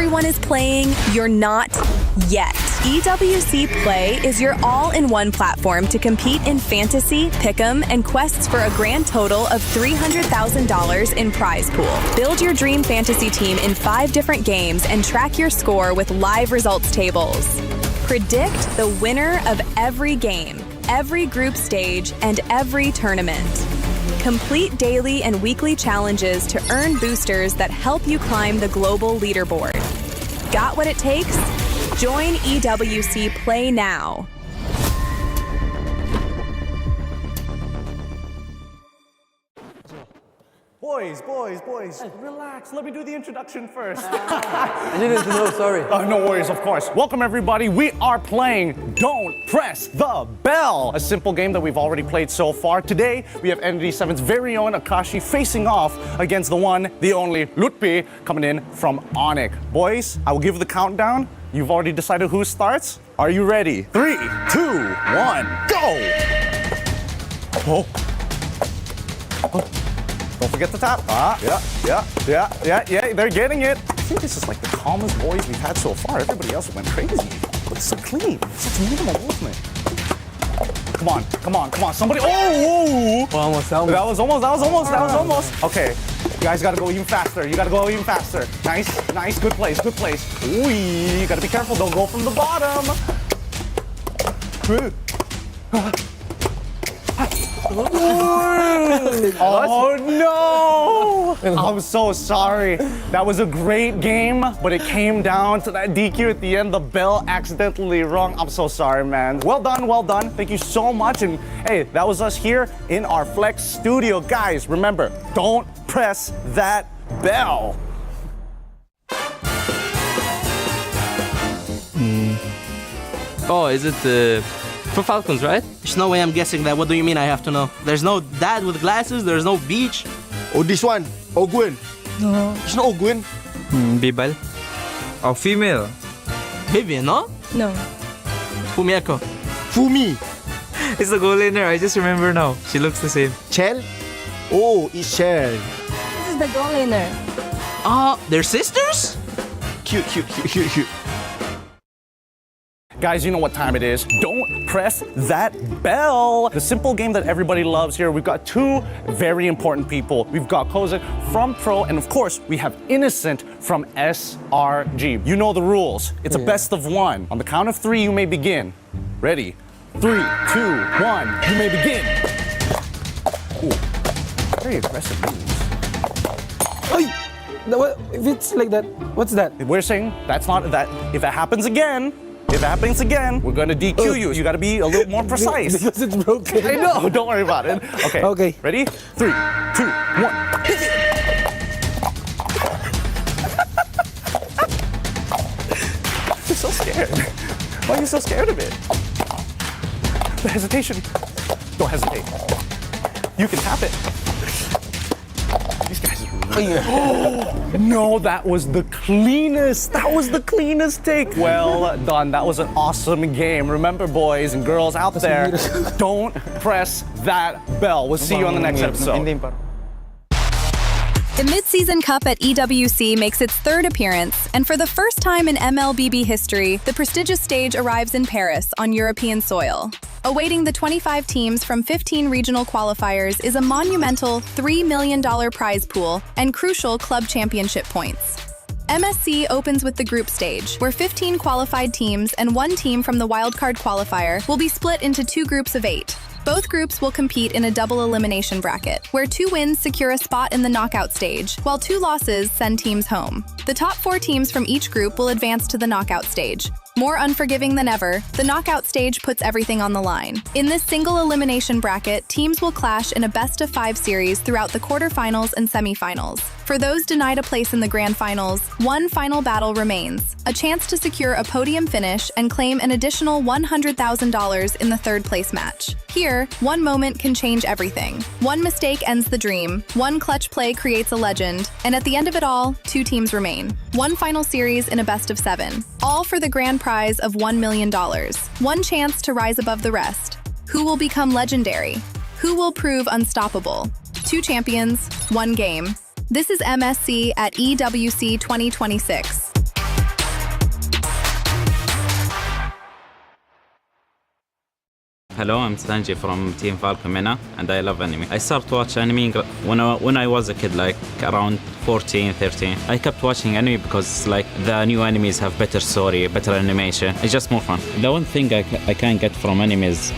everyone is playing, you're not yet. EWC Play is your all-in-one platform to compete in fantasy, pick'em, and quests for a grand total of $300,000 in prize pool. Build your dream fantasy team in 5 different games and track your score with live results tables. Predict the winner of every game, every group stage, and every tournament. Complete daily and weekly challenges to earn boosters that help you climb the global leaderboard. Got what it takes? Join EWC Play now. Boys, relax. Let me do the introduction first. I didn't know, sorry. No worries, of course. Welcome, everybody. We are playing Don't Press the Bell, a simple game that we've already played so far. Today, we have Entity 7's very own Akashi facing off against the one, the only Lutpi coming in from Onyx. Boys, I will give the countdown. You've already decided who starts. Are you ready? 3, 2, 1, go! Oh. Don't forget the tap. Yeah, they're getting it. I think this is like the calmest boys we've had so far. Everybody else went crazy. But it's so clean. Such minimal movement. Come on. Somebody, oh! Almost. That was almost. Okay, you guys gotta go even faster. Nice, good place. Ooh, you gotta be careful, don't go from the bottom. Oh no! I'm so sorry. That was a great game, but it came down to that DQ at the end. The bell accidentally rung. I'm so sorry, man. Well done. Thank you so much. And hey, that was us here in our Flex studio. Guys, remember, don't press that bell. Oh, is it for Falcons, right? There's no way I'm guessing that. What do you mean I have to know? There's no dad with glasses, there's no beach. Oh, this one. Ogwin. No. It's not Ogwin. Bibal. Oh, female. Vivian, no? No. Fumieko. Fumi. It's the goal in her. I just remember now. She looks the same. Chel. Oh, it's Chel. This is the goal laner. They're sisters? Cute. Guys, you know what time it is. Don't press that bell. The simple game that everybody loves here. We've got 2 very important people. We've got Kozak from Pro, and of course, we have Innocent from SRG. You know the rules. It's a best of 1. On the count of 3, you may begin. Ready? 3, 2, 1, you may begin. Ooh, very aggressive moves. Ay! If it's like that, what's that? We're saying that's not that. If it happens again, we're gonna DQ you. You gotta be a little more precise. Because it's broken. I know, don't worry about it. Okay. Ready? 3, 2, 1. Hit it! You're so scared. Why are you so scared of it? The hesitation. Don't hesitate. You can tap it. These guys are really no, that was the cleanest. Take. Well done. That was an awesome game. Remember, boys and girls out there, don't press that bell. We'll see you on the next episode. The Mid-Season Cup at EWC makes its 3rd appearance, and for the first time in MLBB history, the prestigious stage arrives in Paris on European soil. Awaiting the 25 teams from 15 regional qualifiers is a monumental $3 million prize pool and crucial club championship points. MSC opens with the group stage, where 15 qualified teams and 1 team from the wildcard qualifier will be split into 2 groups of 8. Both groups will compete in a double elimination bracket, where 2 wins secure a spot in the knockout stage, while 2 losses send teams home. The top 4 teams from each group will advance to the knockout stage. More unforgiving than ever, the knockout stage puts everything on the line. In this single elimination bracket, teams will clash in a best-of-5 series throughout the quarterfinals and semifinals. For those denied a place in the grand finals, 1 final battle remains, a chance to secure a podium finish and claim an additional $100,000 in the 3rd place match. Here, 1 moment can change everything. 1 mistake ends the dream, 1 clutch play creates a legend, and at the end of it all, 2 teams remain. 1 final series in a best-of-7, all for the grand prize of $1 million. 1 chance to rise above the rest. Who will become legendary? Who will prove unstoppable? 2 champions, 1 game. This is MSC at EWC 2026. Hello, I'm Stanji from Team Falcomena, and I love anime. I started to watch anime when I was a kid, like around 14, 13. I kept watching anime because like the new animes have better story, better animation. It's just more fun. The one thing I can get from anime is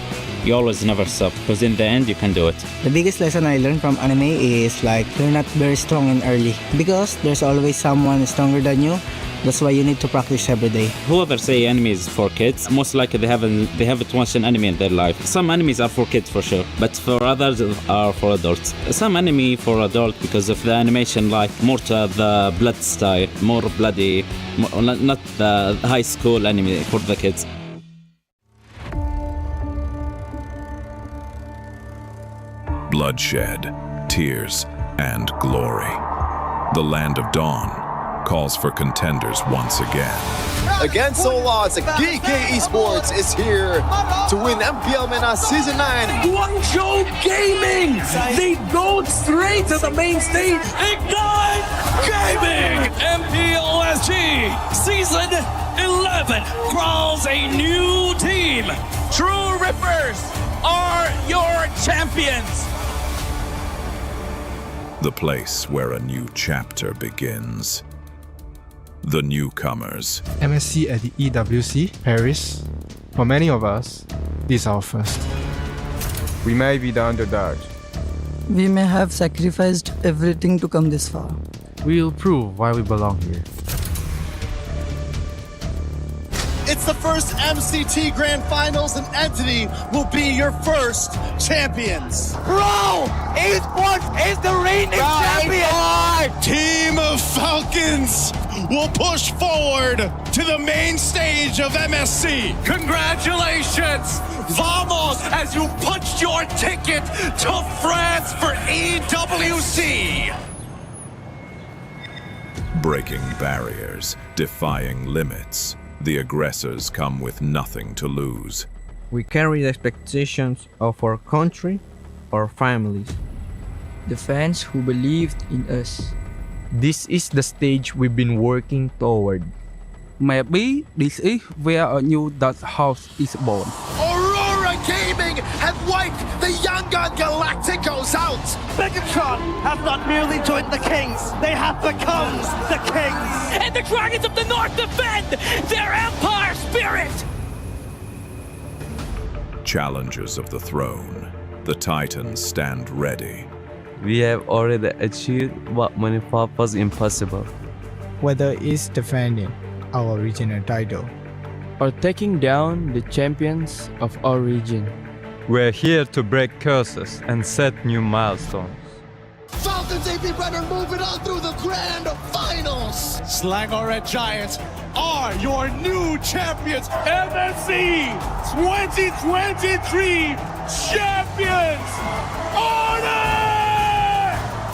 you always never stop, because in the end you can do it. The biggest lesson I learned from anime is like you're not very strong and early because there's always someone stronger than you. That's why you need to practice every day. Whoever say anime is for kids, most likely they haven't watched an anime in their life. Some animes are for kids for sure, but for others are for adults. Some anime for adult because of the animation, like more to the blood style, more bloody, not the high school anime for the kids. Bloodshed, tears, and glory. The Land of Dawn calls for contenders once again. Against all odds, GK Esports is here to win MPL MENA Season 9. Guangzhou Gaming! They go straight to the main stage. Ignite Gaming! MPLSG Season 11 crowns a new team. True Rippers are your champions. The place where a new chapter begins. The newcomers. MSC at the EWC, Paris. For many of us, this is our first. We may be the underdog. We may have sacrificed everything to come this far. We'll prove why we belong here. It's the first MCT Grand Finals, and Entity will be your first champions. Bro! Esports is the reigning champion! Team of Falcons will push forward to the main stage of MSC. Congratulations! Vamos, as you punched your ticket to France for EWC! Breaking barriers, defying limits. The aggressors come with nothing to lose. We carry the expectations of our country, our families. The fans who believed in us. This is the stage we've been working toward. Maybe this is where a new Dutch house is born. Aurora Gaming have wiped the Young Gun Galacticos out. Megatron have not merely joined the Kings, they have become the Kings. And the Dragons of the North defend their Empire spirit. Challengers of the throne, the Titans stand ready. We have already achieved what many thought was impossible. Whether it's defending our regional title or taking down the champions of our region. We're here to break curses and set new milestones. Falcons AP Runner moving on through the grand finals. Slangor Red Giants are your new champions. MSC 2023 champions. Order!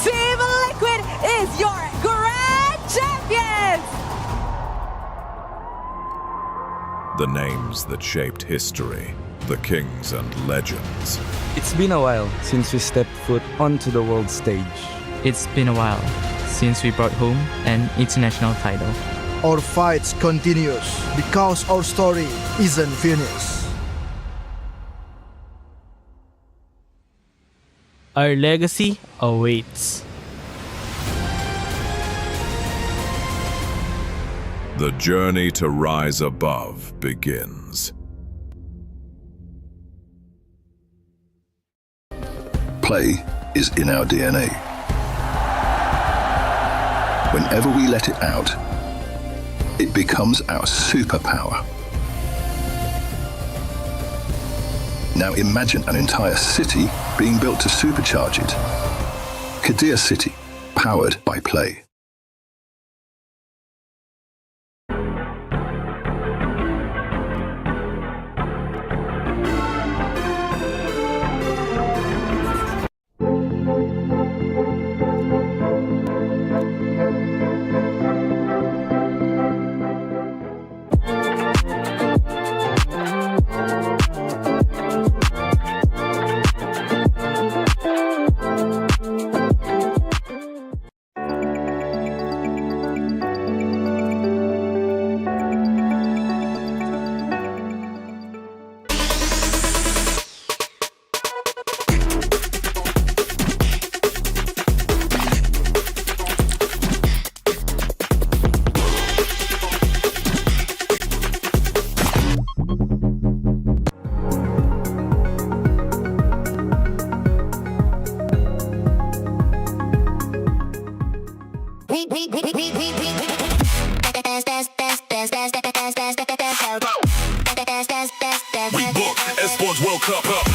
Team Liquid is your grand champions. The names that shaped history, the kings and legends. It's been a while since we stepped foot onto the world stage. It's been a while since we brought home an international title. Our fight continues because our story isn't finished. Our legacy awaits. The journey to rise above begins. Play is in our DNA. Whenever we let it out, it becomes our superpower. Now imagine an entire city being built to supercharge it. Kadir City, powered by Play. book Esports World Cup up.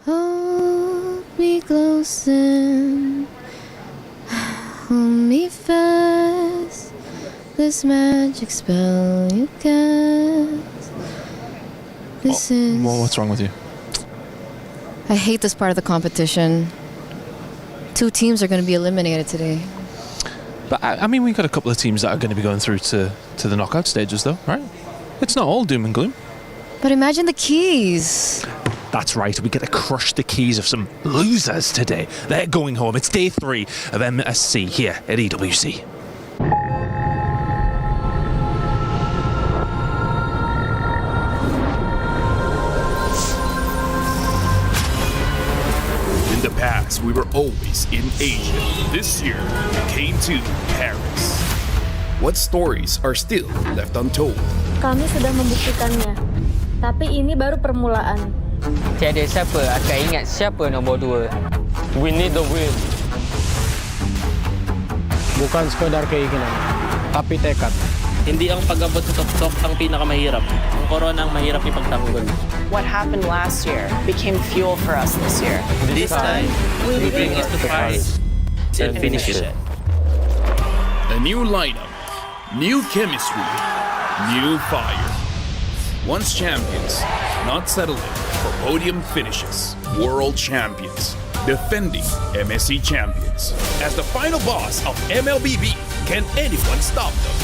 Hold me close and hold me fast. This magic spell you cast. This is. Well, what's wrong with you? I hate this part of the competition. 2 teams are going to be eliminated today. But I mean, we've got a couple of teams that are going to be going through to the knockout stages, though, right? It's not all doom and gloom. But imagine the keys. That's right, we get to crush the keys of some losers today. They're going home. It's day 3 of MSC here at EWC. In the past, we were always in Asia. This year, we came to Paris. What stories are still left untold? Kami sudah membuktikannya, tapi ini baru permulaan. Tiada siapa akan ingat siapa nombor 2. We need the win. Bukan sekadar keinginan, tapi tekad. Hindi ang pag-abot sa tuktok ang pinakamahirap. Ang corona ang mahirap ipagtanggol. What happened last year became fuel for us this year. This time, we bring it to Paris and finish it. A new lineup, new chemistry, new fire. Once champions, not settling for podium finishes. World champions, defending MSC champions. As the final boss of MLBB, can anyone stop them?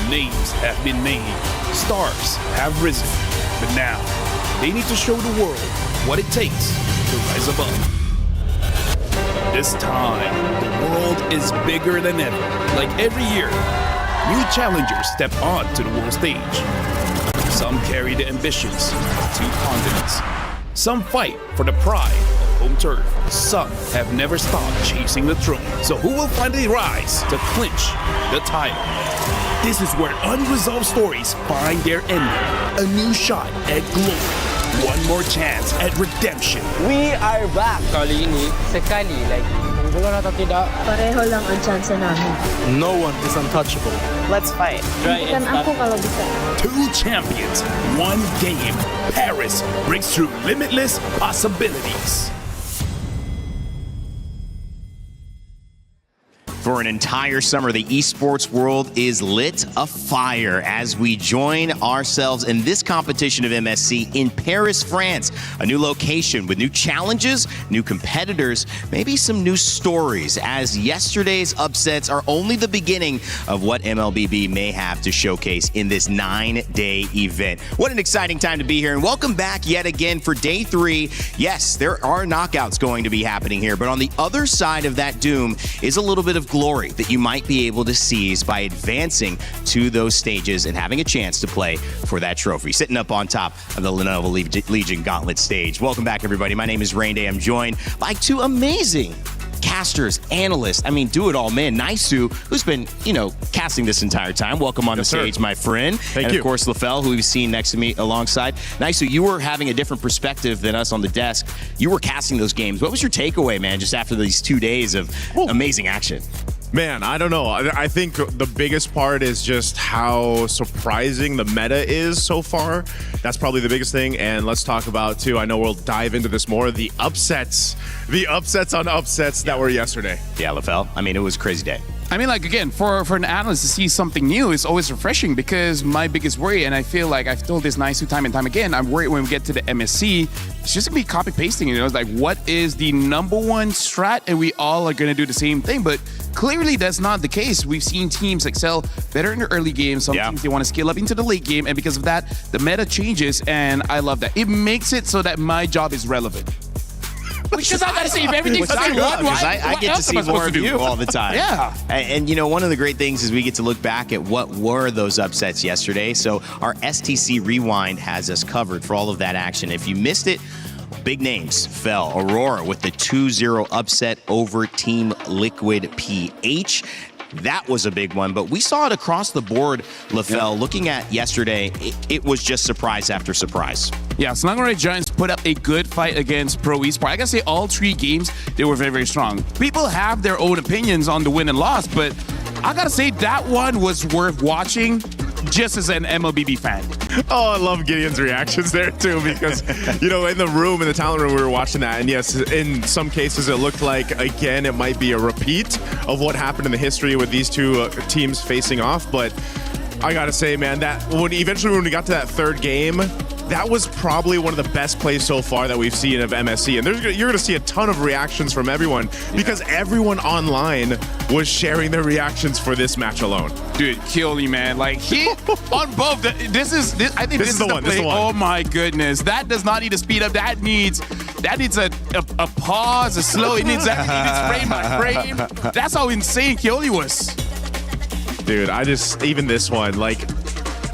Names have been made, stars have risen, but now they need to show the world what it takes to rise above. This time, the world is bigger than ever. Like every year, new challengers step on to the world stage. Some carry the ambitions of 2 continents. Some fight for the pride of home turf. Some have never stopped chasing the throne. So who will finally rise to clinch the title? This is where unresolved stories find their ending. A new shot at glory. One more chance at redemption. We are back. Kali ini, sekali lagi. Bukan atau tidak, Pareho lang ang chance namin. no one is untouchable. Let's fight. Bukan ako kalau bisa. 2 champions, 1 game. Paris breaks through limitless possibilities. For an entire summer, the esports world is lit afire as we join ourselves in this competition of MSC in Paris, France. A new location with new challenges, new competitors, maybe some new stories, as yesterday's upsets are only the beginning of what MLBB may have to showcase in this 9-day event. What an exciting time to be here, and welcome back yet again for day 3. Yes, there are knockouts going to be happening here, but on the other side of that doom is a little bit of glory that you might be able to seize by advancing to those stages and having a chance to play for that trophy. Sitting up on top of the Lenovo Legion Gauntlet stage. Welcome back, everybody. My name is Rain Day. I'm joined by 2 amazing casters, analysts, I mean, do it all, man. Naisu, who's been, casting this entire time. Welcome on the stage, my friend. Thank and you. of course, LaFell, who we've seen next to me alongside. Naisu, you were having a different perspective than us on the desk. You were casting those games. What was your takeaway, man, just after these 2 days of amazing action? Man, I don't know. I think the biggest part is just how surprising the meta is so far. That's probably the biggest thing. And let's talk about, too, I know we'll dive into this more, the upsets. The upsets on upsets that were yesterday. Yeah, LaFell. I mean, it was a crazy day. I mean, like, again, for an analyst to see something new is always refreshing, because my biggest worry, and I feel like I've told this nicely time and time again, I'm worried when we get to the MSC, it's just going to be copy-pasting. It's like, what is the number one strat? And we all are going to do the same thing. But clearly, that's not the case. We've seen teams excel better in the early game. Some teams, they want to scale up into the late game. And because of that, the meta changes, and I love that. It makes it so that my job is relevant. Because I gotta see if everything's I love, because I get to see more of you all the time. Yeah. And you know, one of the great things is we get to look back at what were those upsets yesterday. So our STC Rewind has us covered for all of that action. If you missed it, big names fell. Aurora with the 2-0 upset over Team Liquid PH. That was a big one, but we saw it across the board, LaFell. Looking at yesterday, it was just surprise after surprise. Yeah, Snuggery Giants put up a good fight against Pro Esport. I gotta say, all 3 games, they were very, very strong. People have their own opinions on the win and loss, but I gotta say, that one was worth watching just as an MLBB fan. Oh, I love Gideon's reactions there too, because, you know, in the talent room, we were watching that, and yes, in some cases, it looked like, again, it might be a repeat of what happened in the history with these two teams facing off, but I gotta say, man, that when we got to that third game, that was probably one of the best plays so far that we've seen of MSC. And you're going to see a ton of reactions from everyone, because everyone online was sharing their reactions for this match alone. Dude, Keoli, man. Like, he, on both, I think this is the play. This is the one. Oh, my goodness. That does not need a speed up. That needs a pause, a slow. It needs frame by frame. That's how insane Keoli was. Dude, even this one, like,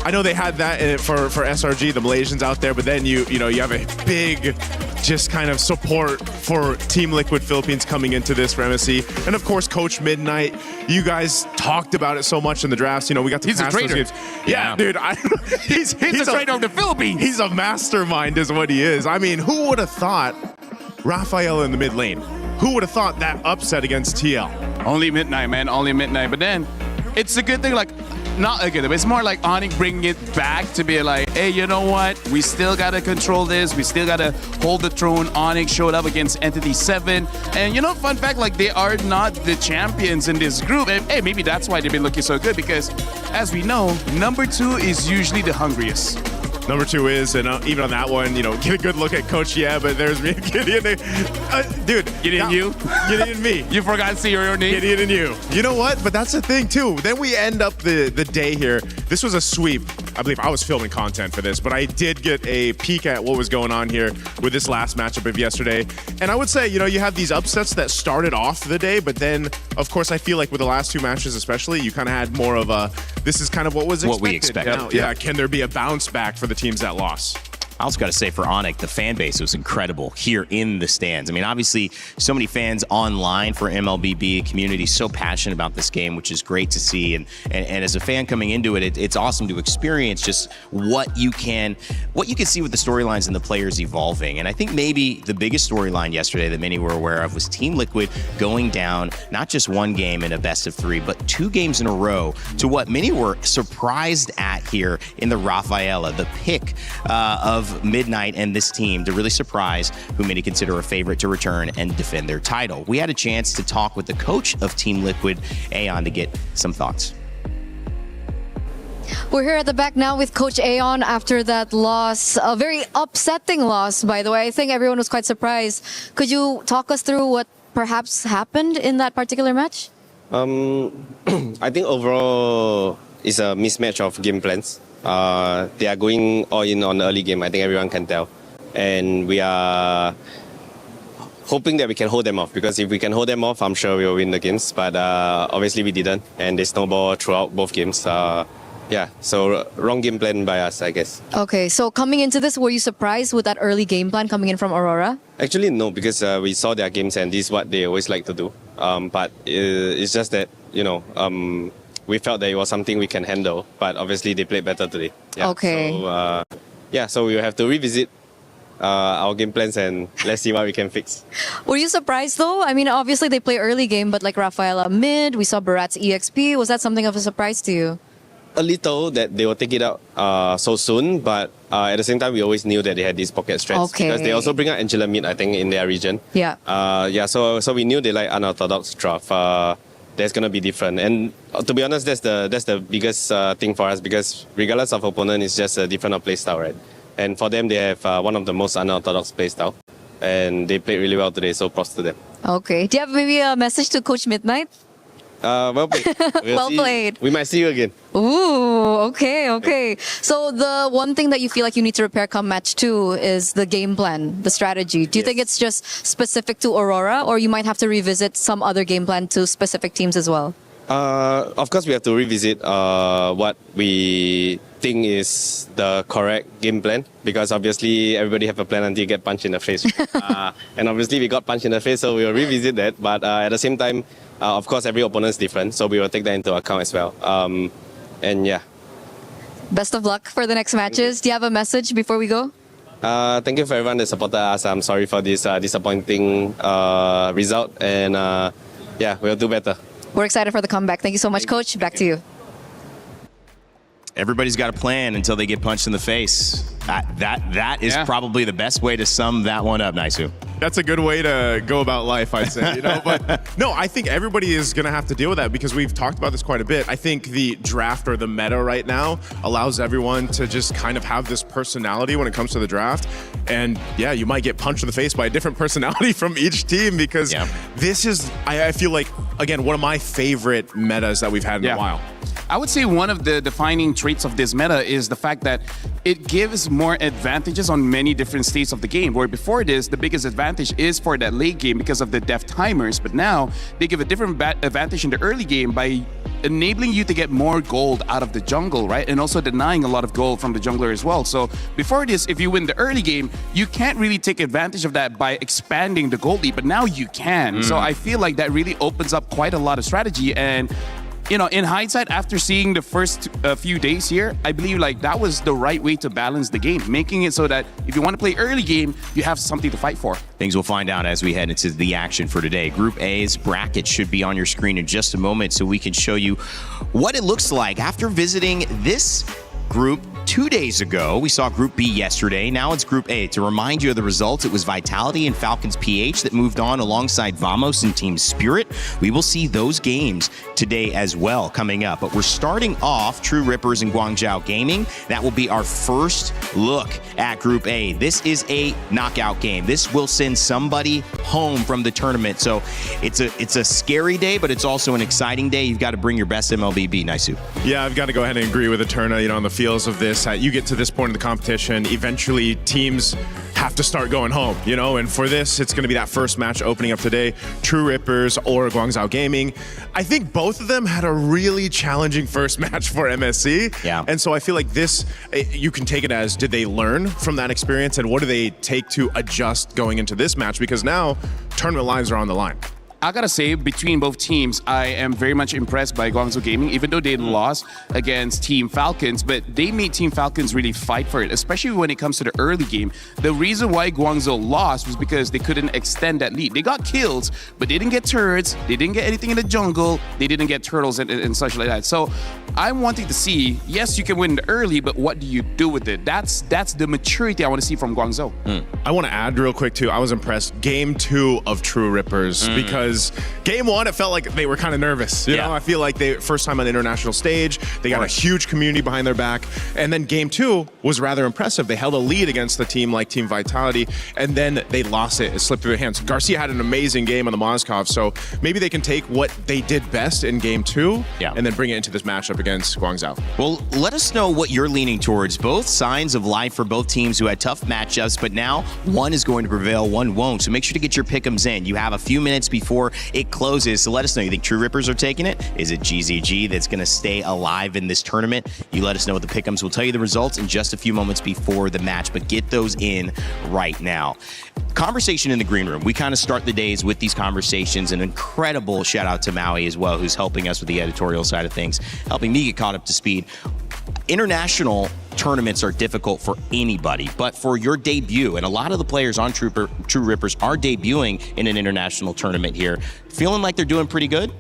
I know they had that for SRG, the Malaysians out there, but then you have a big just kind of support for Team Liquid Philippines coming into this for MSC. And of course, Coach Midnight, you guys talked about it so much in the drafts. You know, we got to He's pass a traitor. those games. Yeah, dude. He's a traitor of the Philippines. He's a mastermind is what he is. I mean, who would have thought Rafael in the mid lane? Who would have thought that upset against TL? Only Midnight, man. Only Midnight. But then, it's a good thing, like, not a good thing, but it's more like Onyx bringing it back to be like, hey, you know what? We still got to control this. We still got to hold the throne. Onyx showed up against Entity 7. And, you know, fun fact, like, they are not the champions in this group. And, hey, maybe that's why they've been looking so good, because, as we know, number 2 is usually the hungriest. Number 2 is, and even on that one, you know, get a good look at Coach. Yeah, but there's me, Gideon. Dude. Gideon, you? Gideon and me. You forgot to say your own name? Gideon and you. You know what? But that's the thing, too. Then we end up the day here. This was a sweep. I believe I was filming content for this, but I did get a peek at what was going on here with this last matchup of yesterday. And I would say, you know, you have these upsets that started off the day, but then, of course, I feel like with the last 2 matches especially, you kind of had more of a, this is kind of what was expected. What we expected. Now, yeah, can there be a bounce back for the teams that lost? I also got to say, for Onyx, the fan base was incredible here in the stands. I mean, obviously, so many fans online for MLBB, community so passionate about this game, which is great to see. And as a fan coming into it, it's awesome to experience just what you can see with the storylines and the players evolving. And I think maybe the biggest storyline yesterday that many were aware of was Team Liquid going down not just 1 game in a best of 3, but 2 games in a row to what many were surprised at here in the Rafaela, the pick of Midnight and this team to really surprise who many consider a favorite to return and defend their title. We had a chance to talk with the coach of Team Liquid, Aeon, to get some thoughts. We're here at the back now with Coach Aeon after that loss, a very upsetting loss, by the way. I think everyone was quite surprised. Could you talk us through what perhaps happened in that particular match? I think overall it's a mismatch of game plans. They are going all in on the early game, I think everyone can tell. And we are hoping that we can hold them off, because if we can hold them off, I'm sure we'll win the games. But obviously we didn't, and they snowballed throughout both games. Yeah, so wrong game plan by us, I guess. Okay, so coming into this, were you surprised with that early game plan coming in from Aurora? Actually, no, because we saw their games and this is what they always like to do. But it's just that, you know, we felt that it was something we can handle, but obviously they played better today. Yeah, okay. So, so we will have to revisit our game plans and let's see what we can fix. Were you surprised though? I mean, obviously they play early game, but like Rafaela mid, we saw Barat's EXP. Was that something of a surprise to you? A little that they will take it out so soon, but at the same time, we always knew that they had these pocket strats because they also bring out Angela mid, I think, in their region. Yeah. So we knew they like unorthodox draft. That's gonna be different, and to be honest, that's the biggest thing for us because regardless of opponent, it's just a different play style, right? And for them, they have one of the most unorthodox play style, and they played really well today. So props to them. Okay. Do you have maybe a message to Coach Midnight? Well played. Well played. We might see you again. Ooh, okay. So the one thing that you feel like you need to repair come match 2 is the game plan, the strategy. Do you think it's just specific to Aurora, or you might have to revisit some other game plan to specific teams as well? Of course, we have to revisit what we think is the correct game plan because obviously everybody have a plan until you get punched in the face. And obviously we got punched in the face, so we will revisit that. But at the same time, of course, every opponent is different, so we will take that into account as well. And yeah. Best of luck for the next matches. Do you have a message before we go? Thank you for everyone that supported us. I'm sorry for this disappointing result, and yeah, we'll do better. We're excited for the comeback. Thank you so much, Coach. Back to you. Everybody's got a plan until they get punched in the face. That is probably the best way to sum that one up, Naisu. That's a good way to go about life, I'd say. But no, I think everybody is going to have to deal with that because we've talked about this quite a bit. I think the draft or the meta right now allows everyone to just kind of have this personality when it comes to the draft. And yeah, you might get punched in the face by a different personality from each team because this is, I feel like, again, one of my favorite metas that we've had in a while. I would say one of the defining traits of this meta is the fact that it gives more advantages on many different states of the game, where before this, the biggest advantage is for that late game because of the def timers, but now they give a different advantage in the early game by enabling you to get more gold out of the jungle, right? And also denying a lot of gold from the jungler as well. So before this, if you win the early game, you can't really take advantage of that by expanding the gold lead, but now you can. So I feel like that really opens up quite a lot of strategy. And you know, in hindsight, after seeing the first few days here, I believe like that was the right way to balance the game, making it so that if you want to play early game, you have something to fight for. Things we'll find out as we head into the action for today. Group A's bracket should be on your screen in just a moment so we can show you what it looks like after visiting this group 2 days ago. We saw Group B yesterday. Now it's Group A. To remind you of the results, it was Vitality and Falcons PH that moved on alongside Vamos and Team Spirit. We will see those games today as well coming up. But we're starting off True Rippers and Guangzhou Gaming. That will be our first look at Group A. This is a knockout game. This will send somebody home from the tournament. So it's a scary day, but it's also an exciting day. You've got to bring your best MLBB, Naisu. Yeah, I've got to go ahead and agree with Eterna, on the feels of this. You get to this point in the competition, eventually teams have to start going home, and for this, it's going to be that first match opening up today, True Rippers or Guangzhou Gaming. I think both of them had a really challenging first match for MSC. Yeah. And so I feel like this, you can take it as, did they learn from that experience and what do they take to adjust going into this match? Because now tournament lives are on the line. I gotta say, between both teams, I am very much impressed by Guangzhou Gaming, even though they lost against Team Falcons, but they made Team Falcons really fight for it, especially when it comes to the early game. The reason why Guangzhou lost was because they couldn't extend that lead. They got kills, but they didn't get turrets, they didn't get anything in the jungle, they didn't get turtles and such like that. So I'm wanting to see, yes, you can win the early, but what do you do with it? That's the maturity I want to see from Guangzhou. I want to add real quick too, I was impressed. Game 2 of True Rippers, because game 1, it felt like they were kind of nervous. You know, I feel like they first time on the international stage, they got a huge community behind their back. And then game 2 was rather impressive. They held a lead against the team like Team Vitality, and then they lost it. It slipped through their hands. Garcia had an amazing game on the Mozkov, so maybe they can take what they did best in game 2 and then bring it into this matchup against Guangzhou. Well, let us know what you're leaning towards. Both signs of life for both teams who had tough matchups, but now one is going to prevail, one won't. So make sure to get your pick'ems in. You have a few minutes before it closes, so let us know. You think True Rippers are taking it? Is it GZG that's going to stay alive in this tournament? You let us know with the pick'ems. We'll tell you the results in just a few moments before the match, but get those in right now. Conversation in the green room. We kind of start the days with these conversations. An incredible shout out to Maui as well, who's helping us with the editorial side of things, helping me get caught up to speed. International tournaments are difficult for anybody, but for your debut, and a lot of the players on True Rippers are debuting in an international tournament here, feeling like they're doing pretty good?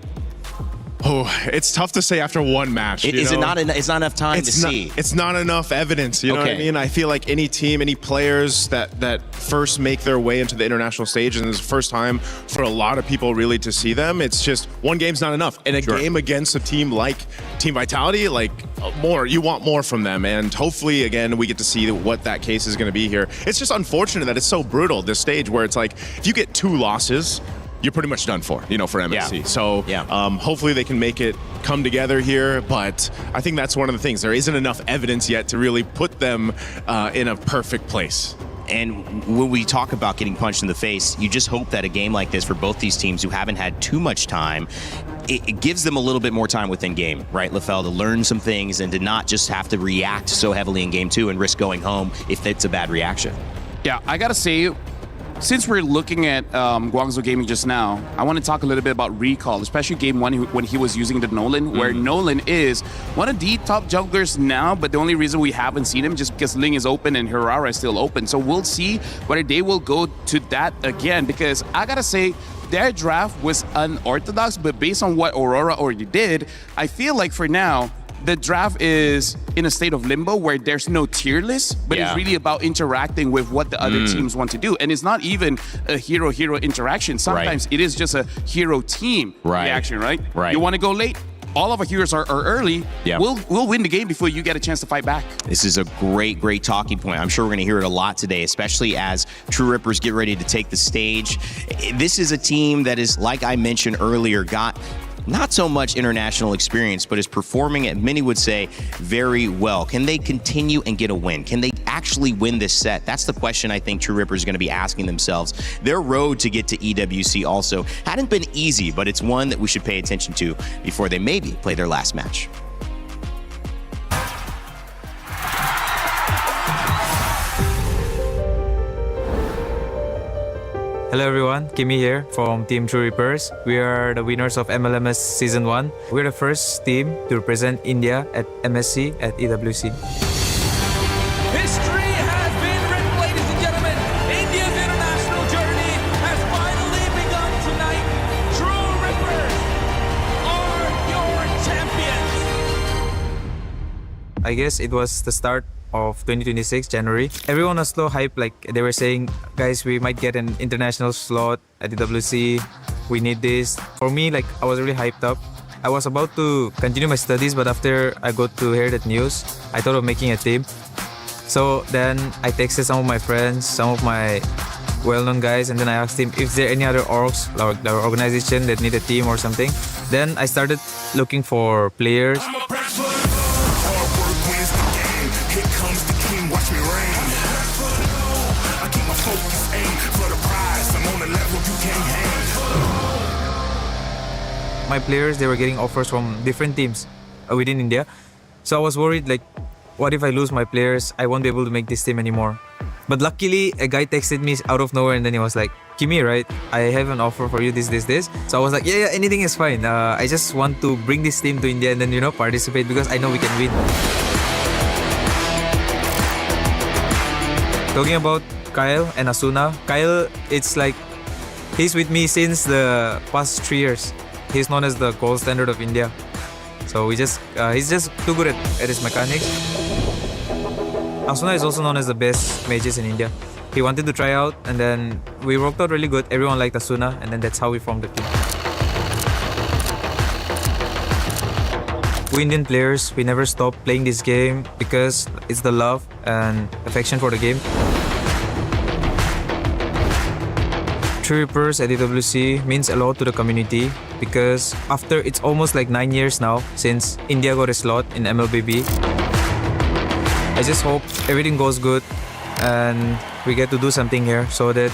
Oh, it's tough to say after one match. It's not enough time to see. It's not enough evidence. You know what I mean? I feel like any team, any players that first make their way into the international stage, and it's the first time for a lot of people really to see them, it's just one game's not enough. And a game against a team like Team Vitality, like you want more from them. And hopefully, again, we get to see what that case is going to be here. It's just unfortunate that it's so brutal, this stage, where it's like, if you get 2 losses, you're pretty much done for MSC. Yeah. So hopefully they can make it come together here, but I think that's one of the things. There isn't enough evidence yet to really put them in a perfect place. And when we talk about getting punched in the face, you just hope that a game like this for both these teams who haven't had too much time, it gives them a little bit more time within game, right, LaFell, to learn some things and to not just have to react so heavily in game 2 and risk going home if it's a bad reaction. Yeah, I gotta say, since we're looking at Guangzhou Gaming just now, I want to talk a little bit about Recall, especially game 1 when he was using the Nolan, where Nolan is one of the top junglers now, but the only reason we haven't seen him just because Ling is open and Hirara is still open. So we'll see whether they will go to that again, because I gotta say, their draft was unorthodox, but based on what Aurora already did, I feel like for now, the draft is in a state of limbo where there's no tier list, but it's really about interacting with what the other teams want to do. And it's not even a hero-hero interaction. Sometimes it is just a hero-team reaction, right? You want to go late? All of our heroes are early. We'll win the game before you get a chance to fight back. This is a great talking point. I'm sure we're going to hear it a lot today, especially as True Rippers get ready to take the stage. This is a team that is, like I mentioned earlier, got not so much international experience, but is performing, at many would say, very well. Can they continue and get a win? Can they actually win this set? That's the question I think True Rippers are going to be asking themselves. Their road to get to EWC also hadn't been easy, but it's one that we should pay attention to before they maybe play their last match. Hello everyone, Kimmy here from Team True Rippers. We are the winners of MLMS Season 1. We're the first team to represent India at MSC at EWC. History has been written, ladies and gentlemen. India's international journey has finally begun tonight. True Rippers are your champions. I guess it was the start of 2026, January. Everyone was so hyped, like they were saying, guys, we might get an international slot at EWC. We need this. For me, like, I was really hyped up. I was about to continue my studies, but after I got to hear that news, I thought of making a team. So then I texted some of my friends, some of my well-known guys, and then I asked him if there any other orgs or organization that need a team or something. Then I started looking for players. My players, they were getting offers from different teams within India. So I was worried, like, what if I lose my players? I won't be able to make this team anymore. But luckily, a guy texted me out of nowhere and then he was like, Kimi, right? I have an offer for you, this. So I was like, yeah, anything is fine. I just want to bring this team to India and then, participate because I know we can win. Talking about Kyle and Asuna. Kyle, it's like, he's with me since the past 3 years. He's known as the gold standard of India. So he's just too good at his mechanics. Asuna is also known as the best mages in India. He wanted to try out and then we worked out really good. Everyone liked Asuna and then that's how we formed the team. We Indian players, we never stop playing this game because it's the love and affection for the game. True Rippers at EWC means a lot to the community because after it's almost like 9 years now since India got a slot in MLBB. I just hope everything goes good and we get to do something here so that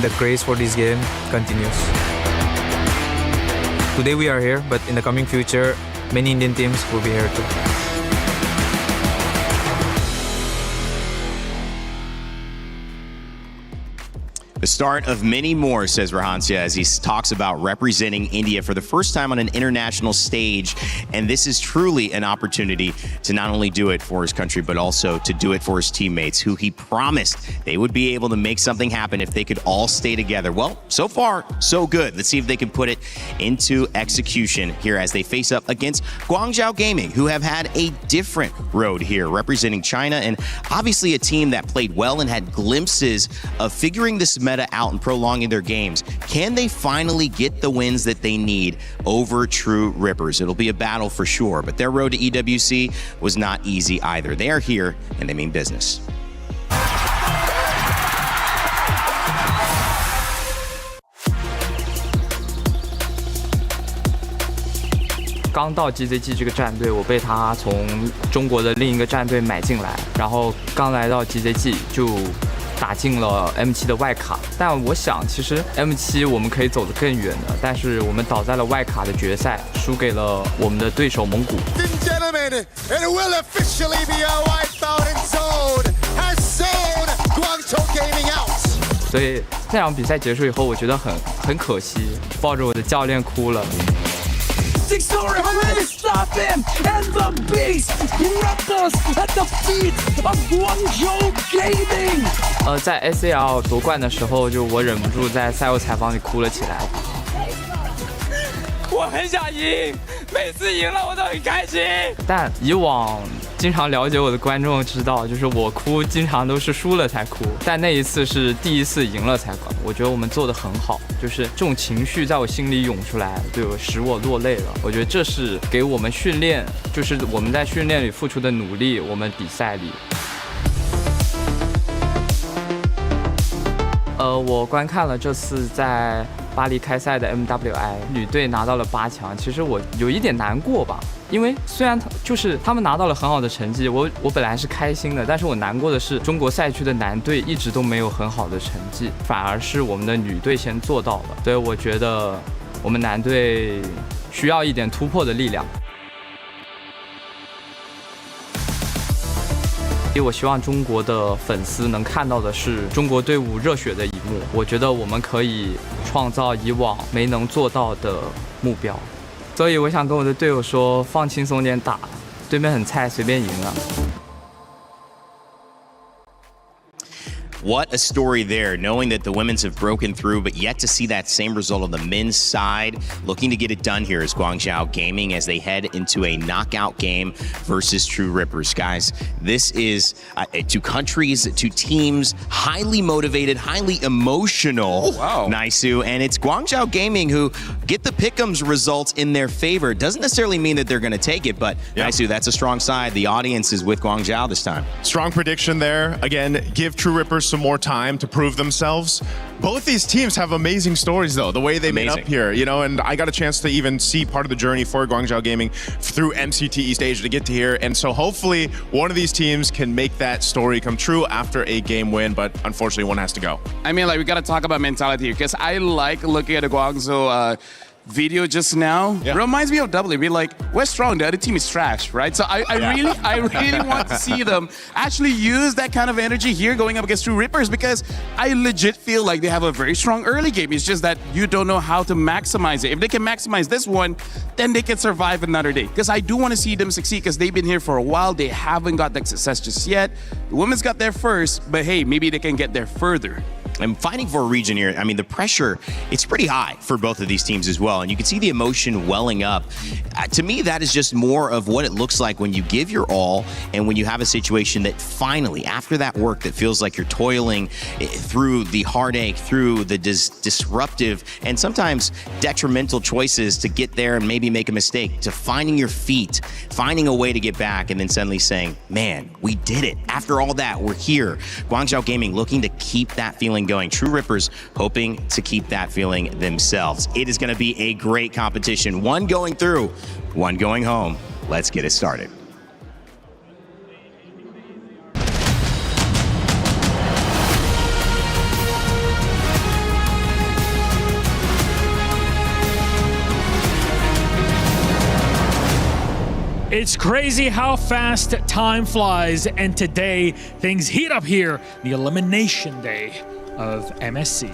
the craze for this game continues. Today we are here, but in the coming future, many Indian teams will be here too. The start of many more, says Rahancia, as he talks about representing India for the first time on an international stage. And this is truly an opportunity to not only do it for his country, but also to do it for his teammates, who he promised they would be able to make something happen if they could all stay together. Well, so far, so good. Let's see if they can put it into execution here as they face up against Guangzhou Gaming, who have had a different road here, representing China, and obviously a team that played well and had glimpses of figuring this meta out and prolonging their games. Can they finally get the wins that they need over True Rippers? It'll be a battle for sure, but their road to EWC was not easy either. They are here and they mean business. 刚到 GZG 这个战队，我被他从中国的另一个战队买进来，然后刚来到 GZG 就打进了 M7 的外卡。但我想，其实 M7 我们可以走得更远的，但是我们倒在了外卡的决赛，输给了我们的对手蒙古。所以那场比赛结束以后，我觉得很可惜，抱着我的教练哭了。 Stop him and the beast rebels at the feet of Guangzhou Gaming. 在 SAL 夺冠的时候，就我忍不住在赛后采访里哭了起来。我很想赢，每次赢了我都很开心。但以往经常了解我的观众知道，就是我哭经常都是输了才哭，但那一次是第一次赢了才哭。我觉得我们做得很好，就是这种情绪在我心里涌出来，就使我落泪了。我觉得这是给我们训练，就是我们在训练里付出的努力，我们比赛里。我观看了这次在巴黎开赛的 MWI 女队拿到了8强，其实我有一点难过吧，因为虽然他们拿到了很好的成绩，我本来是开心的，但是我难过的是中国赛区的男队一直都没有很好的成绩，反而是我们的女队先做到了，所以我觉得我们男队需要一点突破的力量。 我希望中国的粉丝能看到的是中国队伍热血的一幕。我觉得我们可以创造以往没能做到的目标，所以我想跟我的队友说，放轻松点打，对面很菜，随便赢了。 What a story there, knowing that the women's have broken through, but yet to see that same result on the men's side. Looking to get it done here is Guangzhou Gaming as they head into a knockout game versus True Rippers. Guys, this is two countries, two teams, highly motivated, highly emotional. Wow. Naisu, and it's Guangzhou Gaming who get the pick'ems results in their favor. Doesn't necessarily mean that they're going to take it, but Naisu, that's a strong side. The audience is with Guangzhou this time. Strong prediction there. Again, give True Rippers some more time to prove themselves. Both these teams have amazing stories, though, the way they made up here, you know, and I got a chance to even see part of the journey for Guangzhou Gaming through MCT East Asia to get to here, and so hopefully one of these teams can make that story come true after a game win, but unfortunately one has to go. I mean, like, we got to talk about mentality here, because I like looking at a Guangzhou video just now. Yeah. Reminds me of W. Be like, we're strong, the other team is trash, right? So I really want to see them actually use that kind of energy here going up against True Rippers, because I legit feel like they have a very strong early game. It's just that you don't know how to maximize it. If they can maximize this one, then they can survive another day. Because I do want to see them succeed, because they've been here for a while. They haven't got that success just yet. The women's got there first, but hey, maybe they can get there further. And fighting for a region here, I mean, the pressure, it's pretty high for both of these teams as well. And you can see the emotion welling up. To me, that is just more of what it looks like when you give your all and when you have a situation that finally, after that work that feels like you're toiling through the heartache, through the disruptive and sometimes detrimental choices to get there and maybe make a mistake, to finding your feet, finding a way to get back, and then suddenly saying, man, we did it. After all that, we're here. Guangzhou Gaming looking to keep that feeling going. True Rippers hoping to keep that feeling themselves. It is going to be a great competition. One going through, one going home. Let's get it started. It's crazy how fast time flies, and today things heat up here, the Elimination Day. of MSC.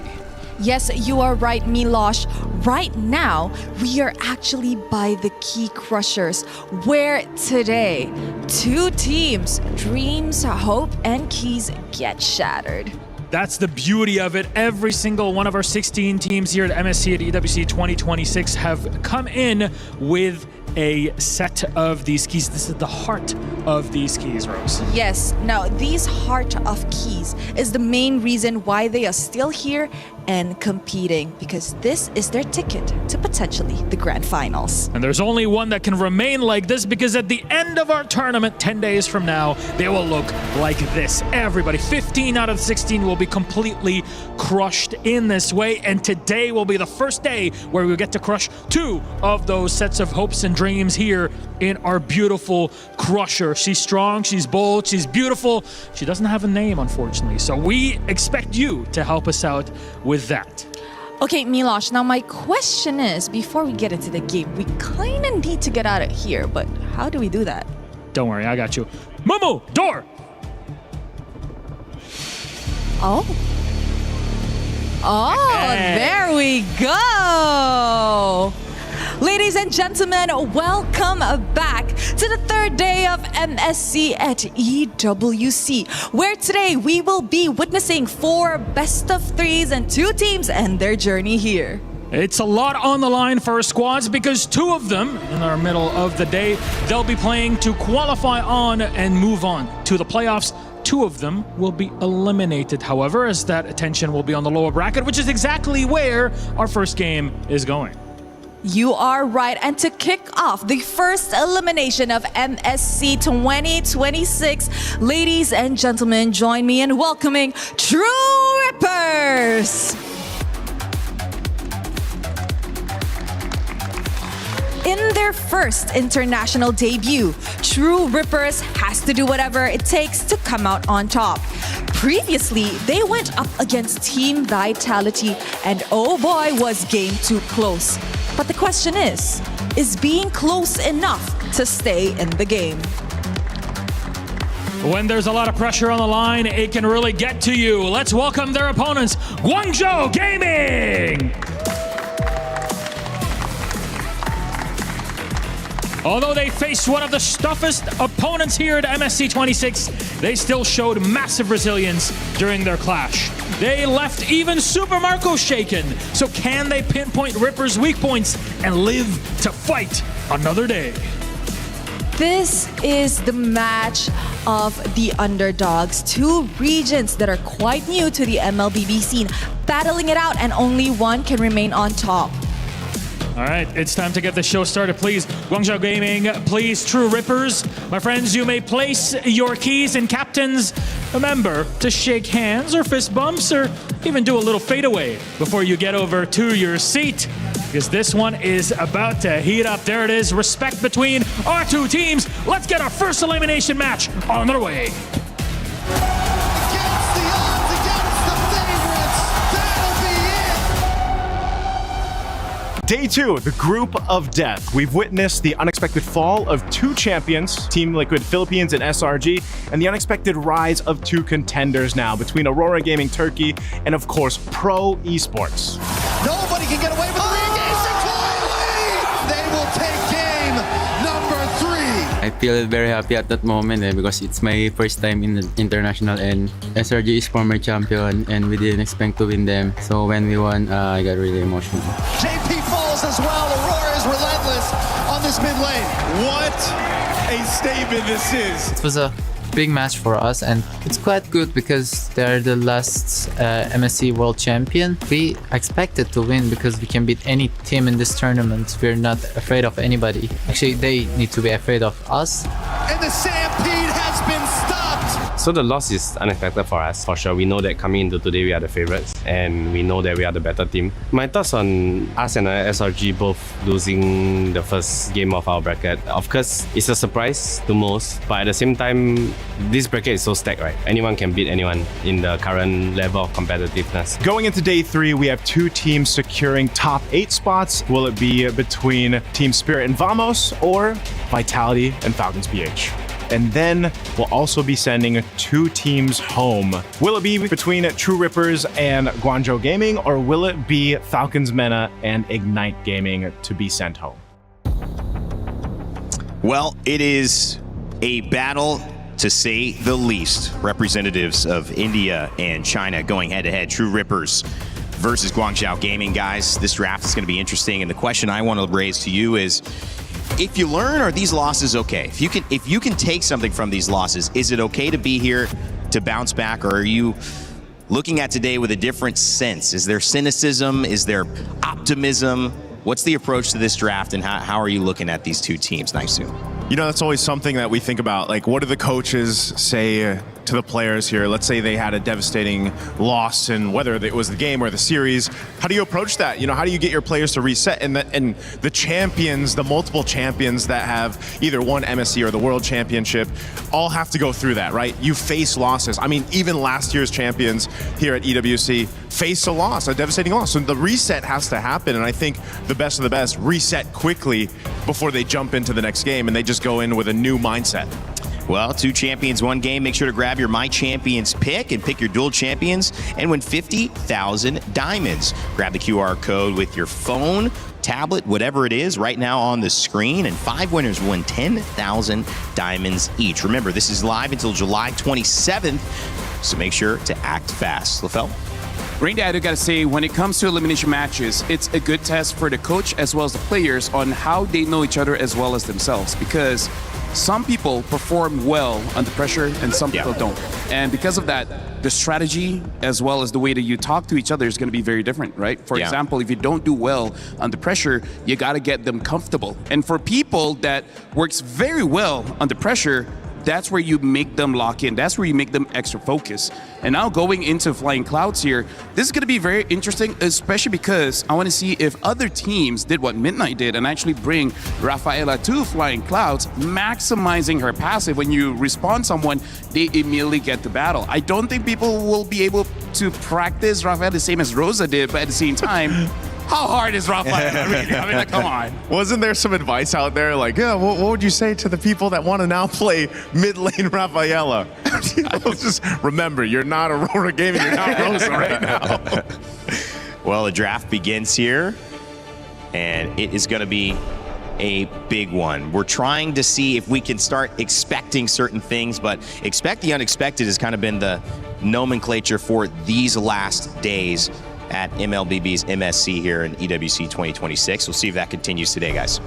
Yes, you are right, Milosh. Right now, we are actually by the Key Crushers, where today, two teams, Dreams, Hope, and Keys, get shattered. That's the beauty of it. Every single one of our 16 teams here at MSC at EWC 2026 have come in with a set of these keys. This is the heart of these keys, Rose. Yes, now these Heart of Keys is the main reason why they are still here and competing, because this is their ticket to potentially the grand finals. And there's only one that can remain like this, because at the end of our tournament, 10 days from now, they will look like this. Everybody, 15 out of 16 will be completely crushed in this way, and today will be the first day where we get to crush two of those sets of hopes and dreams here in our beautiful crusher. She's strong, she's bold, she's beautiful. She doesn't have a name, unfortunately, so we expect you to help us out with that. Okay, Milosh, now my question is, before we get into the game, we kind of need to get out of here, but how do we do that? Don't worry, I got you. Mumu, door! Oh. Oh, there we go! Ladies and gentlemen, welcome back to the third day of MSC at EWC, where today we will be witnessing 4 best of 3s and 2 teams and their journey here. It's a lot on the line for our squads, because 2 of them, in our middle of the day, they'll be playing to qualify on and move on to the playoffs. 2 of them will be eliminated, however, as that attention will be on the lower bracket, which is exactly where our first game is going. You are right, and to kick off the first elimination of MSC 2026, ladies and gentlemen, join me in welcoming True Rippers! In their first international debut, True Rippers has to do whatever it takes to come out on top. Previously, they went up against Team Vitality, and oh boy, was game too close. But the question is being close enough to stay in the game? When there's a lot of pressure on the line, it can really get to you. Let's welcome their opponents, Guangzhou Gaming! Although they faced one of the toughest opponents here at MSC 26, they still showed massive resilience during their clash. They left even Super Marco shaken. So can they pinpoint Ripper's weak points and live to fight another day? This is the match of the underdogs, 2 regions that are quite new to the MLBB scene, battling it out, and only one can remain on top. All right, it's time to get the show started. Please, Guangzhou Gaming, please, True Rippers. My friends, you may place your keys, and captains, remember to shake hands or fist bumps or even do a little fadeaway before you get over to your seat, because this one is about to heat up. There it is, respect between our 2 teams. Let's get our first elimination match on their way. Day 2, the group of death. We've witnessed the unexpected fall of 2 champions, Team Liquid Philippines and SRG, and the unexpected rise of 2 contenders now between Aurora Gaming Turkey and, of course, Pro Esports. Nobody can get away with the re-engage. They will take game number 3. I feel very happy at that moment because it's my first time in the international, and SRG is former champion and we didn't expect to win them. So when we won, I got really emotional. JP falls as well. Aurora is relentless on this mid lane. What a statement this is. It was a big match for us, and it's quite good because they're the last MSC world champion. We expected to win because we can beat any team in this tournament. We're not afraid of anybody. Actually, they need to be afraid of us. And the stampede has been stopped. So the loss is unexpected for us, for sure. We know that coming into today we are the favorites, and we know that we are the better team. My thoughts on us and SRG both losing the first game of our bracket. Of course, it's a surprise to most, but at the same time, this bracket is so stacked, right? Anyone can beat anyone in the current level of competitiveness. Going into day 3, we have 2 teams securing top 8 spots. Will it be between Team Spirit and Vamos or Vitality and Falcons PH? and then we'll also be sending 2 teams home. Will it be between True Rippers and Guangzhou Gaming, or will it be Falcons Mena and Ignite Gaming to be sent home? Well, it is a battle, to say the least. Representatives of India and China going head-to-head. True Rippers versus Guangzhou Gaming, guys. This draft is going to be interesting, and the question I want to raise to you is, if you learn, are these losses okay? If you can take something from these losses, is it okay to be here to bounce back, or are you looking at today with a different sense? Is there cynicism? Is there optimism? What's the approach to this draft, and how are you looking at these 2 teams? Nice. You know, that's always something that we think about. Like, what do the coaches say to the players here? Let's say they had a devastating loss, and whether it was the game or the series, how do you approach that? You know, how do you get your players to reset? And the champions, the multiple champions that have either won MSC or the World Championship, all have to go through that, right? You face losses. I mean, even last year's champions here at EWC faced a loss, a devastating loss. So the reset has to happen, and I think the best of the best reset quickly before they jump into the next game, and they just go in with a new mindset. Well, 2 champions, 1 game. Make sure to grab your My Champions pick and pick your dual champions and win 50,000 diamonds. Grab the QR code with your phone, tablet, whatever it is, right now on the screen, and 5 winners win 10,000 diamonds each. Remember, this is live until July 27th, so make sure to act fast. LaFell? Randy, I got to say, when it comes to elimination matches, it's a good test for the coach as well as the players on how they know each other as well as themselves, because some people perform well under pressure and some people don't. And because of that, the strategy as well as the way that you talk to each other is going to be very different, right? For example, if you don't do well under pressure, you got to get them comfortable. And for people that works very well under pressure, that's where you make them lock in. That's where you make them extra focus. And now going into Flying Clouds here, this is going to be very interesting, especially because I want to see if other teams did what Midnight did and actually bring Rafaela to Flying Clouds, maximizing her passive. When you respond someone, they immediately get to battle. I don't think people will be able to practice Rafaela the same as Rosa did, but at the same time, how hard is Rafaela really? I mean, like, come on. Wasn't there some advice out there like, yeah, what would you say to the people that want to now play mid lane Rafaela? Just remember, you're not Aurora Gaming, you're not Rosa right now. Well, the draft begins here, and it is going to be a big one. We're trying to see if we can start expecting certain things, but expect the unexpected has kind of been the nomenclature for these last days at MLBB's MSC here in EWC 2026. We'll see if that continues today, guys.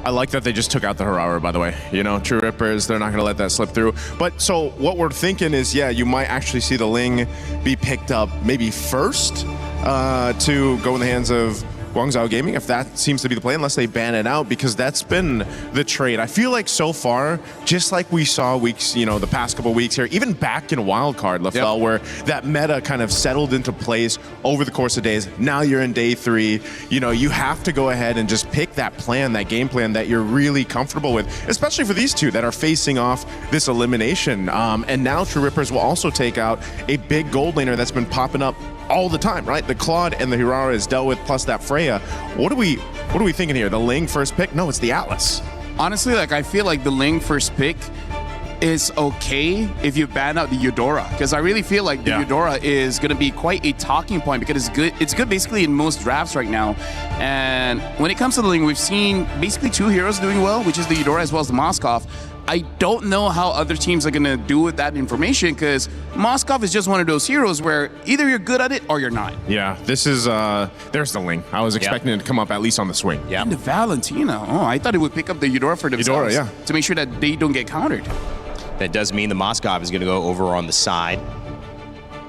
I like that they just took out the Harara, by the way. You know, True Rippers, they're not going to let that slip through. But so what we're thinking is, yeah, you might actually see the Ling be picked up maybe first to go in the hands of Guangzhou Gaming, if that seems to be the play, unless they ban it out, because that's been the trade. I feel like so far, just like we saw weeks, you know, the past couple weeks here, even back in Wildcard, LaFell, where that meta kind of settled into place over the course of days. Now you're in day 3. You know, you have to go ahead and just pick that plan, that game plan that you're really comfortable with, especially for these 2 that are facing off this elimination. And now True Rippers will also take out a big gold laner that's been popping up all the time, right? The Claude and the Hirara is dealt with, plus that Freya. What are we thinking here? The Ling first pick? No, it's the Atlas. Honestly, like, I feel like the Ling first pick is okay if you ban out the Eudora, because I really feel like the Eudora is going to be quite a talking point, because it's good basically in most drafts right now. And when it comes to the Ling, we've seen basically 2 heroes doing well, which is the Eudora as well as the Moskov. I don't know how other teams are going to do with that information, because Moskov is just one of those heroes where either you're good at it or you're not. Yeah, this is, there's the Ling. I was expecting it to come up at least on the swing. Yeah. And the Valentina. Oh, I thought it would pick up the Eudora for themselves. Eudora, to make sure that they don't get countered. That does mean the Moskov is going to go over on the side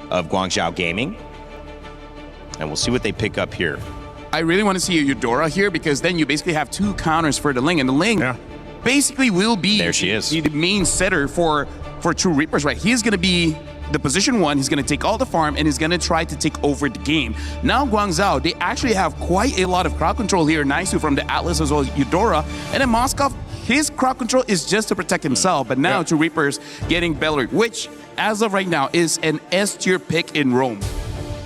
of Guangzhou Gaming. And we'll see what they pick up here. I really want to see a Eudora here, because then you basically have 2 counters for the Ling. And the Ling basically will be there she is. The main setter for True Reapers, right? He's going to be the position 1. He's going to take all the farm, and he's going to try to take over the game. Now Guangzhou, they actually have quite a lot of crowd control here. Nice from the Atlas as well as Eudora. And then Moskov, his crowd control is just to protect himself. But now True Reapers getting Bellary, which as of right now is an S tier pick in Rome.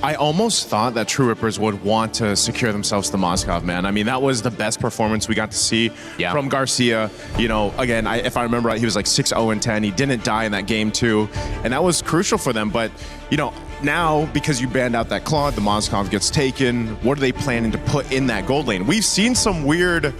I almost thought that True Rippers would want to secure themselves to Moskov, man. I mean, that was the best performance we got to see from Garcia. You know, again, if I remember right, he was like 6-0-10. He didn't die in that game too, and that was crucial for them. But, you know, now, because you banned out that Claude, the Moskov gets taken. What are they planning to put in that gold lane? We've seen some weird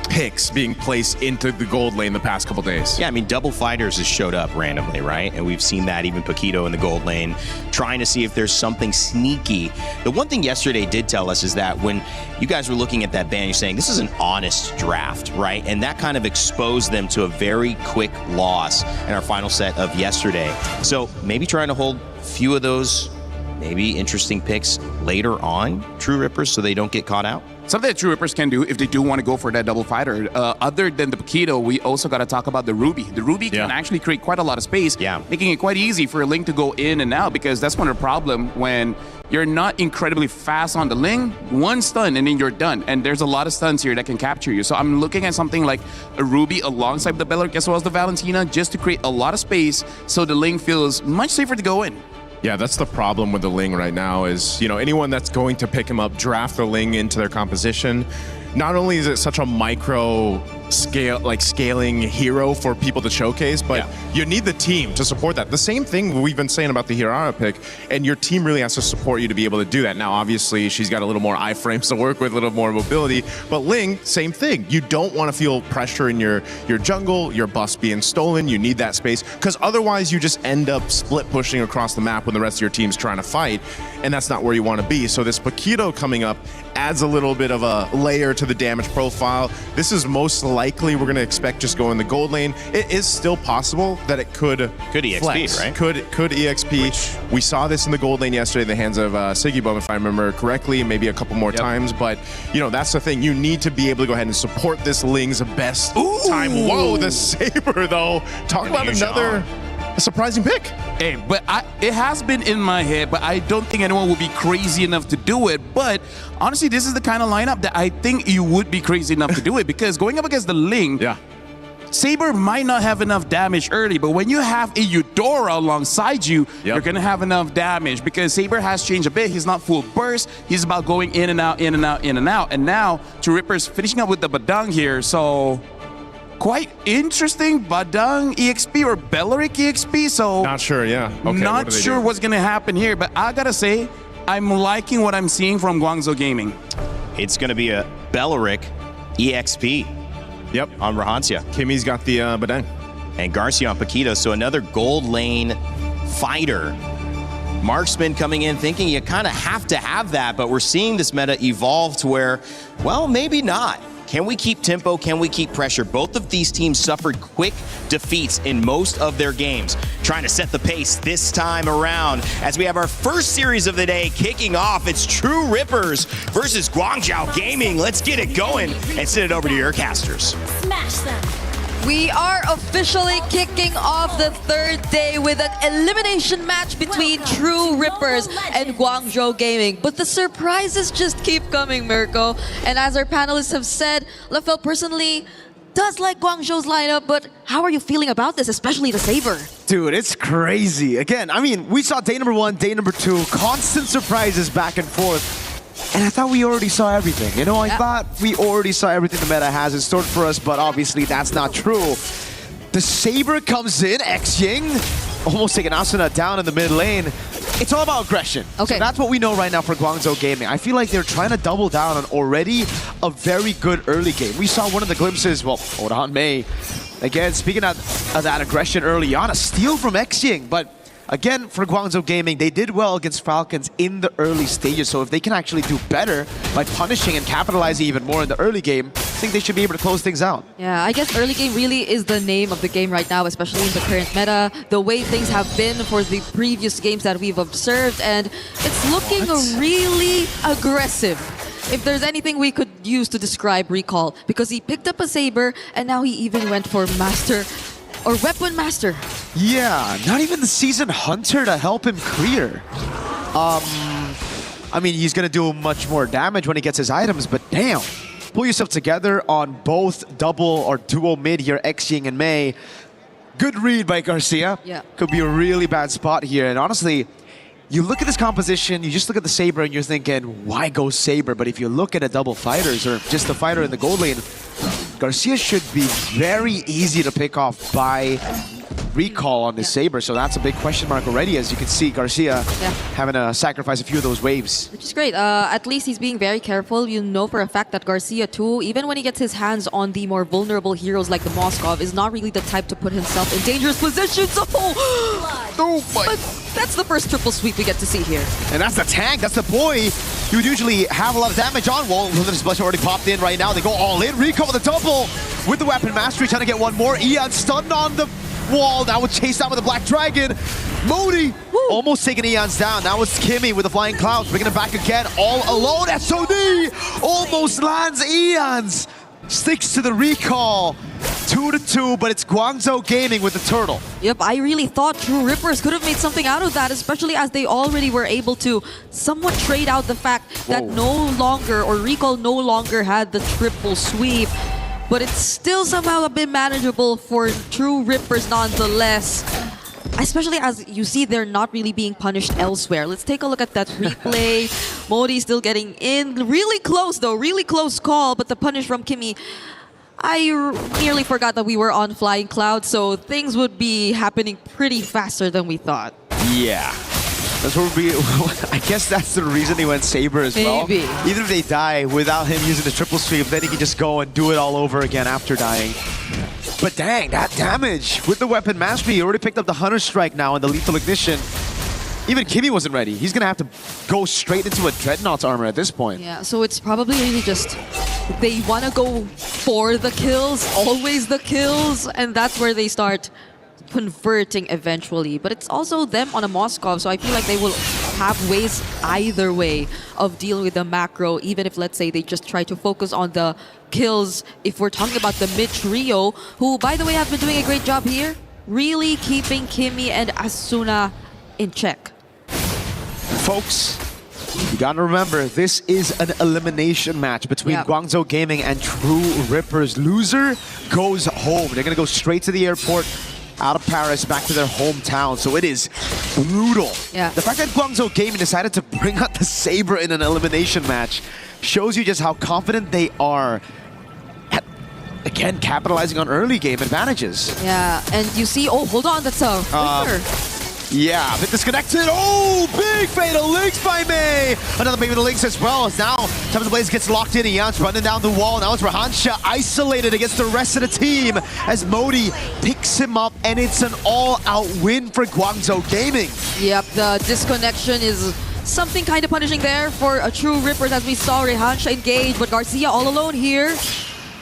picks being placed into the gold lane the past couple days. Yeah, I mean, double fighters has showed up randomly, right? And we've seen that, even Paquito in the gold lane, trying to see if there's something sneaky. The one thing yesterday did tell us is that when you guys were looking at that ban, you're saying this is an honest draft, right? And that kind of exposed them to a very quick loss in our final set of yesterday. So maybe trying to hold a few of those maybe interesting picks later on, True Rippers, so they don't get caught out. Something that True Rippers can do if they do want to go for that double fighter. Other than the Paquito, we also got to talk about the Ruby. The Ruby can actually create quite a lot of space, making it quite easy for a Ling to go in and out, because that's one of the problem when you're not incredibly fast on the Ling. One stun and then you're done. And there's a lot of stuns here that can capture you. So I'm looking at something like a Ruby alongside the Belleric as well as the Valentina, just to create a lot of space so the Ling feels much safer to go in. Yeah, that's the problem with the Ling right now is, you know, anyone that's going to pick him up, draft the Ling into their composition. Not only is it such a micro scale, like scaling hero for people to showcase, but you need the team to support that. The same thing we've been saying about the Hirara pick, and your team really has to support you to be able to do that. Now, obviously, she's got a little more iframes to work with, a little more mobility, but Ling, same thing. You don't want to feel pressure in your jungle, your buffs being stolen. You need that space, because otherwise you just end up split pushing across the map when the rest of your team's trying to fight, and that's not where you want to be. So this Paquito coming up adds a little bit of a layer to the damage profile. This is most likely we're going to expect just go in the gold lane. It is still possible that it could EXP, flex. right? Could EXP. We saw this in the gold lane yesterday in the hands of Sigibum, if I remember correctly, maybe a couple more times. But, you know, that's the thing. You need to be able to go ahead and support this Ling's best time. Whoa, the Saber, though. Talk about another surprising pick. Hey, but it has been in my head, but I don't think anyone would be crazy enough to do it. But honestly, this is the kind of lineup that I think you would be crazy enough to do it, because going up against the Ling, Saber might not have enough damage early, but when you have a Eudora alongside you, you're going to have enough damage, because Saber has changed a bit. He's not full burst. He's about going in and out, in and out, in and out. And now, True Rippers finishing up with the Badang here, so quite interesting. Badang EXP or Belleric EXP, so not sure, Okay, not sure what's going to happen here, but I got to say, I'm liking what I'm seeing from Guangzhou Gaming. It's going to be a Belleric EXP. On Rahancia. Kimmy's got the Badang. And Garcia on Paquito, so another gold lane fighter. Marksman coming in thinking you kind of have to have that, but we're seeing this meta evolve to where, well, maybe not. Can we keep tempo? Can we keep pressure? Both of these teams suffered quick defeats in most of their games. Trying to set the pace this time around as we have our first series of the day kicking off. It's True Rippers versus Guangzhou Gaming. Let's get it going and send it over to your casters. Smash them. We are officially kicking off the third day with an elimination match between True Rippers and Guangzhou Gaming. But the surprises just keep coming, Mirko. And as our panelists have said, Lefel personally does like Guangzhou's lineup, but how are you feeling about this, especially the Saber? Dude, it's crazy. Again, I mean, we saw day number 1, day number 2, constant surprises back and forth. And I thought we already saw everything. You know, I thought we already saw everything the meta has in store for us, but obviously that's not true. The Saber comes in, X-Ying, almost taking Asuna down in the mid lane. It's all about aggression. Okay. So that's what we know right now for Guangzhou Gaming. I feel like they're trying to double down on already a very good early game. We saw one of the glimpses, well, hold on, May. Again, speaking of that aggression early on, a steal from X-Ying, but again, for Guangzhou Gaming, they did well against Falcons in the early stages, so if they can actually do better by punishing and capitalizing even more in the early game, I think they should be able to close things out. Yeah, I guess early game really is the name of the game right now, especially in the current meta, the way things have been for the previous games that we've observed, and it's looking really aggressive. If there's anything we could use to describe Recall, because he picked up a Saber, and now he even went for Master or Weapon Master. Yeah, not even the Seasoned Hunter to help him clear. I mean, he's going to do much more damage when he gets his items, but damn. Pull yourself together on both double or duo mid here, X-Ying and May. Good read by Garcia. Yeah. Could be a really bad spot here. And honestly, you look at this composition, you just look at the Saber and you're thinking, why go Saber? But if you look at a double fighters or just the fighter in the gold lane, Garcia should be very easy to pick off by recall on this Saber. So that's a big question mark already, as you can see Garcia having to sacrifice a few of those waves. Which is great. At least he's being very careful. You know for a fact that Garcia too, even when he gets his hands on the more vulnerable heroes like the Moskov, is not really the type to put himself in dangerous positions. Oh my. But that's the first triple sweep we get to see here. And that's the tank, that's the boy. You would usually have a lot of damage on. Well, Limited Splash already popped in right now. They go all in. Recall with a double with the weapon mastery, trying to get one more. Ian stunned on the wall. Now was chased out with a Black Dragon. Modi almost taking Eons down. Now it's Kimmy with the Flying Clouds, bringing him back again, all alone. SOD almost lands Eons. Sticks to the recall. 2-2, but it's Guangzhou Gaming with the turtle. Yep, I really thought True Rippers could have made something out of that, especially as they already were able to somewhat trade out the fact that no longer, or Recall no longer had the triple sweep. But it's still somehow a bit manageable for True Rippers nonetheless. Especially as you see they're not really being punished elsewhere. Let's take a look at that replay. Modi still getting in. Really close though, really close call, but the punish from Kimmy. I nearly forgot that we were on Flying Cloud, so things would be happening pretty faster than we thought. Yeah. That's what we, I guess that's the reason he went Saber as well. Maybe. Even if they die without him using the triple sweep, then he can just go and do it all over again after dying. But dang, that damage with the weapon mastery. He already picked up the Hunter Strike now and the Lethal Ignition. Even Kimmy wasn't ready. He's going to have to go straight into a Dreadnought's armor at this point. Yeah, so it's probably really just they want to go for the kills, always the kills, and that's where they start converting eventually. But it's also them on a Moskov, so I feel like they will have ways either way of dealing with the macro, even if, let's say, they just try to focus on the kills. If we're talking about the mid trio, who, by the way, have been doing a great job here, really keeping Kimmy and Asuna in check. Folks, you gotta remember, this is an elimination match between Guangzhou Gaming and True Rippers. Loser goes home. They're gonna go straight to the airport, out of Paris, back to their hometown. So it is brutal. Yeah. The fact that Guangzhou Gaming decided to bring out the Saber in an elimination match shows you just how confident they are at, again, capitalizing on early game advantages. Yeah, and you see, oh, hold on, that's a flicker. Yeah, a bit disconnected. Oh, big Fatal Links by May. Another Fatal Links as well. As now, Time of the Blaze gets locked in. Ian's running down the wall. Now it's Rahansha isolated against the rest of the team as Modi picks him up, and it's an all-out win for Guangzhou Gaming. Yep, the disconnection is something kind of punishing there for a True Rippers, as we saw Rehansha engage, but Garcia all alone here.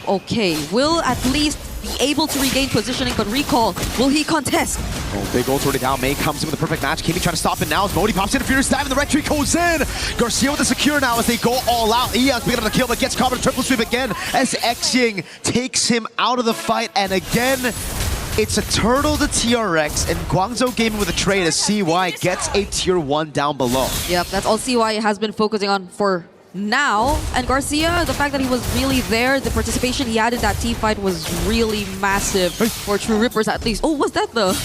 Okay, will at least be able to regain positioning, but Recall, will he contest? Oh, big ult already down. May comes in with a perfect match. Kimmy trying to stop it now as Modi pops in a furious dive and the red tree goes in. Garcia with the secure now as they go all out. Eon's picking up the kill, but gets caught in a triple sweep again as Xing takes him out of the fight. And again, it's a turtle to TRX, and Guangzhou Gaming with a trade as CY gets a tier 1 down below. Yep, that's all CY has been focusing on for now. And Garcia, the fact that he was really there, the participation he had in that team fight was really massive for True Rippers at least. Oh, was that the...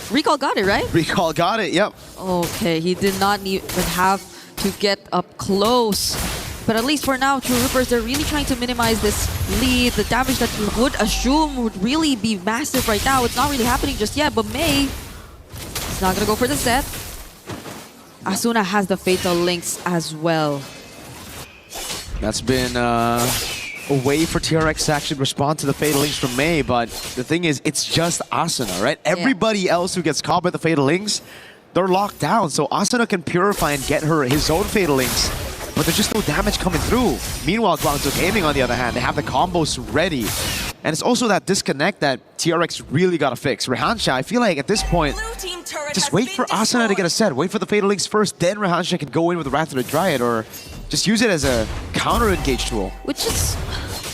Recall got it, right? Recall got it, yep. Okay, he did not even have to get up close. But at least for now, True Rippers, they're really trying to minimize this lead. The damage that you would assume would really be massive right now. It's not really happening just yet, but May is not going to go for the set. Asuna has the Fatal Links as well. That's been a way for TRX to actually respond to the Fatal Links from May, but the thing is, it's just Asuna, right? Everybody else who gets caught by the Fatal Links, they're locked down, so Asuna can purify and get her his own Fatal Links, but there's just no damage coming through. Meanwhile, Guangzhou Gaming, on the other hand, they have the combos ready. And it's also that disconnect that TRX really got to fix. Rehansha, I feel like at this point, just wait for Asuna to get a set. Wait for the Fatal Links first, then Rehansha can go in with the Wrath of the Dryad, or just use it as a counter-engage tool. Which is...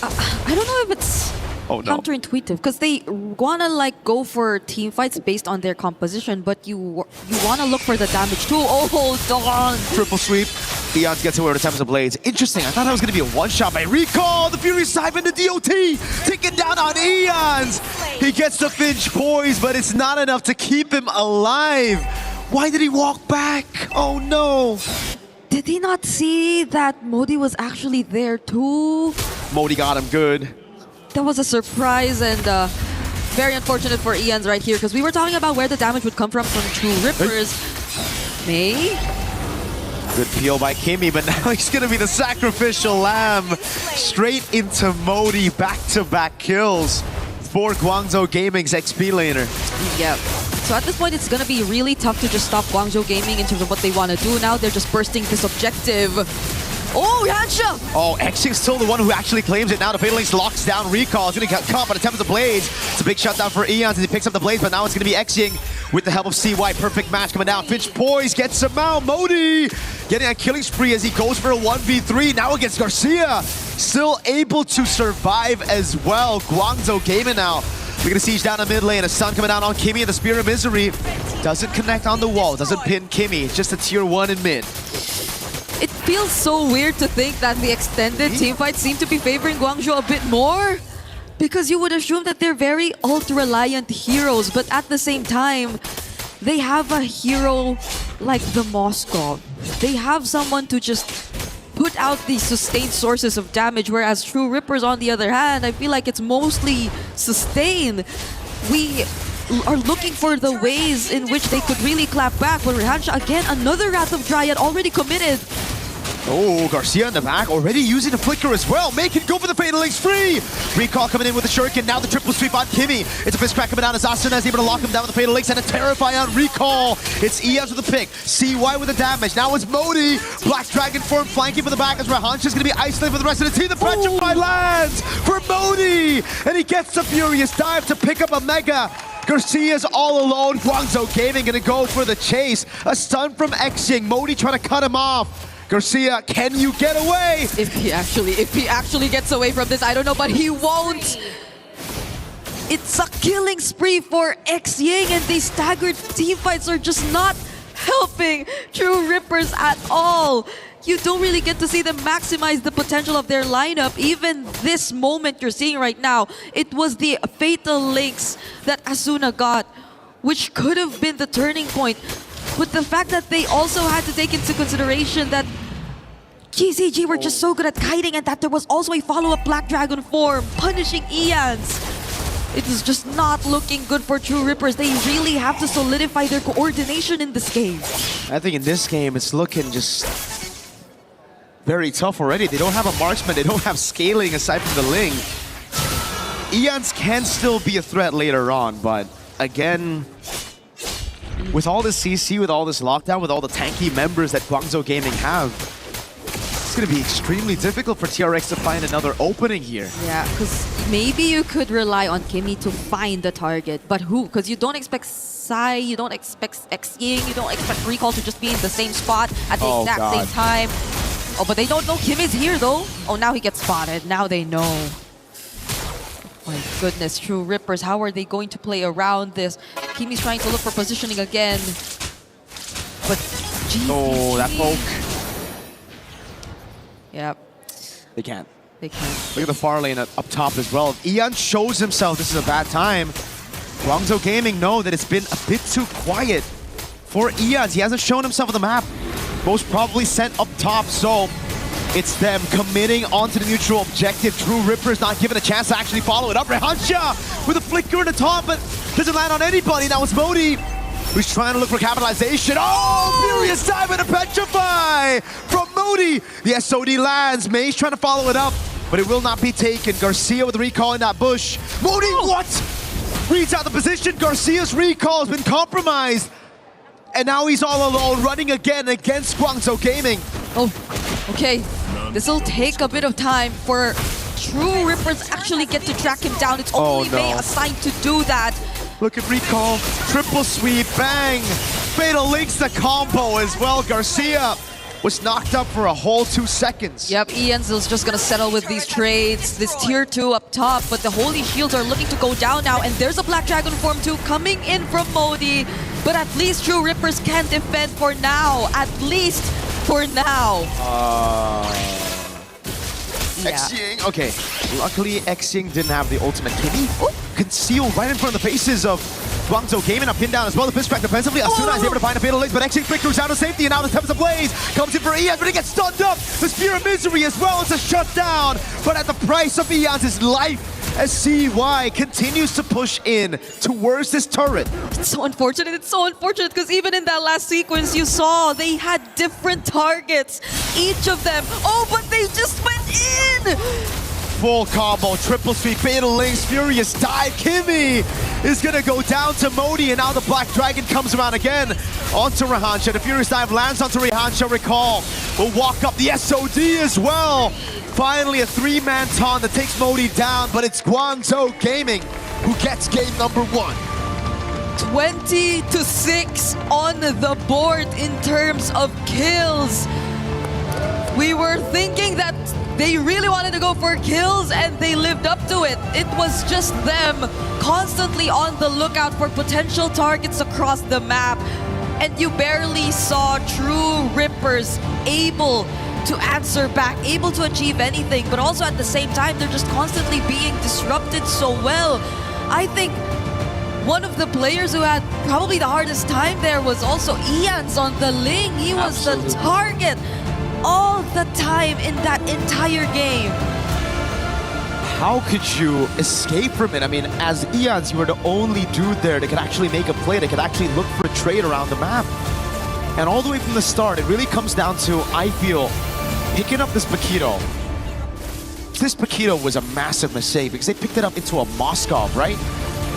I don't know if it's counterintuitive, because they want to like go for team fights based on their composition, but you want to look for the damage too. Oh, hold on. Triple sweep. Eons gets away with the Time of the Blades. Interesting. I thought that was going to be a one-shot by Recall. The Furious Dive into DOT. Taking down on Eons. He gets the Finch poise, but it's not enough to keep him alive. Why did he walk back? Oh no. Did he not see that Modi was actually there too? Modi got him good. That was a surprise and very unfortunate for Ians right here because we were talking about where the damage would come from True Rippers. May? Good peel by Kimmy, but now he's gonna be the sacrificial lamb. Straight into Modi, back-to-back kills for Guangzhou Gaming's XP laner. Yep. So at this point, it's gonna be really tough to just stop Guangzhou Gaming in terms of what they want to do now. They're just bursting this objective. Oh, Hansha! Oh, Xing's still the one who actually claims it now. The Fatal Links locks down Recall. He's gonna get caught by the Tempest of Blaze. It's a big shutdown for Eons as he picks up the Blaze, but now it's gonna be Xing with the help of CY. Perfect match coming down. Finch poise gets him out. Modi getting a killing spree as he goes for a 1v3. Now against Garcia. Still able to survive as well. Guangzhou Gaming now. We're gonna siege down the mid lane. A stun coming out on Kimmy and the Spear of Misery. Doesn't connect on the wall, doesn't pin Kimmy. It's just a tier 1 in mid. It feels so weird to think that the extended teamfights seem to be favoring Guangzhou a bit more because you would assume that they're very ult-reliant heroes, but at the same time, they have a hero like the Moskov. They have someone to just put out these sustained sources of damage, whereas True Rippers, on the other hand, I feel like it's mostly sustain. We are looking for the ways in which they could really clap back, but Rehansha, again, another Wrath of Dryad already committed. Oh, Garcia in the back, already using the Flicker as well. Make it go for the Fatal Links free! Recall coming in with the Shuriken, now the triple sweep on Kimmy. It's a fist crack coming down as Asuna is able to lock him down with the Fatal Links and a Terrify on Recall. It's Eons with the pick, CY with the damage. Now it's Modi, Black Dragon form flanking for the back as Rehansha's gonna be isolated for the rest of the team. The Petrify lands for Modi! And he gets the Furious Dive to pick up a Mega. Garcia's all alone. Guangzhou Gaming gonna go for the chase. A stun from Xing. Modi trying to cut him off. Garcia, can you get away? If he actually gets away from this, I don't know, but he won't. It's a killing spree for Xing, and these staggered teamfights are just not helping True Rippers at all. You don't really get to see them maximize the potential of their lineup. Even this moment you're seeing right now, it was the Fatal Links that Asuna got, which could have been the turning point. But the fact that they also had to take into consideration that GCG were just so good at kiting and that there was also a follow-up Black Dragon form punishing Eons. It was just not looking good for True Rippers. They really have to solidify their coordination in this game. I think in this game, it's looking just very tough already. They don't have a marksman, they don't have scaling aside from the Ling. Eons can still be a threat later on, but again, with all this CC, with all this lockdown, with all the tanky members that Guangzhou Gaming have, it's going to be extremely difficult for TRX to find another opening here. Yeah, because maybe you could rely on Kimmy to find the target, but who? Because you don't expect Sai, you don't expect Xing, you don't expect Recall to just be in the same spot at the exact same time. Oh, but they don't know Kimmy's here though. Oh, now he gets spotted. Now they know. My goodness, True Rippers, how are they going to play around this? Kimmy's trying to look for positioning again. But GCG. Oh, that poke. Yep. They can't. They can't. Look at the far lane up top as well. If Eon shows himself this is a bad time, Guangzhou Gaming know that it's been a bit too quiet for Eons. He hasn't shown himself on the map. Most probably sent up top, so it's them committing onto the neutral objective. True Rippers not given a chance to actually follow it up. Rehansha with a flicker in the top, but doesn't land on anybody. Now it's Modi who's trying to look for capitalization. Oh, Furious Dive and a Petrify from Modi. The SOD lands. May's trying to follow it up, but it will not be taken. Garcia with the recall in that bush. Modi, what? Reads out the position. Garcia's recall has been compromised. And now he's all alone, running again against Guangzhou Gaming. Oh, okay. This will take a bit of time for True Rippers actually get to track him down. It's only May assigned to do that. Look at recall, triple sweep, bang! Fatal Links the combo as well. Garcia was knocked up for a whole 2 seconds. Yep, Ian's just gonna settle with these trades. This tier 2 up top, but the Holy Shields are looking to go down now, and there's a Black Dragon form 2 coming in from Modi. But at least True Rippers can defend for now. At least for now. Xing, okay. Luckily, Xing didn't have the ultimate. Kimmy concealed right in front of the faces of Guangzhou Gaming up pinned down as well. The pitch back defensively. Asuna is able to find a fatal lace, but actually flickers out of safety, and now the Temps of Blaze comes in for Eons, but he gets stunned up. The Spear of Misery as well. It's a shutdown, but at the price of Eons' life, as CY continues to push in towards this turret. It's so unfortunate. It's so unfortunate because even in that last sequence you saw, they had different targets, each of them. Oh, but they just went in! Full combo, triple sweep, fatal links, furious dive. Kimmy is gonna go down to Modi, and now the Black Dragon comes around again onto Rehansha. The furious dive lands onto Rehansha. Recall will walk up the SOD as well. Finally a 3-man taunt that takes Modi down, but it's Guangzhou Gaming who gets game number 1. 20-6 on the board in terms of kills. We were thinking that they really wanted to go for kills and they lived up to it. It was just them constantly on the lookout for potential targets across the map. And you barely saw true Rippers able to answer back, able to achieve anything, but also at the same time, they're just constantly being disrupted so well. I think one of the players who had probably the hardest time there was also Eons on the Ling. He was the target all the time in that entire game. How could you escape from it? I mean, as Eons, you were the only dude there that could actually make a play, that could actually look for a trade around the map. And all the way from the start, it really comes down to, I feel, picking up this Paquito. This Paquito was a massive mistake because they picked it up into a Moskov, right?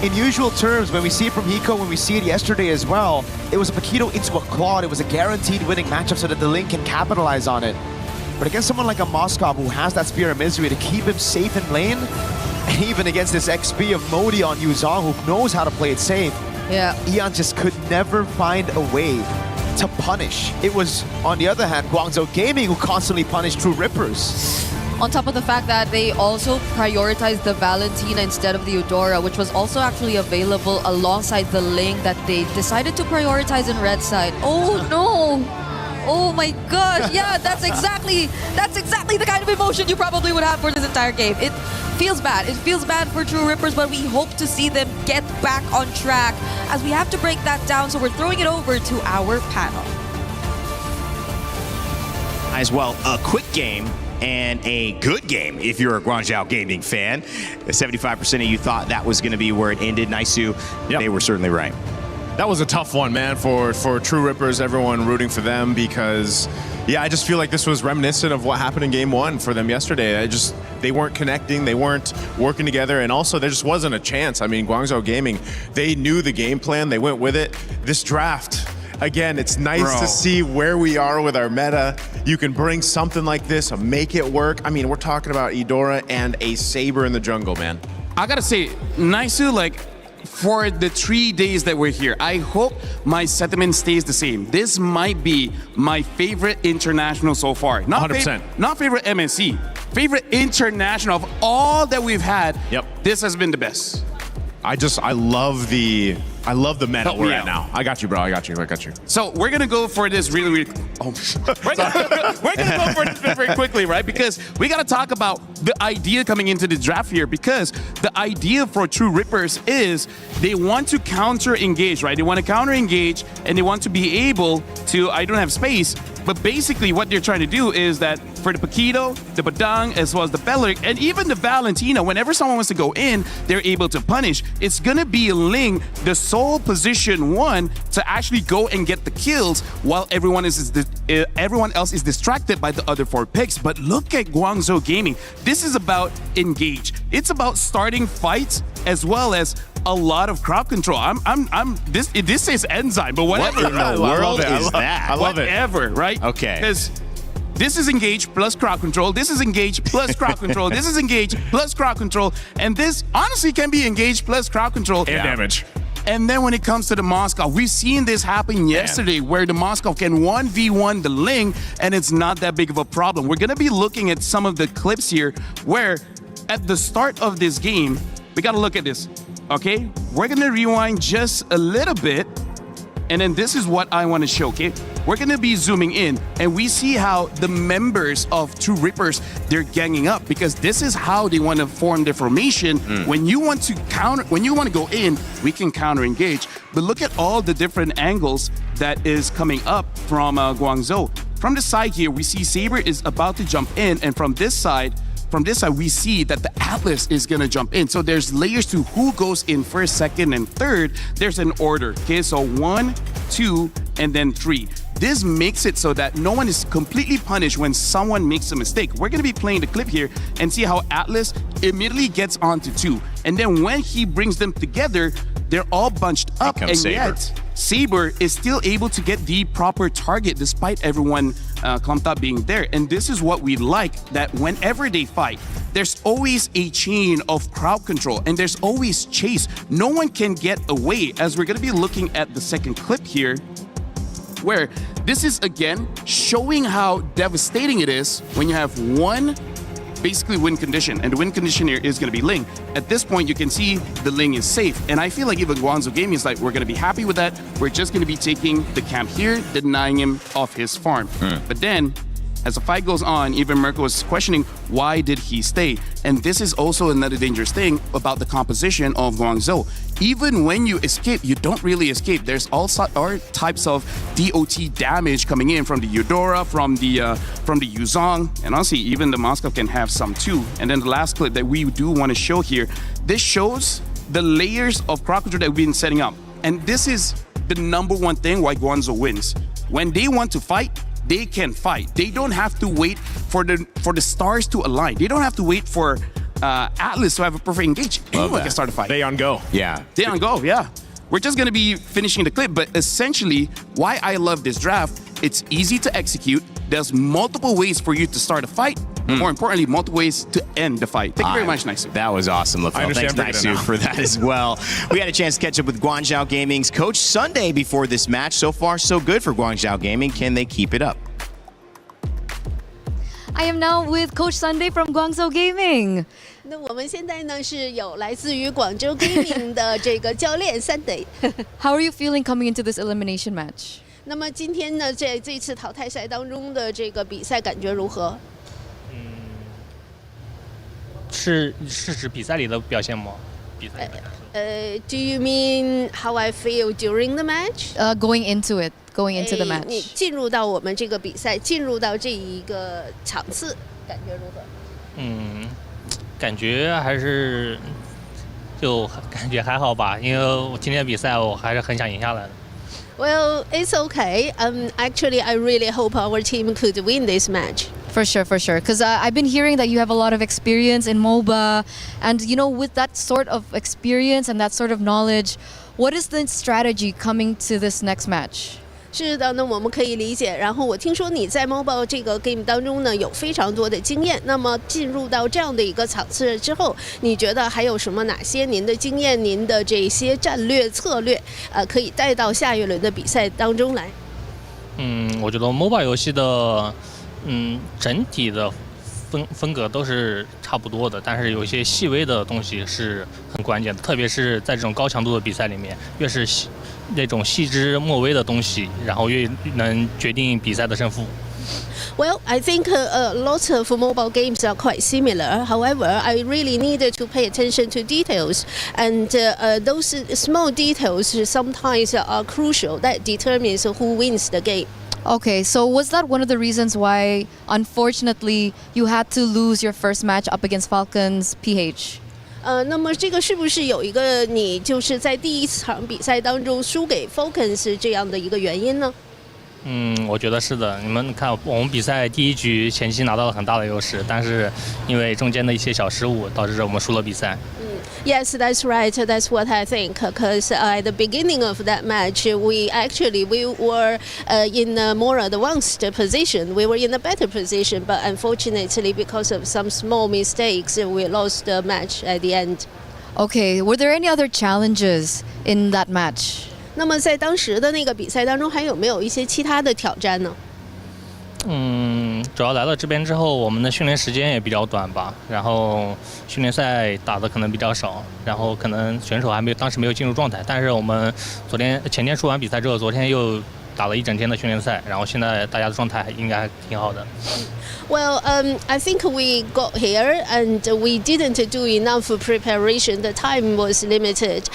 In usual terms, when we see it from Hiko, when we see it yesterday as well, it was a Paquito into a Claude. It was a guaranteed winning matchup so that the Link can capitalize on it. But against someone like a Moskov who has that Spear of Misery to keep him safe in lane, and even against this XP of Modi on Yuzong who knows how to play it safe, Eon just could never find a way to punish. It was, on the other hand, Guangzhou Gaming who constantly punished True Rippers. On top of the fact that they also prioritized the Valentina instead of the Eudora, which was also actually available alongside the Ling that they decided to prioritize in red side. Oh no! Oh my gosh, yeah, that's exactly the kind of emotion you probably would have for this entire game. It feels bad. It feels bad for True Rippers, but we hope to see them get back on track as we have to break that down, so we're throwing it over to our panel. As well, a quick game and a good game if you're a Guangzhou Gaming fan. 75% of you thought that was going to be where it ended. Naisu, they were certainly right. That was a tough one, man, for True Rippers, everyone rooting for them because, yeah, I just feel like this was reminiscent of what happened in Game 1 for them yesterday. They weren't connecting, they weren't working together, and also there just wasn't a chance. I mean, Guangzhou Gaming, they knew the game plan, they went with it. This draft, again, it's nice to see where we are with our meta. You can bring something like this, make it work. I mean, we're talking about Eudora and a Saber in the jungle, man. I gotta say, Naisu, like, for the 3 days that we're here, I hope my sentiment stays the same. This might be my favorite international so far. Not 100%. Not favorite MSC. Favorite international of all that we've had. Yep. This has been the best. I love the meta we're at now. I got you, bro. I got you. So we're gonna go for this really we're gonna go for this very quickly, right? Because we gotta talk about the idea coming into the draft here, because the idea for True Rippers is they want to counter engage, right? They want to counter engage and they want to be able to, I don't have space, but basically what they're trying to do is that for the Paquito, the Badang, as well as the Beleric, and even the Valentina, whenever someone wants to go in, they're able to punish. It's gonna be Ling, the sole position one, to actually go and get the kills while everyone else is distracted by the other 4 picks. But look at Guangzhou Gaming. This is about engage. It's about starting fights as well as a lot of crowd control. This says enzyme, but whatever. What in the world is that? I love it. Whatever, right? Okay. Because this is engage plus crowd control. This is engage plus crowd control. This is engage plus crowd control. And this honestly can be engage plus crowd control. And damage. And then when it comes to the Moskov, we've seen this happen yesterday where the Moskov can 1v1 the Ling and it's not that big of a problem. We're going to be looking at some of the clips here where at the start of this game, we got to look at this, okay? We're going to rewind just a little bit and then this is what I want to show, okay? we're going to be zooming in and we see how the members of True Rippers, they're ganging up because this is how they want to form their formation. When you want to go in, we can counter engage. But look at all the different angles that is coming up from Guangzhou. From the side here, we see Saber is about to jump in, and from this side, we see that the Atlas is gonna jump in. So there's layers to who goes in first, second, and third. There's an order. Okay, so 1, 2, and then 3. This makes it so that no one is completely punished when someone makes a mistake. We're gonna be playing the clip here and see how Atlas immediately gets onto 2. And then when he brings them together, they're all bunched up, and yet Saber is still able to get the proper target despite everyone clumped up being there. And this is what we like, that whenever they fight, there's always a chain of crowd control and there's always chase. No one can get away, as we're gonna be looking at the second clip here, where this is again showing how devastating it is when you have one basically win condition, and the win condition here is going to be Ling. At this point, you can see the Ling is safe, and I feel like even Guangzhou Gaming is like, we're going to be happy with that. We're just going to be taking the camp here, denying him off his farm. But then, as the fight goes on, even Mirko was questioning why did he stay. And this is also another dangerous thing about the composition of Guangzhou. Even when you escape, you don't really escape. There's all types of DOT damage coming in from the Eudora, from the Yuzong, and honestly, even the Moscow can have some too. And then the last clip that we do want to show here, this shows the layers of crowd control that we've been setting up. And this is the number one thing why Guangzhou wins. When they want to fight, they can fight. They don't have to wait for the stars to align. They don't have to wait for Atlas to have a perfect engage. Anyone can start a fight. They on go. Yeah. They on go, yeah. We're just going to be finishing the clip, but essentially, why I love this draft, it's easy to execute. There's multiple ways for you to start a fight. More importantly, multiple ways to end the fight. Thank you very much, Naisu. That was awesome, LaFell. Thanks, Naisu, for that as well. We had a chance to catch up with Guangzhou Gaming's Coach Sunday before this match. So far, so good for Guangzhou Gaming. Can they keep it up? I am now with Coach Sunday from Guangzhou Gaming. 那我们现在呢是有来自于广州 Gaming 的这个教练 Sunday。 How are you feeling coming into this elimination match? 那么今天呢，在这次淘汰赛当中的这个比赛感觉如何？是指比赛里的表现吗？比赛。Do you mean how I feel during the match? Going into it, going into the match. 你进入到我们这个比赛，进入到这一个场次，感觉如何？感觉还是就感觉还好吧，因为我今天比赛我还是很想赢下来的。Well, it's okay. Actually, I really hope our team could win this match. For sure, for sure. Because I've been hearing that you have a lot of experience in MOBA. And, you know, with that sort of experience and that sort of knowledge, what is the strategy coming to this next match? 是的，那我们可以理解。然后我听说你在 MOBA 这个 game 当中呢有非常多的经验。那么进入到这样的一个场次之后，你觉得还有什么哪些您的经验、您的这些战略策略，可以带到下一轮的比赛当中来？我觉得 MOBA 游戏的，整体的风格都是差不多的，但是有一些细微的东西是很关键的，特别是在这种高强度的比赛里面，越是那种细枝末微的东西，然后越能决定比赛的胜负。Well, I think lots of mobile games are quite similar. However, I really needed to pay attention to details, and those small details sometimes are crucial. That determines who wins the game. Okay, so was that one of the reasons why, unfortunately, you had to lose your first match up against Falcons PH? 那么这个是不是有一个你就是在第一场比赛当中输给 Falcons 这样的一个原因呢？我觉得是的。你们看，我们比赛第一局前期拿到了很大的优势，但是因为中间的一些小失误，导致我们输了比赛。Yes, that's right. That's what I think. Because at the beginning of that match, we were in a more advanced position. We were in a better position, but unfortunately, because of some small mistakes, we lost the match at the end. Okay, were there any other challenges in that match? 那么在当时的那个比赛当中，还有没有一些其他的挑战呢？主要来到这边之后，我们的训练时间也比较短吧，然后训练赛打的可能比较少，然后可能选手当时没有进入状态。但是我们前天输完比赛之后，昨天又打了一整天的训练赛，然后现在大家的状态应该还挺好的。Well, I think we got here and we didn't do enough preparation. The time was limited.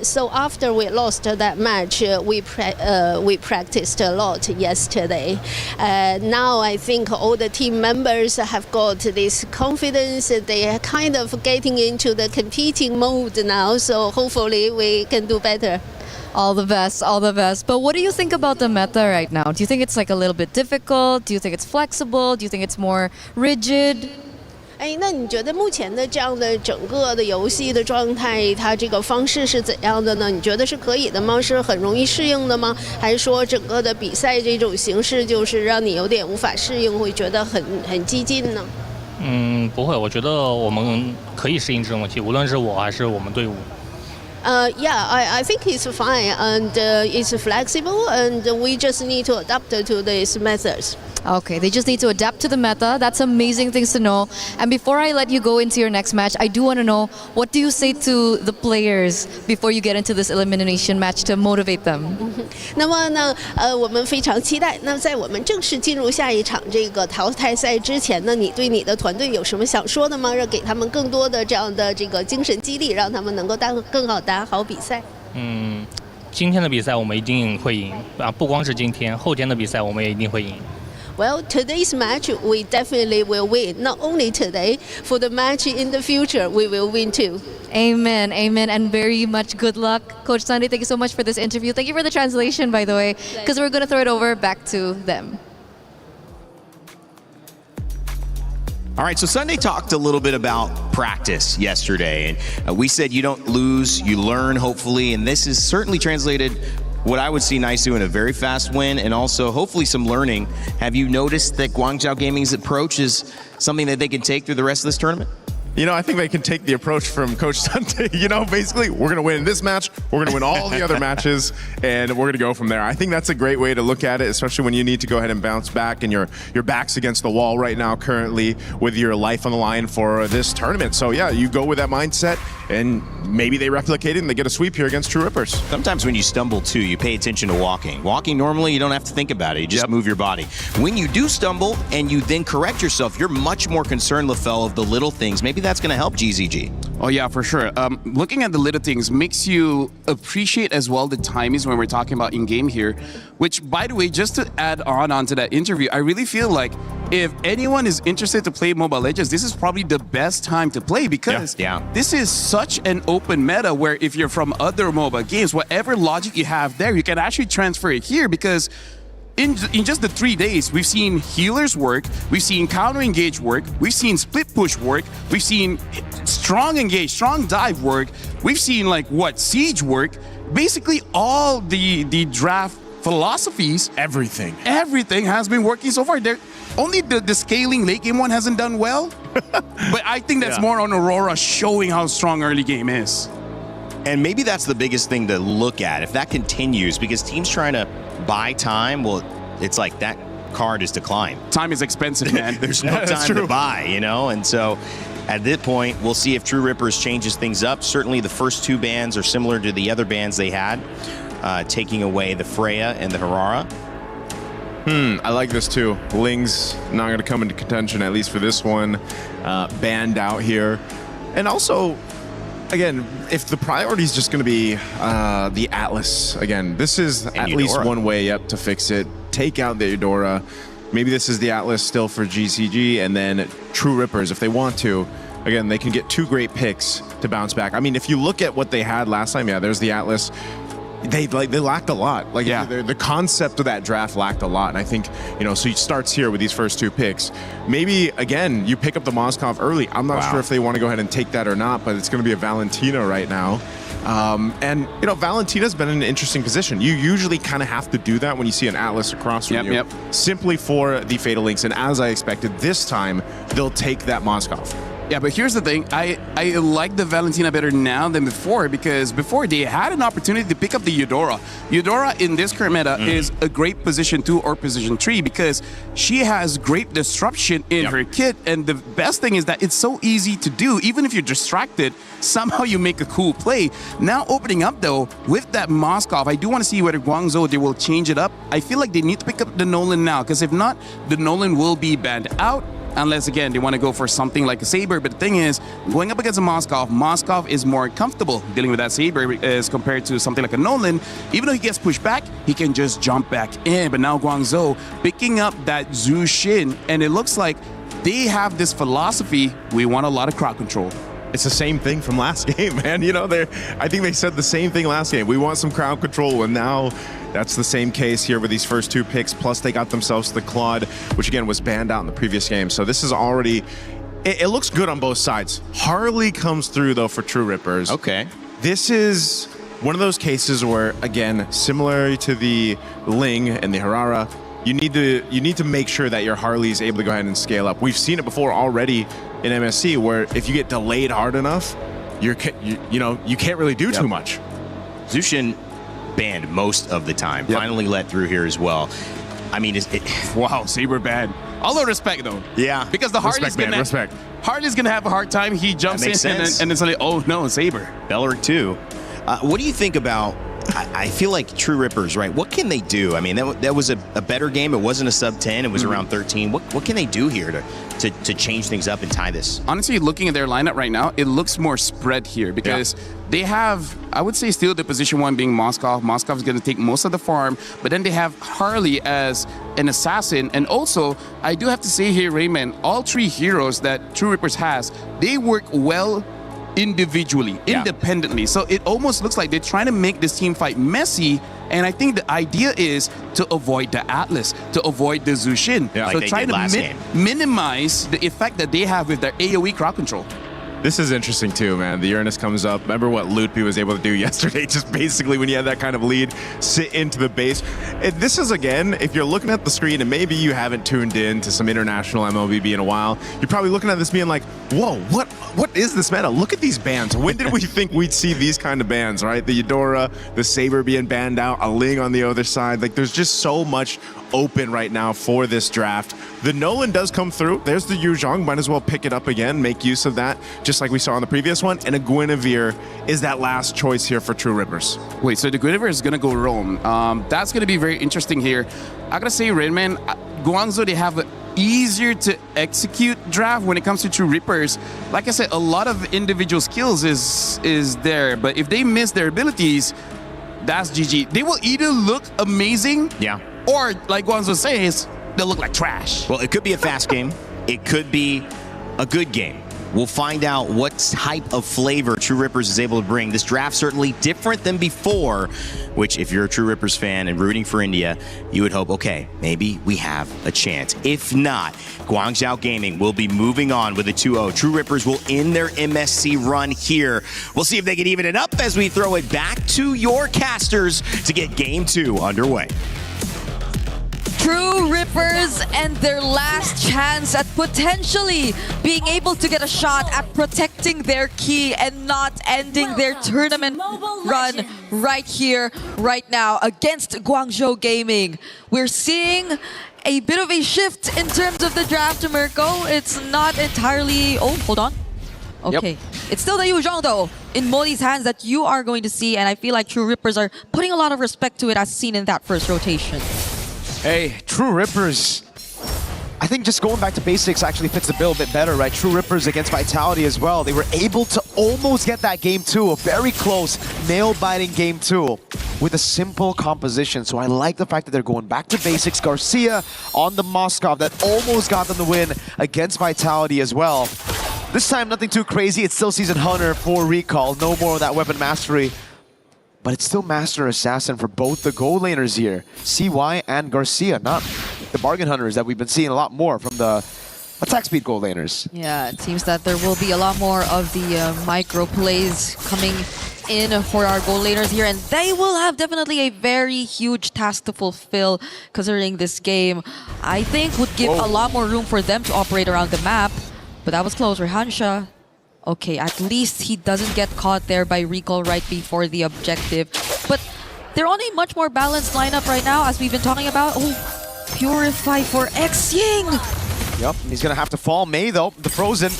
So after we lost that match, we practiced a lot yesterday. Now I think all the team members have got this confidence. They are kind of getting into the competing mode now. So hopefully we can do better. All the best, all the best. But what do you think about the meta right now? Do you think it's like a little bit difficult? Do you think it's flexible? Do you think it's more rigid? 哎，那你觉得目前的这样的整个的游戏的状态，它这个方式是怎样的呢？你觉得是可以的吗？是很容易适应的吗？还是说整个的比赛这种形式就是让你有点无法适应，会觉得很激进呢？不会，我觉得我们可以适应这种问题，无论是我还是我们队伍。Yeah, I think it's fine and it's flexible and we just need to adapt to these methods. Okay, they just need to adapt to the meta. That's amazing things to know. And before I let you go into your next match, I do want to know, what do you say to the players before you get into this elimination match to motivate them? 那么呢，我们非常期待。那在我们正式进入下一场这个淘汰赛之前呢，你对你的团队有什么想说的吗？让给他们更多的这样的这个精神激励，让他们能够更好打好比赛。今天的比赛我们一定会赢啊！不光是今天，后天的比赛我们也一定会赢。Well, today's match we definitely will win. Not only today, for the match in the future, we will win too. Amen, amen, and very much good luck. Coach Sunday, thank you so much for this interview. Thank you for the translation, by the way, because we're going to throw it over back to them. All right, so Sunday talked a little bit about practice yesterday, and we said you don't lose, you learn, hopefully, and this is certainly translated what I would see Naisu in a very fast win, and also hopefully some learning. Have you noticed that Guangzhou Gaming's approach is something that they can take through the rest of this tournament? You know, I think they can take the approach from Coach Sunday. You know, basically, we're going to win this match, we're going to win all the other matches, and we're going to go from there. I think that's a great way to look at it, especially when you need to go ahead and bounce back and your back's against the wall right now currently with your life on the line for this tournament. So, yeah, you go with that mindset, and maybe they replicate it and they get a sweep here against True Rippers. Sometimes when you stumble, too, you pay attention to walking. Walking, normally, you don't have to think about it. You just move your body. When you do stumble and you then correct yourself, you're much more concerned, LaFell, of the little things. Maybe that's going to help GZG. Oh, yeah, for sure. Looking at the little things makes you appreciate as well the timings when we're talking about in-game here, which, by the way, just to add on to that interview, I really feel like if anyone is interested to play Mobile Legends, this is probably the best time to play because this is such an open meta where if you're from other mobile games, whatever logic you have there, you can actually transfer it here because in just the 3 days, we've seen healers work, we've seen counter engage work, we've seen split push work, we've seen strong engage, strong dive work, we've seen siege work, basically all the draft philosophies, everything has been working so far. Only the scaling late game one hasn't done well, but I think that's more on Aurora showing how strong early game is. And maybe that's the biggest thing to look at if that continues, because teams trying to buy time, well, it's like that card is declined. Time is expensive, man. There's no time to buy, you know? And so at this point, we'll see if True Rippers changes things up. Certainly the first two bans are similar to the other bans they had, taking away the Freya and the Harara. I like this too. Ling's not going to come into contention, at least for this one. Banned out here. And also, again, if the priority is just going to be the Atlas, again, this is at least one way up to fix it. Take out the Eudora. Maybe this is the Atlas still for GCG, and then True Rippers, if they want to. Again, they can get two great picks to bounce back. I mean, if you look at what they had last time, there's the Atlas. They lacked a lot. The concept of that draft lacked a lot. And I think, so he starts here with these first two picks. Maybe, again, you pick up the Moskov early. I'm not sure if they want to go ahead and take that or not, but it's going to be a Valentina right now. And Valentina's been in an interesting position. You usually kind of have to do that when you see an Atlas across from you, simply for the Fatal Links. And as I expected, this time, they'll take that Moskov. Yeah, but here's the thing. I like the Valentina better now than before, because before they had an opportunity to pick up the Eudora. Eudora in this current meta is a great position 2 or position 3 because she has great disruption in her kit, and the best thing is that it's so easy to do. Even if you're distracted, somehow you make a cool play. Now opening up though, with that Moskov, I do want to see whether Guangzhou, they will change it up. I feel like they need to pick up the Nolan now, because if not, the Nolan will be banned out. Unless, again, they want to go for something like a Saber. But the thing is, going up against a Moskov is more comfortable dealing with that Saber as compared to something like a Nolan. Even though he gets pushed back, he can just jump back in. But now Guangzhou picking up that Zhu Xin, and it looks like they have this philosophy, we want a lot of crowd control. It's the same thing from last game, man. You know, I think they said the same thing last game. We want some crowd control, and now that's the same case here with these first 2 picks. Plus, they got themselves the Claude, which again was banned out in the previous game. So this is already, it looks good on both sides. Harley comes through though for True Rippers. Okay. This is one of those cases where, again, similar to the Ling and the Harara, you need to make sure that your Harley is able to go ahead and scale up. We've seen it before already in MSC, where if you get delayed hard enough, you can't really do too much. Zhu Xin banned most of the time. Finally let through here as well. I mean, wow, Saber banned. Although respect though. Yeah. Because the Harley's gonna have a hard time. He jumps in and then suddenly, oh no, Saber. Belleric too. What do you think about? I feel like True Rippers, right? What can they do? I mean, that was a better game. It wasn't a sub 10. It was around 13. What can they do here to change things up and tie this? Honestly, looking at their lineup right now, it looks more spread here because they have, I would say, still the position 1 being Moskov. Moskov is going to take most of the farm, but then they have Harley as an assassin. And also, I do have to say here, Rayman, all 3 heroes that True Rippers has, they work well individually, independently. So it almost looks like they're trying to make this team fight messy, and I think the idea is to avoid the Atlas, to avoid the Zhu Xin. Like so they try did last to game. minimize the effect that they have with their AoE crowd control. This is interesting too, man. The Uranus comes up. Remember what Lutpi was able to do yesterday? Just basically, when you have that kind of lead, sit into the base. This is, again, if you're looking at the screen and maybe you haven't tuned in to some international MLBB in a while, you're probably looking at this being like, whoa, what is this meta? Look at these bans. When did we think we'd see these kind of bans, right? The Eudora, the Saber being banned out, a Ling on the other side. Like, there's just so much open right now for this draft. The Nolan does come through. There's the Yu Zhong. Might as well pick it up again, make use of that, just like we saw on the previous one. And a Guinevere is that last choice here for True Rippers. Wait, so the Guinevere is going to go roam. That's going to be very interesting here. I got to say, Rainman, Guangzhou, they have an easier to execute draft when it comes to True Rippers. Like I said, a lot of individual skills is there, but if they miss their abilities, that's GG. They will either look amazing, or like Guangzhou says, they'll look like trash. Well, it could be a fast game. It could be a good game. We'll find out what type of flavor True Rippers is able to bring. This draft certainly different than before, which if you're a True Rippers fan and rooting for India, you would hope, okay, maybe we have a chance. If not, Guangzhou Gaming will be moving on with a 2-0. True Rippers will end their MSC run here. We'll see if they can even it up as we throw it back to your casters to get Game 2 underway. True Rippers and their last chance at potentially being able to get a shot at protecting their key and not ending their tournament run right here, right now against Guangzhou Gaming. We're seeing a bit of a shift in terms of the draft, Mirko. It's not entirely... Oh, hold on. Okay. It's still the Yu Zhong, though, in Modi's hands that you are going to see, and I feel like True Rippers are putting a lot of respect to it as seen in that first rotation. Hey, True Rippers, I think just going back to basics actually fits the bill a bit better, right? True Rippers against Vitality as well. They were able to almost get that Game 2, a very close, nail-biting Game 2 with a simple composition. So I like the fact that they're going back to basics. Garcia on the Moskov that almost got them the win against Vitality as well. This time, nothing too crazy. It's still Season Hunter for Recall. No more of that weapon mastery. But it's still Master Assassin for both the gold laners here. CY and Garcia, not the bargain hunters that we've been seeing a lot more from the attack speed gold laners. Yeah, it seems that there will be a lot more of the micro plays coming in for our gold laners here, and they will have definitely a very huge task to fulfill, considering this game, I think, would give a lot more room for them to operate around the map. But that was close. Rehansha. Okay, at least he doesn't get caught there by recall right before the objective. But they're on a much more balanced lineup right now, as we've been talking about. Oh, Purify for X-Ying. Yep, he's gonna have to fall. Mei though, the frozen.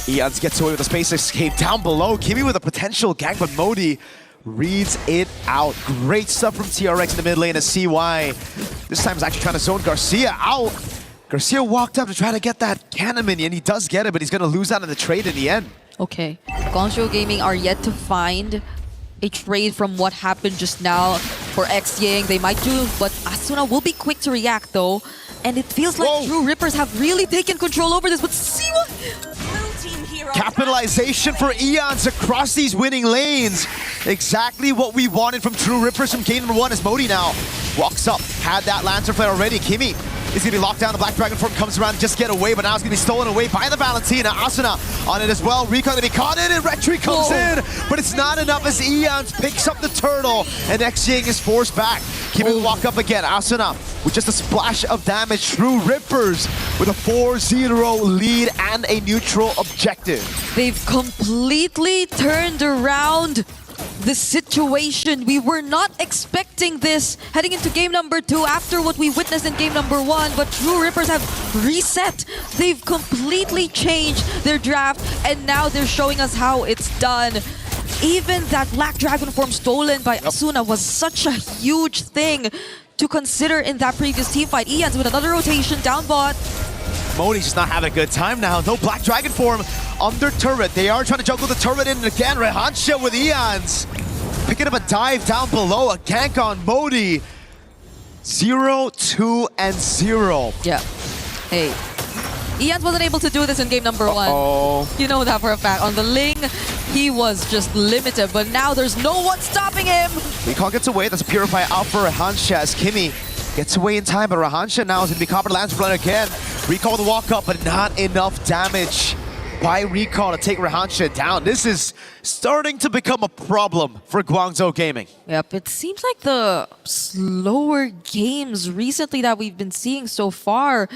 Eons gets away with a space escape down below. Kimi with a potential gank, but Modi reads it out. Great stuff from TRX in the mid lane as CY. This time is actually trying to zone Garcia out. Garcia walked up to try to get that cannon minion. He does get it, but he's gonna lose out in the trade in the end. Okay, Guangzhou Gaming are yet to find a trade from what happened just now for X-Ying. They might do, but Asuna will be quick to react though. And it feels like True Rippers have really taken control over this, but see what? Capitalization for Eons across these winning lanes. Exactly what we wanted from True Rippers from game number 1 as Modi now walks up. Had that Lantern Flare already. Kimi is going to be locked down. The Black Dragon form comes around and just get away, but now it's going to be stolen away by the Valentina. Asuna on it as well. Rico going to be caught in, and Retry comes in, but it's not enough as Eons picks up the turtle, and X-Ying is forced back. Kimi will walk up again. Asuna with just a splash of damage. True Rippers with a 4-0 lead and a neutral objective. They've completely turned around the situation. We were not expecting this heading into game number 2 after what we witnessed in game number 1, but True Rippers have reset. They've completely changed their draft, and now they're showing us how it's done. Even that Black Dragon form stolen by Asuna was such a huge thing to consider in that previous team fight. Eons with another rotation down bot. Modi's just not having a good time now. No Black Dragon form under turret. They are trying to juggle the turret in again. Rehansha with Eons. Picking up a dive down below. A gank on Modi. 0, 2, and 0. Yeah. Hey. Eons wasn't able to do this in game number 1. You know that for a fact. On the Ling, he was just limited, but now there's no one stopping him. Recall gets away. That's a Purify out for Rehansha as Kimi gets away in time, but Rehansha now is going to be caught by Lance Runner again. Recall the walk up, but not enough damage by Recall to take Rehansha down. This is starting to become a problem for Guangzhou Gaming. Yep, it seems like the slower games recently that we've been seeing so far,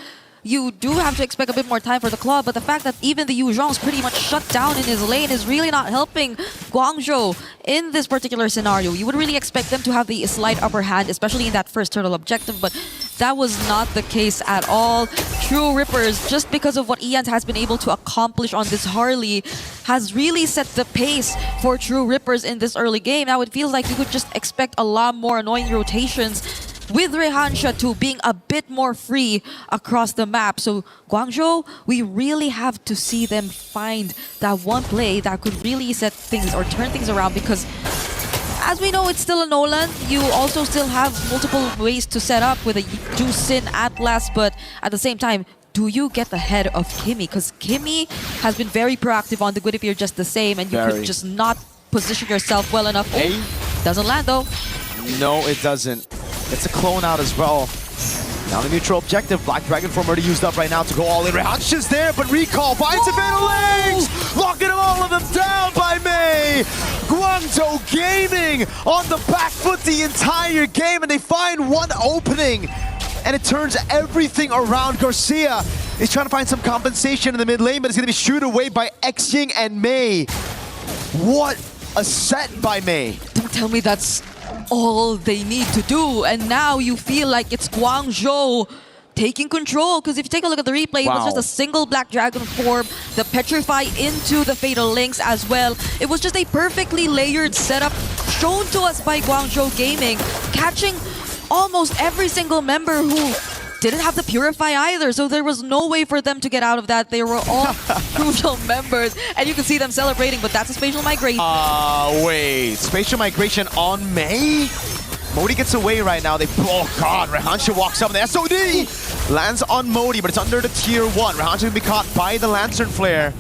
you do have to expect a bit more time for the club, but the fact that even the Yu Zhong's pretty much shut down in his lane is really not helping Guangzhou in this particular scenario. You would really expect them to have the slight upper hand, especially in that first turtle objective, but that was not the case at all. True Rippers, just because of what Eons has been able to accomplish on this Harley, has really set the pace for True Rippers in this early game. Now it feels like you could just expect a lot more annoying rotations with Rehansha too being a bit more free across the map. So Guangzhou, we really have to see them find that one play that could really set things or turn things around, because as we know, it's still a Nolan. You also still have multiple ways to set up with a Jusin Atlas, but at the same time, do you get ahead of Kimi? Because Kimi has been very proactive on the good if you're just the same, and you could just not position yourself well enough. Oh, doesn't land though. No, it doesn't. It's a clone out as well. Now the neutral objective, Black Dragon form already used up right now to go all in. Rehansha's there, but Recall finds a bit of legs! Locking all of them down by Mei! Guangzhou Gaming on the back foot the entire game, and they find one opening, and it turns everything around. Garcia is trying to find some compensation in the mid lane, but it's going to be shooed away by X-Ying and Mei. What a set by Mei. Don't tell me that's all they need to do, and now you feel like it's Guangzhou taking control, because if you take a look at the replay, it was just a single Black Dragon form, the Petrify into the Fatal Links as well. It was just a perfectly layered setup shown to us by Guangzhou Gaming, catching almost every single member who didn't have the Purify either, so there was no way for them to get out of that. They were all crucial members, and you can see them celebrating, but that's a spatial migration. Wait, spatial migration on Mei? Modi gets away right now. Oh god, Rehansha walks up and the SOD lands on Modi, but it's under the tier 1. Rehansha will be caught by the Lantern Flare.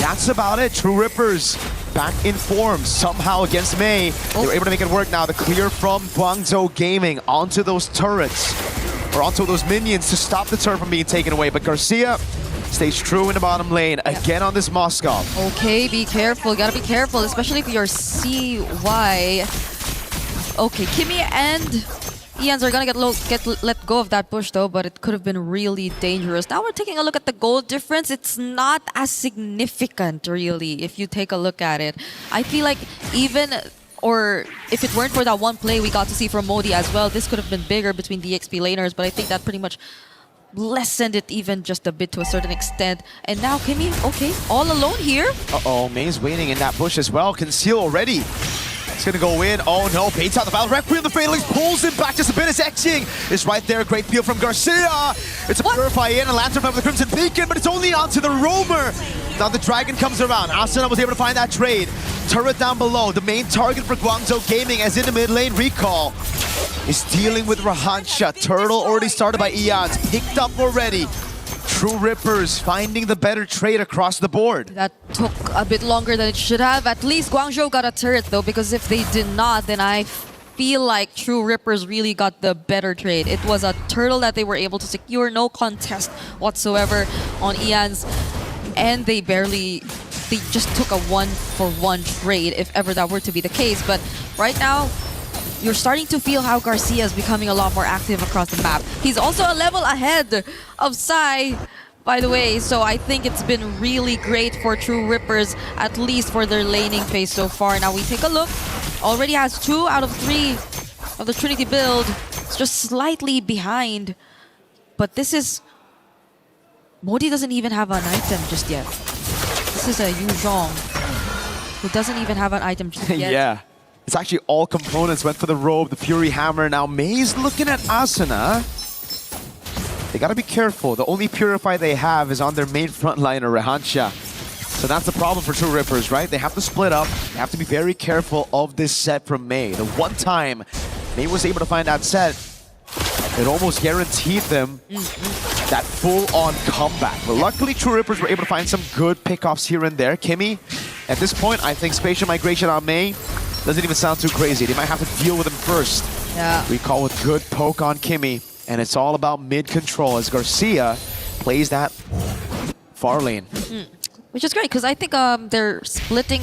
That's about it. True Rippers back in form somehow against Mei. They were able to make it work now. The clear from Guangzhou Gaming onto those turrets, or onto those minions to stop the turret from being taken away. But Garcia stays true in the bottom lane again on this Moskov. Okay, be careful. You gotta be careful, especially if you're CY. Okay, Kimi and Eons are gonna get let go of that push though, but it could have been really dangerous. Now we're taking a look at the goal difference. It's not as significant, really, if you take a look at it. I feel like even, or if it weren't for that one play we got to see from Modi as well, this could have been bigger between the XP laners, but I think that pretty much lessened it even just a bit to a certain extent. And now Kimmy, okay, all alone here. Uh-oh, May's waiting in that push as well. Conceal already. It's gonna go in. Oh no, baits out the battle. Requiem, the Fatalings pulls him back just a bit as ENG is right there. Great peel from Garcia. It's a Purify in, and Lantern from the Crimson Beacon, but it's only onto the Roamer. Now the Dragon comes around. Asuna was able to find that trade. Turret down below. The main target for Guangzhou Gaming, as in the mid lane, Recall is dealing with Rahansha. Turtle already started by Eons. Picked up already. True Rippers finding the better trade across the board. That took a bit longer than it should have. At least Guangzhou got a turret though, because if they did not, then I feel like True Rippers really got the better trade. It was a turtle that they were able to secure, no contest whatsoever on Eons. And they just took a 1-for-1 trade, if ever that were to be the case. But right now, you're starting to feel how Garcia is becoming a lot more active across the map. He's also a level ahead of Sai, by the way, so I think it's been really great for True Rippers, at least for their laning phase so far. Now we take a look. Already has 2 out of 3 of the Trinity build. It's just slightly behind. But this is... Modi doesn't even have an item just yet. This is a Yu Zhong, who doesn't even have an item just yet. Yeah. It's actually all components. Went for the robe, the Fury Hammer. Now May's looking at Asuna. They gotta be careful. The only Purify they have is on their main frontliner, Rahansha. So that's the problem for True Rippers, right? They have to split up. They have to be very careful of this set from May. The one time May was able to find that set, it almost guaranteed them that full-on comeback. But luckily, True Rippers were able to find some good pickoffs here and there. Kimmy, at this point, I think Spatial Migration on May doesn't even sound too crazy. They might have to deal with him first. Yeah. Recall with good poke on Kimmy. And it's all about mid-control as Garcia plays that far lane. Which is great, because I think they're splitting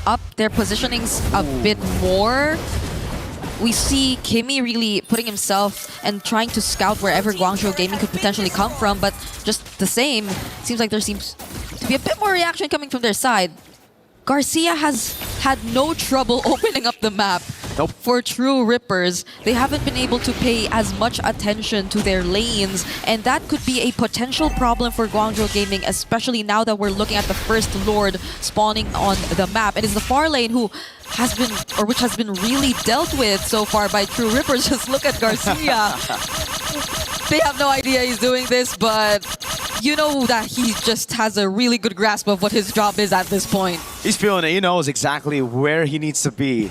up their positionings a bit more. We see Kimmy really putting himself and trying to scout wherever Guangzhou Gaming could potentially come from, but just the same, it seems like there seems to be a bit more reaction coming from their side. Garcia has had no trouble opening up the map. Nope. For True Rippers, they haven't been able to pay as much attention to their lanes, and that could be a potential problem for Guangzhou Gaming, especially now that we're looking at the first Lord spawning on the map. And it's the far lane who has been, or which has been really dealt with so far by True Rippers. Just look at Garcia. They have no idea he's doing this, but you know that he just has a really good grasp of what his job is at this point. He's feeling it. He knows exactly where he needs to be.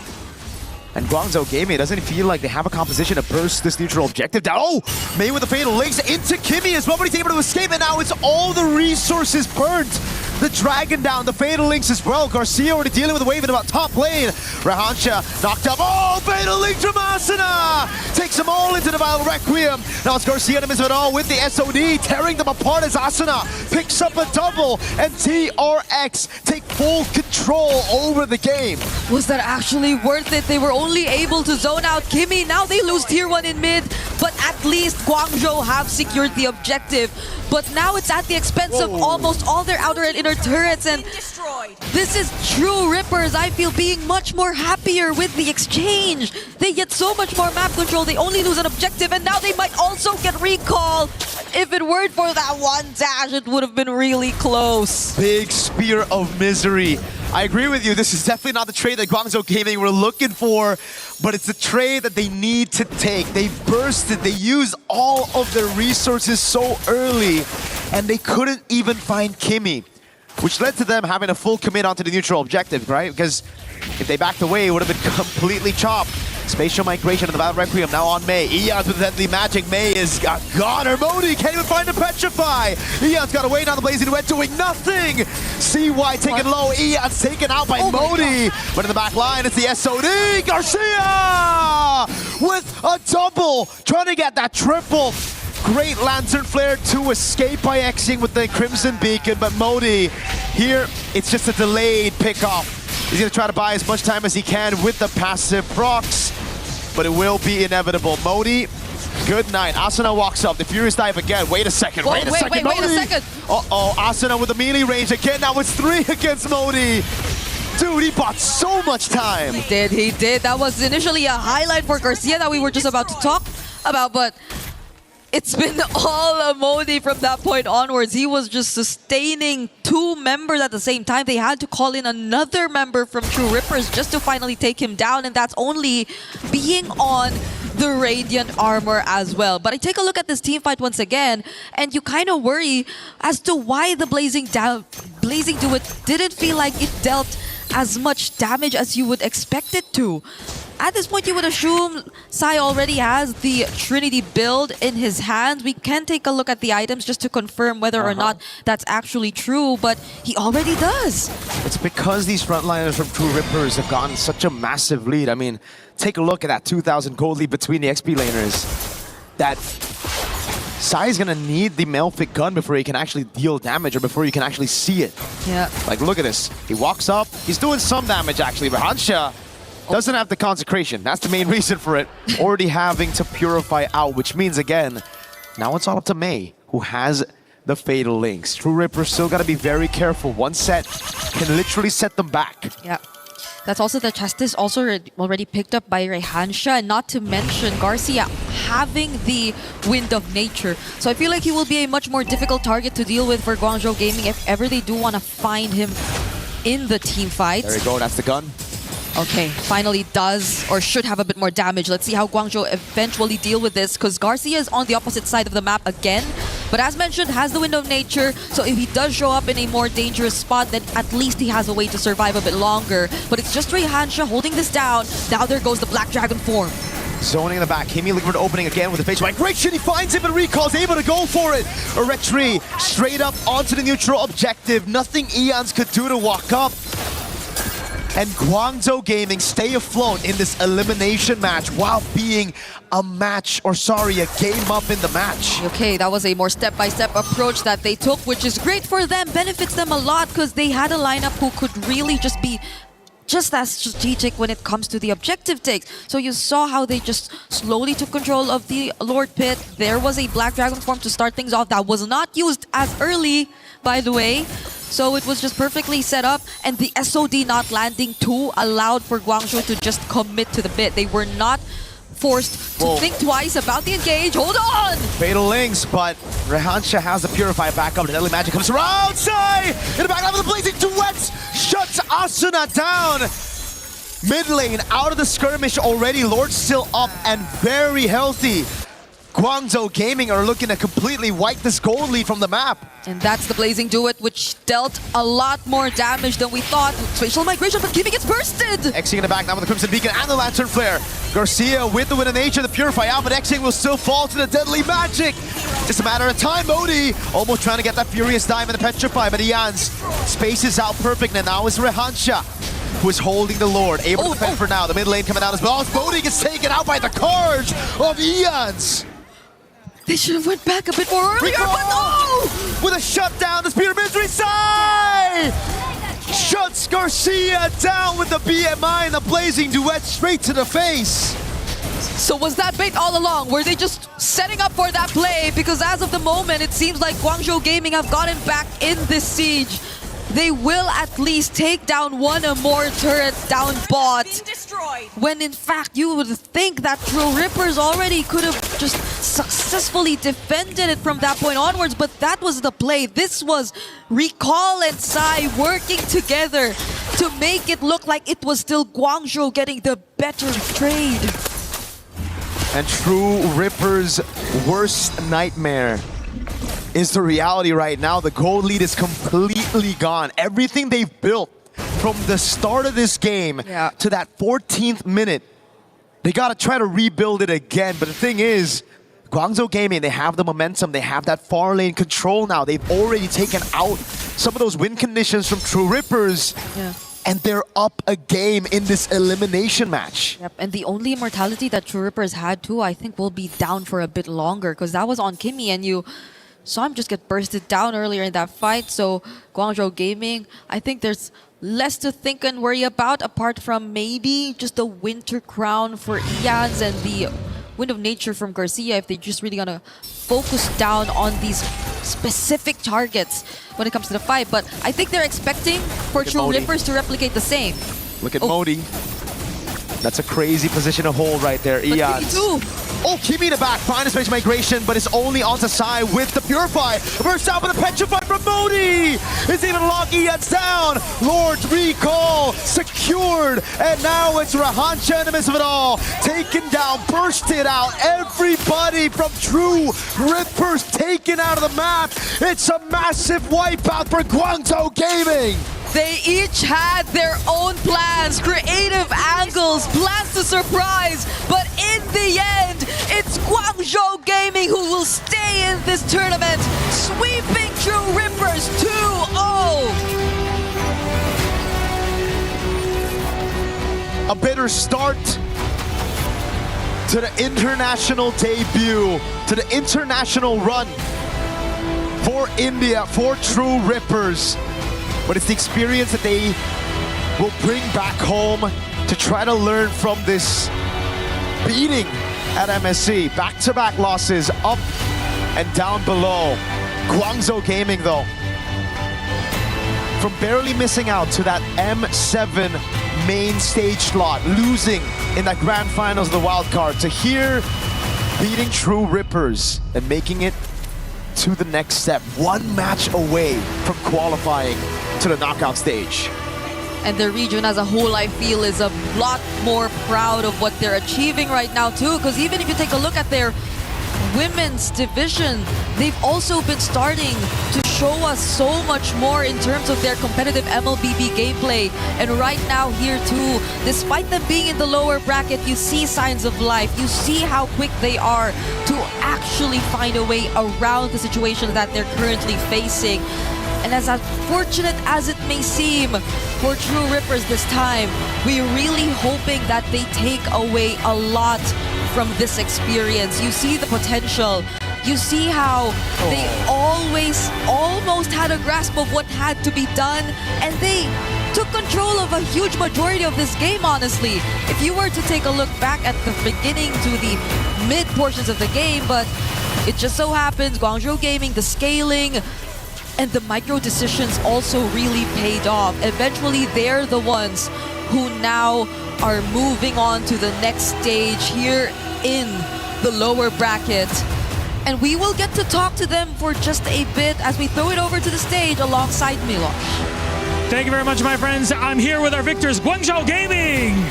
And Guangzhou Gaming doesn't feel like they have a composition to burst this neutral objective down. Oh! May with the Fatal Links into Kimmy as well, but he's able to escape, and now it's all the resources burnt. The Dragon down, the Fatal Links as well. Garcia already dealing with a wave in about top lane. Rahansha knocked up. Oh! Fatal Links from Asuna! Takes them all into the Vile Requiem. Now it's Garcia to miss it all with the SOD, tearing them apart as Asuna picks up a double, and TRX take full control over the game. Was that actually worth it? They were only able to zone out Kimmy. Now they lose tier 1 in mid, but at least Guangzhou have secured the objective. But now it's at the expense of almost all their outer and inner turrets, and this is True Rippers, I feel, being much more happier with the exchange. They get so much more map control, they only lose an objective, and now they might also get recall. If it weren't for that one dash, it would have been really close. Big Spear of Misery. I agree with you, this is definitely not the trade that Guangzhou Gaming were looking for, but it's the trade that they need to take. They bursted, they used all of their resources so early, and they couldn't even find Kimmy, which led to them having a full commit onto the neutral objective, right? Because if they backed away, it would have been completely chopped. Spatial Migration in the Battle Requiem now on May. Eons with Deadly Magic. May is gone. Her Modi can't even find a Petrify. Eons got away down the Blazing Red, doing nothing. CY taken low. Eons taken out by Modi. But in the back line, it's the SOD. Garcia with a double, trying to get that triple. Great Lantern Flare to escape by Xing with the Crimson Beacon, but Modi here, it's just a delayed pickoff. He's going to try to buy as much time as he can with the passive procs. but it will be inevitable. Modi, good night. Asuna walks up. The Furious Dive again. Wait a second. Whoa, wait a second. wait a Modi. second. Uh-oh. Asuna with the melee range again. Now it's 3 against Modi. Dude, he bought so much time. He did. That was initially a highlight for Garcia that we were just about to talk about, but it's been all Modi from that point onwards. He was just sustaining 2 members at the same time. They had to call in another member from True Rippers just to finally take him down, and that's only being on the Radiant armor as well. But I take a look at this team fight once again, and you kind of worry as to why the Blazing Duet didn't feel like it dealt as much damage as you would expect it to. At this point, you would assume Sai already has the Trinity build in his hands. We can take a look at the items just to confirm whether or not that's actually true, but he already does. It's because these frontliners from True Rippers have gotten such a massive lead. I mean, take a look at that 2,000 gold lead between the XP laners. That Sai is gonna need the Malefic gun before he can actually deal damage or before you can actually see it. Yeah. Like, look at this. He walks up. He's doing some damage, actually, but Hansha doesn't have the consecration. That's the main reason for it. Already having to purify out, which means, again, now it's all up to Mei, who has the Fatal Links. True Ripper still got to be very careful. One set can literally set them back. Yeah. That's also the Chastis also already picked up by Rehansha, and not to mention Garcia having the Wind of Nature. So I feel like he will be a much more difficult target to deal with for Guangzhou Gaming if ever they do want to find him in the team fight. There you go, that's the gun. Okay, finally does or should have a bit more damage. Let's see how Guangzhou eventually deal with this, because Garcia is on the opposite side of the map again. But as mentioned, has the Wind of Nature, so if he does show up in a more dangerous spot, then at least he has a way to survive a bit longer. But it's just Rehansha holding this down. Now there goes the Black Dragon form. Zoning in the back. Kimi looking for an opening again with the face right. Great shit, he finds it, but Recall's able to go for it. A retreat straight up onto the neutral objective. Nothing Eons could do to walk up. And Guangzhou Gaming stay afloat in this elimination match while being a game up in the match. Okay, that was a more step-by-step approach that they took, which is great for them, benefits them a lot, because they had a lineup who could really just be just as strategic when it comes to the objective takes. So you saw how they just slowly took control of the Lord Pit. There was a Black Dragon form to start things off that was not used as early, by the way. So it was just perfectly set up, and the SOD not landing too allowed for Guangzhou to just commit to the bit. They were not forced to think twice about the engage. Hold on! Fatal Links, but Rehansha has the Purify back up. The Deadly Magic comes around. Sai in the back line with the Blazing Duets shuts Asuna down. Mid lane out of the skirmish already. Lord still up and very healthy. Guangzhou Gaming are looking to completely wipe this gold lead from the map. And that's the Blazing Duet, which dealt a lot more damage than we thought. Spatial Migration, but Kimi gets bursted! X-Ing in the back now with the Crimson Beacon and the Lantern Flare. Garcia with the Wind of Nature, the Purify out, but X-Ing will still fall to the Deadly Magic. Just a matter of time. Modi almost trying to get that Furious Dive and the Petrify, but Eons spaces out perfect, and now it's Rehansha who is holding the Lord, able to defend for now. The mid lane coming out as well. Modi gets taken out by the Carge of Eons. They should have went back a bit more earlier, but no! With a shutdown, the Spear of Misery Sai shuts Garcia down with the BMI and the Blazing Duet straight to the face. So was that bait all along? Were they just setting up for that play? Because as of the moment, it seems like Guangzhou Gaming have gotten back in this siege. They will at least take down one or more turrets down bot. When in fact, you would think that True Rippers already could have just successfully defended it from that point onwards, but that was the play. This was Recall and Sai working together to make it look like it was still Guangzhou getting the better trade. And True Ripper's worst nightmare is the reality right now. The gold lead is completely gone. Everything they've built from the start of this game to that 14th minute, they gotta try to rebuild it again. But the thing is, Guangzhou Gaming, they have the momentum, they have that far lane control now. They've already taken out some of those win conditions from True Rippers. And they're up a game in this elimination match. Yep, and the only immortality that True Rippers had too, I think, will be down for a bit longer, because that was on Kimi, and you saw him just get bursted down earlier in that fight. So Guangzhou Gaming, I think there's less to think and worry about apart from maybe just the winter crown for Ians and the wind of nature from Garcia if they're just really gonna focus down on these specific targets when it comes to the fight. But I think they're expecting for True Rippers to replicate the same. Look at Modi. That's a crazy position to hold right there, Ians. Oh, Kimi in the back, finds space migration, but it's only onto Sai with the Purify. Burst out with a Petrify from Modi! It's even locked Ians down! Lord's recall secured, and now it's Rahancha in the midst of it all. Taken down, bursted out, everybody from True Rippers taken out of the map. It's a massive wipeout for Guangzhou Gaming. They each had their own plans, creative angles, plans to surprise, but in the end, it's Guangzhou Gaming who will stay in this tournament, sweeping True Rippers 2-0. A bitter start to the international debut, to the international run for India, for True Rippers. But it's the experience that they will bring back home to try to learn from this beating at MSC. Back-to-back losses, up and down below. Guangzhou Gaming, though, from barely missing out to that M7 main stage slot, losing in that grand finals of the wildcard, to here beating True Rippers and making it to the next step, one match away from qualifying to the knockout stage. And the region as a whole, I feel, is a lot more proud of what they're achieving right now too, because even if you take a look at their women's division, they've also been starting to show us so much more in terms of their competitive MLBB gameplay. And right now here too, despite them being in the lower bracket, you see signs of life. You see how quick they are to actually find a way around the situation that they're currently facing. And as unfortunate as it may seem for True Rippers this time, we're really hoping that they take away a lot from this experience. You see the potential. You see how they always almost had a grasp of what had to be done, and they took control of a huge majority of this game, honestly. If you were to take a look back at the beginning to the mid portions of the game, but it just so happens Guangzhou Gaming, the scaling, and the micro decisions also really paid off. Eventually, they're the ones who now are moving on to the next stage here in the lower bracket. And we will get to talk to them for just a bit as we throw it over to the stage alongside Milosh. Thank you very much, my friends. I'm here with our victors, Guangzhou Gaming.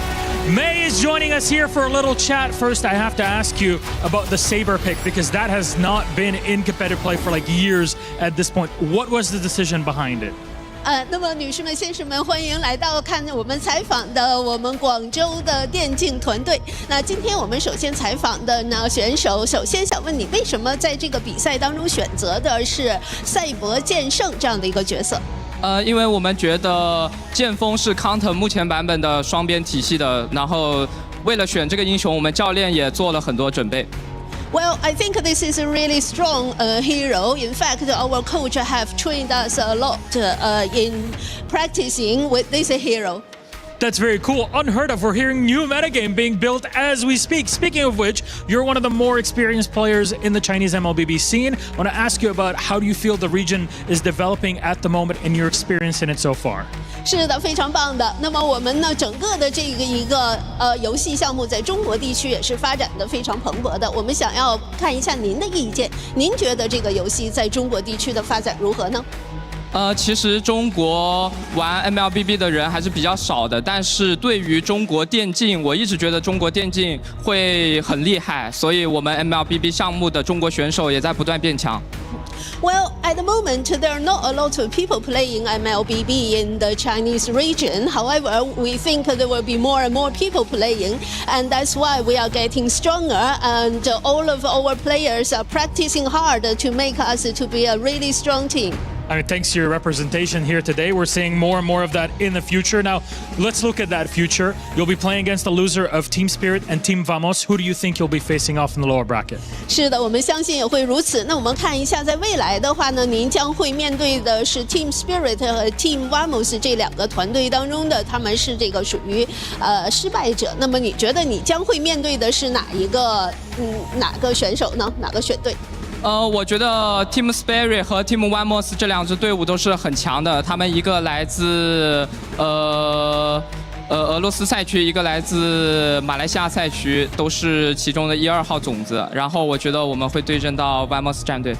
May is joining us here for a little chat. First, I have to ask you about the Saber pick, because that has not been in competitive play for like years at this point. What was the decision behind it? 那么女士们、先生们，欢迎来到看我们采访的我们广州的电竞团队。那今天我们首先采访的呢选手，首先想问你，为什么在这个比赛当中选择的是赛博剑圣这样的一个角色？因为我们觉得剑锋是 counter 目前版本的双边体系的，然后为了选这个英雄，我们教练也做了很多准备。Well, I think this is a really strong hero. In fact, our coach have trained us a lot in practicing with this hero. That's very cool. Unheard of. We're hearing new metagame being built as we speak. Speaking of which, you're one of the more experienced players in the Chinese MLBB scene. I want to ask you about how do you feel the region is developing at the moment and your experience in it so far? 是的，非常棒的。那么我们呢，整个的这一个游戏项目在中国地区也是发展的非常蓬勃的。我们想要看一下您的意见，您觉得这个游戏在中国地区的发展如何呢？其实中国玩 MLBB 的人还是比较少的，但是对于中国电竞，我一直觉得中国电竞会很厉害，所以我们 MLBB 项目的中国选手也在不断变强。Well, at the moment, there are not a lot of people playing MLBB in the Chinese region. However, we think there will be more and more people playing, and that's why we are getting stronger. And all of our players are practicing hard to make us to be a really strong team. I mean, thanks to your representation here today, we're seeing more and more of that in the future. Now, let's look at that future. You'll be playing against the loser of Team Spirit and Team Vamos. Who do you think you'll be facing off in the lower bracket? 是的，我们相信也会如此。那我们看一下，在未来的话呢，您将会面对的是 Team Spirit 和 Team Vamos 这两个团队当中的，他们是这个属于失败者。那么你觉得你将会面对的是哪个选手呢？哪个选队？我觉得 Team Spirit 和 Team Vamos 这两支队伍都是很强的，他们一个来自俄罗斯赛区，一个来自马来西亚赛区，都是其中的1、2号种子。然后我觉得我们会对阵到 Vamos 战队。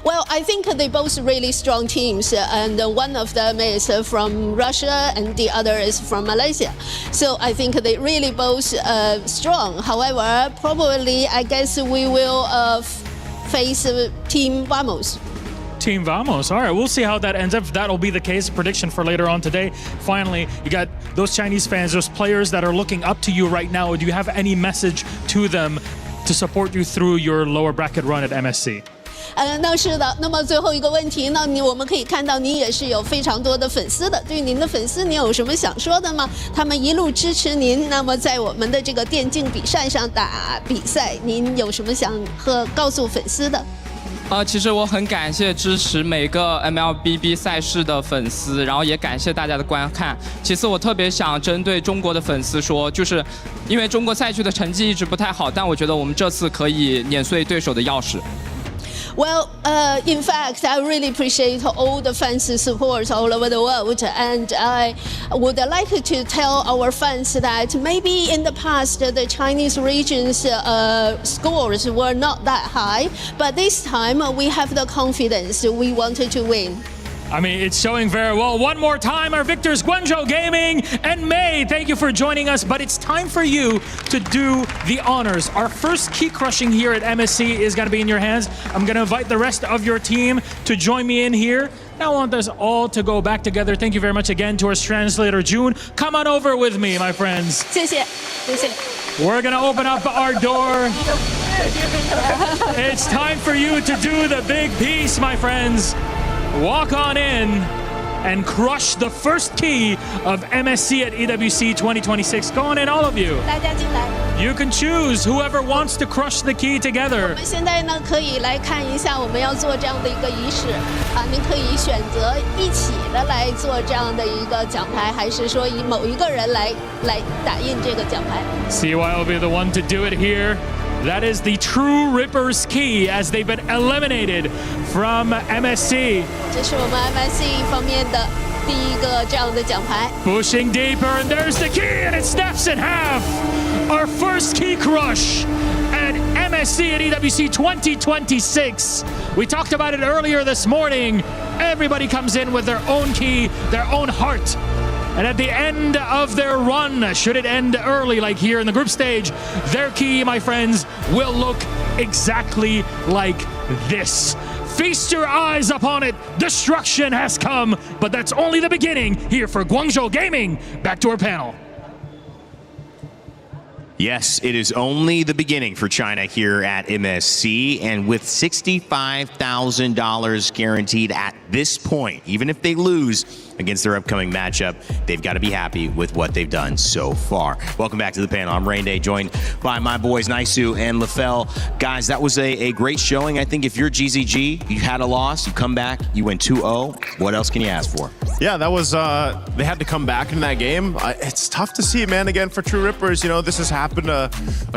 Well, I think they both really strong teams, and one of them is from Russia and the other is from Malaysia. So I think they really both strong. However, probably I guess we will face Team Vamos. Team Vamos. All right, we'll see how that ends up. That'll be the case. Prediction for later on today. Finally, you got those Chinese fans, those players that are looking up to you right now. Do you have any message to them to support you through your lower bracket run at MSC? 那是的。那么最后一个问题呢？我们可以看到您也是有非常多的粉丝的。对于您的粉丝，您有什么想说的吗？他们一路支持您，那么在我们的这个电竞比赛上打比赛，您有什么想告诉粉丝的？其实我很感谢支持每个 MLBB 赛事的粉丝，然后也感谢大家的观看。其次，我特别想针对中国的粉丝说，就是因为中国赛区的成绩一直不太好，但我觉得我们这次可以碾碎对手的钥匙。Well, in fact, I really appreciate all the fans' support all over the world, and I would like to tell our fans that maybe in the past the Chinese region's scores were not that high, but this time we have the confidence we wanted to win. I mean, it's showing very well. One more time, our victors, Guangzhou Gaming and May. Thank you for joining us, but it's time for you to do the honors. Our first key crushing here at MSC is going to be in your hands. I'm going to invite the rest of your team to join me in here. Now I want us all to go back together. Thank you very much again to our translator, June. Come on over with me, my friends. 谢谢，谢谢。 We're going to open up our door. It's time for you to do the big piece, my friends. Walk on in and crush the first key of MSC at EWC 2026. Go on in, all of you. 大家进来。 You can choose whoever wants to crush the key 我 together. 们现在呢，可以来看一下我们要做这样的一个仪式啊，您可以选择一起的来做这样的一个奖牌，还是说以某一个人来打印这个奖牌？ CY will be the one to do it here. That is the True Rippers key as they've been eliminated from MSC. 这是我们 MSC 方面的第一个这样的奖牌。 Pushing deeper, and there's the key, and it snaps in half. Our first key crush at MSC at EWC 2026. We talked about it earlier this morning. Everybody comes in with their own key, their own heart. And at the end of their run, should it end early like here in the group stage, their key, my friends, will look exactly like this. Feast your eyes upon it. Destruction has come, but that's only the beginning here for Guangzhou Gaming. Back to our panel. Yes, it is only the beginning for China here at MSC, and with $65,000 guaranteed at this point, even if they lose against their upcoming matchup, they've got to be happy with what they've done so far. Welcome back to the panel. I'm Rain Day, joined by my boys Naisu and LaFell. Guys, that was a great showing. I think if you're GZG, you had a loss, you come back, you win 2-0. What else can you ask for? Yeah, that was, they had to come back in that game. It's tough to see, man, again, for True Rippers. You know, this has happened a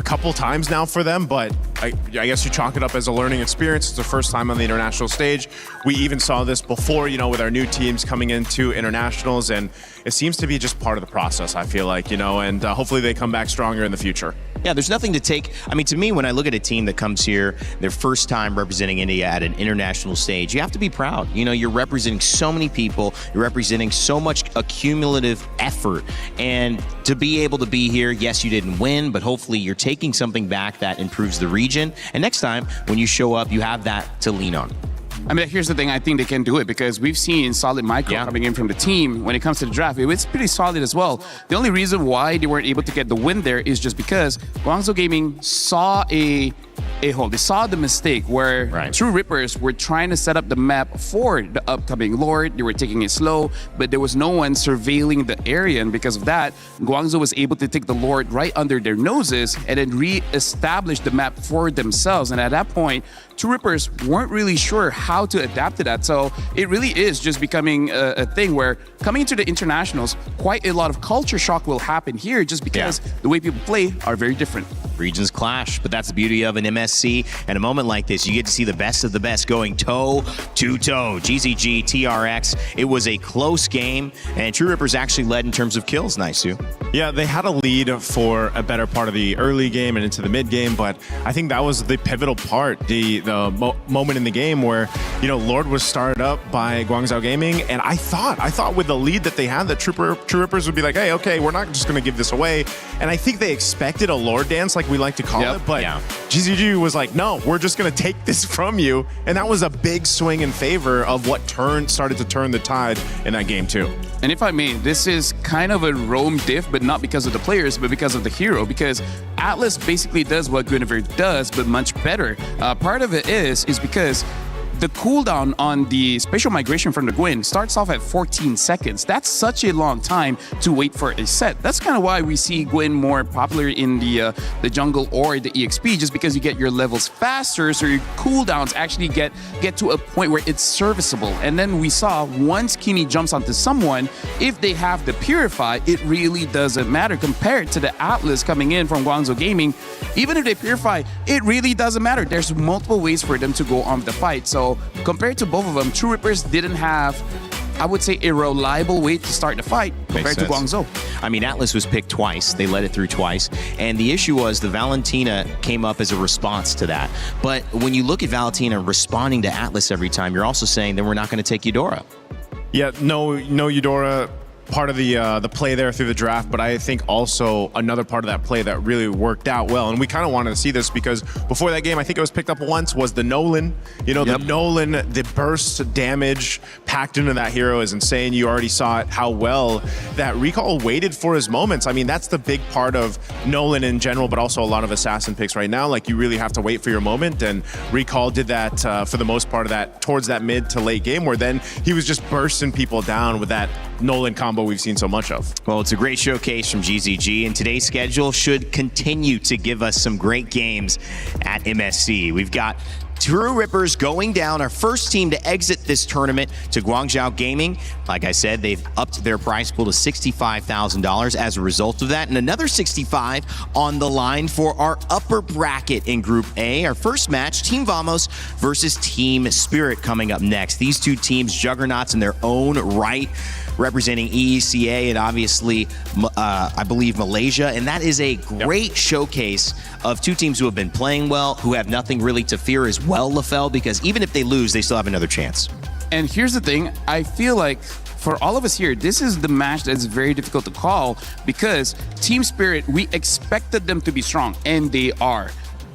couple times now for them, but I guess you chalk it up as a learning experience. It's their first time on the international stage. We even saw this before, you know, with our new teams coming into internationals, and it seems to be just part of the process, I feel like, you know, and hopefully they come back stronger in the future. Yeah, there's nothing to take. I mean, to me, when I look at a team that comes here, their first time representing India at an international stage, you have to be proud. You know, you're representing so many people, you're representing so much accumulative effort, and to be able to be here, yes, you didn't win, but hopefully you're taking something back that improves the region, and next time when you show up, you have that to lean on. I mean, here's the thing. I think they can do it because we've seen solid micro coming in from the team. When it comes to the draft, it's pretty solid as well. The only reason why they weren't able to get the win there is just because Guangzhou Gaming saw a a-hole. They saw the mistake where True Rippers were trying to set up the map for the upcoming Lord. They were taking it slow, but there was no one surveilling the area, and because of that, Guangzhou was able to take the Lord right under their noses and then re-establish the map for themselves. And at that point, True Rippers weren't really sure how to adapt to that. So it really is just becoming a thing where coming into the internationals, quite a lot of culture shock will happen here just because the way people play are very different. Regions clash, but that's the beauty of an MSC. And a moment like this, you get to see the best of the best going toe to toe. GZG, TRX, it was a close game, and True Rippers actually led in terms of kills, Naisu. Yeah, they had a lead for a better part of the early game and into the mid game, but I think that was the pivotal part, the moment in the game where, you know, Lord was started up by Guangzhou Gaming, and I thought with the lead that they had, that True Rippers would be like, hey, okay, we're not just going to give this away. And I think they expected a Lord dance, like we like to call it, but GZG was like, no, we're just going to take this from you. And that was a big swing in favor of what started to turn the tide in that game too. And if I may, this is kind of a Rome diff, but not because of the players, but because of the hero. Because Atlas basically does what Guinevere does, but much better. Part of it is because the cooldown on the spatial migration from the Gwyn starts off at 14 seconds. That's such a long time to wait for a set. That's kind of why we see Gwyn more popular in the jungle or the EXP, just because you get your levels faster, so your cooldowns actually get to a point where it's serviceable. And then we saw once Kimi jumps onto someone, if they have the Purify, it really doesn't matter compared to the Atlas coming in from Guangzhou Gaming. Even if they Purify, it really doesn't matter. There's multiple ways for them to go on the fight. So compared to both of them, True Rippers didn't have, I would say, a reliable way to start the fight compared to Guangzhou. I mean, Atlas was picked twice. They led it through twice. And the issue was the Valentina came up as a response to that. But when you look at Valentina responding to Atlas every time, you're also saying, then we're not going to take Eudora. Yeah, no Eudora. Part of the play there through the draft, but I think also another part of that play that really worked out well, and we kind of wanted to see this because before that game, I think it was picked up once, was the Nolan. You know, the Nolan, the burst damage packed into that hero is insane. You already saw it, how well that Recall waited for his moments. I mean, that's the big part of Nolan in general, but also a lot of Assassin picks right now. Like, you really have to wait for your moment, and Recall did that for the most part of that, towards that mid to late game, where then he was just bursting people down with that Nolan combo we've seen so much of. Well, it's a great showcase from GZG, and today's schedule should continue to give us some great games at MSC. We've got True Rippers going down, our first team to exit this tournament, to Guangzhou Gaming. Like I said, they've upped their prize pool to $65,000 as a result of that, and another $65,000 on the line for our upper bracket in Group A. Our first match, Team Vamos versus Team Spirit, coming up next. These two teams, juggernauts in their own right, representing EECA and obviously, I believe, Malaysia. And that is a great showcase of two teams who have been playing well, who have nothing really to fear as well, LaFell, because even if they lose, they still have another chance. And here's the thing, I feel like for all of us here, this is the match that's very difficult to call because Team Spirit, we expected them to be strong, and they are.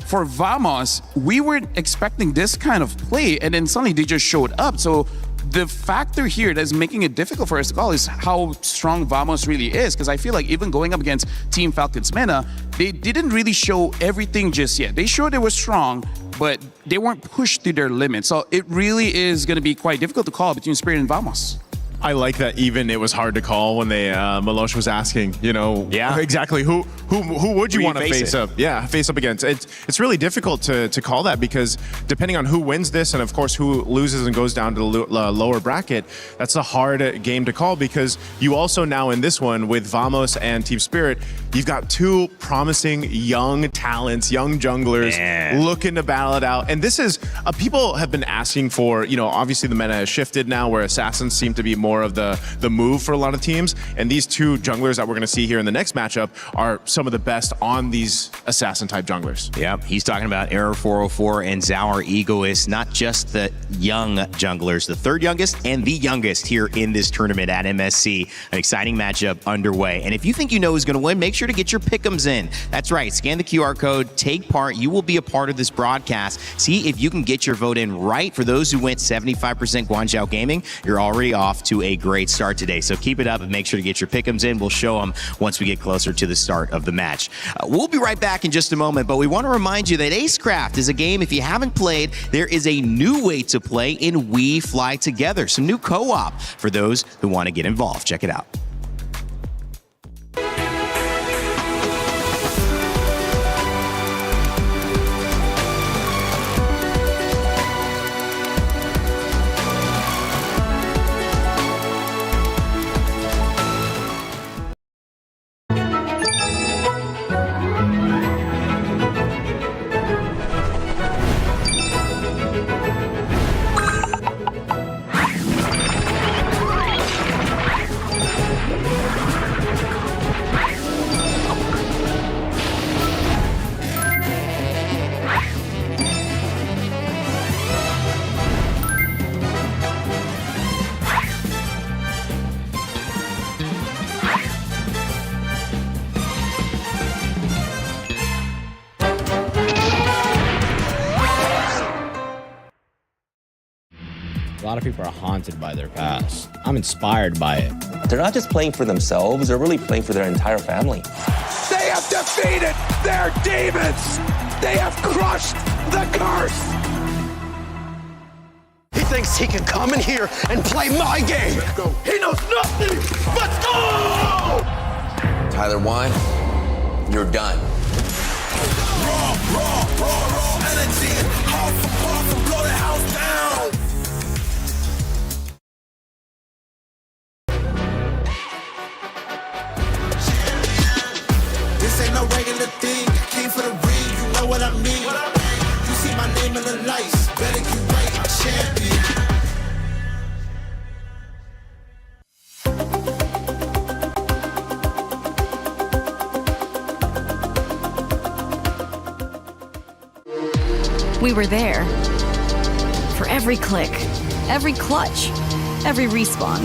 For Vamos, we weren't expecting this kind of play, and then suddenly they just showed up. So the factor here that's making it difficult for us to call is how strong Vamos really is, because I feel like even going up against Team Falcons Mena, they didn't really show everything just yet. They showed they were strong, but they weren't pushed to their limit. So it really is going to be quite difficult to call between Spirit and Vamos. I like that even it was hard to call when they Milosh was asking, you know, exactly who would you want to face up? Yeah, face up against. It's really difficult to call that because depending on who wins this and of course who loses and goes down to the lower bracket, that's a hard game to call because you also now in this one with Vamos and Team Spirit, you've got two promising young talents, young junglers looking to battle it out. And this is, people have been asking for, you know, obviously the meta has shifted now where assassins seem to be more of the move for a lot of teams. And these two junglers that we're going to see here in the next matchup are some of the best on these assassin type junglers. Yep, he's talking about Error 404 and Zauer Egoist, not just the young junglers, the third youngest and the youngest here in this tournament at MSC. An exciting matchup underway. And if you think you know who's going to win, make sure to get your pick'ems in. That's right, scan the QR code, take part. You will be a part of this broadcast. See if you can get your vote in right. For those who went 75% Guangzhou Gaming, you're already off to to a great start today. So keep it up and make sure to get your pick'ems in. We'll show them once we get closer to the start of the match. We'll be right back in just a moment, but we want to remind you that Acecraft is a game, if you haven't played, there is a new way to play in We Fly Together. Some new co-op for those who want to get involved. Check it out. A lot of people are haunted by their past. I'm inspired by it. They're not just playing for themselves, they're really playing for their entire family. They have defeated their demons. They have crushed the curse. He thinks he can come in here and play my game. Let's go. He knows nothing. Let's go! Tyler Wine, you're done. Raw energy. Half for half and blow the house down. This ain't no regular thing. Came for the ring, you know what I mean. You see my name in the lights. Better get right, champion. We were there for every click, every clutch, every respawn.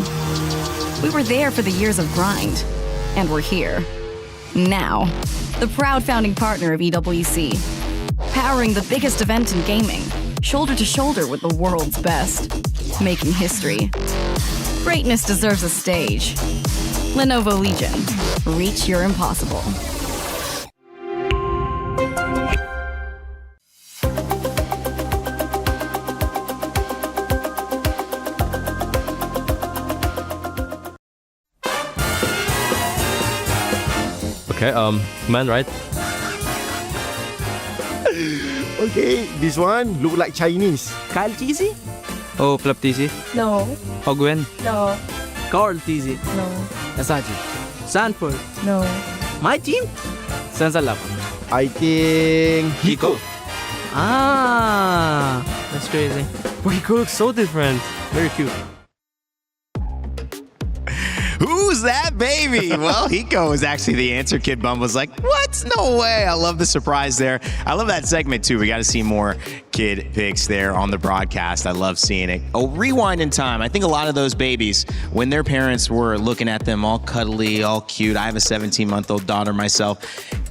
We were there for the years of grind, and we're here now. The proud founding partner of EWC, powering the biggest event in gaming, shoulder to shoulder with the world's best, making history. Greatness deserves a stage. Lenovo Legion, reach your impossible. Okay, man, right? Okay, this one look like Chinese. Kyle TZ? Oh, Club TZ? No. Ogwen? No. Carl TZ? No. Asaji? Sanford? No. My team? Sansalap? I think Hiko. Ah, that's crazy. But Hiko looks so different. Very cute. Who's that baby? Well, Hiko was actually the answer. Kid Bum was like, what? No way. I love the surprise there. I love that segment too. We got to see more kid picks there on the broadcast. I love seeing it. Oh, rewind in time. I think a lot of those babies, when their parents were looking at them all cuddly, all cute. I have a 17-month-old daughter myself.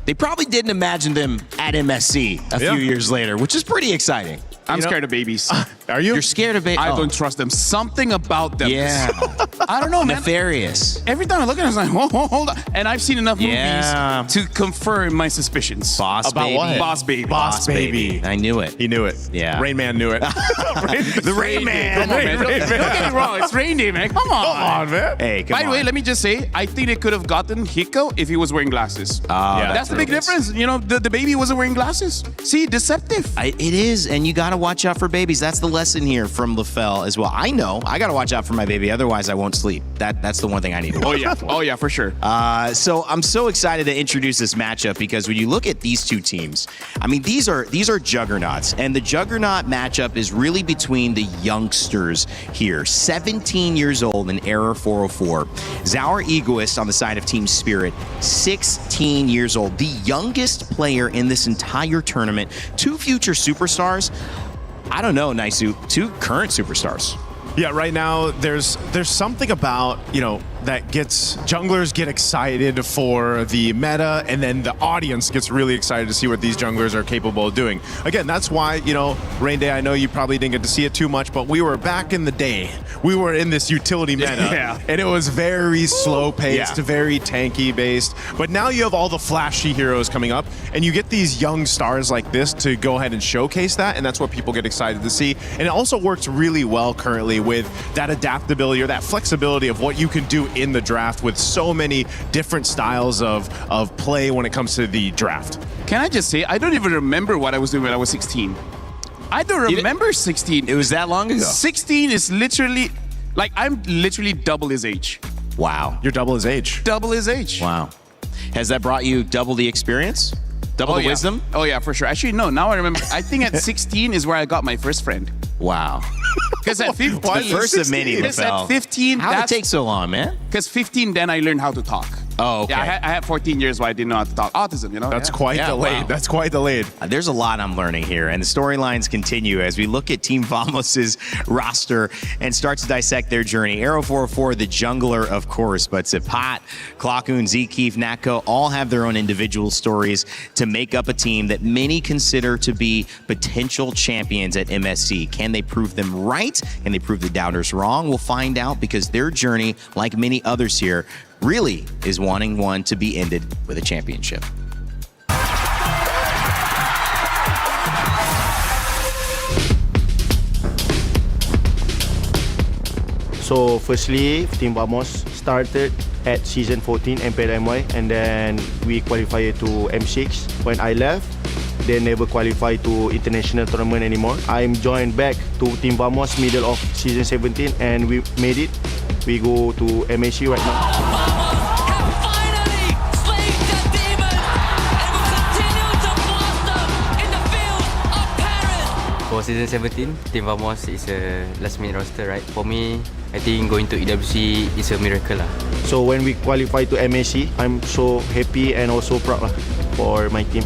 They probably didn't imagine them at MSC a few years later, which is pretty exciting. I'm scared of babies. Are you? You're scared of babies? I don't trust them. Something about them. Yeah. I don't know, man. Nefarious. Every time I look at it, I'm like, hold on. And I've seen enough movies to confirm my suspicions. Boss about Baby. What? Boss Baby. Boss Baby. I knew it. He knew it. Yeah. Rain Man knew it. The Rain Man. Come on, man. Don't get me wrong. It's Rain Day, man. Come on. Come on, man. Hey, come on. By the way, let me just say, I think they could have gotten Hiko if he was wearing glasses. Yeah, that's the big difference. You know, the baby wasn't wearing glasses. See, deceptive. It is, and you got to watch out for babies. That's the lesson here from LaFell as well. I know. I got to watch out for my baby, otherwise I won't sleep. That's the one thing I need to watch out for. Oh, yeah, for sure. So I'm so excited to introduce this matchup because when you look at these two teams, I mean, these are juggernauts, and the juggernaut matchup is really between the youngsters here. 17 years old in Error 404. Zaur Egoist on the side of Team Spirit, 16 years old. The youngest player in this entire tournament. Two future superstars. I don't know, Naisu. Two current superstars. Yeah, right now there's something about, that gets junglers get excited for the meta, and then the audience gets really excited to see what these junglers are capable of doing. Again, that's why, you know, Rain Day, I know you probably didn't get to see it too much, but we were back in the day. We were in this utility meta, and it was very slow paced, very tanky based. But now you have all the flashy heroes coming up, and you get these young stars like this to go ahead and showcase that, and that's what people get excited to see. And it also works really well currently with that adaptability or that flexibility of what you can do in the draft with so many different styles of play when it comes to the draft. Can I just say, I don't even remember what I was doing when I was 16. I don't remember 16. It was that long ago. 16 is literally, like, I'm literally double his age. Wow. You're double his age. Double his age. Wow. Has that brought you double the experience? Double the wisdom? Oh yeah, for sure. Actually, no, now I remember. I think at 16 is where I got my first friend. Wow. Because at 15, the first of many, because at 15, how did it take so long, man? Because 15, then I learned how to talk. Oh, okay. Yeah, I had 14 years where I didn't know how to talk. Autism, you know? That's quite delayed. Wow. That's quite delayed. There's a lot I'm learning here, and the storylines continue as we look at Team Vamos's roster and start to dissect their journey. Arrow 404, the jungler, of course, but Zipat, Klakun, Zkeef, Natko all have their own individual stories to make up a team that many consider to be potential champions at MSC. Can they prove them right? Can they prove the doubters wrong? We'll find out, because their journey, like many others here, really is wanting one to be ended with a championship. So firstly, Team Vamos started at season 14 MPL MY, and then we qualified to M6. When I left, they never qualified to international tournament anymore. I'm joined back to Team Vamos middle of season 17, and we made it. We go to MSC right now. For season 17, Team Vamos is a last minute roster, right? For me, I think going to EWC is a miracle lah. So when we qualify to MSC, I'm so happy and also proud lah for my team.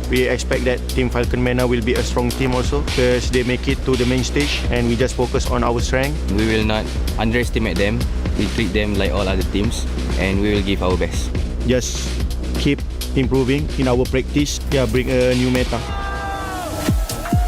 We expect that Team Falcon Mana will be a strong team also, because they make it to the main stage and we just focus on our strength. We will not underestimate them. We treat them like all other teams, and we will give our best. Just keep improving in our practice. Yeah, bring a new meta.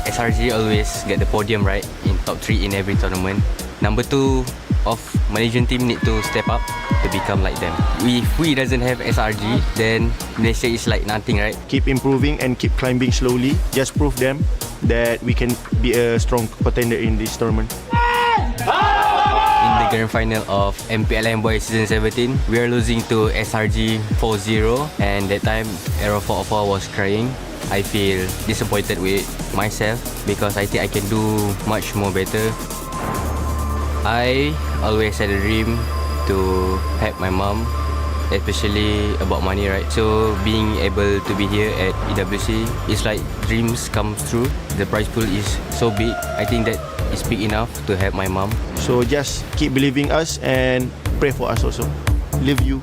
SRG always get the podium, right? In top 3 in every tournament. Number 2 of Malaysian team need to step up to become like them. If we doesn't have SRG, then Malaysia is like nothing, right? Keep improving and keep climbing slowly. Just prove them that we can be a strong contender in this tournament. In the grand final of MPLM Boys Season 17, we are losing to SRG 4-0, and that time Arrow 404 was crying. I feel disappointed with myself because I think I can do much more better. I always had a dream to help my mom, especially about money, right? So being able to be here at EWC is like dreams come true. The prize pool is so big. I think that is big enough to help my mom. So just keep believing us and pray for us also. Love you.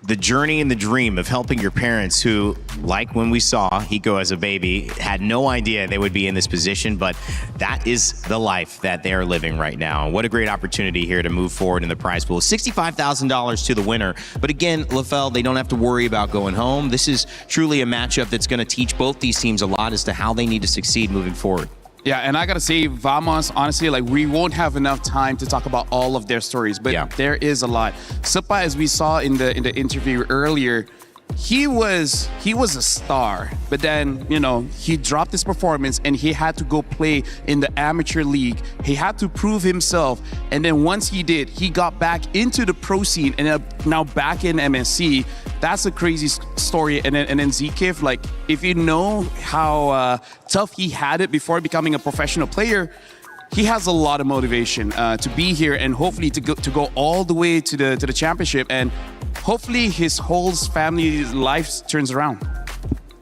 The journey and the dream of helping your parents who, like when we saw Hiko as a baby, had no idea they would be in this position, but that is the life that they are living right now. What a great opportunity here to move forward in the prize pool. $65,000 to the winner. But again, LaFell, they don't have to worry about going home. This is truly a matchup that's going to teach both these teams a lot as to how they need to succeed moving forward. Yeah, and I gotta say, Vamos, honestly, like, we won't have enough time to talk about all of their stories, but there is a lot. Supa, as we saw in the interview earlier, he was a star, but then, you know, he dropped his performance and he had to go play in the amateur league. He had to prove himself, and then once he did, he got back into the pro scene and now back in MSC. That's a crazy story. And then Zkeef, like, if you know how tough he had it before becoming a professional player, he has a lot of motivation to be here and hopefully to go all the way to the championship, and hopefully his whole family's life turns around.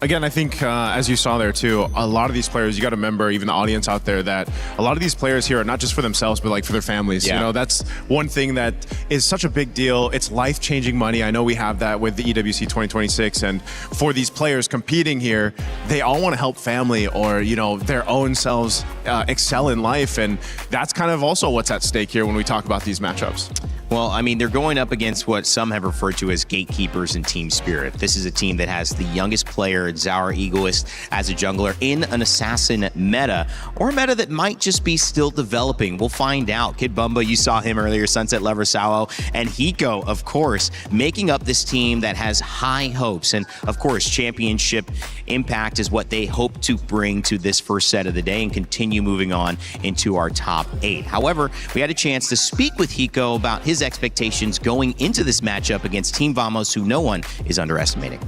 Again, I think as you saw there too, a lot of these players, you got to remember, even the audience out there, that a lot of these players here are not just for themselves, but like for their families. Yeah. You know, that's one thing that is such a big deal. It's life-changing money. I know we have that with the EWC 2026, and for these players competing here, they all want to help family or, you know, their own selves excel in life, and that's kind of also what's at stake here when we talk about these matchups. Well, I mean, they're going up against what some have referred to as gatekeepers in Team Spirit. This is a team that has the youngest player, Zaur Egoist, as a jungler in an assassin meta, or a meta that might just be still developing. We'll find out. Kid Bumba, you saw him earlier, Sunset Lover Sao, and Hiko, of course, making up this team that has high hopes. And, of course, championship impact is what they hope to bring to this first set of the day and continue moving on into our top 8. However, we had a chance to speak with Hiko about his expectations going into this matchup against Team Vamos, who no one is underestimating.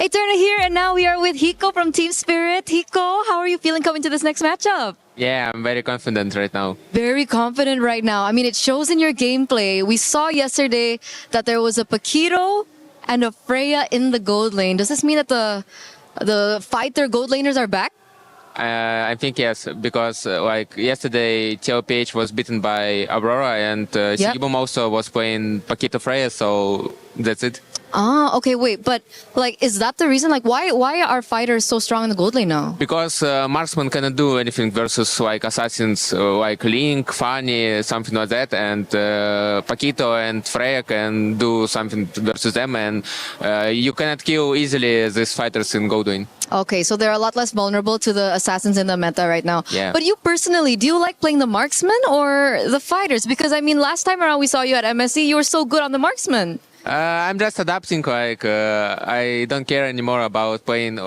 Eterna here, and now we are with Hiko from Team Spirit. Hiko, how are you feeling coming to this next matchup? Yeah, I'm very confident right now. Very confident right now. I mean, it shows in your gameplay. We saw yesterday that there was a Paquito and a Freya in the gold lane. Does this mean that the fighter gold laners are back? I think yes, because like yesterday, TLPH was beaten by Aurora, and Sigibum also was playing Paquito Freya, so that's it. Ah, okay, wait, but like, is that the reason? Like, why are fighters so strong in the gold lane now? Because marksman cannot do anything versus like assassins like Link, Fanny, something like that, and Paquito and Freya can do something versus them, and you cannot kill easily these fighters in gold lane. Okay, so they're a lot less vulnerable to the assassins in the meta right now. Yeah. But you personally, do you like playing the marksman or the fighters? Because I mean, last time around we saw you at MSC, you were so good on the marksman. I'm just adapting, like, I don't care anymore about playing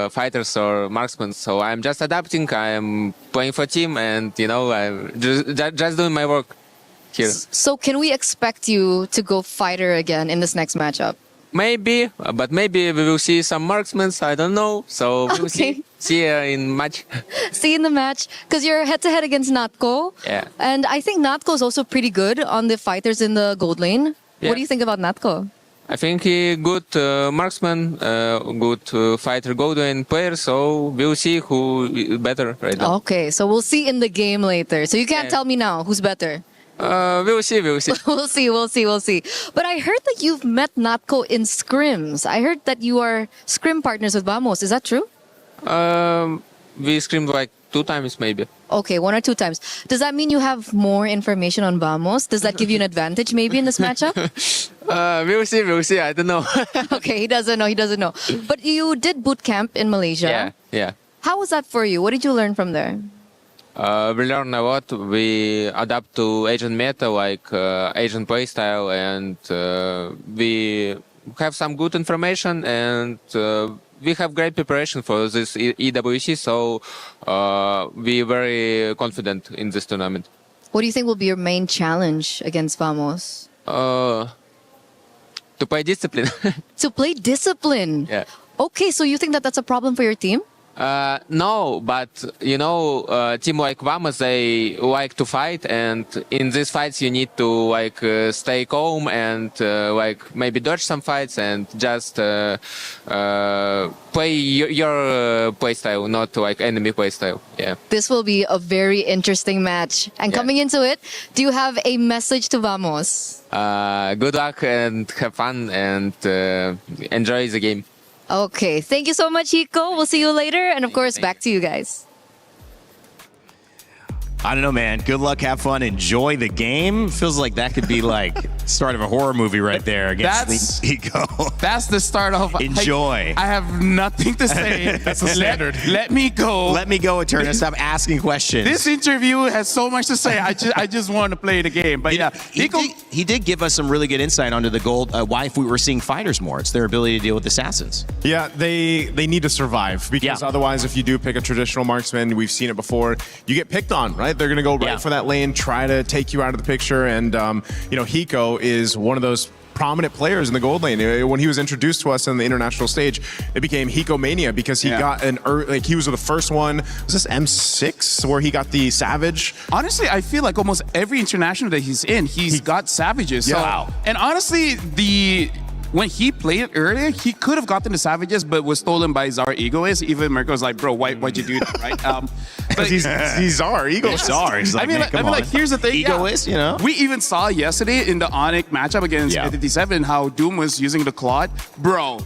fighters or marksmen, so I'm just adapting, I'm playing for team, and, you know, I'm just doing my work here. So can we expect you to go fighter again in this next matchup? Maybe, but maybe we will see some marksmen, I don't know, so we will see in match. See in the match, because you're head-to-head against Natko, Yeah. and I think Natko is also pretty good on the fighters in the gold lane. Yeah. What do you think about Natko? I think he good marksman, good fighter gold lane player, so we'll see who is better right now. Okay, so we'll see in the game later. So you can't tell me now who's better. We'll see. we'll see. But I heard that you've met Natko in scrims. I heard that you are scrim partners with Vamos. Is that true? We screamed like 2 times maybe. Okay, 1 or 2 times. Does that mean you have more information on Vamos? Does that give you an advantage maybe in this matchup? We'll see. I don't know. Okay, he doesn't know. But you did boot camp in Malaysia. Yeah. How was that for you? What did you learn from there? We learn a lot. We adapt to Asian meta, like Asian playstyle, and we have some good information, and we have great preparation for this EWC, so we're very confident in this tournament. What do you think will be your main challenge against Vamos? To play discipline. To play discipline? Yeah. Okay, so you think that that's a problem for your team? No, but you know, team like Vamos, they like to fight, and in these fights you need to like stay calm and like maybe dodge some fights and just play your playstyle, not like enemy playstyle. Yeah. This will be a very interesting match. And coming into it, do you have a message to Vamos? Good luck and have fun and enjoy the game. Okay, thank you so much, Hiko. We'll see you later. And of course, back to you guys. I don't know, man. Good luck, have fun, enjoy the game. Feels like that could be like start of a horror movie right there against the Eco. That's the start of enjoy. I have nothing to say. That's the standard. Let me go. Let me go, Eterna. Stop asking questions. This interview has so much to say. I just want to play the game. But yeah, he did give us some really good insight onto the gold. Why if we were seeing fighters more, it's their ability to deal with assassins. Yeah, they need to survive, because otherwise, if you do pick a traditional marksman, we've seen it before, you get picked on, right? They're going to go right for that lane, try to take you out of the picture. And, you know, Hiko is one of those prominent players in the gold lane. When he was introduced to us on the international stage, it became Hiko Mania because he got he was the first one. Was this M6 where he got the Savage? Honestly, I feel like almost every international that he's in, he's got Savages. So, Wow. And honestly, the when he played earlier, he could have gotten the Savages, but was stolen by Czar Egoist. Even Mirko was like, bro, why'd you do that, right? But he's Czar, Egoist. Czar. He's like, man, here's the thing. Egoist, you know? We even saw yesterday in the Onyx matchup against 57 how Doom was using the Claude. Bro,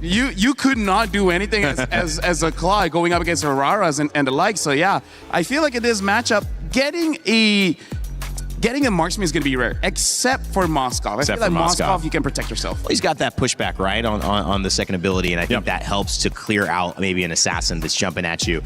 you could not do anything as a Claude going up against Auroras and the like. So yeah, I feel like in this matchup, getting a marksman is going to be rare, except for Moskov. I feel like Moskov, you can protect yourself. Well, he's got that pushback, right, on the second ability, and I think that helps to clear out maybe an assassin that's jumping at you.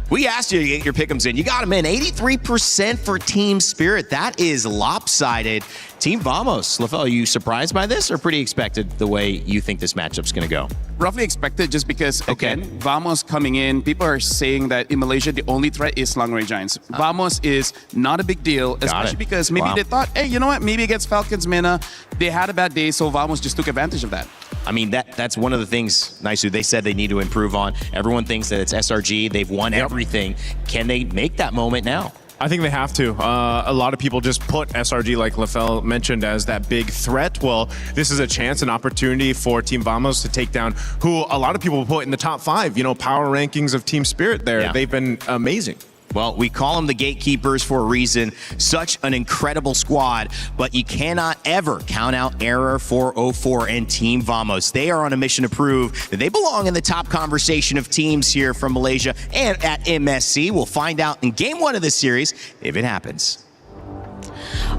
We asked you to get your pick'ems in. You got them in. 83% for Team Spirit. That is lopsided. Team Vamos, LaFell, are you surprised by this or pretty expected the way you think this matchup's going to go? Roughly expected, just because, again, Vamos coming in, people are saying that in Malaysia, the only threat is Long Range Giants. Vamos is not a big deal, especially because maybe they thought, hey, you know what, maybe against Falcons Mina, they had a bad day, so Vamos just took advantage of that. I mean, that's one of the things, Naisu, they said they need to improve on. Everyone thinks that it's SRG. They've won everything. Can they make that moment now? I think they have to. A lot of people just put SRG, like LaFell mentioned, as that big threat. Well, this is a chance, an opportunity for Team Vamos to take down who a lot of people put in the top 5, power rankings of Team Spirit there. Yeah. They've been amazing. Well, we call them the gatekeepers for a reason. Such an incredible squad, but you cannot ever count out Error 404 and Team Vamos. They are on a mission to prove that they belong in the top conversation of teams here from Malaysia and at MSC. We'll find out in game 1 of this series if it happens.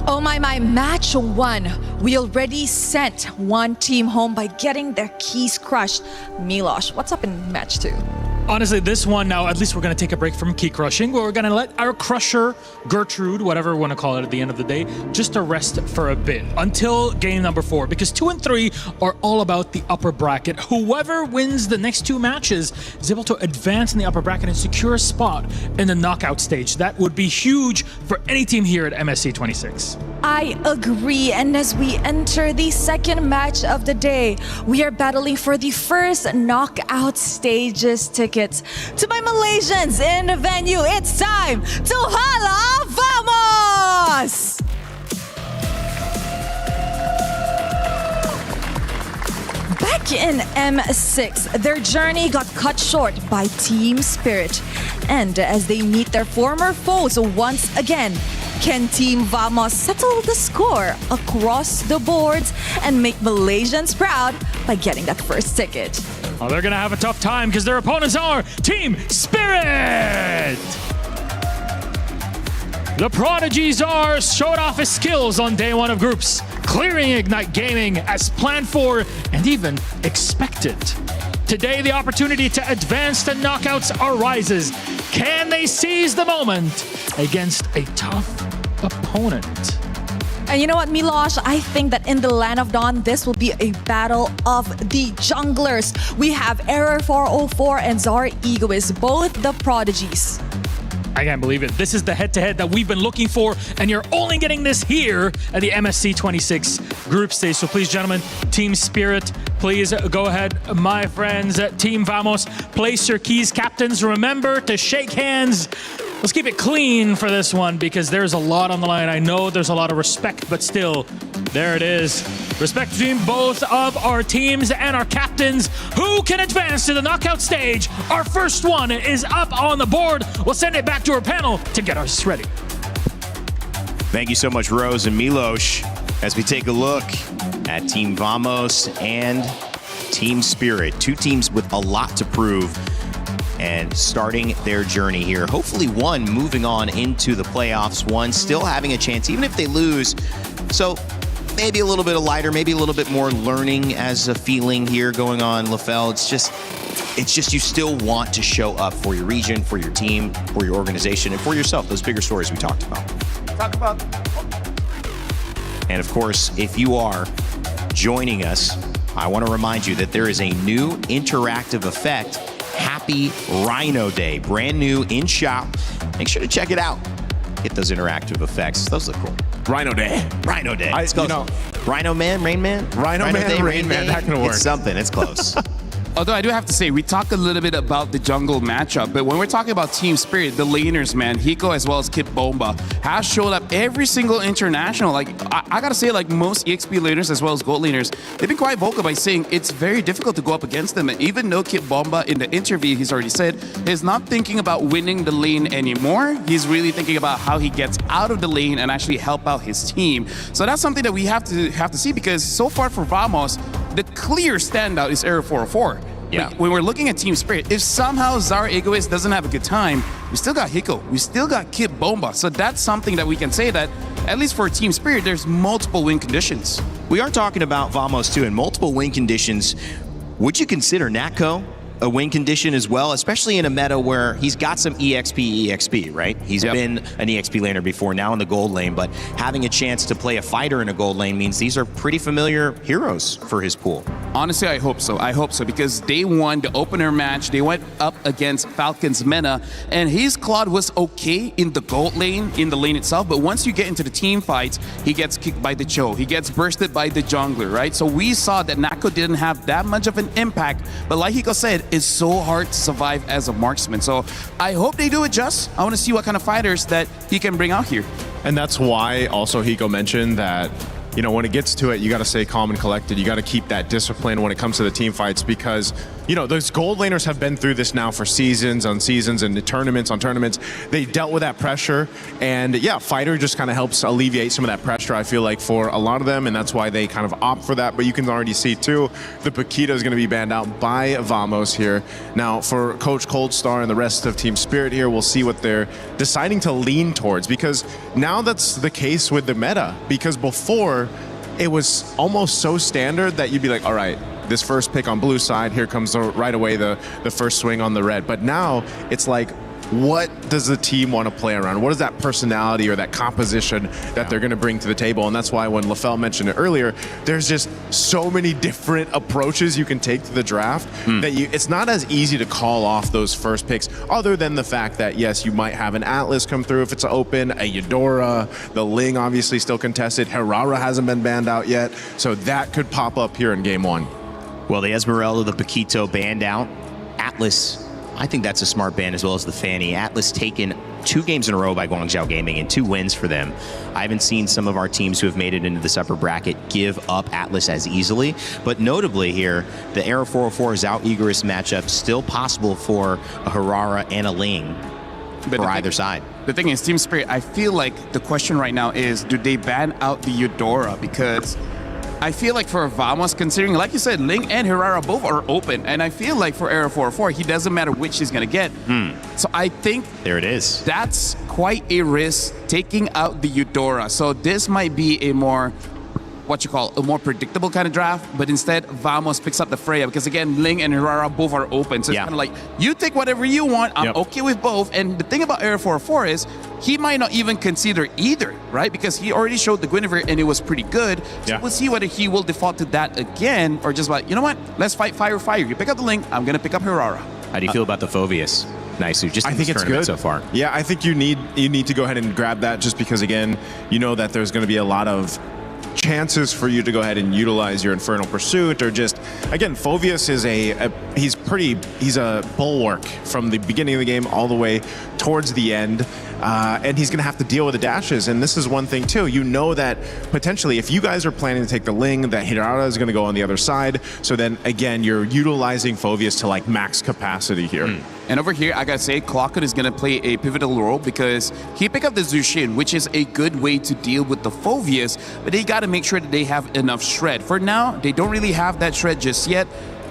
Oh my, match 1. We already sent one team home by getting their keys crushed. Milosh, what's up in match 2? Honestly, this one now, at least we're going to take a break from key crushing, but we're going to let our crusher, Gertrude, whatever we want to call it at the end of the day, just to rest for a bit until game number 4, because 2 and 3 are all about the upper bracket. Whoever wins the next 2 matches is able to advance in the upper bracket and secure a spot in the knockout stage. That would be huge for any team here at MSC 26. I agree, and as we enter the second match of the day, we are battling for the first knockout stages tickets. To my Malaysians in the venue, it's time to Hala Vamos! Back in M6, their journey got cut short by Team Spirit. And as they meet their former foes once again, can Team Vamos settle the score across the boards and make Malaysians proud by getting that first ticket? Oh, they're going to have a tough time because their opponents are Team Spirit! The Prodigy Czar showed off his skills on day 1 of groups, clearing Ignite Gaming as planned for and even expected. Today, the opportunity to advance to knockouts arises. Can they seize the moment against a tough opponent? And you know what, Milosh? I think that in the Land of Dawn, this will be a battle of the junglers. We have Error 404 and Czar Egoist, both the prodigies. I can't believe it. This is the head-to-head that we've been looking for, and you're only getting this here at the MSC 26 group stage. So please, gentlemen, Team Spirit, please go ahead. My friends at Team Vamos, place your keys. Captains, remember to shake hands. Let's keep it clean for this one because there's a lot on the line. I know there's a lot of respect, but still, there it is. Respect between both of our teams and our captains. Who can advance to the knockout stage? Our first one is up on the board. We'll send it back to our panel to get us ready. Thank you so much, Rose and Milosh, as we take a look at Team Vamos and Team Spirit. 2 teams with a lot to prove and starting their journey here. Hopefully one moving on into the playoffs, one still having a chance, even if they lose. So maybe a little bit of lighter, maybe a little bit more learning as a feeling here going on, LaFell. It's just you still want to show up for your region, for your team, for your organization, and for yourself. Those bigger stories we talked about. And of course, if you are joining us, I want to remind you that there is a new interactive effect, Happy Rhino Day, brand new in shop. Make sure to check it out. Get those interactive effects. Those look cool. Rhino Day. Rhino Day. It's close. Rhino Man, Rain Man? Rhino Man, Day, Rain Man. That can work. It's something. It's close. Although I do have to say, we talk a little bit about the jungle matchup, but when we're talking about Team Spirit, the laners, man, Hiko as well as Kit Bomba, has showed up every single international. Like, I gotta say, like most EXP laners as well as gold laners, they've been quite vocal by saying it's very difficult to go up against them. And even though Kit Bomba in the interview, he's already said, he's not thinking about winning the lane anymore. He's really thinking about how he gets out of the lane and actually help out his team. So that's something that we have to see, because so far for Vamos, the clear standout is Error 404. Yeah. When we're looking at Team Spirit, if somehow Zara Egoist doesn't have a good time, we still got Hiko, we still got Kit Bomba. So that's something that we can say that, at least for Team Spirit, there's multiple win conditions. We are talking about Vamos too, and multiple win conditions. Would you consider Natco a win condition as well, especially in a meta where he's got some EXP, right? He's been an EXP laner before, now in the gold lane, but having a chance to play a fighter in a gold lane means these are pretty familiar heroes for his pool. Honestly, I hope so. I hope so, because they won the opener match. They went up against Falcon's Mena, and his Claude was okay in the gold lane, in the lane itself, but once you get into the team fights, he gets kicked by the Cho. He gets bursted by the jungler, right? So we saw that Natco didn't have that much of an impact, but like Hiko said, it's so hard to survive as a marksman. So I hope they do adjust. I want to see what kind of fighters that he can bring out here. And that's why also Hiko mentioned that, you know, when it gets to it, you got to stay calm and collected. You got to keep that discipline when it comes to the team fights, because, you know, those gold laners have been through this now for seasons on seasons and tournaments on tournaments. They dealt with that pressure, and yeah, fighter just kind of helps alleviate some of that pressure, I feel like, for a lot of them, and that's why they kind of opt for that. But you can already see too, the Paquito is going to be banned out by Vamos here. Now for Coach Coldstar and the rest of Team Spirit here, we'll see what they're deciding to lean towards, because now that's the case with the meta, because before it was almost so standard that you'd be like, all right, this first pick on blue side, here comes right away the first swing on the red. But now it's like, what does the team want to play around? What is that personality or that composition that they're going to bring to the table? And that's why when LaFell mentioned it earlier, there's just so many different approaches you can take to the draft that it's not as easy to call off those first picks, other than the fact that, yes, you might have an Atlas come through if it's open, a Eudora, the Ling obviously still contested, Herrera hasn't been banned out yet, so that could pop up here in game one. Well, the Esmeralda, the Paquito banned out. Atlas, I think that's a smart ban, as well as the Fanny. Atlas taken 2 games in a row by Guangzhou Gaming and 2 wins for them. I haven't seen some of our teams who have made it into this upper bracket give up Atlas as easily, but notably here, the Era 404 Zhao Igorist matchup still possible for a Herrera and a Ling for either side. The thing is, Team Spirit, I feel like the question right now is, do they ban out the Eudora? Because I feel like for Vamos, considering, like you said, Ling and Herrera both are open, and I feel like for Era 404, he doesn't matter which he's going to get. So I think there it is. That's quite a risk, taking out the Eudora. So this might be a more, a more predictable kind of draft, but instead Vamos picks up the Freya, because again, Ling and Herrera both are open. So it's kind of like, you take whatever you want, I'm okay with both. And the thing about Era 404 is, he might not even consider either, right? Because he already showed the Guinevere and it was pretty good. So we'll see whether he will default to that again, or just like, you know what, let's fight fire. You pick up the Ling, I'm gonna pick up Herrera. How do you feel about the Phoveus? Nice, just I think it's good so far. Yeah, I think you need to go ahead and grab that, just because, again, you know that there's going to be a lot of chances for you to go ahead and utilize your Infernal Pursuit, or just, again, Phoveus is he's a bulwark from the beginning of the game all the way towards the end, and he's going to have to deal with the dashes. And this is one thing too, you know that potentially if you guys are planning to take the Ling, that Hirara is going to go on the other side, so then again you're utilizing Phoveus to like max capacity here. And over here, I gotta say, Clockwood is gonna play a pivotal role, because he picked up the Zushin, which is a good way to deal with the Phoveus, but they gotta make sure that they have enough shred. For now, they don't really have that shred just yet,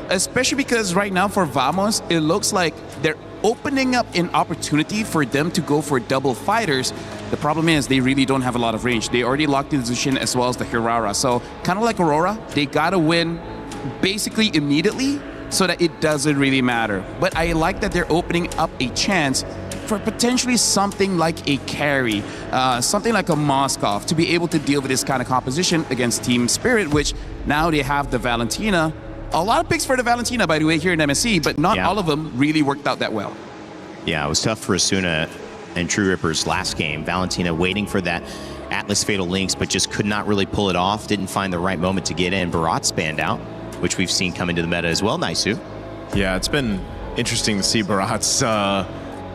especially because right now for Vamos, it looks like they're opening up an opportunity for them to go for double fighters. The problem is they really don't have a lot of range. They already locked in Zushin as well as the Hirara. So kind of like Aurora, they gotta win basically immediately, so that it doesn't really matter. But I like that they're opening up a chance for potentially something like a carry, something like a Moskov, to be able to deal with this kind of composition against Team Spirit, which now they have the Valentina. A lot of picks for the Valentina, by the way, here in MSC, but not all of them really worked out that well. Yeah, it was tough for Asuna and True Rippers last game. Valentina waiting for that Atlas Fatal Links, but just could not really pull it off. Didn't find the right moment to get in. Barat spanned out, which we've seen come into the meta as well, Naisu. Yeah, it's been interesting to see Bharat's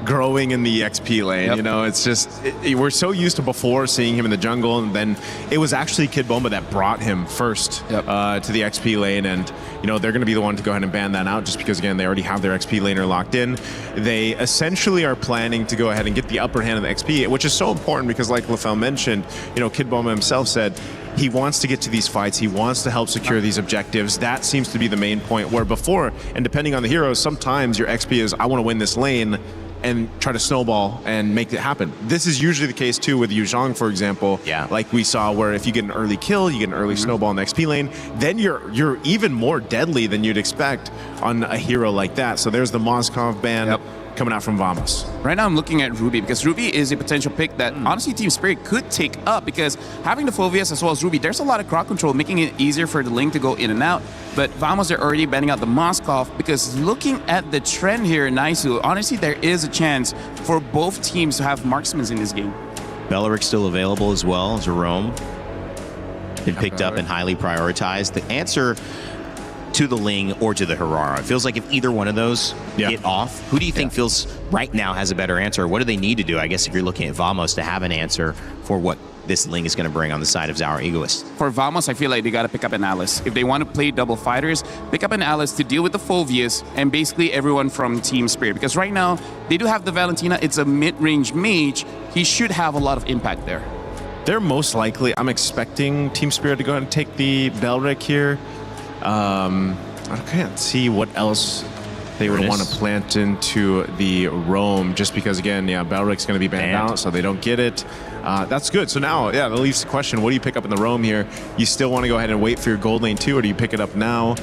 growing in the XP lane. Yep. You know, it's just, we're so used to before seeing him in the jungle, and then it was actually Kid Bomba that brought him first to the XP lane, and you know, they're going to be the one to go ahead and ban that out just because, again, they already have their XP laner locked in. They essentially are planning to go ahead and get the upper hand of the XP, which is so important because, like Lefel mentioned, you know, Kid Bomba himself said he wants to get to these fights. He wants to help secure these objectives. That seems to be the main point, where before, and depending on the heroes, sometimes your XP is, I want to win this lane and try to snowball and make it happen. This is usually the case too with Yu Zhang, for example. Yeah. Like we saw, where if you get an early kill, you get an early snowball in the XP lane, then you're even more deadly than you'd expect on a hero like that. So there's the Moskov ban coming out from Vamos. Right now I'm looking at Ruby, because Ruby is a potential pick that honestly Team Spirit could take up, because having the Phoveus as well as Ruby, there's a lot of crowd control, making it easier for the link to go in and out. But Vamos are already banning out the Moskov, because looking at the trend here in Naisu, honestly there is a chance for both teams to have marksmen in this game. Beleric still available as well, Jerome. Been picked up and highly prioritized. The answer to the Ling or to the Herrera, it feels like if either one of those get off, who do you think feels right now has a better answer? What do they need to do, I guess, if you're looking at Vamos, to have an answer for what this Ling is going to bring on the side of Zhao Egoist? For Vamos, I feel like they got to pick up an Alice. If they want to play double fighters, pick up an Alice to deal with the Phoveus and basically everyone from Team Spirit. Because right now, they do have the Valentina. It's a mid-range mage. He should have a lot of impact there. They're most likely, I'm expecting Team Spirit to go ahead and take the Beleric here. I can't see what else they would want to plant into the roam, just because, again, Belric's going to be banned out, so they don't get it. That's good. So now, that leaves the question, what do you pick up in the roam here? You still want to go ahead and wait for your gold lane too, or do you pick it up now?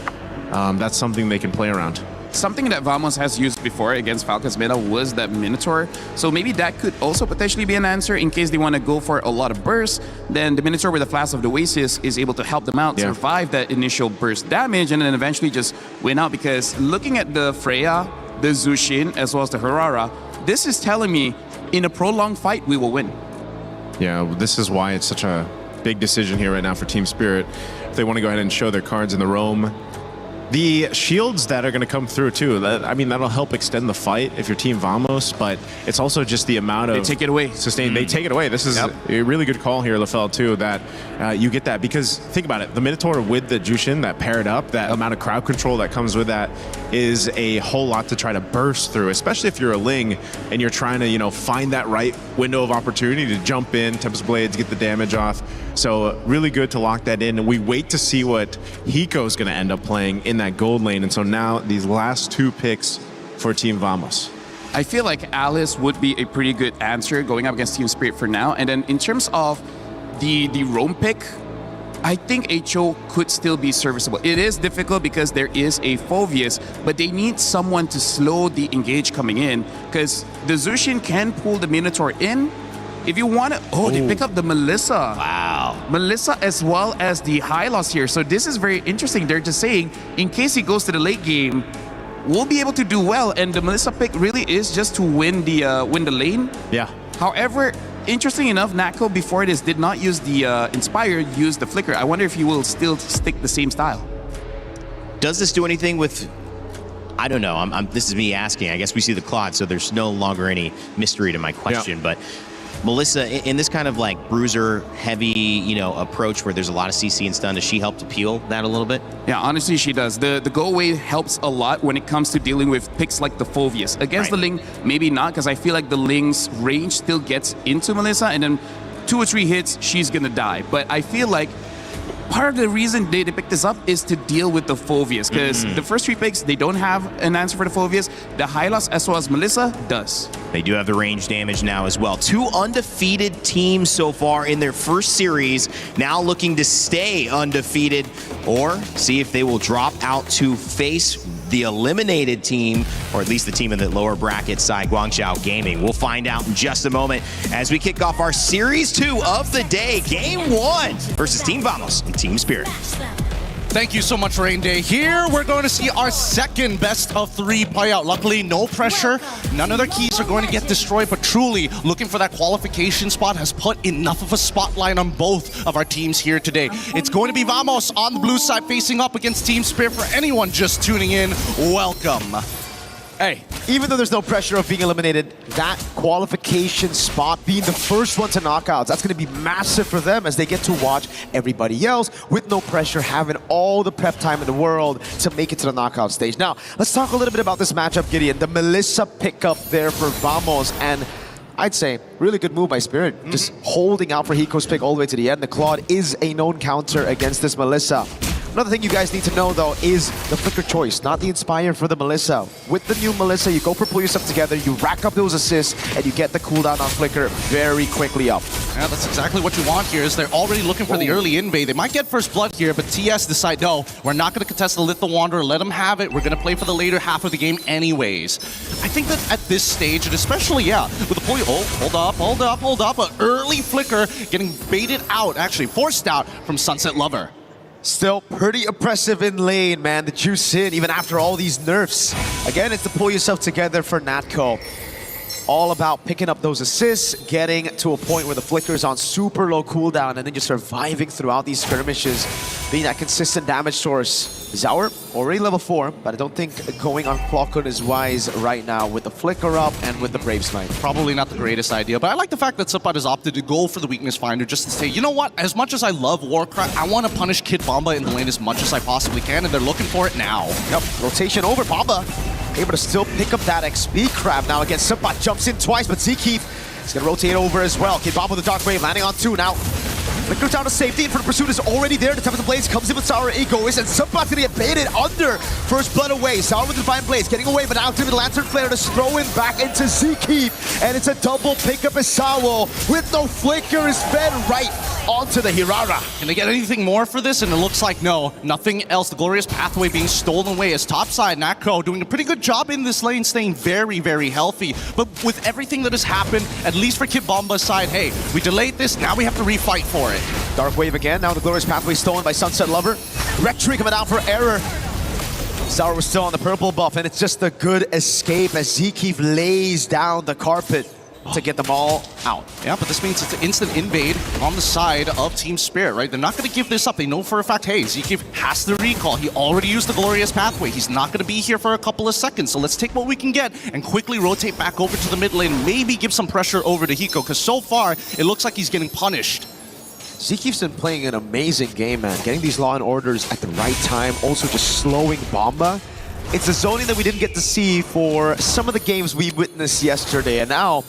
That's something they can play around. Something that Vamos has used before against Falcons meta was that Minotaur. So maybe that could also potentially be an answer in case they want to go for a lot of bursts. Then the Minotaur with the Flask of the Oasis is able to help them out, survive that initial burst damage, and then eventually just win out. Because looking at the Freya, the Zushin, as well as the Herrera, this is telling me in a prolonged fight, we will win. Yeah, this is why it's such a big decision here right now for Team Spirit. If they want to go ahead and show their cards in the roam. The shields that are going to come through too, that'll help extend the fight if you're Team Vamos, but it's also just the amount of... They take it away. They take it away. This is a really good call here, Lefel, too, that you get that. Because think about it, the Minotaur with the Jushin that paired up, that amount of crowd control that comes with that is a whole lot to try to burst through, especially if you're a Ling and you're trying to, find that right window of opportunity to jump in, Tempest Blades, get the damage off. So really good to lock that in. And we wait to see what Hiko's going to end up playing in that gold lane. And so now these last two picks for Team Vamos. I feel like Alice would be a pretty good answer going up against Team Spirit for now. And then in terms of the roam pick, I think HO could still be serviceable. It is difficult because there is a Phoveus, but they need someone to slow the engage coming in, because the Zushin can pull the Minotaur in. If you want to... they pick up the Melissa. Wow. Melissa as well as the Hylos here. So this is very interesting. They're just saying, in case he goes to the late game, we'll be able to do well. And the Melissa pick really is just to win the lane. Yeah. However, interesting enough, Nako before this did not use the Inspire, used the Flicker. I wonder if he will still stick the same style. Does this do anything with... I don't know. This is me asking. I guess we see the Claude, so there's no longer any mystery to my question. But Melissa, in this kind of like bruiser heavy, approach where there's a lot of CC and stun, does she help to peel that a little bit? Yeah, honestly, she does. The go away helps a lot when it comes to dealing with picks like the Phoveus. Against the Ling, maybe not, because I feel like the Ling's range still gets into Melissa, and then 2 or 3 hits, she's gonna die. But I feel like part of the reason they picked this up is to deal with the Phoveus, because the first 3 picks, they don't have an answer for the Phoveus. The Hylos as well as Melissa does. They do have the range damage now as well. 2 undefeated teams so far in their first series, now looking to stay undefeated or see if they will drop out to face the eliminated team, or at least the team in the lower bracket side, Guangzhou Gaming. We'll find out in just a moment as we kick off our Series 2 of the day, Game 1 versus Team Vamos and Team Spirit. Thank you so much, Rain Day. Here, we're going to see our second best of 3 play out. Luckily, no pressure. None of their keys are going to get destroyed, but truly looking for that qualification spot has put enough of a spotlight on both of our teams here today. It's going to be Vamos on the blue side facing up against Team Spirit. For anyone just tuning in, welcome. Hey, even though there's no pressure of being eliminated, that qualification spot being the first one to knockouts, that's going to be massive for them as they get to watch everybody else with no pressure, having all the prep time in the world to make it to the knockout stage. Now, let's talk a little bit about this matchup, Gideon. The Melissa pickup there for Vamos, and I'd say really good move by Spirit. Just holding out for Hiko's pick all the way to the end. The Claude is a known counter against this Melissa. Another thing you guys need to know, though, is the Flicker choice, not the Inspire for the Melissa. With the new Melissa, you go for pull yourself together, you rack up those assists, and you get the cooldown on Flicker very quickly up. Yeah, that's exactly what you want here, is they're already looking for the early invade. They might get first blood here, but TS decide, no, we're not going to contest the Lethal Wanderer, let them have it, we're going to play for the later half of the game anyways. I think that at this stage, and especially, yeah, with the pull, hold up, an early Flicker getting baited out, actually forced out from Sunset Lover. Still pretty oppressive in lane, man. The juice in, even after all these nerfs. Again, it's to pull yourself together for Natco. All about picking up those assists, getting to a point where the Flicker is on super low cooldown, and then just surviving throughout these skirmishes, being that consistent damage source. Zaur, already level 4, but I don't think going on Clockun is wise right now with the Flicker up and with the Brave Smite. Probably not the greatest idea, but I like the fact that Supat has opted to go for the Weakness Finder just to say, you know what, as much as I love Warcraft, I want to punish Kid Bomba in the lane as much as I possibly can, and they're looking for it now. Yep, rotation over, Bomba able to still pick up that XP crab now against Supat, jumps in twice, but Zkeef is going to rotate over as well. Kid Bomba with the Dark Wave landing on 2 now. Flicker down to safety, and for the pursuit is already there. The Tempest of Blaze comes in with Sour Egoist, and Subpot's gonna get baited under. First blood away. Sour with the Divine Blaze getting away, but now to the Lantern Flare to throw him back into Zkeef. And it's a double pickup as Sawo with no Flicker is fed right onto the Hirara. Can they get anything more for this? And it looks like no, nothing else. The Glorious Pathway being stolen away as topside Natco doing a pretty good job in this lane, staying very, very healthy. But with everything that has happened, at least for Kid Bomba's side, hey, we delayed this, now we have to refight for it. Dark Wave again, now the Glorious Pathway stolen by Sunset Lover. Retry coming out for Error. Zaur was still on the purple buff, and it's just a good escape as Zkeef lays down the carpet to get them all out. Yeah, but this means it's an instant invade on the side of Team Spirit, right? They're not going to give this up. They know for a fact, hey, Zkeef has to recall. He already used the Glorious Pathway. He's not going to be here for a couple of seconds, so let's take what we can get and quickly rotate back over to the mid lane, maybe give some pressure over to Hiko, because so far, it looks like he's getting punished. Zkeef's been playing an amazing game, man. Getting these Law and Orders at the right time, also just slowing Bomba. It's a zoning that we didn't get to see for some of the games we witnessed yesterday, and now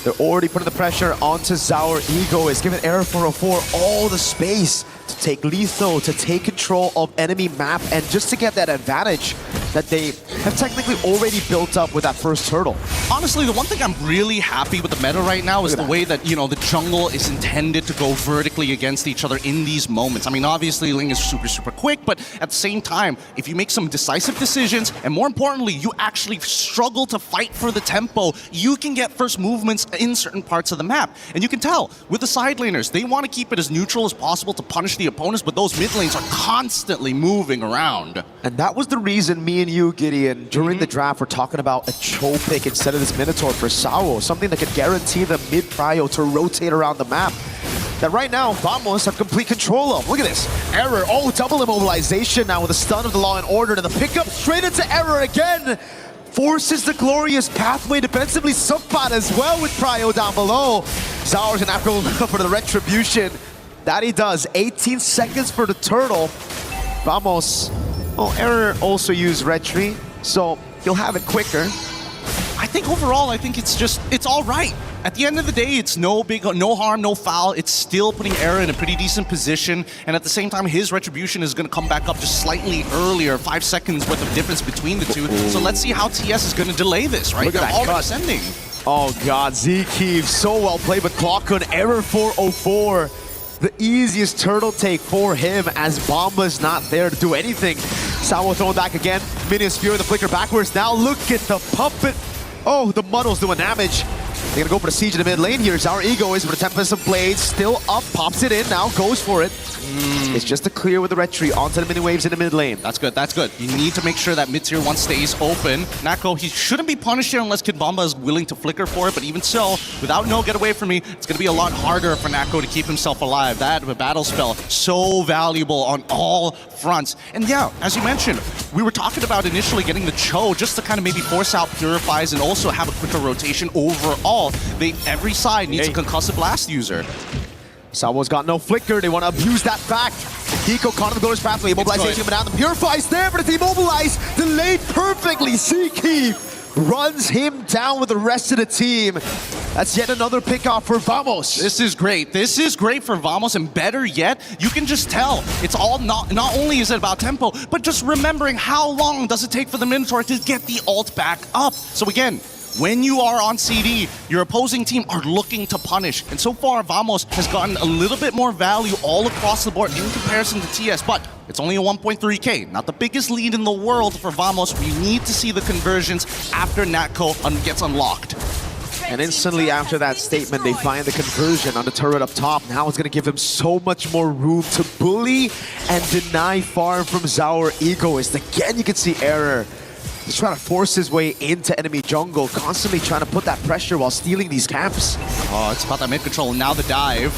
they're already putting the pressure onto Zaur. Ego is giving Error 404 all the space to take lethal, to take control of enemy map, and just to get that advantage that they have technically already built up with that first turtle. Honestly, the one thing I'm really happy with the meta right now is the way that, you know, the jungle is intended to go vertically against each other in these moments. I mean, obviously, Ling is super, super quick, but at the same time, if you make some decisive decisions, and more importantly, you actually struggle to fight for the tempo, you can get first movements in certain parts of the map. And you can tell, with the side laners, they want to keep it as neutral as possible to punish the opponents, but those mid lanes are constantly moving around. And that was the reason me and you, Gideon, during the draft, were talking about a Cho pick instead of this Minotaur for Sawo, something that could guarantee the mid-prio to rotate around the map. That right now, Vamos have complete control of. Look at this. Error, double immobilization now with a stun of the Law and Order, and the pickup straight into Error again. Forces the Glorious Pathway defensively. Subpot as well with Prio down below. Zaur's gonna have to go for the Retribution. That he does. 18 seconds for the turtle. Vamos. Oh, Error also used Retry, so he'll have it quicker. I think overall, it's all right. At the end of the day, it's no harm, no foul. It's still putting Error in a pretty decent position, and at the same time, his Retribution is going to come back up just slightly earlier, 5 seconds worth of difference between the two. So let's see how TS is going to delay this, right? They're already sending. Oh God, Zkeef, so well played, but clock on Error 404. The easiest turtle take for him as Bomba's not there to do anything. Sawo throwing back again. Minions Fury the flicker backwards. Now look at the puppet. Oh, the Muddle's doing damage. They're gonna go for the siege in the mid lane here. Our Ego is with a Tempest of Blades still up, pops it in now, goes for it. It's just to clear with the retreat onto the mini waves in the mid lane. That's good, that's good. You need to make sure that mid-tier 1 stays open. Nako, he shouldn't be punished here unless Kid Bomba is willing to flicker for it, but even so, without no get away from me, it's going to be a lot harder for Nako to keep himself alive. That battle spell, so valuable on all fronts. And yeah, as you mentioned, we were talking about initially getting the Cho just to kind of maybe force out Purifies and also have a quicker rotation overall. Every side needs a concussive blast user. Sawo's got no flicker. They want to abuse that fact. Hiko caught in the Glorious Pathway. Immobilization coming down. The Purify's there, but it's immobilized. Delayed perfectly. Seakeep runs him down with the rest of the team. That's yet another pick off for Vamos. This is great. This is great for Vamos, and better yet, you can just tell. It's all not only is it about tempo, but just remembering how long does it take for the Minotaur to get the ult back up. So again, when you are on CD, your opposing team are looking to punish. And so far, Vamos has gotten a little bit more value all across the board in comparison to TS, but it's only a 1.3k. Not the biggest lead in the world for Vamos. We need to see the conversions after Natco gets unlocked. And instantly after that statement, they find the conversion on the turret up top. Now it's going to give him so much more room to bully and deny farm from Zaur Egoist. Again, you can see Error. He's trying to force his way into enemy jungle, constantly trying to put that pressure while stealing these camps. Oh, it's about that mid control. Now the dive.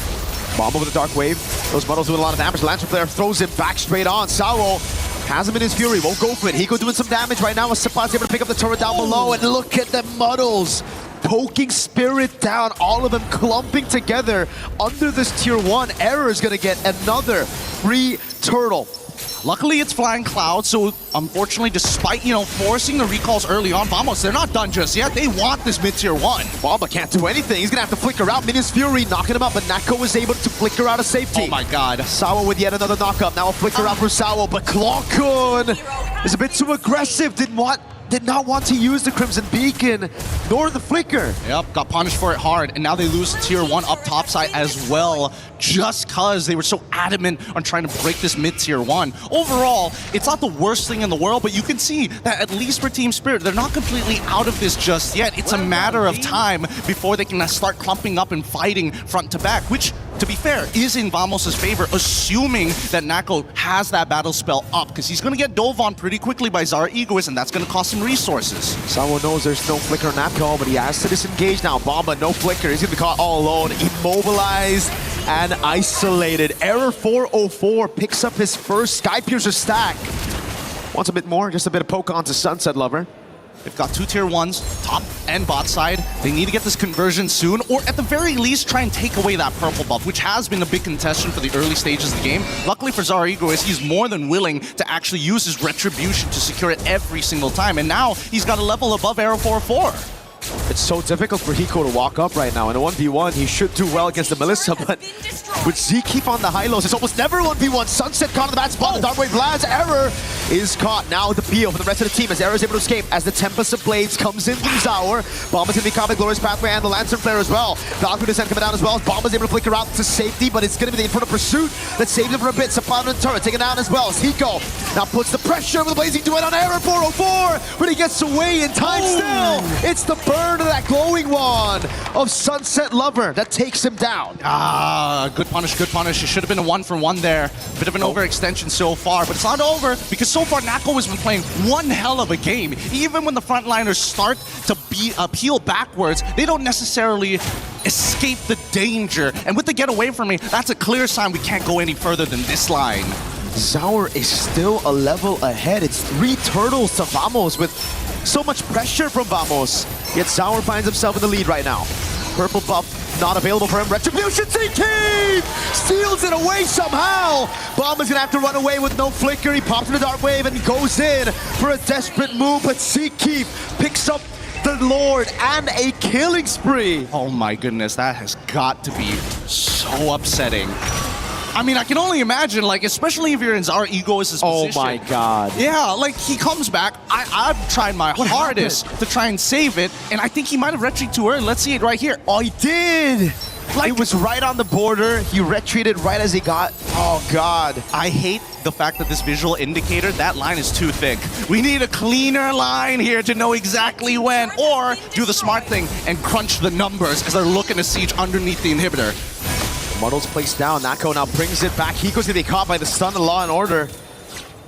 Bomb over the Dark Wave. Those muddles doing a lot of damage. Lancer player throws him back straight on. Sawo has him in his fury, won't go for it. Hiko doing some damage right now. Sapad's able to pick up the turret down below, and look at the muddles. Poking Spirit down, all of them clumping together under this tier 1. Error is going to get another free turtle. Luckily, it's Flying Cloud, so unfortunately, despite, forcing the recalls early on, Vamos, they're not done just yet. They want this mid-tier 1. Bomba can't do anything. He's going to have to flicker out. Minions Fury knocking him up, but Nako was able to flicker out of safety. Oh my god. Sawo with yet another knockup. Now a flicker out for Sawo, but Clockun is a bit too aggressive. Did not want to use the Crimson Beacon, nor the flicker. Yep, got punished for it hard, and now they lose tier 1 up top side as well, just because they were so adamant on trying to break this mid-tier 1. Overall, it's not the worst thing in the world, but you can see that at least for Team Spirit, they're not completely out of this just yet. It's a matter of time before they can start clumping up and fighting front to back, which, to be fair, is in Vamos' favor, assuming that Nako has that battle spell up, because he's going to get dove on pretty quickly by Zaur Egoist, and that's going to cost him resources. Sawo knows there's no flicker on Nako, but he has to disengage now. Bomba, no flicker. He's going to be caught all alone, immobilized and isolated. Error 404 picks up his first Skypiercer stack. Wants a bit more, just a bit of poke onto Sunset Lover. They've got 2 tier 1s, top and bot side. They need to get this conversion soon, or at the very least try and take away that purple buff, which has been a big contestation for the early stages of the game. Luckily for Zaur Egoist, he's more than willing to actually use his retribution to secure it every single time, and now he's got a level above Arrow 4-4. It's so difficult for Hiko to walk up right now. In a 1v1, he should do well against the Melissa, but with Zeke on the high lows, it's almost never 1v1. Sunset caught in the bad spot. The Darkwave Vlad's Error is caught now with the peel for the rest of the team as Error is able to escape as the Tempest of Blades comes in from Zaur. Bomba's going to be caught by Glorious Pathway and the Lancer Flare as well. Valkyrie Descent coming down as well. Bomba's able to flicker out to safety, but it's going to be the Inferno Pursuit that saves him for a bit. Sapana and Turret taken down as well as Hiko now puts the pressure with the Blazing Duet on Error 404, but he gets away in time still. It's the burn of that glowing wand of Sunset Lover that takes him down. Good punish, good punish. It should have been a 1-for-1 there. Bit of an overextension so far, but it's not over because so far Nako has been playing one hell of a game. Even when the frontliners start to peel backwards, they don't necessarily escape the danger. And with the get away from me, that's a clear sign we can't go any further than this line. Zaur is still a level ahead. It's 3 turtles to Vamos with so much pressure from Vamos. Yet Zaur finds himself in the lead right now. Purple buff not available for him. Retribution Seakeep steals it away somehow. Bomba's gonna have to run away with no flicker. He pops in the Dark Wave and he goes in for a desperate move, but Seakeep picks up the Lord and a killing spree. Oh my goodness, that has got to be so upsetting. I mean, I can only imagine, like, especially if you're in Zaur Egoist's position. Oh my god. Yeah, like, he comes back. I've tried my hardest to try and save it, and I think he might have retreated too early. Let's see it right here. Oh, he did! Like, it was right on the border. He retreated right as he got... Oh, God. I hate the fact that this visual indicator, that line is too thick. We need a cleaner line here to know exactly when, or do the smart thing and crunch the numbers as they're looking to siege underneath the inhibitor. Muddles placed down. Nako now brings it back. Hiko's gonna be caught by the stun and Law and Order.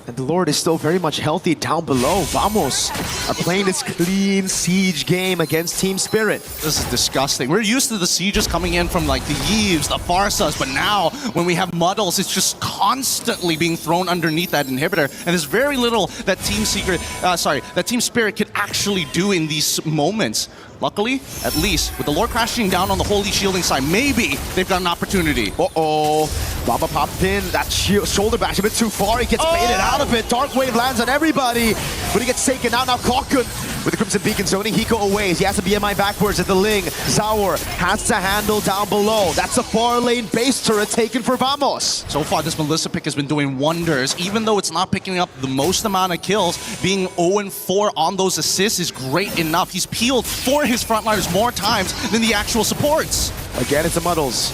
And the Lord is still very much healthy down below. Vamos are playing this clean siege game against Team Spirit. This is disgusting. We're used to the sieges coming in from like the Yves, the Farsas, but now when we have Muddles, it's just constantly being thrown underneath that inhibitor. And there's very little that Team Spirit could actually do in these moments. Luckily, at least, with the Lord crashing down on the Holy Shielding side, maybe they've got an opportunity. Uh-oh. Bamba popped in. That shoulder bash a bit too far. He gets baited out of it. Dark Wave lands on everybody. But he gets taken out. Now Kalkun with the Crimson Beacon zoning Hiko away. He has a BMI backwards at the Ling. Zaur has to handle down below. That's a far lane base turret taken for Vamos. So far, this Melissa pick has been doing wonders. Even though it's not picking up the most amount of kills, being 0-4 on those assists is great enough. He's peeled for his frontliners more times than the actual supports. Again, it's the Muddles.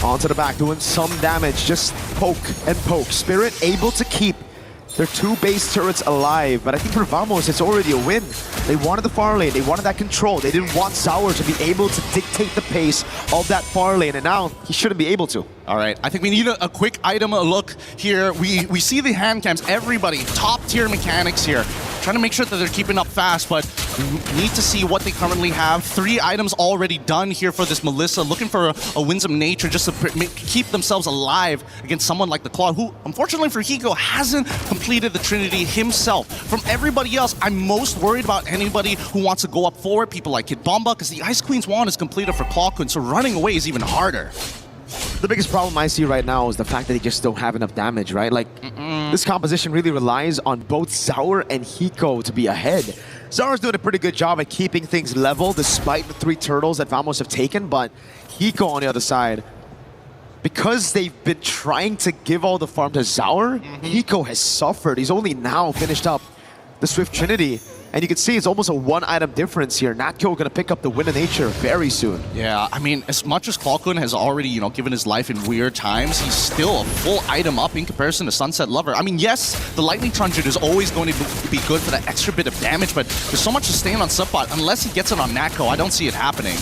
Onto the back, doing some damage. Just poke and poke. Spirit able to keep their 2 base turrets alive, but I think for Vamos, it's already a win. They wanted the far lane, they wanted that control. They didn't want Zaur to be able to dictate the pace of that far lane, and now he shouldn't be able to. All right, I think we need a quick item look here. We see the hand cams, everybody, top tier mechanics here. Trying to make sure that they're keeping up fast, but we need to see what they currently have. 3 items already done here for this Melissa, looking for a Winsome Nature just to keep themselves alive against someone like the Claw, who, unfortunately for Hiko, hasn't completed the Trinity himself. From everybody else, I'm most worried about anybody who wants to go up forward, people like Kid Bomba, because the Ice Queen's wand is completed for Clawkun, so running away is even harder. The biggest problem I see right now is the fact that they just don't have enough damage, right? Like, this composition really relies on both Zaur and Hiko to be ahead. Zaur's doing a pretty good job at keeping things level despite the 3 turtles that Vamos have taken, but Hiko on the other side, because they've been trying to give all the farm to Zaur, Hiko has suffered. He's only now finished up the Swift Trinity. And you can see it's almost a 1-item difference here. Natko gonna pick up the Win of Nature very soon. Yeah, I mean, as much as Clawkun has already, given his life in weird times, he's still a full item up in comparison to Sunset Lover. I mean, yes, the Lightning Tundra is always going to be good for that extra bit of damage, but there's so much to stand on Subbot. Unless he gets it on Natko, I don't see it happening.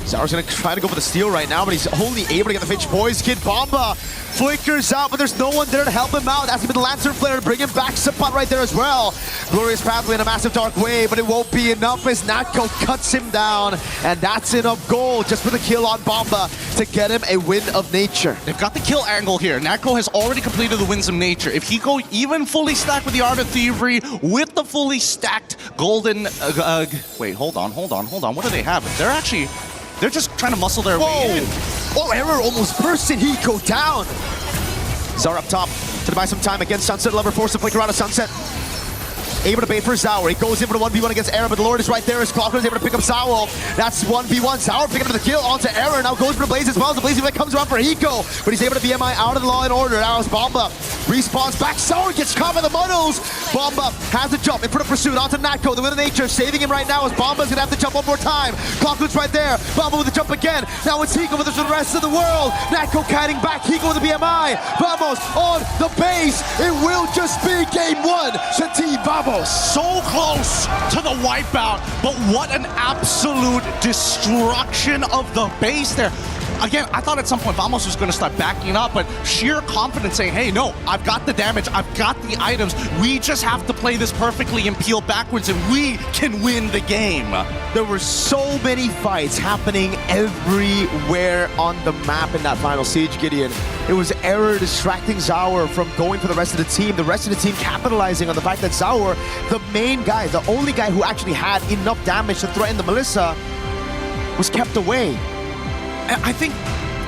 Zaur's gonna try to go for the steal right now, but he's only able to get the Finch Boys. Kid Bomba flickers out, but there's no one there to help him out. That's been the Lancer Flare to bring him back. Suppot right there as well. Glorious Pathway and a massive Dark Wave, but it won't be enough as Natko cuts him down. And that's enough gold just for the kill on Bomba to get him a Win of Nature. They've got the kill angle here. Natko has already completed the Winds of Nature. If Hiko even fully stacked with the Art of Thievery, with the fully stacked golden... wait, hold on. What do they have? They're just trying to muscle their way in. Oh, Error almost bursting Hiko down. Zaur up top to buy some time against Sunset Lover, forced to flicker out of Sunset. Able to bait for Zaur. He goes in for the 1v1 against Error, but the Lord is right there as Clawkun is able to pick up Zaur. That's 1v1. Zaur picking up the kill onto Error. Now goes for the Blaze as well. The Blaze comes around for Hiko, but he's able to BMI out of the Law and Order. Now it's Bomba. Respawns back. Zaur gets caught by the Muddles. Bomba has to jump in front of pursuit onto Natko. The Win of Nature saving him right now as Bomba's gonna have to jump one more time. Clawkun's right there. Bomba with the jump again. Now it's Hiko with the rest of the world. Natko kiting back. Hiko with the BMI. Vamos on the base. It will just be game 1 to Team Vamos. So close to the wipeout, but what an absolute destruction of the base there. Again, I thought at some point Vamos was going to start backing up, but sheer confidence saying, hey, no, I've got the damage, I've got the items, we just have to play this perfectly and peel backwards and we can win the game. There were so many fights happening everywhere on the map in that final siege, Gideon. It was Error distracting Zaur from going for the rest of the team team capitalizing on the fact that Zaur, the main guy, the only guy who actually had enough damage to threaten the Melissa, was kept away. I think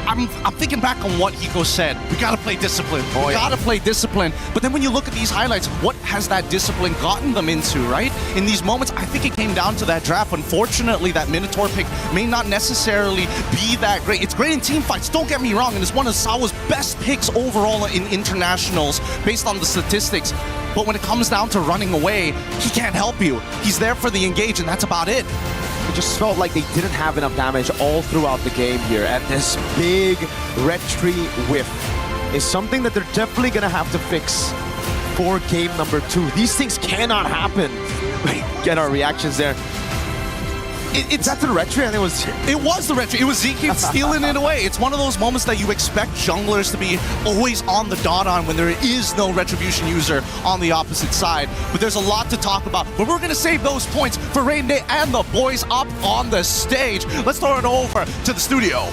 I'm thinking back on what Hiko said. We gotta play discipline. We gotta play discipline. But then when you look at these highlights, what has that discipline gotten them into, right? In these moments, I think it came down to that draft. Unfortunately, that Minotaur pick may not necessarily be that great. It's great in team fights, don't get me wrong, and it's one of Sawa's best picks overall in internationals based on the statistics. But when it comes down to running away, he can't help you. He's there for the engage, and that's about it. It just felt like they didn't have enough damage all throughout the game here, and this big red tree whiff is something that they're definitely gonna have to fix for game number 2. These things cannot happen. Get our reactions there. That's the retro, and it was the retro. It was Zeke stealing it away. It's one of those moments that you expect junglers to be always on the dot on when there is no retribution user on the opposite side. But there's a lot to talk about. But we're going to save those points for Rain Day and the boys up on the stage. Let's throw it over to the studio.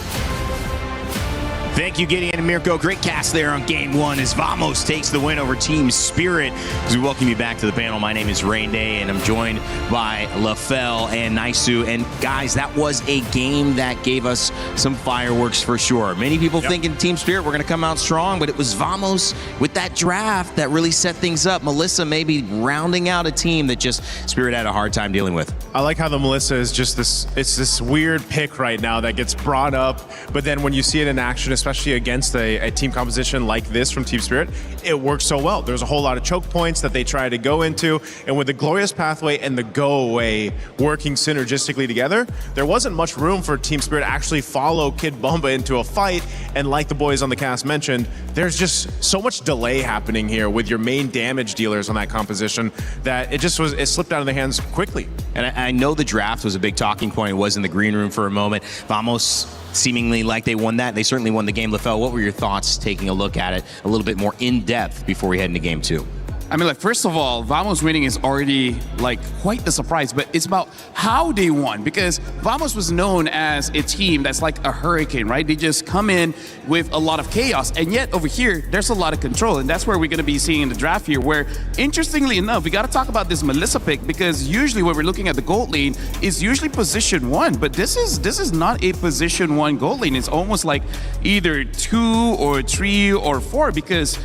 Thank you, Gideon and Mirko. Great cast there on Game 1 as Vamos takes the win over Team Spirit. As we welcome you back to the panel, my name is Rain Day, and I'm joined by LaFell and Naisu. And guys, that was a game that gave us some fireworks for sure. Many people thinking Team Spirit were going to come out strong, but it was Vamos with that draft that really set things up. Melissa maybe rounding out a team that just Spirit had a hard time dealing with. I like how the Melissa is just this weird pick right now that gets brought up, but then when you see it in action, especially against a team composition like this from Team Spirit, it works so well. There's a whole lot of choke points that they try to go into, and with the Glorious Pathway and the Go Away working synergistically together, there wasn't much room for Team Spirit to actually follow Kid Bomba into a fight, and like the boys on the cast mentioned, there's just so much delay happening here with your main damage dealers on that composition that it slipped out of their hands quickly. And I know the draft was a big talking point. It was in the green room for a moment. Vamos seemingly like they won that. They certainly won the game. LaFell, what were your thoughts taking a look at it a little bit more in depth before we head into game 2? I mean, like, first of all, Vamos winning is already, like, quite a surprise, but it's about how they won, because Vamos was known as a team that's like a hurricane, right? They just come in with a lot of chaos, and yet over here, there's a lot of control, and that's where we're going to be seeing in the draft here, where, interestingly enough, we got to talk about this Melissa pick, because usually when we're looking at the gold lane, it's usually position 1, but this is not a position 1 gold lane. It's almost like either 2 or 3 or 4, because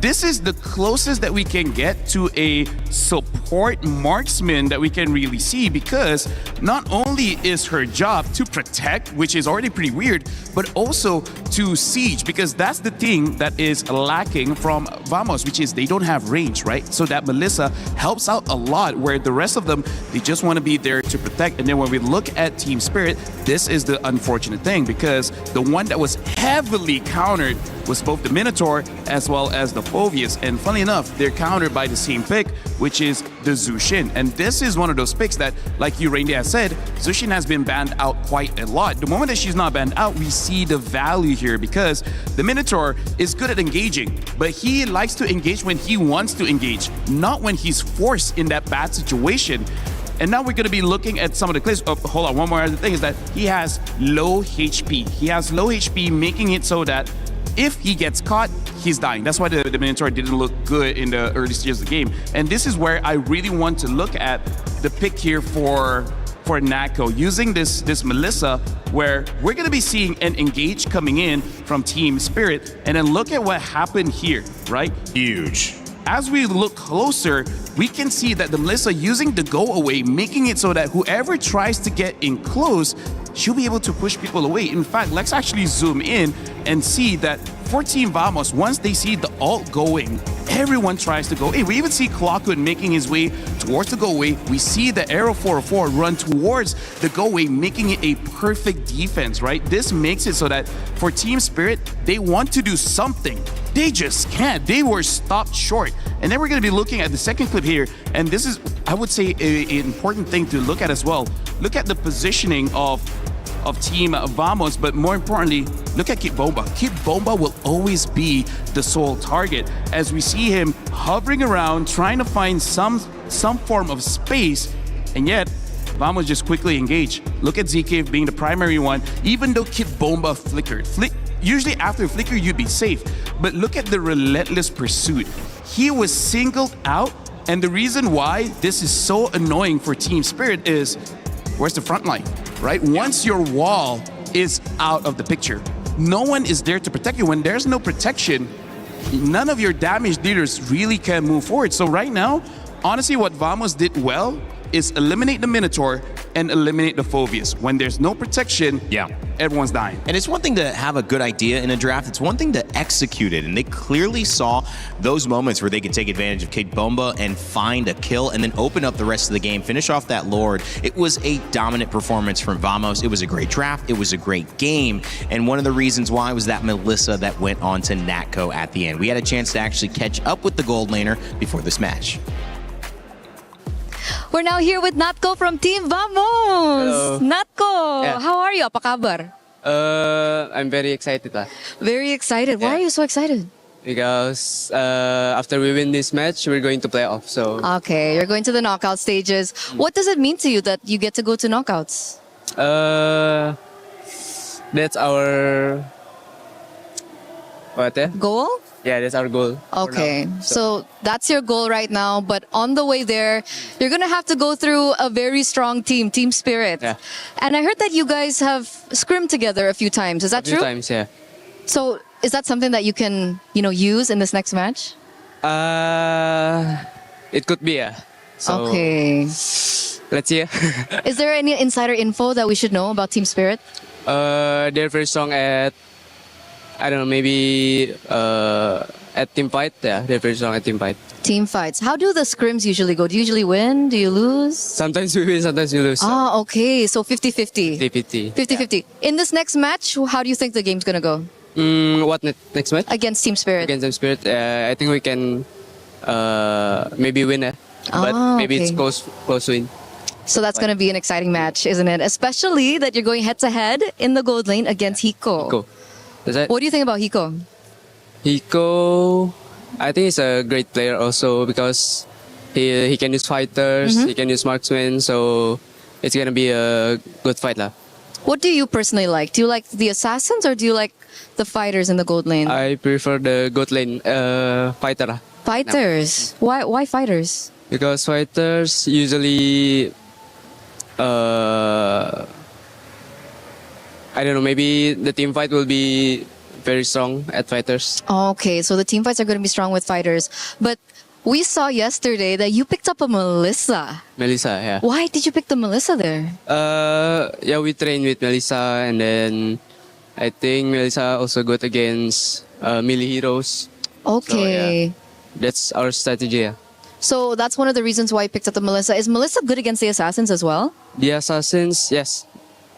this is the closest that we can get to a support marksman that we can really see, because not only is her job to protect, which is already pretty weird, but also to siege, because that's the thing that is lacking from Vamos, which is they don't have range, right? So that Melissa helps out a lot, where the rest of them, they just want to be there to protect. And then when we look at Team Spirit, this is the unfortunate thing, because the one that was heavily countered was both the Minotaur as well as the Phoveus. And funny enough, they're countered by the same pick, which is the Zushin. And this is one of those picks that, like you, Raindy, has said, Zushin has been banned out quite a lot. The moment that she's not banned out, we see the value here, because the Minotaur is good at engaging, but he likes to engage when he wants to engage, not when he's forced in that bad situation. And now we're going to be looking at some of the clips. Oh, hold on, one more other thing is that he has low HP. He has low HP, making it so that if he gets caught, he's dying. That's why the Minotaur didn't look good in the early stages of the game. And this is where I really want to look at the pick here for Nako, using this Melissa, where we're going to be seeing an engage coming in from Team Spirit. And then look at what happened here, right? Huge. As we look closer, we can see that the Melissa using the go away, making it so that whoever tries to get in close, she'll be able to push people away. In fact, let's actually zoom in and see that for Team Vamos, once they see the ult going, everyone tries to go away. We even see Clockwood making his way towards the go away. We see the Arrow 404 run towards the go away, making it a perfect defense, right? This makes it so that for Team Spirit, they want to do something. They just can't. They were stopped short. And then we're going to be looking at the second clip here. And this is, I would say, an important thing to look at as well. Look at the positioning of Team Vamos, but more importantly, look at Kid Bomba. Kid Bomba will always be the sole target, as we see him hovering around, trying to find some form of space, and yet Vamos just quickly engage. Look at ZK being the primary one, even though Kid Bomba flickered. Usually after flicker, you'd be safe, but look at the relentless pursuit. He was singled out, and the reason why this is so annoying for Team Spirit is, where's the front line, right? Once your wall is out of the picture, no one is there to protect you. When there's no protection, none of your damage dealers really can move forward. So right now, honestly, what Vamos did well is eliminate the Minotaur and eliminate the Phoveus. When there's no protection, everyone's dying. And it's one thing to have a good idea in a draft. It's one thing to execute it. And they clearly saw those moments where they could take advantage of Kid Bomba and find a kill and then open up the rest of the game, finish off that Lord. It was a dominant performance from Vamos. It was a great draft. It was a great game. And one of the reasons why was that Melissa that went on to Natco at the end. We had a chance to actually catch up with the gold laner before this match. We're now here with Natko from Team Vamos. Hello. Natko, Yeah. how are you? Apa kabar? I'm very excited lah. Very excited. Why are you so excited? Because after we win this match, we're going to playoff. So Okay, you're going to the knockout stages. What does it mean to you that you get to go to knockouts? that's our Goal? Yeah, that's our goal. for Okay, now. so that's your goal right now. But on the way there, you're going to have to go through a very strong team, Team Spirit. Yeah. And I heard that you guys have scrimmed together a few times. Is that a few true? times, yeah. So is that something that you can, use in this next match? It could be, yeah. So Okay. let's see. Is there any insider info that we should know about Team Spirit? They're very strong at, I don't know, maybe at team fight. Yeah, they're very strong at team fight. Team fights. How do the scrims usually go? Do you usually win? Do you lose? Sometimes we win, sometimes we lose. Ah, okay. So 50-50. 50-50. 50-50. In this next match, how do you think the game's going to go? What next match? Against Team Spirit. Against Team Spirit. I think we can maybe win it. But maybe it's okay. close win. So that's going to be an exciting match, isn't it? Especially that you're going head-to-head in the gold lane against Hiko. Cool. Is that? What do you think about Hiko? Hiko, I think he's a great player also because he can use fighters, he can use marksmen, so it's gonna be a good fight lah. What do you personally like? Do you like the assassins or do you like the fighters in the gold lane? I prefer the gold lane fighter lah. Fighters. Why fighters? Because fighters usually I don't know, maybe the team fight will be very strong at fighters. Okay, so the team fights are going to be strong with fighters. But we saw yesterday that you picked up a Melissa. Melissa, yeah. Why did you pick the Melissa there? Yeah, we train with Melissa, and then I think Melissa also good against melee heroes. Okay. So, yeah, that's our strategy. Yeah. So that's one of the reasons why you picked up the Melissa. Is Melissa good against the assassins as well? The assassins, yes.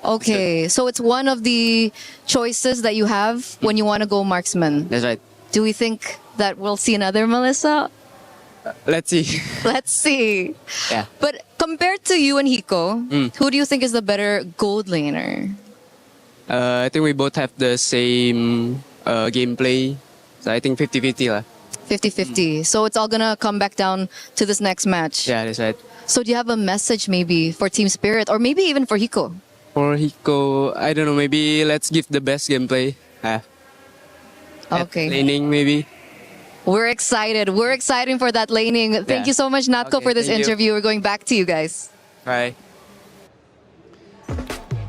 Okay, so it's one of the choices that you have when you want to go marksman. That's right. Do we think that we'll see another Melissa? Let's see. Let's see. Yeah. But compared to you and Hiko, who do you think is the better gold laner? I think we both have the same gameplay. So I think 50-50 lah. 50-50. So it's all going to come back down to this next match. Yeah, that's right. So do you have a message maybe for Team Spirit or maybe even for Hiko? For Hiko, I don't know, maybe let's give the best gameplay. Okay. Laning maybe. We're excited. We're excited for that laning. Thank you so much, Natko, Okay, for this thank you. interview. We're going back to you guys. Bye.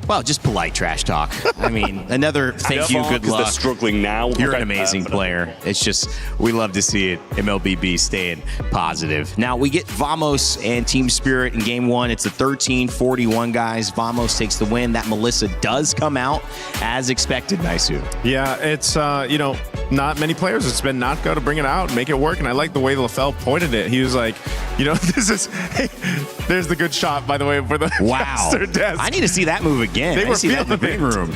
Well, just polite trash talk. I mean, another thank you, good luck. They're struggling now. You're an amazing player. It's just, we love to see it. MLBB staying positive. Now, we get Vamos and Team Spirit in game one. It's the 13-41, guys. Vamos takes the win. That Melissa does come out as expected, Naisu. Yeah, it's, not many players. It's been Natko to bring it out and make it work. And I like the way LaFell pointed it. He was like, hey, there's the good shot, by the way, for the caster desk. I need to see that move again. They I were see that in the feeling green it. room.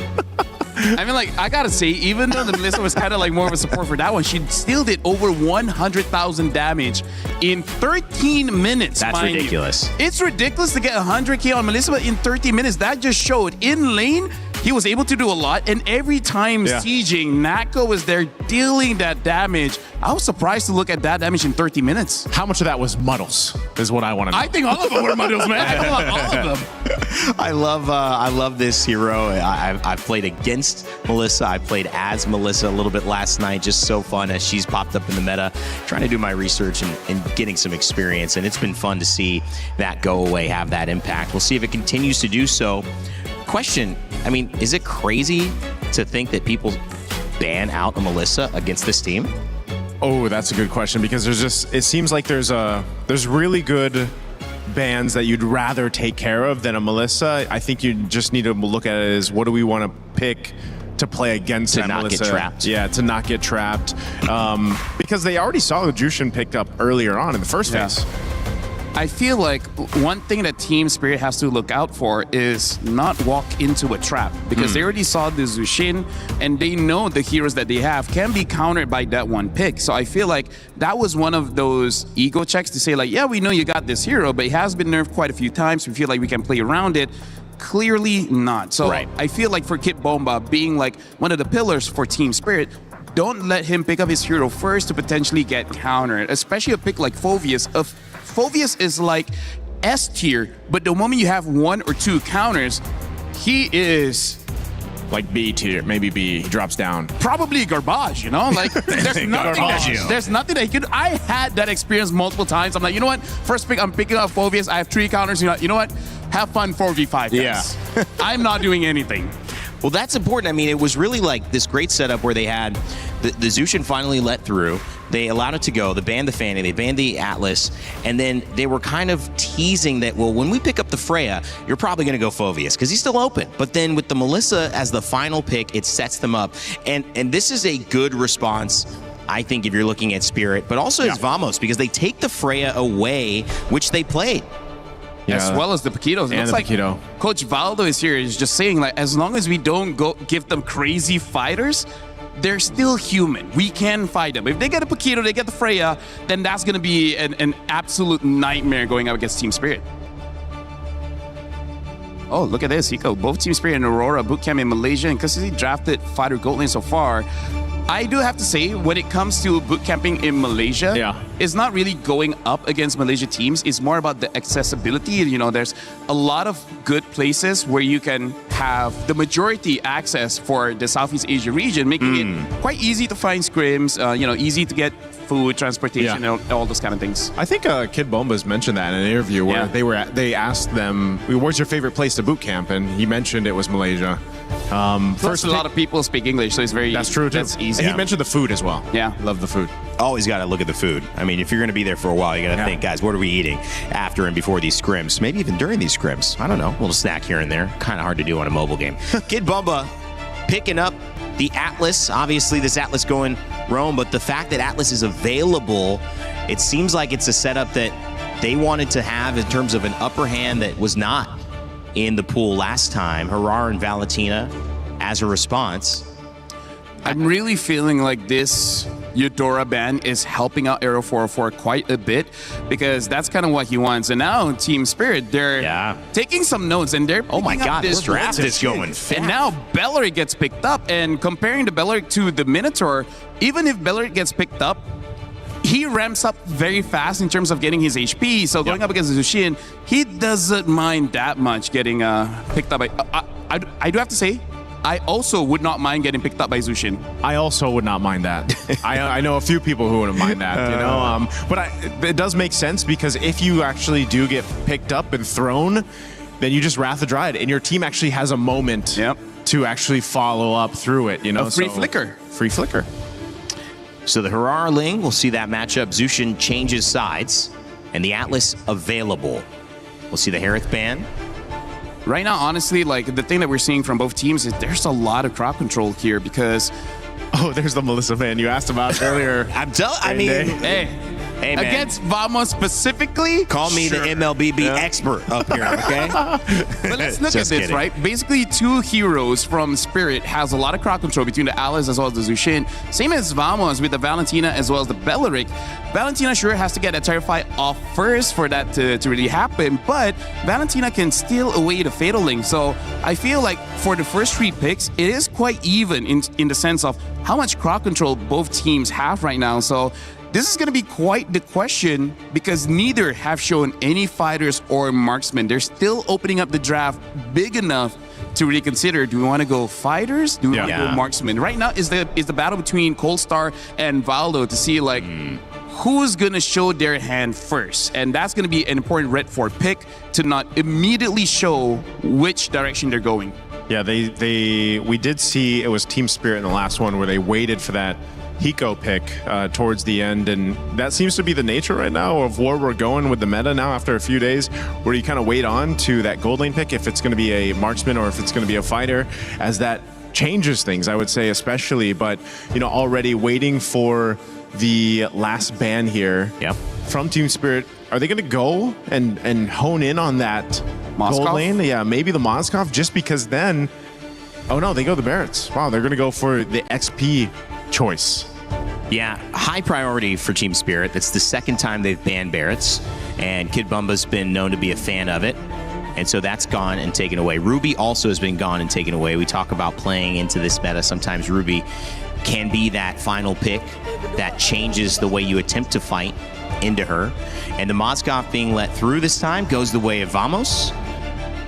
I mean, I gotta say, even though the Melissa was kind of like more of a support for that one, she still did over 100,000 damage in 13 minutes. That's mind you. ridiculous. It's ridiculous to get 100K on Melissa, but in 30 minutes, that just showed in lane, he was able to do a lot. And every time sieging, Natko was there dealing that damage. I was surprised to look at that damage in 30 minutes. How much of that was muddles is what I want to know. I think all of them were muddles, man. I love all of them. I love this hero. I've played against Melissa. I played as Melissa a little bit last night. Just so fun as she's popped up in the meta. Trying to do my research and getting some experience. And it's been fun to see that go away, have that impact. We'll see if it continues to do so. Question, I mean, is it crazy to think that people ban out a Melissa against this team? Oh, that's a good question because it seems like there's really good bans that you'd rather take care of than a Melissa. I think you just need to look at it as what do we want to pick to play against that Melissa. Get trapped. Yeah, to not get trapped. Because they already saw the Jushin picked up earlier on in the first phase. I feel like one thing that Team Spirit has to look out for is not walk into a trap, because they already saw the Zushin and they know the heroes that they have can be countered by that one pick. So I feel like that was one of those ego checks to say like, yeah, we know you got this hero, but it has been nerfed quite a few times. We feel like we can play around it. Clearly not. So I feel like for Kit Bomba being like one of the pillars for Team Spirit, don't let him pick up his hero first to potentially get countered, especially a pick like Phoveus. Phoveus is like S tier, but the moment you have 1 or 2 counters, he is like B tier, maybe B. He drops down. Probably garbage, you know? Like there's nothing that he could. I had that experience multiple times. I'm like, you know what? First pick, I'm picking up Phoveus. I have 3 counters. You know what? Have fun 4v5, guys. Yeah. I'm not doing anything. Well, that's important. I mean, it was really like this great setup where they had the Zushin finally let through. They allowed it to go. They banned the Fanny. They banned the Atlas. And then they were kind of teasing that, well, when we pick up the Freya, you're probably going to go Phoveus because he's still open. But then with the Melissa as the final pick, it sets them up. And this is a good response, I think, if you're looking at Spirit, but also as Vamos, because they take the Freya away, which they played. As well as the Paquitos. It looks like Coach Valdo is here. Is just saying, like, as long as we don't go give them crazy fighters, they're still human. We can fight them. If they get a Paquito, they get the Freya, then that's going to be an absolute nightmare going up against Team Spirit. Oh, look at this, Hiko. Both Team Spirit and Aurora bootcamp in Malaysia, and because he drafted fighter gold lane so far, I do have to say, when it comes to bootcamping in Malaysia, it's not really going up against Malaysia teams. It's more about the accessibility. You know, there's a lot of good places where you can have the majority access for the Southeast Asia region, making it quite easy to find scrims, you know, easy to get food, transportation, and all those kind of things. I think Kid Bomba's mentioned that in an interview where they asked them, where's your favorite place to boot camp? And he mentioned it was Malaysia. First, a lot of people speak English, so it's very That's true, too. That's easy. And he mentioned the food as well. Yeah. Love the food. Always got to look at the food. I mean, if you're going to be there for a while, you got to think, guys, what are we eating after and before these scrims? Maybe even during these scrims. I don't know. A little snack here and there. Kind of hard to do on a mobile game. Kid Bomba picking up the Atlas. Obviously, this Atlas going roam, but the fact that Atlas is available, it seems like it's a setup that they wanted to have in terms of an upper hand that was not in the pool last time. Harar and Valentina as a response. I'm really feeling like this Eudora ban is helping out Aero 404 quite a bit, because that's kind of what he wants. And now Team Spirit, they're taking some notes, and they're oh my god, this draft is going fast. And now Belleric gets picked up, and comparing the Belleric to the Minotaur, even if Belleric gets picked up, he ramps up very fast in terms of getting his HP. So going up against Zushin, he doesn't mind that much getting picked up. I do have to say, I also would not mind getting picked up by Zushin. I also would not mind that. I know a few people who wouldn't mind that, you know. But it does make sense, because if you actually do get picked up and thrown, then you just Wrath the Dryad, and your team actually has a moment to actually follow up through it, you know. A free flicker. Free flicker. So the Harar Ling, we'll see that matchup. Zushin changes sides, and the Atlas available. We'll see the Harith ban. Right now, honestly, like the thing that we're seeing from both teams is there's a lot of crowd control here, because there's the Melissa fan you asked about earlier. Hey, man. Against Vamos specifically, call me the MLBB expert up here, okay? But let's look at this, right? Basically, 2 heroes from Spirit has a lot of crowd control between the Alice as well as the Zushin. Same as Vamos with the Valentina as well as the Belleric. Valentina sure has to get a Terrify off first for that to really happen, but Valentina can steal away the Fatal Link. So I feel like for the first 3 picks, it is quite even in the sense of how much crowd control both teams have right now. So this is going to be quite the question, because neither have shown any fighters or marksmen. They're still opening up the draft big enough to reconsider, do we want to go fighters? Do we want to go marksmen? Right now is the battle between Coalstar and Valdo to see like who's going to show their hand first. And that's going to be an important red 4 pick to not immediately show which direction they're going. Yeah, we did see it was Team Spirit in the last one where they waited for that Hiko pick towards the end, and that seems to be the nature right now of where we're going with the meta now after a few days, where you kind of wait on to that gold lane pick if it's going to be a marksman or if it's going to be a fighter, as that changes things, I would say, especially. But you know, already waiting for the last ban here. from Team Spirit, are they going to go and hone in on that Moskov? gold lane? Yeah, maybe the Moskov, just because then... Oh no, they go the Barretts. Wow, they're going to go for the XP choice. Yeah, high priority for Team Spirit. That's the second time they've banned Barretts, and Kid Bumba's been known to be a fan of it. And so that's gone and taken away. Ruby also has been gone and taken away. We talk about playing into this meta. Sometimes Ruby can be that final pick that changes the way you attempt to fight into her. And the Moskov being let through this time goes the way of Vamos,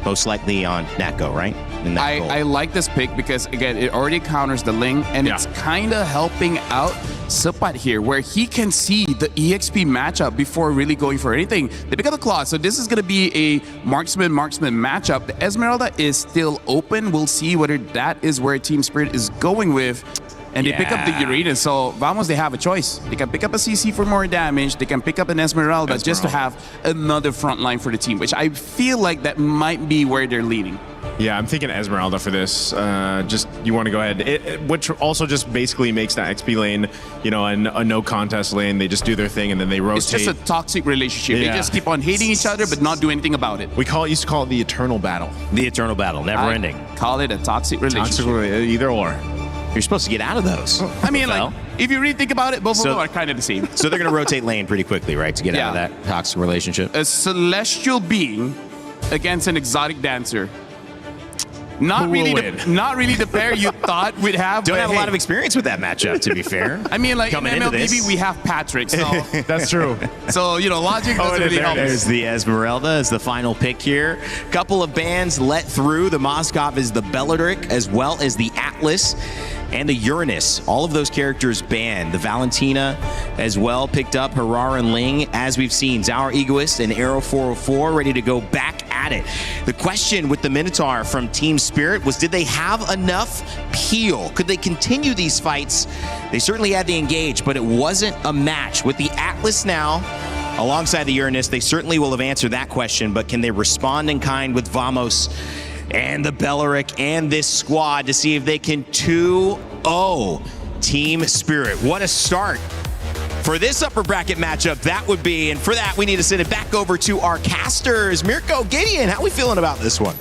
most likely on Natko, right? I like this pick because, again, it already counters the Ling, and it's kind of helping out Supat here, where he can see the EXP matchup before really going for anything. They pick up the Claw, so this is going to be a marksman-marksman matchup. The Esmeralda is still open. We'll see whether that is where Team Spirit is going with. And they pick up the Uranus, so Vamos, they have a choice. They can pick up a CC for more damage. They can pick up an Esmeralda just to have another front line for the team, which I feel like that might be where they're leaning. Yeah, I'm thinking Esmeralda for this. Just, you want to go ahead. Which also just basically makes that XP lane, you know, a no contest lane. They just do their thing and then they rotate. It's just a toxic relationship. Yeah. They just keep on hating each other but not do anything about it. We used to call it the eternal battle. The eternal battle, never ending. Call it a toxic relationship. Either or. You're supposed to get out of those. I mean, like, if you really think about it, both of them are kind of the same. So they're going to rotate lane pretty quickly, right, to get out of that toxic relationship? A celestial being against an exotic dancer. Not really the pair you thought we'd have. Don't have a lot of experience with that matchup, to be fair. I mean, like, coming in into MLBB, this. we have Patrick, so... That's true. So, you know, logic doesn't really help. There's the Esmeralda as the final pick here. Couple of bands let through. The Moskov is the Bellatrix, as well as the Atlas and the Uranus. All of those characters banned. The Valentina as well picked up. Harar and Ling, as we've seen. Zauer Egoist and Arrow 404 ready to go back at it. The question with the Minotaur from Team Spirit was, did they have enough peel? Could they continue these fights? They certainly had the engage, but it wasn't a match. With the Atlas now alongside the Uranus, they certainly will have answered that question, but can they respond in kind with Vamos and the Bellatrix and this squad to see if they can 2-0 Team Spirit? What a start for this upper bracket matchup that would be. And for that, we need to send it back over to our casters. Mirko, Gideon, how are we feeling about this one?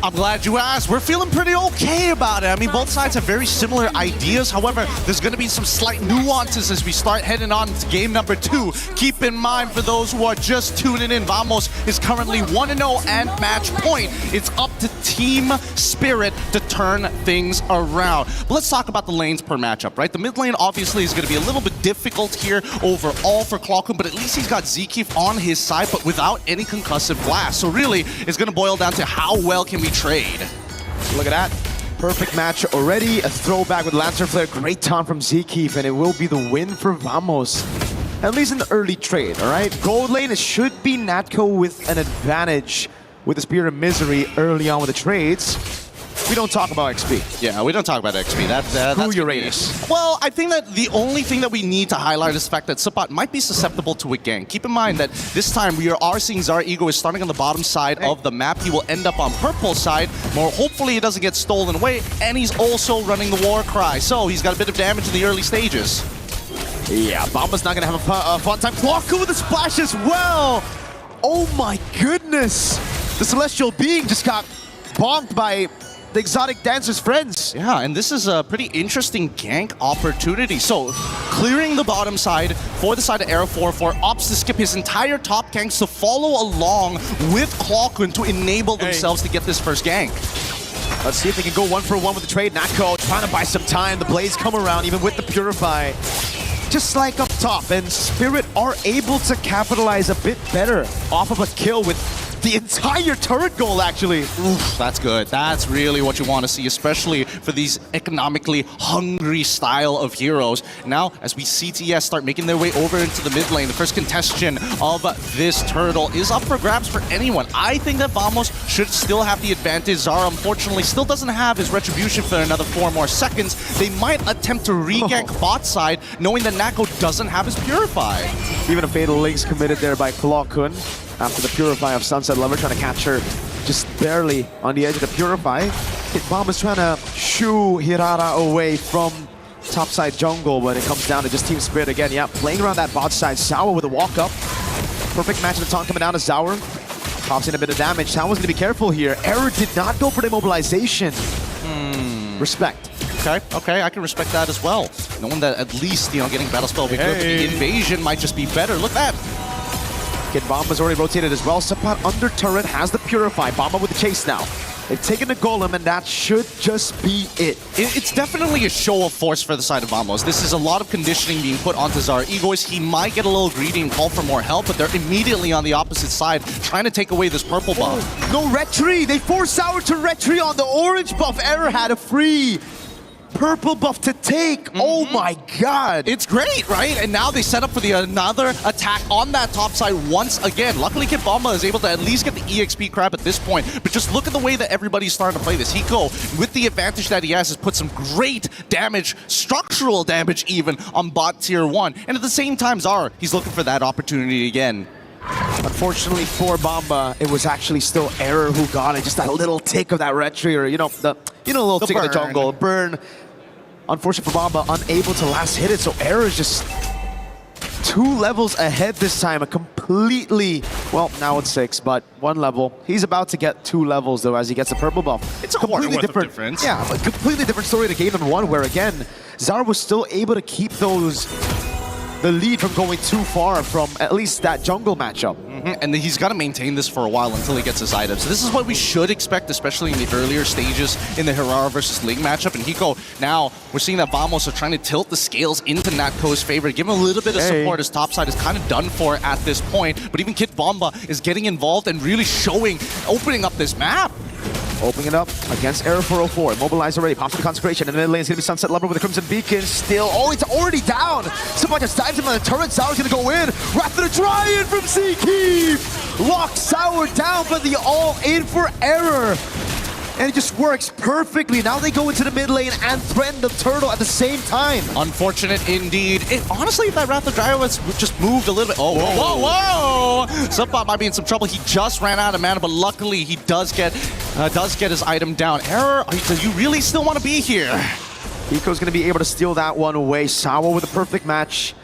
I'm glad you asked. We're feeling pretty okay about it. I mean, both sides have very similar ideas. However, there's going to be some slight nuances as we start heading on to game number 2. Keep in mind, for those who are just tuning in, Vamos is currently 1-0 and match point. It's up to Team Spirit to turn things around. But let's talk about the lanes per matchup, right? The mid lane obviously is going to be a little bit difficult here overall for Clockun, but at least he's got Zekif on his side, but without any concussive blast. So really, it's going to boil down to how well can we trade. Look at that. Perfect match already. A throwback with Lancer Flare. Great taunt from Zekif, and it will be the win for Vamos. At least in the early trade, all right? Gold lane, it should be Natko with an advantage with the Spear of Misery early on with the trades. We don't talk about XP. Yeah, we don't talk about XP. That's Uranus. Well, I think that the only thing that we need to highlight is the fact that Supat might be susceptible to a gank. Keep in mind that this time we are seeing Zauer Ego is starting on the bottom side of the map. He will end up on purple side. More hopefully it doesn't get stolen away. And he's also running the war cry. So he's got a bit of damage in the early stages. Yeah, Bomba's not going to have a fun time. Clockun with a splash as well. Oh my goodness. The Celestial Being just got bonked by the exotic dancer's friends. Yeah, and this is a pretty interesting gank opportunity. So, clearing the bottom side for the side of Arrow 404, opts to skip his entire top ganks to follow along with Clockun to enable themselves to get this first gank. Let's see if they can go 1-for-1 with the trade. Natko trying to buy some time. The Blades come around, even with the Purify. Just like up top, and Spirit are able to capitalize a bit better off of a kill with the entire turret goal, actually. Oof, that's good. That's really what you want to see, especially for these economically hungry style of heroes. Now, as we see TS start making their way over into the mid lane, the first contestation of this turtle is up for grabs for anyone. I think that Vamos should still have the advantage. Zara, unfortunately, still doesn't have his retribution for another 4 more seconds. They might attempt to re-gank bot side, knowing that Natko doesn't have his Purify. Even a Fatal Links committed there by Clockun after the Purify of Sunset Lover, trying to catch her just barely on the edge of the Purify. Bomb is trying to shoo Hirara away from top side jungle, but it comes down to just Team Spirit again. Yeah, playing around that bot side. Sour with a walk up. Perfect match of the taunt coming down to Sour. Pops in a bit of damage. Sour's gonna be careful here. Error did not go for the immobilization. Respect. Okay, I can respect that as well. Knowing that at least, getting Battle Spell would be good, but the invasion might just be better. Look at that. Kid Bomba's already rotated as well. Suppot under turret has the Purify. Bomba with the chase now. They've taken the Golem, and that should just be it. It's definitely a show of force for the side of Vamos. This is a lot of conditioning being put onto Zar. Egoist, he might get a little greedy and call for more help, but they're immediately on the opposite side trying to take away this purple buff. No retry! They force Sour to retry on the orange buff. Error had a free purple buff to take. Oh my god. It's great, right? And now they set up for another attack on that top side once again. Luckily, Kid Bomba is able to at least get the EXP crab at this point. But just look at the way that everybody's starting to play this. Hiko, with the advantage that he has put some great damage, structural damage even, on bot tier 1. And at the same time, Zar, he's looking for that opportunity again. Unfortunately for Bomba, it was actually still Error who got it. Just that little tick of that retry, or the little tick of the jungle. Burn. Unfortunately for Bomba, unable to last hit it, so Error is just 2 levels ahead this time. A completely, well, now it's 6, but 1 level. He's about to get 2 levels though as he gets a purple buff. It's a completely different difference. Yeah, a completely different story to game number 1, where again, Zar was still able to keep the lead from going too far from at least that jungle matchup. And he's got to maintain this for a while until he gets his items. So this is what we should expect, especially in the earlier stages in the Herrera versus Ling matchup. And Hiko, now we're seeing that Vamos are trying to tilt the scales into Natko's favor, give him a little bit of support. His top side is kind of done for at this point. But even Kid Bomba is getting involved and really opening up this map. Opening it up against Error 404. Mobilized already. Pops the Consecration. In the mid lane is going to be Sunset Lover with the Crimson Beacon. Still, it's already down. Someone just dives him on the turret. Sour's going to go in. Wrath of the Dryad from Seakeep. Locks Sour down, but the all-in for Error. And it just works perfectly. Now they go into the mid lane and threaten the turtle at the same time. Unfortunate indeed. Honestly, if that Wrath of Dryad was just moved a little bit. Oh, whoa. Suppot might be in some trouble. He just ran out of mana, but luckily he does get his item down. Error, do you really still want to be here? Hiko's going to be able to steal that one away. Sour with a perfect match.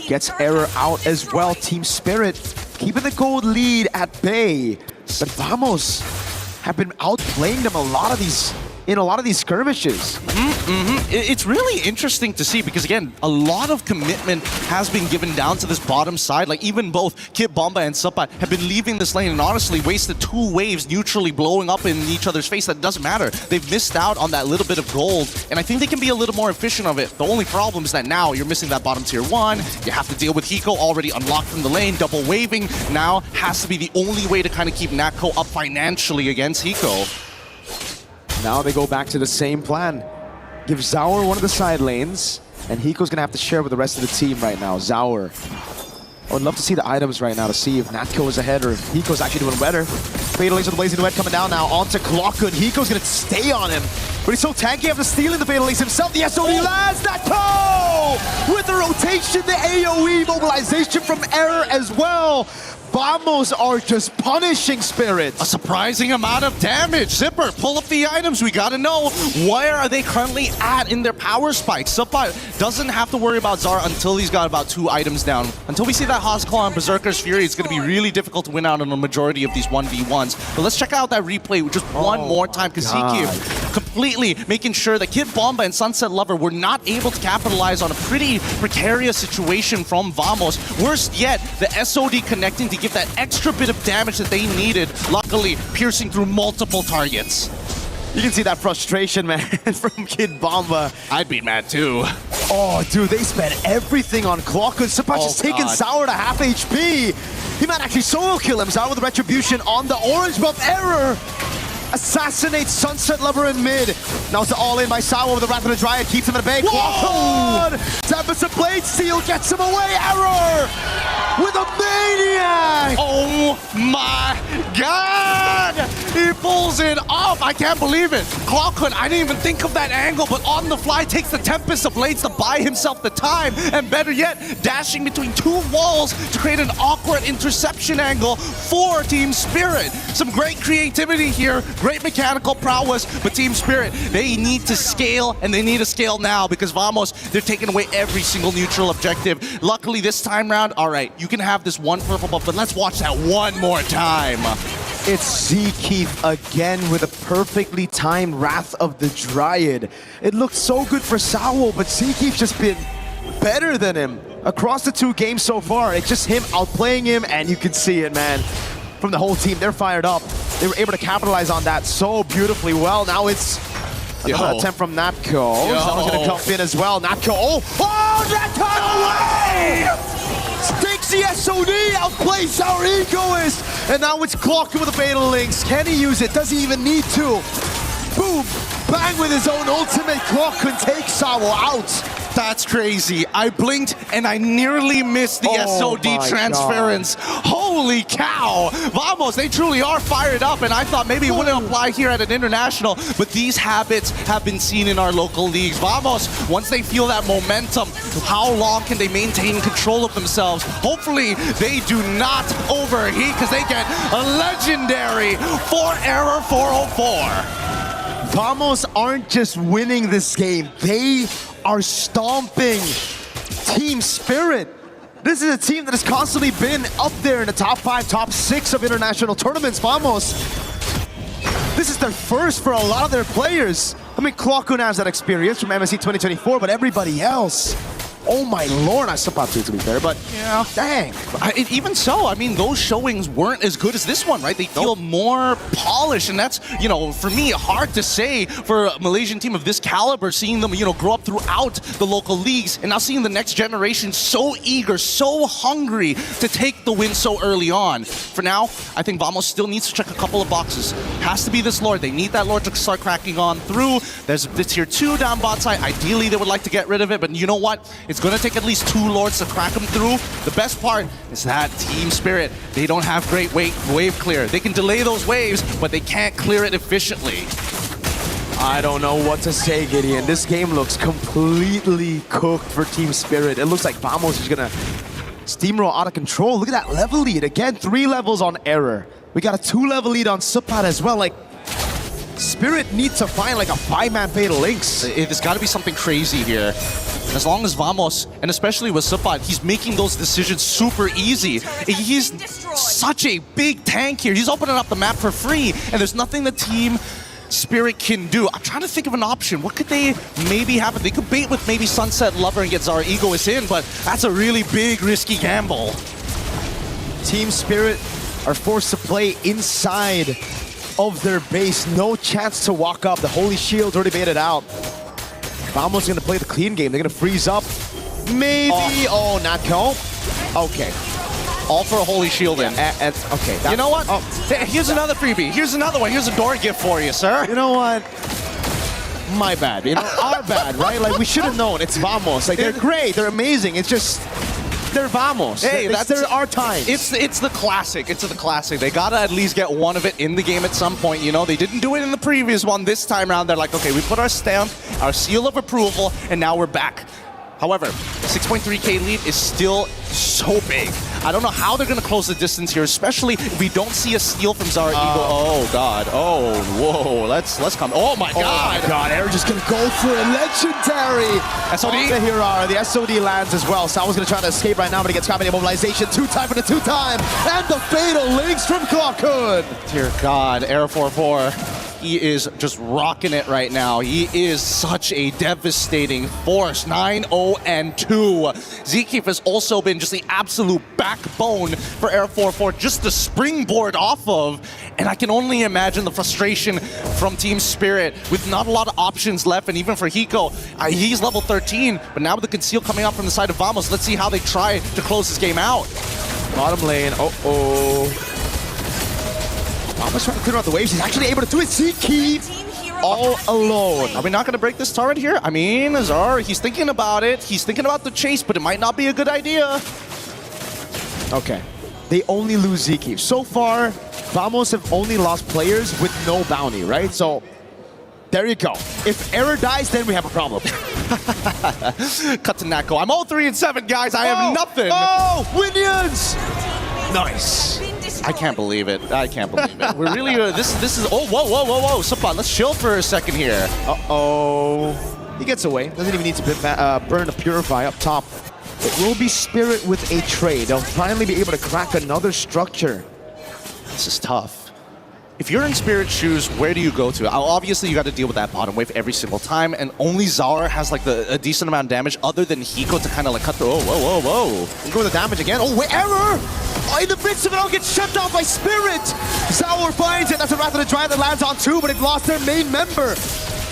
Gets Error out as well. Team Spirit keeping the gold lead at bay. But Vamos have been outplaying them in a lot of these skirmishes. It's really interesting to see because, again, a lot of commitment has been given down to this bottom side. Like, even both Kid Bomba and Suppot have been leaving this lane and honestly wasted 2 waves neutrally blowing up in each other's face. That doesn't matter. They've missed out on that little bit of gold, and I think they can be a little more efficient of it. The only problem is that now you're missing that bottom tier 1. You have to deal with Hiko already unlocked from the lane. Double waving now has to be the only way to kind of keep Natko up financially against Hiko. Now they go back to the same plan. Give Zaur one of the side lanes, and Hiko's gonna have to share with the rest of the team right now. Zaur. I would love to see the items right now to see if Natko is ahead or if Hiko's actually doing better. Fatal Ace with the Blazing Duet coming down now onto Clockwood. Hiko's gonna stay on him, but he's so tanky after stealing the Fatal Ace himself. The SOD lands Natko! With the rotation, the AoE mobilization from Error as well. Vamos are just punishing Spirits. A surprising amount of damage. Zipper, pull up the items. We gotta know, where are they currently at in their power spikes? Suppot doesn't have to worry about Zara until he's got about 2 items down. Until we see that Hosclaw and Berserker's Fury, it's gonna be really difficult to win out on the majority of these 1v1s. But let's check out that replay just one more time, because Seakeep completely making sure that Kid Bomba and Sunset Lover were not able to capitalize on a pretty precarious situation from Vamos. Worst yet, the SOD connecting to give that extra bit of damage that they needed, luckily piercing through multiple targets. You can see that frustration, man, from Kid Bomba. I'd be mad too. Oh, dude, they spent everything on Clockwood. Suppot just taking Sour to half HP. He might actually solo kill him. Sour with Retribution on the orange buff. Error assassinates Sunset Lover in mid. Now it's all in by Sour with the Wrath of the Dryad. Keeps him at bay. Clockwood! Tempest Blade Steel gets him away. Error with a maniac! Oh my god! He pulls it off. I can't believe it. Clockhood, I didn't even think of that angle, but on the fly takes the Tempest of Blades to buy himself the time. And better yet, dashing between two walls to create an awkward interception angle for Team Spirit. Some great creativity here, great mechanical prowess, but Team Spirit, they need to scale, and they need to scale now because Vamos, they're taking away every single neutral objective. Luckily, this time round, all right, you can have this one purple buff, but let's watch that one more time. It's Zkeef again with a perfectly timed Wrath of the Dryad. It looked so good for Sawo, but Zkeef's just been better than him across the two games so far. It's just him outplaying him, and you can see it, man. From the whole team, they're fired up. They were able to capitalize on that so beautifully well. Now it's another attempt from Natko. Sawo's gonna jump in as well. Natko, oh, that time away! Takes the SOD, outplays our Egoist, and now it's Clockhood with a Fatal Links. Can he use it? Does he even need to? Boom! Bang with his own ultimate. Clockhood takes Sawo out. That's crazy. I blinked and I nearly missed the SOD transference. Holy cow! Vamos, they truly are fired up, and I thought maybe it wouldn't apply here at an international, but these habits have been seen in our local leagues. Vamos, once they feel that momentum, how long can they maintain control of themselves? Hopefully, they do not overheat because they get a legendary 4-error 404. Vamos aren't just winning this game, they are stomping Team Spirit. This is a team that has constantly been up there in the top 5, top 6 of international tournaments. Vamos, this is their first for a lot of their players. I mean, Clockhood has that experience from MSC 2024, but everybody else, oh my lord, I suppose to be fair, but yeah, dang. Even so, I mean, those showings weren't as good as this one, right? They feel more polished, and that's, you know, for me, hard to say for a Malaysian team of this caliber, seeing them, you know, grow up throughout the local leagues, and now seeing the next generation so eager, so hungry to take the win so early on. For now, I think Vamos still needs to check a couple of boxes. Has to be this Lord. They need that Lord to start cracking on through. There's the tier 2 down bot side. Ideally, they would like to get rid of it, but you know what? It's going to take at least 2 Lords to crack them through. The best part is that Team Spirit, they don't have great wave clear. They can delay those waves, but they can't clear it efficiently. I don't know what to say, Gideon. This game looks completely cooked for Team Spirit. It looks like Vamos is gonna steamroll out of control. Look at that level lead. Again, 3 levels on Error. We got a 2-level lead on Supat as well. Like, Spirit needs to find like a 5-man Fatal Links. There's got to be something crazy here. As long as Vamos, and especially with Supat, he's making those decisions super easy. He's such a big tank here. He's opening up the map for free, and there's nothing the Team Spirit can do. I'm trying to think of an option. What could they maybe have? They could bait with maybe Sunset Lover and get Zara Egoist in, but that's a really big, risky gamble. Team Spirit are forced to play inside of their base. No chance to walk up. The Holy Shield's already baited out. Vamos gonna play the clean game. They're gonna freeze up. Maybe. Oh, Natko. Okay. All for a Holy Shield in. Okay. You know what? Hey, here's another freebie. Here's another one. Here's a door gift for you, sir. You know what? My bad. You know, our bad, right? Like, we should have known. It's Vamos. Like, they're great. They're amazing. It's just, they're Vamos. Hey, that's our time. It's the classic. It's the classic. They gotta at least get one of it in the game at some point. You know, they didn't do it in the previous one. This time around, they're like, okay, we put our stamp, our seal of approval, and now we're back. However, 6.3K lead is still so big. I don't know how they're going to close the distance here, especially if we don't see a steal from Zara Eagle. Oh, God. Oh, whoa. Let's come. Oh, my God. Oh, my God. They're just going to go for a legendary. SOD. The Hirara. The SOD lands as well. Sawa's going to try to escape right now, but he gets caught by the immobilization. 2-time for the 2-time. And the Fatal Links from Clockhood. Dear God. Error 4-4. He is just rocking it right now. He is such a devastating force. 9-0-2. Zkeef has also been just the absolute backbone for Air 4-4, just the springboard off of. And I can only imagine the frustration from Team Spirit with not a lot of options left. And even for Hiko, he's level 13, but now with the conceal coming out from the side of Vamos, let's see how they try to close this game out. Bottom lane. Vamos trying to clear out the waves. He's actually able to do it. Zkeef all alone. Are we not going to break this turret here? I mean, Azar, he's thinking about it. He's thinking about the chase, but it might not be a good idea. Okay. They only lose Zkeef. So far, Vamos have only lost players with no bounty, right? So there you go. If Error dies, then we have a problem. Cut to Natco. I'm 0-3-7, guys. I have nothing. Oh, Winions! Nice. I can't believe it. I can't believe it. We're really this is. Oh, whoa. Suppot, let's chill for a second here. He gets away. Doesn't even need to burn a Purify up top. It will be Spirit with a trade. They'll finally be able to crack another structure. This is tough. If you're in Spirit's shoes, where do you go to? Obviously, you got to deal with that bottom wave every single time, and only Zaur has like a decent amount of damage other than Hiko to kind of like cut through. Whoa. He's going with the damage again. Oh, wait, Error! In the midst of it all, gets shut down by Spirit. Zaur finds it. That's a Wrath of the Dry that lands on two, but they've lost their main member.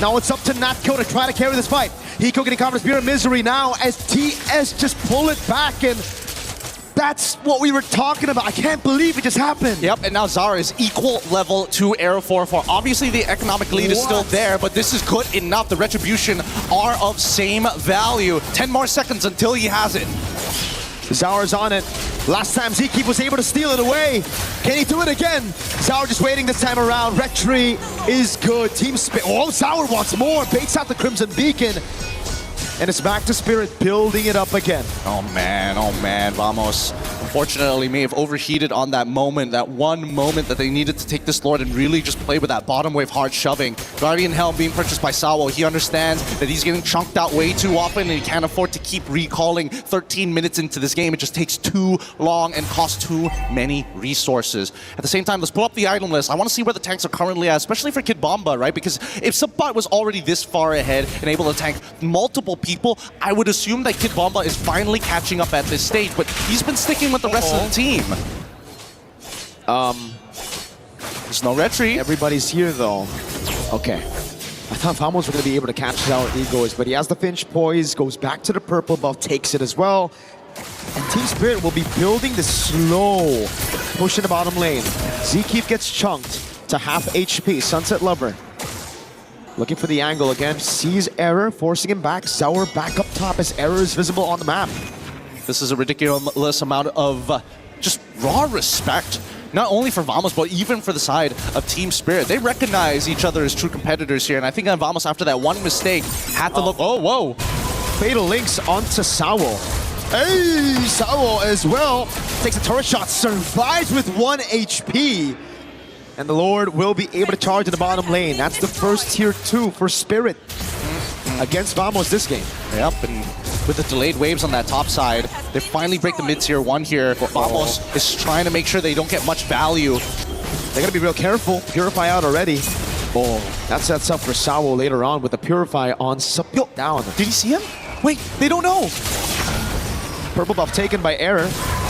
Now it's up to Natco to try to carry this fight. Hiko getting caught in Spirit Misery now as TS just pull it back, and that's what we were talking about. I can't believe it just happened. Yep, and now Zaur is equal level to Arrow 4-4. Obviously, the economic lead is still there, but this is good enough. The Retribution are of same value. 10 more seconds until he has it. Zaur's on it. Last time Zkeep was able to steal it away. Can he do it again? Zaur just waiting this time around. Retri is good. Team Spirit. Oh, Zaur wants more. Baits out the Crimson Beacon. And it's back to Spirit building it up again. Oh man, Vamos. Unfortunately, may have overheated on that moment, that one moment that they needed to take this Lord and really just play with that bottom wave hard shoving. Guardian Helm being purchased by Sawo. He understands that he's getting chunked out way too often and he can't afford to keep recalling 13 minutes into this game. It just takes too long and costs too many resources. At the same time, let's pull up the item list. I want to see where the tanks are currently at, especially for Kid Bomba, right? Because if Suppot was already this far ahead and able to tank multiple people, I would assume that Kid Bomba is finally catching up at this stage, but he's been sticking with the rest of the team. There's no retreat. Everybody's here though. Okay. I thought Vamos were going to be able to catch our egos, but he has the Finch poise, goes back to the purple buff, takes it as well. And Team Spirit will be building the slow push in the bottom lane. Zkeep gets chunked to half HP. Sunset Lover looking for the angle again, sees Error, forcing him back. Zaur back up top as Error is visible on the map. This is a ridiculous amount of just raw respect, not only for Vamos, but even for the side of Team Spirit. They recognize each other as true competitors here, and I think Vamos, after that one mistake, had to look... Oh, whoa. Fatal links onto Sawo. Hey, Sawo as well. Takes a turret shot, survives with 1 HP. And the Lord will be able to charge in the bottom lane. That's the first tier 2 for Spirit against Vamos this game. Yep, and with the delayed waves on that top side, they finally break the mid-tier 1 here. But Vamos is trying to make sure they don't get much value. They gotta be real careful. Purify out already. Oh, that sets up for Sawo later on with the Purify on down. Did he see him? Wait, they don't know. Purple buff taken by Error.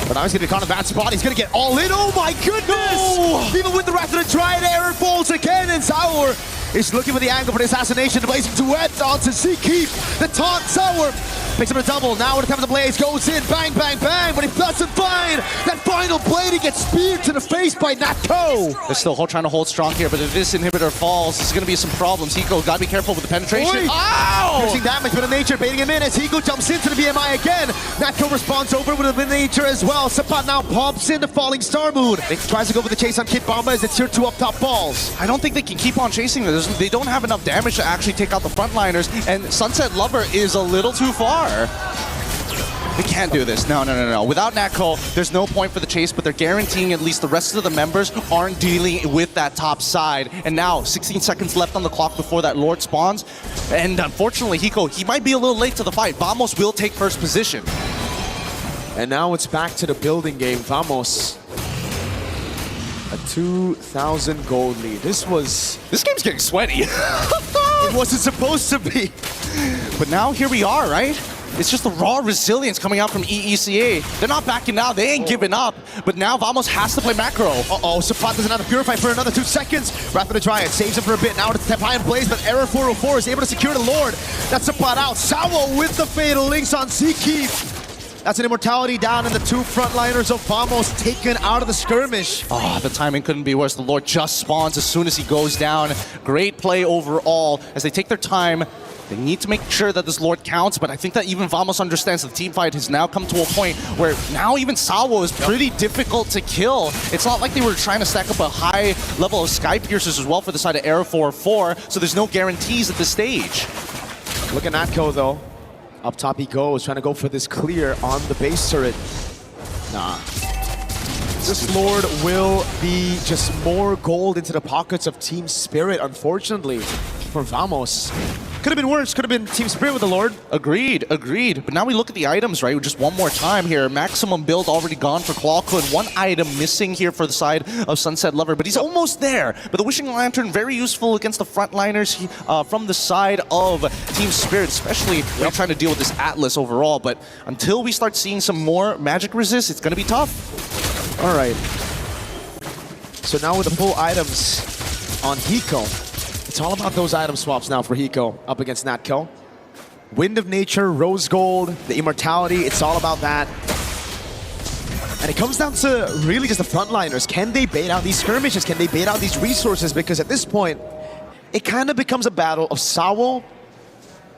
But now he's gonna be caught in a bad spot. He's gonna get all in. Oh my goodness! No! Even with the Wrath of the Triad, Error falls again, and Zaur is looking for the angle for the assassination. The blazing duet onto Zkeep. The taunt, Zaur picks up a double. Now when it comes to Blaze, goes in, bang, bang, bang, but he doesn't find that final blade. He gets speared to the face by Natco. They're still trying to hold strong here, but if this inhibitor falls, there's gonna be some problems. Hiko, gotta be careful with the penetration. Ow! Piercing damage, but a nature baiting him in as Hiko jumps into the BMI again. Natco responds over with a nature as well. Suppot now pops into Falling Star Moon. Tries to go for the chase on Kid Bomba as it's tier 2 up top falls. I don't think they can keep on chasing this. They don't have enough damage to actually take out the frontliners, and Sunset Lover is a little too far. They can't do this. No. Without Natco, there's no point for the chase, but they're guaranteeing at least the rest of the members aren't dealing with that top side. And now, 16 seconds left on the clock before that Lord spawns. And unfortunately, Hiko, he might be a little late to the fight. Vamos will take first position. And now it's back to the building game. Vamos. A 2,000 gold lead. This game's getting sweaty. It wasn't supposed to be. But now here we are, right? It's just the raw resilience coming out from EECA. They're not backing out. They ain't giving up. But now Vamos has to play macro. Uh-oh, Suppot doesn't have to Purify for another 2 seconds. Wrath of the Dryad saves him for a bit. Now it's step high in Blaze, but Error 404 is able to secure the Lord. That's Suppot out. Sawo with the fatal links on Zkeep. That's an immortality down, and the 2 frontliners of Vamos taken out of the skirmish. Oh, the timing couldn't be worse. The Lord just spawns as soon as he goes down. Great play overall as they take their time. They need to make sure that this Lord counts, but I think that even Vamos understands the team fight has now come to a point where now even Sawo is pretty difficult to kill. It's not like they were trying to stack up a high level of Sky Piercers as well for the side of Aero 4-4, so there's no guarantees at this stage. Look at Natco though. Up top he goes, trying to go for this clear on the base turret. Nah. This Lord will be just more gold into the pockets of Team Spirit, unfortunately, for Vamos. Could have been worse, could have been Team Spirit with the Lord. Agreed. But now we look at the items, right? Just one more time here. Maximum build already gone for Clawclone. One item missing here for the side of Sunset Lover, but he's almost there. But the Wishing Lantern, very useful against the frontliners from the side of Team Spirit, especially when you're trying to deal with this Atlas overall. But until we start seeing some more magic resist, it's going to be tough. All right. So now with the full items on Hiko, it's all about those item swaps now for Hiko up against Natco. Wind of Nature, Rose Gold, the Immortality, it's all about that. And it comes down to really just the frontliners. Can they bait out these skirmishes? Can they bait out these resources? Because at this point, it kind of becomes a battle of Sawo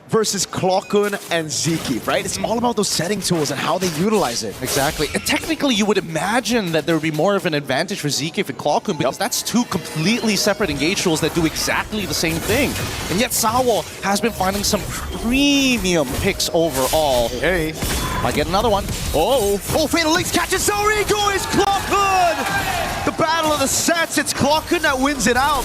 versus Clawclone and Zeke, right? It's all about those setting tools and how they utilize it. Exactly. And technically, you would imagine that there would be more of an advantage for Zeke and Clawclone because that's two completely separate engage tools that do exactly the same thing. And yet, Sawo has been finding some premium picks overall. Hey. Might get another one. Oh, Fatal Links catches Zorigo. It's Clawclone! The battle of the sets. It's Clawclone that wins it out.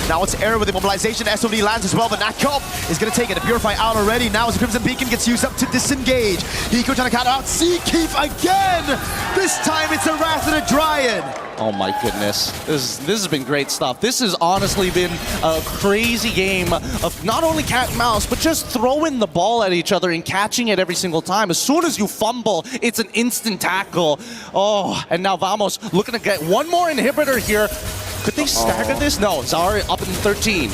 Now it's Air with immobilization. SOD lands as well, but Natco is going to take it. The Purify out already. Now as the Crimson Beacon gets used up to disengage. Hiko trying to counter out Seakeep again. This time it's a Wrath of the Dryad. Oh my goodness. This has been great stuff. This has honestly been a crazy game of not only cat and mouse, but just throwing the ball at each other and catching it every single time. As soon as you fumble, it's an instant tackle. Oh, and now Vamos looking to get one more inhibitor here. Could they stagger this? No, Zara up in 13.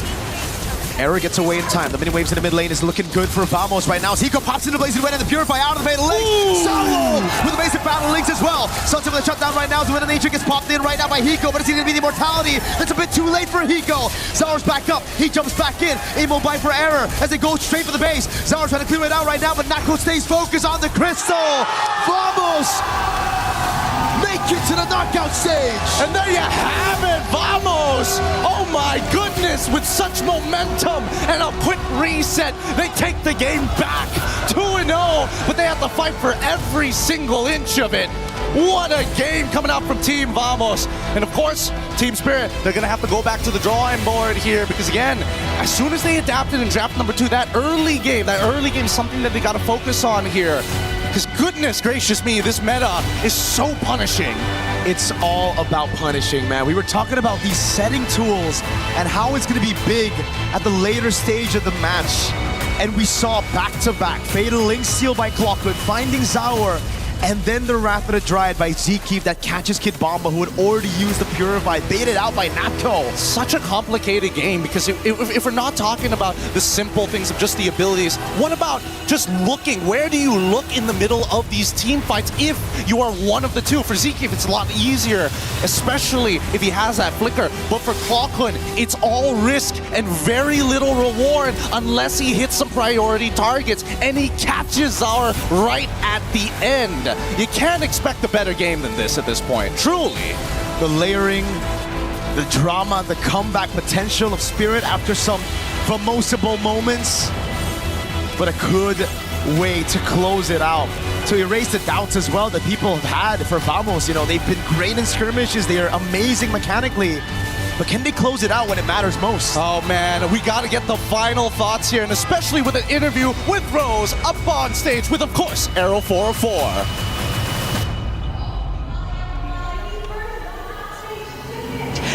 Error gets away in time. The mini waves in the mid lane is looking good for Vamos right now. As Hiko pops into Blazing Wind and the Purify out of the Fatal Links. Sawo with the basic battle links as well. Sunset with a shutdown right now. The Wind of Nature gets popped in right now by Hiko, but it's going to be the Immortality. That's a bit too late for Hiko. Zawar's back up. He jumps back in. Immobile for Error as they go straight for the base. Zawar trying to clear it out right now, but Natco stays focused on the crystal. Vamos make it to the knockout stage. And there you have it, Vamos! Oh my goodness, with such momentum and a quick reset, they take the game back 2-0, but they have to fight for every single inch of it. What a game coming out from Team Vamos. And of course, Team Spirit, they're going to have to go back to the drawing board here because again, as soon as they adapted in draft number 2, that early game is something that they got to focus on here. Because goodness gracious me, this meta is so punishing. It's all about punishing, man. We were talking about these setting tools and how it's going to be big at the later stage of the match. And we saw back-to-back Fatal Link steal by Clawclone, finding Zawar, and then the Wrath of the Dryad by Zeke that catches Kid Bomba, who had already used the Purify, baited out by Natco. Such a complicated game, because if we're not talking about the simple things of just the abilities, what about just looking? Where do you look in the middle of these team fights if you are one of the two? For Zeke, it's a lot easier, especially if he has that flicker. But for Clawclone, it's all risk and very little reward unless he hits some priority targets, and he catches Zawar right at the end. You can't expect a better game than this at this point, truly. The layering, the drama, the comeback potential of Spirit after some famosable moments, but a good way to close it out, to erase the doubts as well that people have had for Vamos. You know, they've been great in skirmishes, they are amazing mechanically, but can they close it out when it matters most? Oh man, we gotta get the final thoughts here, and especially with an interview with Rose up on stage with, of course, Aero 404.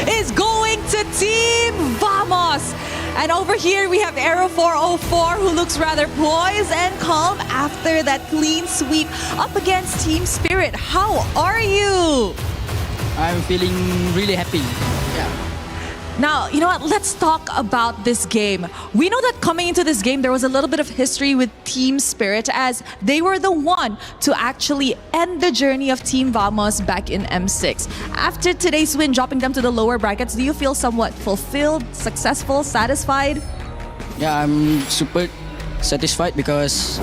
Is going to Team Vamos. And over here we have Aero 404, who looks rather poised and calm after that clean sweep up against Team Spirit. How are you? I'm feeling really happy. Yeah. Now, you know what? Let's talk about this game. We know that coming into this game, there was a little bit of history with Team Spirit, as they were the one to actually end the journey of Team Vamos back in M6. After today's win, dropping them to the lower brackets, do you feel somewhat fulfilled, successful, satisfied? Yeah, I'm super satisfied because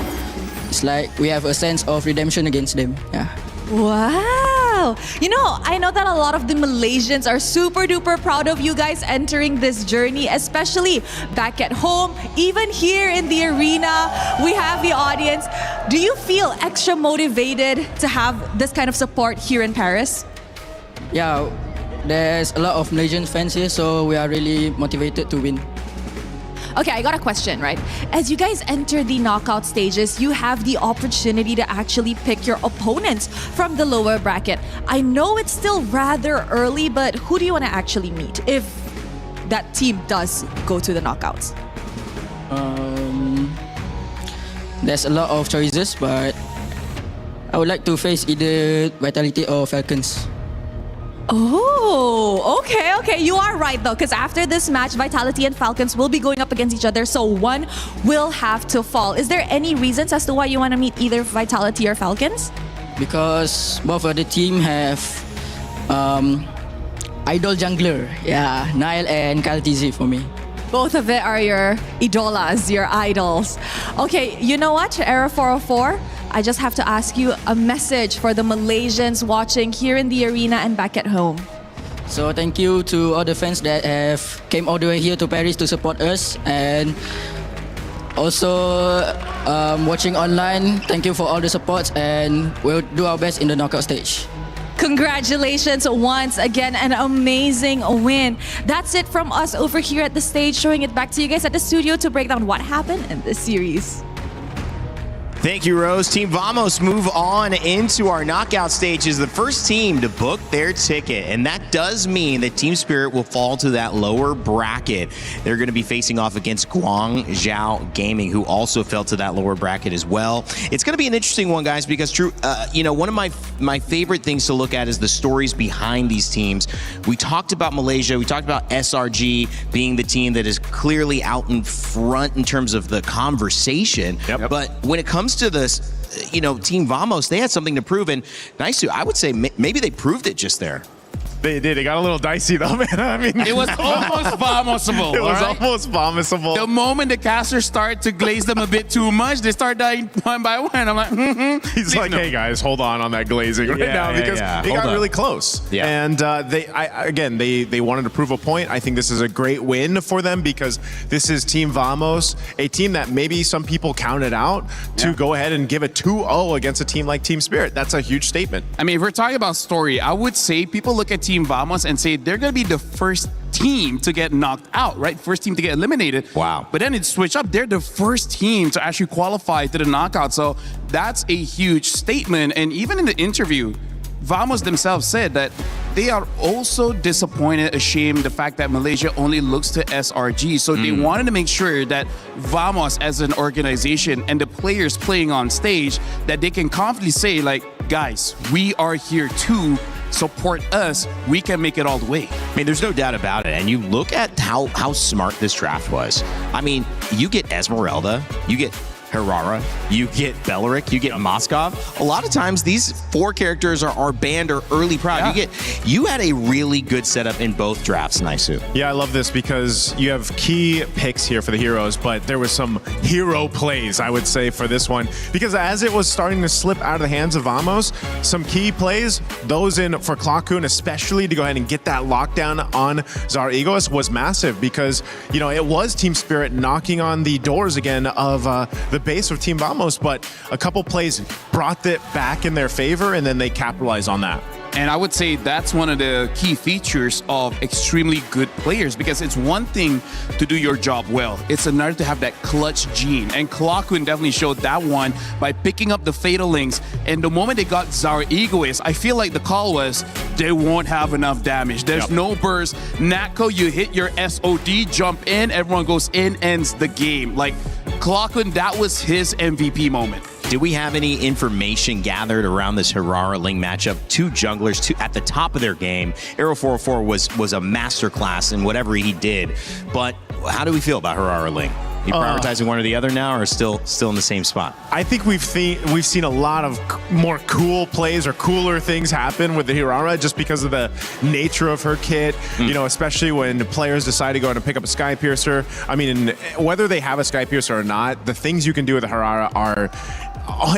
it's like we have a sense of redemption against them. Yeah. Wow. You know, I know that a lot of the Malaysians are super duper proud of you guys entering this journey, especially back at home, even here in the arena. We have the audience. Do you feel extra motivated to have this kind of support here in Paris? Yeah, there's a lot of Malaysian fans here, so we are really motivated to win. Okay, I got a question, right? As you guys enter the knockout stages, you have the opportunity to actually pick your opponents from the lower bracket. I know it's still rather early, but who do you want to actually meet if that team does go to the knockouts? There's a lot of choices, but I would like to face either Vitality or Falcons. Oh, okay. You are right though, because after this match, Vitality and Falcons will be going up against each other, so one will have to fall. Is there any reasons as to why you want to meet either Vitality or Falcons? Because both of the team have idol jungler. Yeah, Nile and Kyle TZ for me. Both of it are your idolas, your idols. Okay, you know what, Era 404? I just have to ask you a message for the Malaysians watching here in the arena and back at home. So thank you to all the fans that have came all the way here to Paris to support us, and also watching online. Thank you for all the support, and we'll do our best in the knockout stage. Congratulations once again, an amazing win. That's it from us over here at the stage, showing it back to you guys at the studio to break down what happened in this series. Thank you, Rose. Team Vamos move on into our knockout stage as the first team to book their ticket. And that does mean that Team Spirit will fall to that lower bracket. They're going to be facing off against Guangzhou Gaming, who also fell to that lower bracket as well. It's going to be an interesting one, guys, because one of my favorite things to look at is the stories behind these teams. We talked about Malaysia. We talked about SRG being the team that is clearly out in front in terms of the conversation. Yep. But when it comes to this, Team Vamos, they had something to prove, and Naisu, I would say maybe they proved it just there. They did. It got a little dicey though, man. I mean, it was almost Vamosable. It was almost Vamosable. The moment the casters start to glaze them a bit too much, they start dying one by one. I'm like, He's like, hey guys, hold on that glazing right now because it got really close. Yeah. And they wanted to prove a point. I think this is a great win for them because this is Team Vamos, a team that maybe some people counted out to go ahead and give a 2-0 against a team like Team Spirit. That's a huge statement. I mean, if we're talking about story, I would say people look at Team Vamos and say they're going to be the first team to get knocked out, right? First team to get eliminated. Wow. But then it switched up. They're the first team to actually qualify to the knockout. So that's a huge statement. And even in the interview, Vamos themselves said that they are also disappointed, ashamed, the fact that Malaysia only looks to SRG. So they wanted to make sure that Vamos as an organization and the players playing on stage, that they can confidently say, like, guys, we are here too. Support us, we can make it all the way. I mean, there's no doubt about it. And you look at how smart this draft was. I mean, you get Esmeralda, you get Herrera, you get Beleric, you get Moskov. A lot of times these four characters are banned or early prime. Yeah. You had a really good setup in both drafts, Naisu. Yeah, I love this because you have key picks here for the heroes, but there was some hero plays, I would say, for this one. Because as it was starting to slip out of the hands of Vamos, some key plays, those in for Clockhoon, especially to go ahead and get that lockdown on Zar Egoist, was massive because, it was Team Spirit knocking on the doors again of the base of Team Vamos, but a couple plays brought it back in their favor, and then they capitalized on that. And I would say that's one of the key features of extremely good players, because it's one thing to do your job well. It's another to have that clutch gene. And Clockhoon definitely showed that one by picking up the Fatal Links. And the moment they got Zara Egoist, I feel like the call was, they won't have enough damage. There's no burst. Natko, you hit your SOD, jump in, everyone goes in, ends the game. Like, Clockhoon, that was his MVP moment. Did we have any information gathered around this Herrera Ling matchup? Two junglers at the top of their game. Arrow 404 was a masterclass in whatever he did. But how do we feel about Herrera Ling? You prioritizing one or the other now, or still in the same spot? I think we've seen a lot of more cool plays or cooler things happen with the Hirara just because of the nature of her kit. You know, especially when players decide to go and pick up a Sky Piercer. I mean, whether they have a Sky Piercer or not, the things you can do with the Hirara are.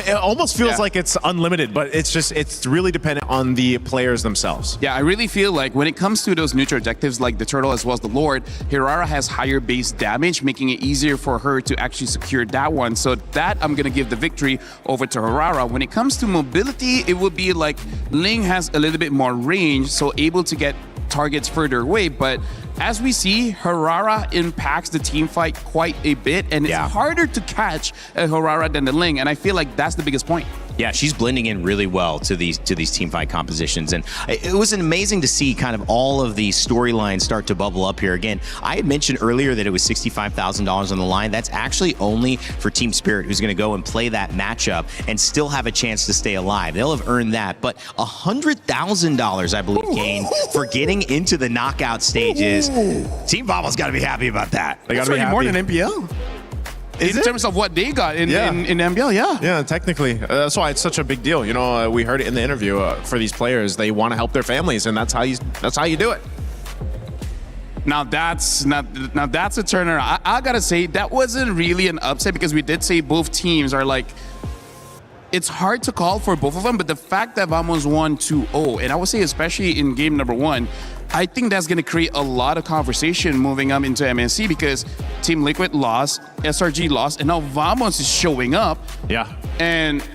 It almost feels like it's unlimited, but it's really dependent on the players themselves. Yeah, I really feel like when it comes to those neutral objectives like the Turtle as well as the Lord, Hirara has higher base damage, making it easier for her to actually secure that one. So that I'm going to give the victory over to Hirara. When it comes to mobility, it would be like Ling has a little bit more range, so able to get targets further away, but as we see, Hirara impacts the team fight quite a bit, and it's harder to catch a Hirara than the Ling, and I feel like that's the biggest point. Yeah, she's blending in really well to these team fight compositions, and it was amazing to see kind of all of these storylines start to bubble up here. Again, I had mentioned earlier that it was $65,000 on the line. That's actually only for Team Spirit, who's going to go and play that matchup and still have a chance to stay alive. They'll have earned that, but $100,000, I believe, gained for getting into the knockout stages. Team Vamo's got to be happy about that. They got to be happy. More than NPL. In terms of what they got in MBL, Yeah, technically. That's why it's such a big deal. You know, we heard it in the interview for these players. They want to help their families, and that's how you do it. Now that's a turner. I gotta say that wasn't really an upset because we did say both teams are like. It's hard to call for both of them, but the fact that Vamos won 2-0, and I would say especially in game number 1, I think that's going to create a lot of conversation moving up into MSC because Team Liquid lost, SRG lost, and now Vamos is showing up. Yeah. And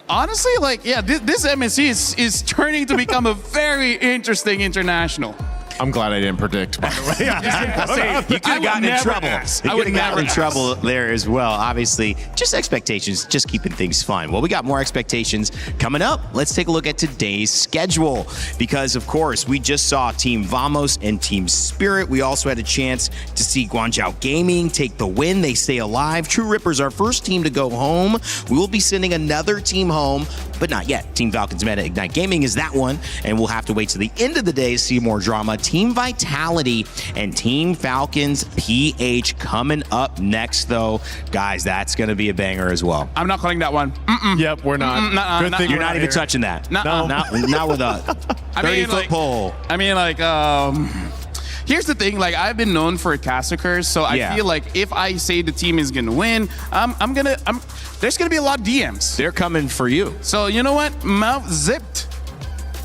honestly, this MSC is turning to become a very interesting international. I'm glad I didn't predict, by the way. You could have gotten in trouble. You could have gotten in trouble there as well. Obviously, just expectations, just keeping things fun. Well, we got more expectations coming up. Let's take a look at today's schedule because, of course, we just saw Team Vamos and Team Spirit. We also had a chance to see Guangzhou Gaming take the win. They stay alive. True Ripper's our first team to go home. We will be sending another team home, but not yet. Team Falcons Meta Ignite Gaming is that one, and we'll have to wait to the end of the day to see more drama. Team Vitality and Team Falcons PH coming up next, though. Guys, that's going to be a banger as well. I'm not calling that one. Yep, we're not. Good thing you're not even touching that. No. Not with a 30-foot pole. I mean, here's the thing. Like, I've been known for caster curse, so I feel like if I say the team is gonna win, there's gonna be a lot of DMs. They're coming for you. So you know what? Mouth zipped,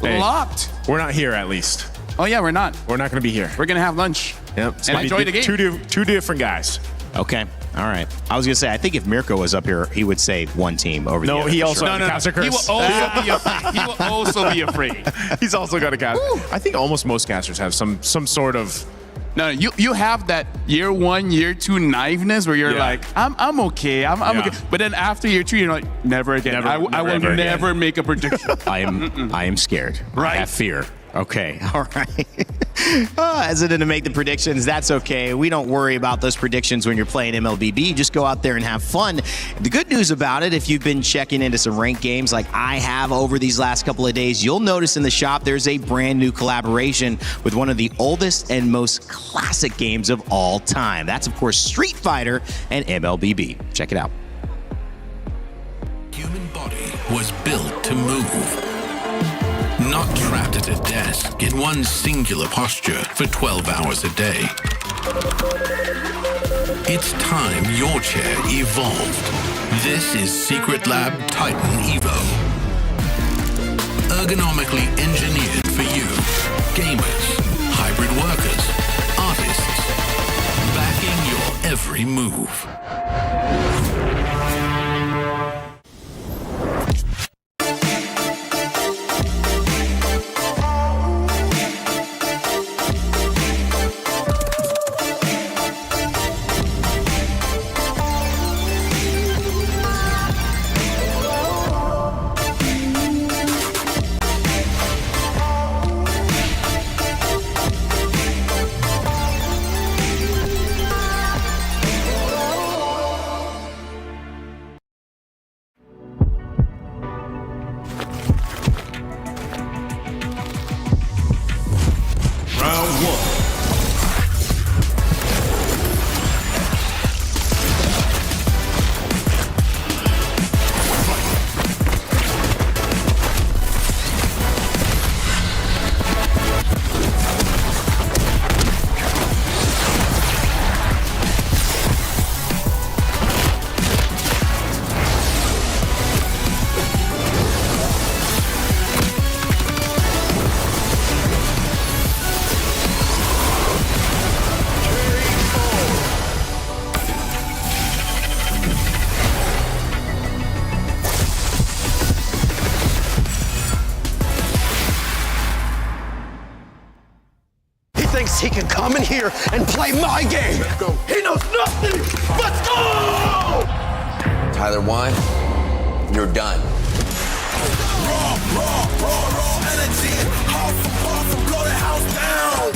locked. We're not here, at least. Oh yeah, we're not. We're not going to be here. We're gonna have lunch. Yep. And enjoy the game. Two different guys. Okay. All right. I was going to say, I think if Mirko was up here, he would say one team over the other. No, he also has a caster curse. He will also be afraid. He's also got a caster. I think almost most casters have some sort of. No, you have that year 1, year 2 naiveness where you're like, I'm okay, I'm okay. But then after year 2, you're like, never again. I will never make a prediction. I am scared. Right. I have fear. Okay. All right. Hesitant to make the predictions. That's okay. We don't worry about those predictions when you're playing MLBB. You just go out there and have fun. The good news about it, if you've been checking into some ranked games like I have over these last couple of days, you'll notice in the shop there's a brand new collaboration with one of the oldest and most classic games of all time. That's, of course, Street Fighter and MLBB. Check it out. Human body was built to move. Not trapped at a desk in one singular posture for 12 hours a day. It's time your chair evolved. This is Secret Lab Titan Evo. Ergonomically engineered for you, gamers, hybrid workers, artists, backing your every move. thinks he can come in here and play my game. Let's go. He knows nothing. Let's go! Tyler 1, you're done. Raw energy. Half from blow the house down.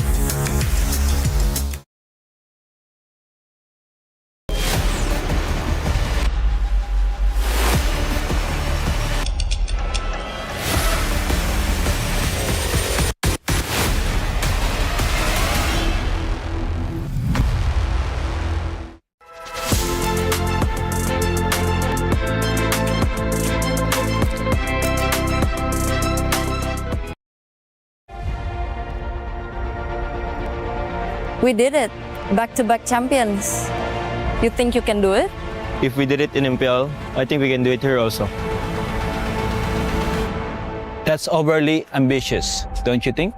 We did it. Back-to-back champions. You think you can do it? If we did it in MPL, I think we can do it here also. That's overly ambitious, don't you think?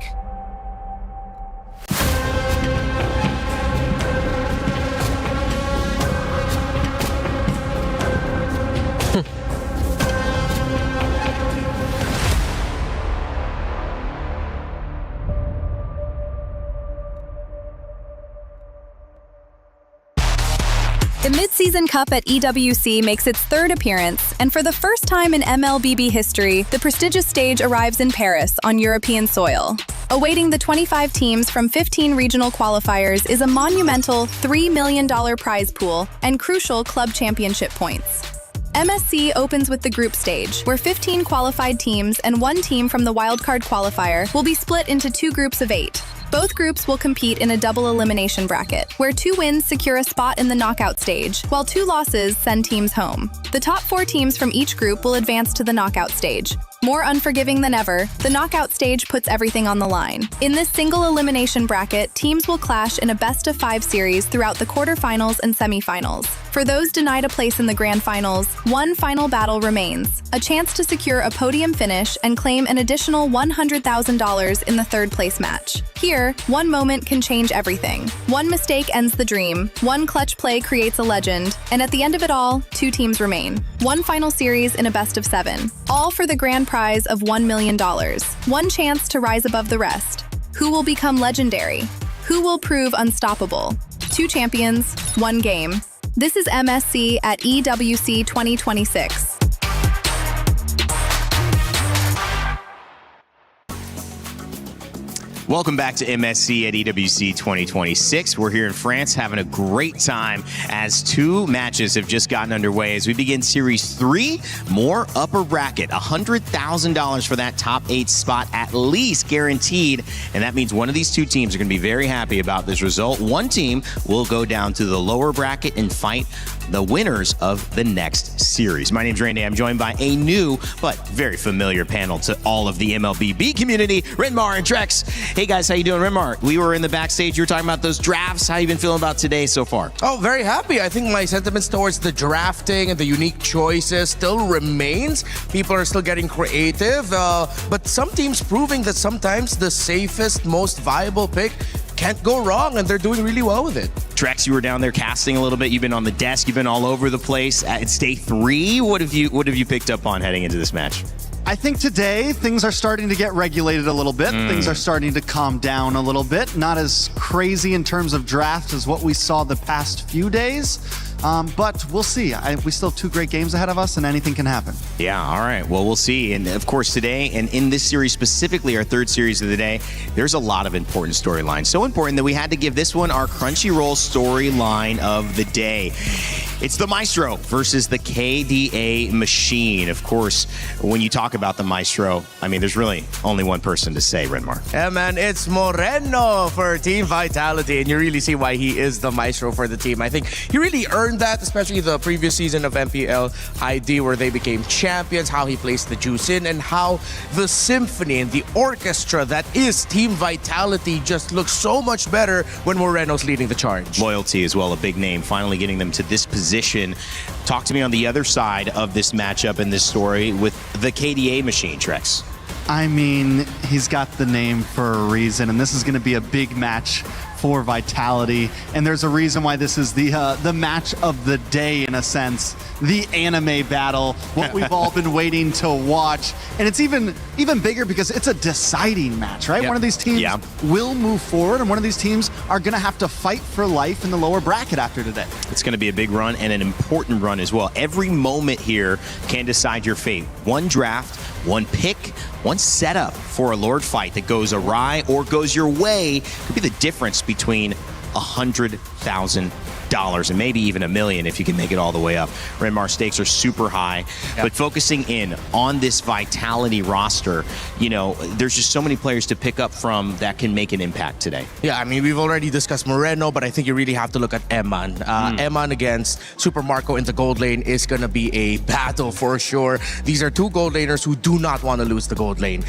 The Mid-Season Cup at EWC makes its third appearance, and for the first time in MLBB history, the prestigious stage arrives in Paris on European soil. Awaiting the 25 teams from 15 regional qualifiers is a monumental $3 million prize pool and crucial club championship points. MSC opens with the group stage, where 15 qualified teams and one team from the wildcard qualifier will be split into 2 groups of 8. Both groups will compete in a double elimination bracket, where 2 wins secure a spot in the knockout stage, while 2 losses send teams home. The top 4 teams from each group will advance to the knockout stage. More unforgiving than ever, the knockout stage puts everything on the line. In this single elimination bracket, teams will clash in a best-of-5 series throughout the quarterfinals and semifinals. For those denied a place in the grand finals, one final battle remains, a chance to secure a podium finish and claim an additional $100,000 in the third-place match. Here, one moment can change everything. One mistake ends the dream, one clutch play creates a legend, and at the end of it all, 2 teams remain. One final series in a best-of-7, all for the grand prize of $1 million. One chance to rise above the rest. Who will become legendary? Who will prove unstoppable? 2 champions, 1 game. This is MSC at EWC 2026. Welcome back to MSC at EWC 2026. We're here in France having a great time as 2 matches have just gotten underway. As we begin Series 3, more upper bracket, $100,000 for that top 8 spot at least guaranteed. And that means one of these 2 teams are going to be very happy about this result. One team will go down to the lower bracket and fight the winners of the next series. My name's Randy. I'm joined by a new but very familiar panel to all of the MLBB community, Renmar and Trex. Hey guys, how you doing? Renmar, we were in the backstage. You were talking about those drafts. How you been feeling about today so far? Oh, very happy. I think my sentiments towards the drafting and the unique choices still remains. People are still getting creative, but some teams proving that sometimes the safest, most viable pick can't go wrong, and they're doing really well with it. Trex, you were down there casting a little bit. You've been on the desk. You've been all over the place. It's day 3. What have you picked up on heading into this match? I think today things are starting to get regulated a little bit. Things are starting to calm down a little bit. Not as crazy in terms of draft as what we saw the past few days. But we'll see. We still have 2 great games ahead of us, and anything can happen. Yeah, all right. Well, we'll see. And of course, today, and in this series specifically, our 3rd series of the day, there's a lot of important storylines. So important that we had to give this one our Crunchyroll storyline of the day. It's the Maestro versus the KDA Machine. Of course, when you talk about the Maestro, I mean, there's really only one person to say, Renmar. Yeah, man, it's Moreno for Team Vitality, and you really see why he is the Maestro for the team. I think he really earned that, especially the previous season of MPL ID, where they became champions, how he placed the juice in, and how the symphony and the orchestra that is Team Vitality just looks so much better when Moreno's leading the charge. Loyalty as well, a big name, finally getting them to this position. Talk to me on the other side of this matchup and this story with the KDA Machine, Trex. I mean, he's got the name for a reason, and this is going to be a big match for Vitality, and there's a reason why this is the match of the day in a sense, the anime battle, what we've all been waiting to watch, and it's even bigger because it's a deciding match, right? Yep. One of these teams will move forward, and one of these teams are going to have to fight for life in the lower bracket after today. It's going to be a big run and an important run as well. Every moment here can decide your fate. One draft, one pick, one setup for a Lord fight that goes awry or goes your way could be the difference between $100,000 and maybe even $1 million if you can make it all the way up. Renmar, stakes are super high, but focusing in on this Vitality roster, you know, there's just so many players to pick up from that can make an impact today. Yeah, I mean, we've already discussed Moreno, but I think you really have to look at Eman. Eman against Super Marco in the gold lane is going to be a battle for sure. These are two gold laners who do not want to lose the gold lane.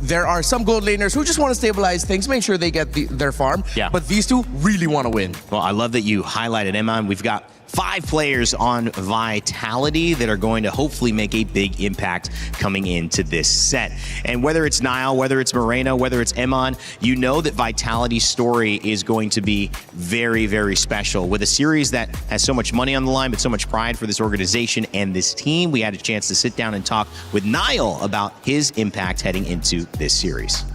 There are some gold laners who just want to stabilize things, make sure they get their farm, but these two really want to win. Well, I love that you highlighted Eman. We've got 5 players on Vitality that are going to hopefully make a big impact coming into this set. And whether it's Niall, whether it's Moreno, whether it's Eman, you know that Vitality's story is going to be very, very special. With a series that has so much money on the line, but so much pride for this organization and this team, we had a chance to sit down and talk with Niall about his impact heading into this series.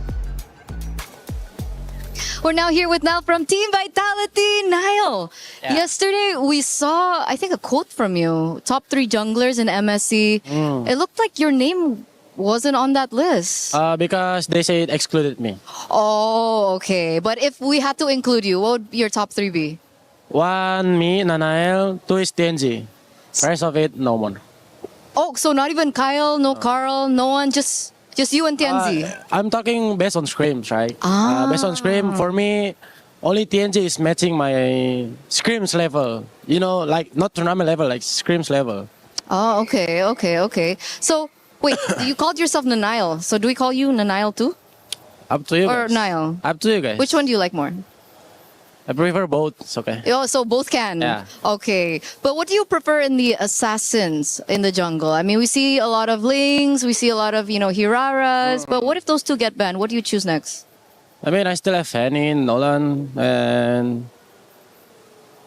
We're now here with Niall from Team Vitality. Niall, yesterday we saw, I think, a quote from you. Top 3 junglers in MSC. It looked like your name wasn't on that list. Because they say it excluded me. Oh, okay. But if we had to include you, what would your top 3 be? 1, me, Nanael. 2 is TNG. Rest of it, no one. Oh, so not even Kyle, no Carl, no one, just you and TNG? I'm talking based on scrims, right? Based on scrim, for me, only TNG is matching my scrims level. You know, like not tournament level, like scrims level. Oh, okay. So, wait, you called yourself Nanail. So do we call you Nanail too? Up to you Or guys. Niall? Up to you guys. Which one do you like more? I prefer both. It's okay. Oh, so both can? Yeah. Okay. But what do you prefer in the assassins in the jungle? I mean, we see a lot of Lings, we see a lot of, Hiraras, but what if those two get banned? What do you choose next? I mean, I still have Fanny, Nolan, and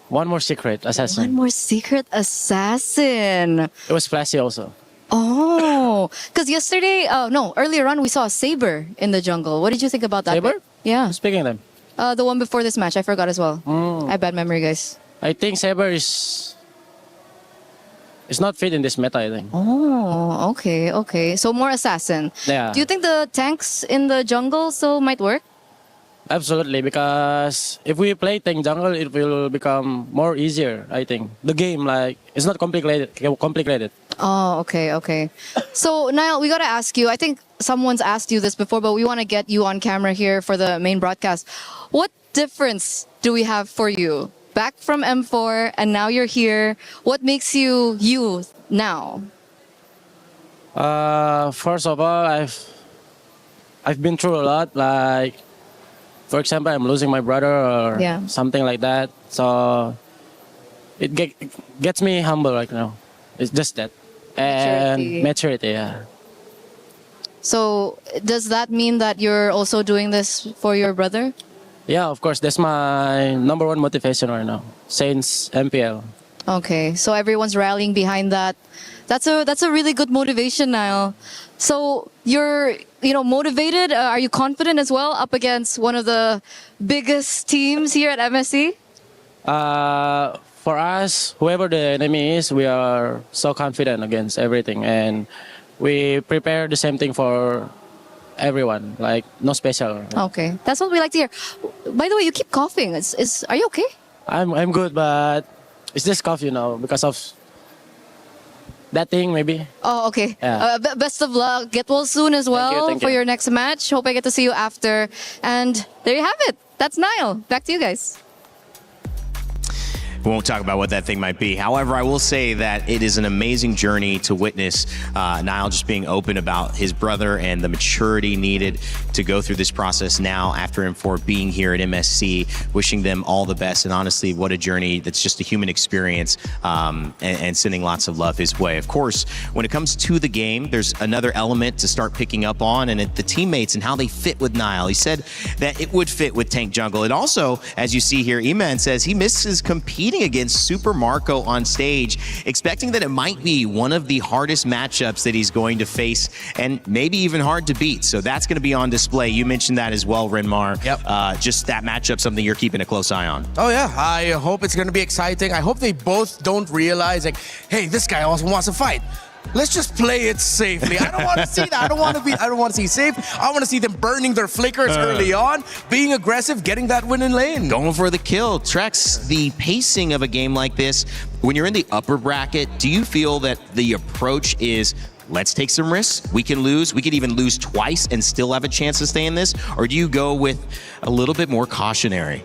one more secret assassin. One more secret assassin. It was Flashy also. Oh, because earlier on we saw a Saber in the jungle. What did you think about that? Saber? Yeah. Speaking of them. The one before this match, I forgot as well. I have bad memory, guys. I think Saber is not fit in this meta, I think. Oh, okay. So more assassin. Yeah. Do you think the tanks in the jungle still might work? Absolutely, because if we play tank jungle, it will become more easier, I think. The game, like, it's not complicated. Oh, okay. So, Niall, we got to ask you, I think someone's asked you this before, but we want to get you on camera here for the main broadcast. What difference do we have for you? Back from M4 and now you're here. What makes you you now? First of all, I've been through a lot. Like, for example, I'm losing my brother or something like that. So it gets me humble right now. It's just that. And maturity, yeah. So does that mean that you're also doing this for your brother? Yeah, of course. That's my number one motivation right now since MPL. Okay, so everyone's rallying behind that. That's a really good motivation, Niall. So you're motivated. Are you confident as well up against one of the biggest teams here at MSC? For us, whoever the enemy is, we are so confident against everything, and we prepare the same thing for everyone. Like no special. Okay, that's what we like to hear. By the way, you keep coughing. Are you okay? I'm good, but it's just cough, because of that thing, maybe. Oh, okay. Yeah. Best of luck. Get well soon as well Thank for you. your next match. Hope I get to see you after. And there you have it. That's Niall. Back to you guys. We won't talk about what that thing might be. However, I will say that it is an amazing journey to witness Niall just being open about his brother and the maturity needed to go through this process now after M4 being here at MSC. Wishing them all the best, and honestly, what a journey that's just a human experience, and sending lots of love his way. Of course, when it comes to the game, there's another element to start picking up on, and the teammates and how they fit with Niall. He said that it would fit with Tank Jungle. And also, as you see here, Eman says he misses competing against Super Marco on stage, expecting that it might be one of the hardest matchups that he's going to face, and maybe even hard to beat. So that's going to be on display. You mentioned that as well, Renmar. Yep. Just that matchup, something you're keeping a close eye on. Oh yeah, I hope it's going to be exciting. I hope they both don't realize, like, hey, this guy also wants to fight. Let's just play it safely. I don't want to see that. I don't want to see safe. I want to see them burning their flickers early on, being aggressive, getting that win in lane. Going for the kill. Trex, the pacing of a game like this, when you're in the upper bracket, do you feel that the approach is, let's take some risks, we can lose, we could even lose twice and still have a chance to stay in this? Or do you go with a little bit more cautionary?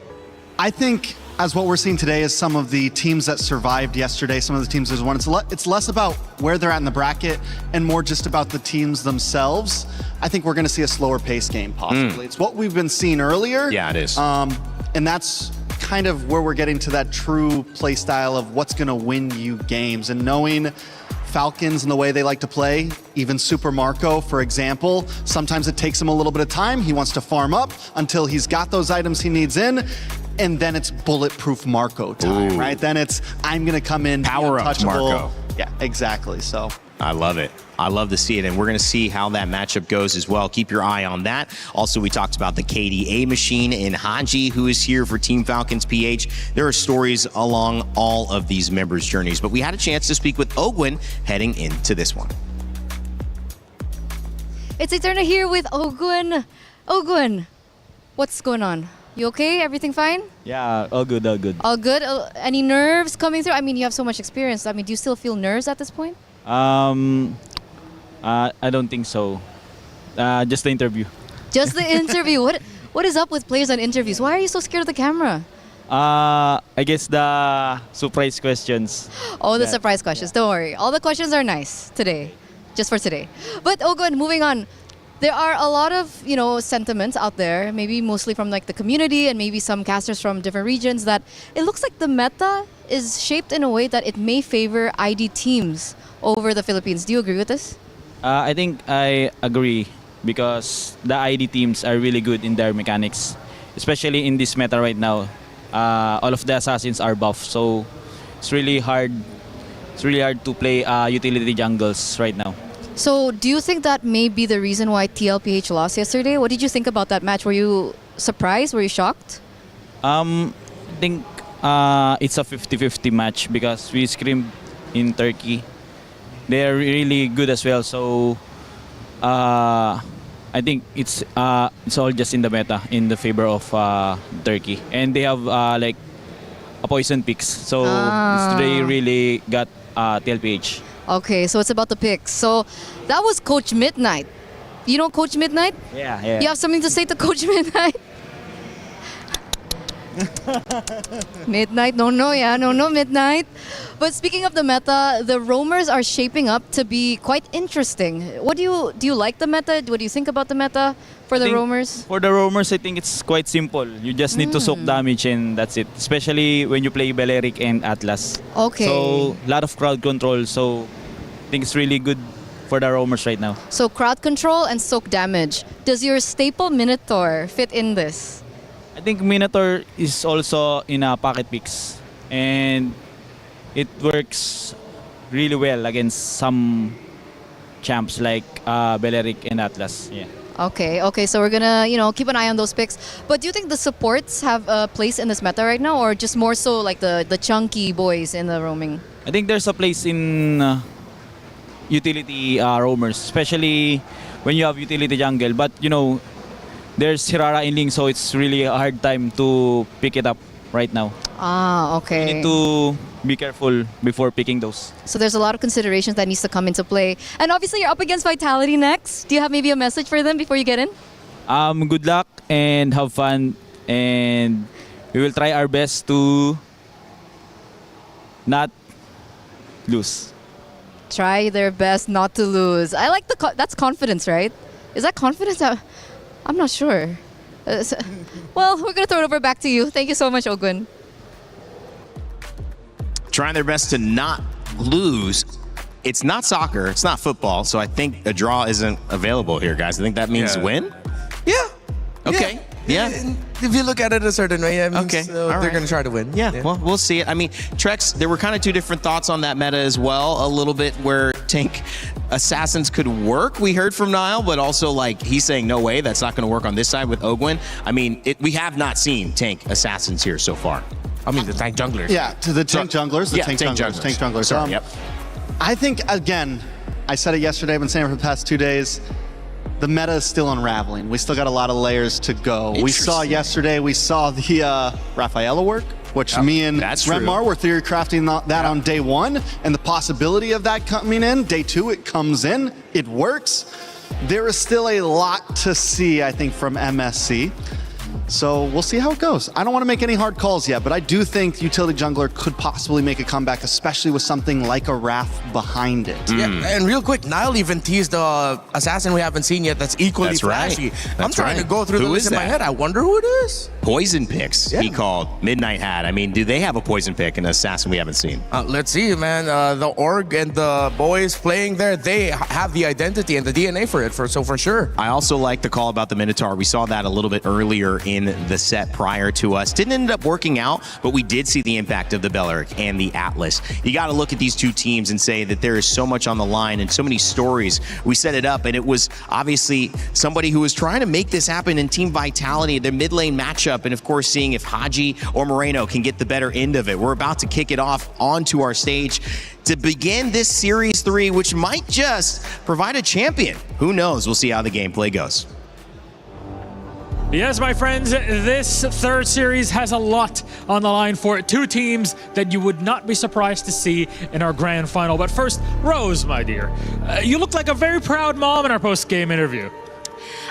I think, as what we're seeing today is some of the teams that survived yesterday, some of the teams that won. It's less about where they're at in the bracket and more just about the teams themselves. I think we're going to see a slower pace game, possibly. It's what we've been seeing earlier. Yeah, it is. And that's kind of where we're getting to that true play style of what's going to win you games. And knowing Falcons and the way they like to play, even Super Marco, for example, sometimes it takes him a little bit of time. He wants to farm up until he's got those items he needs in. And then it's bulletproof Marco time, right? Then it's, I'm going to come in, power up Marco. Yeah, exactly. So I love it. I love to see it, and we're going to see how that matchup goes as well. Keep your eye on that. Also, we talked about the KDA machine in Haji, who is here for Team Falcons PH. There are stories along all of these members' journeys, but we had a chance to speak with Ogwin heading into this one. It's Eterna here with Ogwin. Ogwin, what's going on? You okay? Everything fine? Yeah, all good, all good. All good? Any nerves coming through? I mean, you have so much experience. I mean, do you still feel nerves at this point? I don't think so. Just the interview. Just the interview. What is up with players on interviews? Why are you so scared of the camera? I guess the surprise questions. Oh, the surprise questions. Don't worry. All the questions are nice today. Just for today. But Ogwin, moving on. There are a lot of, sentiments out there, maybe mostly from like the community and maybe some casters from different regions, that it looks like the meta is shaped in a way that it may favor ID teams over the Philippines. Do you agree with this? I think I agree because the ID teams are really good in their mechanics, especially in this meta right now. All of the assassins are buff, so it's really hard. It's really hard to play utility jungles right now. So do you think that may be the reason why TLPH lost yesterday? What did you think about that match? Were you surprised? Were you shocked? I think it's a 50-50 match because we screamed in Turkey. They're really good as well. So I think it's all just in the meta in the favor of Turkey, and they have like a poison picks. So they really got TLPH. Okay, so it's about the picks. So that was Coach Midnight. You know Coach Midnight? Yeah. You have something to say to Coach Midnight? Midnight, no, Midnight. But speaking of the meta, the roamers are shaping up to be quite interesting. What do you like the meta? What do you think about the meta for the roamers? For the roamers, I think it's quite simple. You just need to soak damage and that's it. Especially when you play Beleric and Atlas. Okay. So a lot of crowd control. So I think it's really good for the roamers right now. So crowd control and soak damage. Does your staple Minotaur fit in this? I think Minotaur is also in a pocket picks, and it works really well against some champs like Beleric and Atlas. Yeah. Okay. So we're gonna, keep an eye on those picks. But do you think the supports have a place in this meta right now, or just more so like the chunky boys in the roaming? I think there's a place in utility roamers, especially when you have utility jungle. But there's Hirara in Ling, so it's really a hard time to pick it up right now. Okay. You need to be careful before picking those. So there's a lot of considerations that needs to come into play. And obviously you're up against Vitality next. Do you have maybe a message for them before you get in? Good luck and have fun, and we will try our best to not lose. Try their best not to lose. I like that's confidence, right? Is that confidence? I'm not sure. Well, we're gonna throw it over back to you. Thank you so much, Ogun. Trying their best to not lose. It's not soccer, it's not football, so I think a draw isn't available here, guys. I think that means win? Yeah. Okay. Yeah. If you look at it a certain way, it means, Okay. they're going to try to win. Yeah, well, we'll see it. I mean, Trex, there were kind of two different thoughts on that meta as well. A little bit where tank assassins could work, we heard from Niall, but also like he's saying, no way, that's not going to work on this side with Ogwin. I mean, we have not seen tank assassins here so far. I mean, the tank junglers. Yeah, to the tank junglers. The tank junglers. Tank junglers. Sorry, yep. I think, again, I said it yesterday, I've been saying it for the past 2 days, the meta is still unraveling. We still got a lot of layers to go. We saw yesterday, we saw the Rafaela work, which me and Renmar were theory crafting that on day one, and the possibility of that coming in. Day two, it comes in, it works. There is still a lot to see, I think, from MSC. So we'll see how it goes. I don't want to make any hard calls yet, but I do think Utility Jungler could possibly make a comeback, especially with something like a Wrath behind it. Yeah, and real quick, Niall even teased the assassin we haven't seen yet that's equally flashy. I'm trying to go through the list in my head. I wonder who it is. Poison picks, he called. Midnight Hat. I mean, do they have a poison pick, an assassin we haven't seen? Let's see, man. The org and the boys playing there, they have the identity and the DNA for it, so for sure. I also like the call about the Minotaur. We saw that a little bit earlier in the set prior to us. Didn't end up working out, but we did see the impact of the Belleric and the Atlas. You got to look at these two teams and say that there is so much on the line and so many stories. We set it up, and it was obviously somebody who was trying to make this happen in Team Vitality, their mid lane matchup, and of course seeing if Haji or Moreno can get the better end of it. We're about to kick it off onto our stage to begin this Series 3, which might just provide a champion. Who knows? We'll see how the gameplay goes. Yes, my friends, this third series has a lot on the line for it. Two teams that you would not be surprised to see in our grand final. But first, Rose, my dear, you look like a very proud mom in our post-game interview.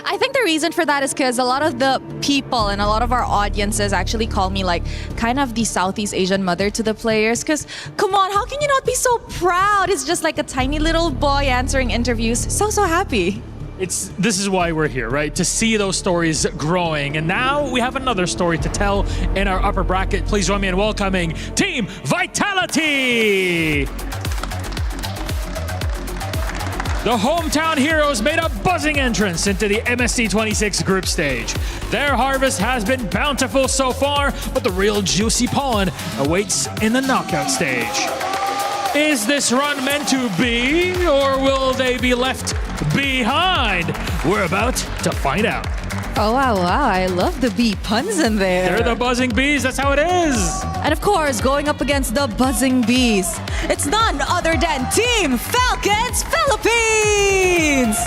I think the reason for that is because a lot of the people and a lot of our audiences actually call me like kind of the Southeast Asian mother to the players. Because come on, how can you not be so proud? It's just like a tiny little boy answering interviews. So happy. This is why we're here, right? To see those stories growing. And now we have another story to tell in our upper bracket. Please join me in welcoming Team Vitality. The hometown heroes made a buzzing entrance into the MSC 26 group stage. Their harvest has been bountiful so far, but the real juicy pollen awaits in the knockout stage. Is this run meant to be, or will they be left behind? We're about to find out. Oh, wow, I love the bee puns in there. They're the buzzing bees, that's how it is. And of course, going up against the buzzing bees, it's none other than Team Falcons Philippines!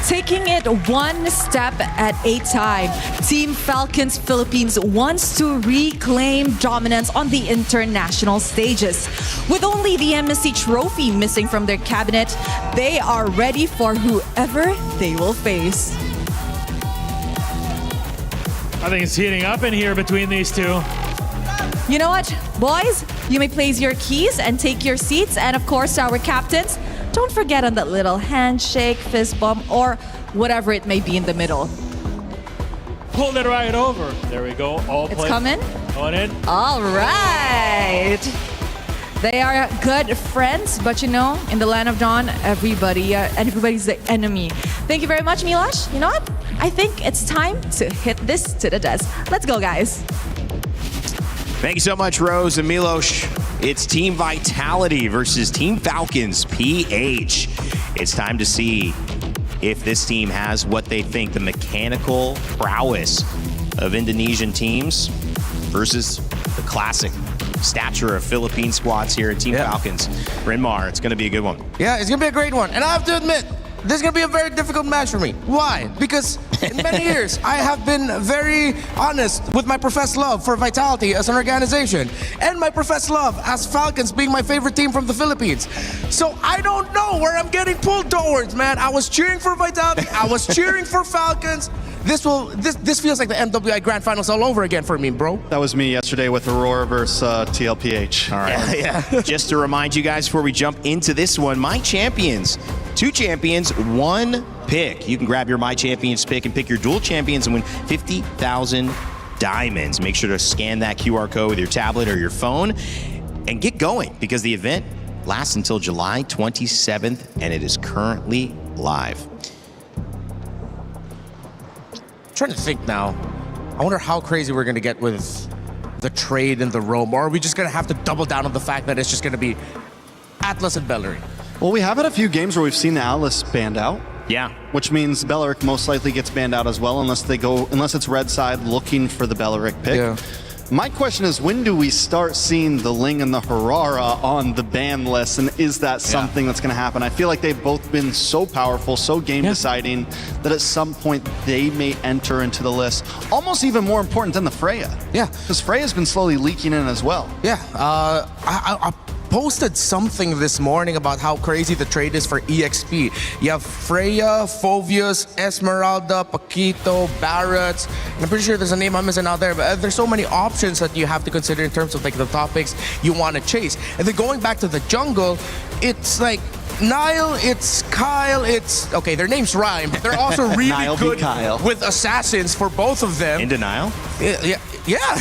Taking it one step at a time, Team Falcons Philippines wants to reclaim dominance on the international stages. With only the MSC trophy missing from their cabinet, they are ready for whoever they will face. I think it's heating up in here between these two. You know what, boys? You may place your keys and take your seats. And of course, our captains, don't forget on that little handshake, fist bump, or whatever it may be in the middle. Pull it right over. There we go. All It's coming. On in. All right. They are good friends, but you know, in the land of Dawn, everybody's the enemy. Thank you very much, Milosh. You know what? I think it's time to hit this to the desk. Let's go, guys. Thank you so much, Rose and Milosh. It's Team Vitality versus Team Falcons PH. It's time to see if this team has what they think, the mechanical prowess of Indonesian teams versus the classic stature of Philippine squads here at Team Falcons. Bryn Mawr, it's going to be a good one. Yeah, it's going to be a great one. And I have to admit, this is going to be a very difficult match for me. Why? Because in many years, I have been very honest with my professed love for Vitality as an organization and my professed love as Falcons being my favorite team from the Philippines. So I don't know where I'm getting pulled towards, man. I was cheering for Vitality. I was cheering for Falcons. This feels like the MWI Grand Finals all over again for me, bro. That was me yesterday with Aurora versus TLPH. All right. Yeah. Just to remind you guys before we jump into this one, My Champions. 2 champions, 1 pick. You can grab your My Champions pick and pick your dual champions and win 50,000 diamonds. Make sure to scan that QR code with your tablet or your phone and get going because the event lasts until July 27th and it is currently live. I'm trying to think now. I wonder how crazy we're going to get with the trade and the roam. Or are we just going to have to double down on the fact that it's just going to be Atlas and Belleric? Well, we have had a few games where we've seen the Atlas banned out. Yeah. Which means Belleric most likely gets banned out as well unless it's red side looking for the Belleric pick. Yeah. My question is, when do we start seeing the Ling and the Harara on the ban list, and is that something that's going to happen? I feel like they've both been so powerful, so game-deciding, that at some point they may enter into the list. Almost even more important than the Freya. Yeah. Because Freya's been slowly leaking in as well. Yeah. I posted something this morning about how crazy the trade is for EXP. You have Freya, Phovius, Esmeralda, Paquito, Barretts. I'm pretty sure there's a name I'm missing out there, but there's so many options that you have to consider in terms of like the topics you want to chase. And then going back to the jungle, it's like Nile, it's Kyle, it's... Okay, their names rhyme, but they're also really good with assassins for both of them. In denial? Yeah,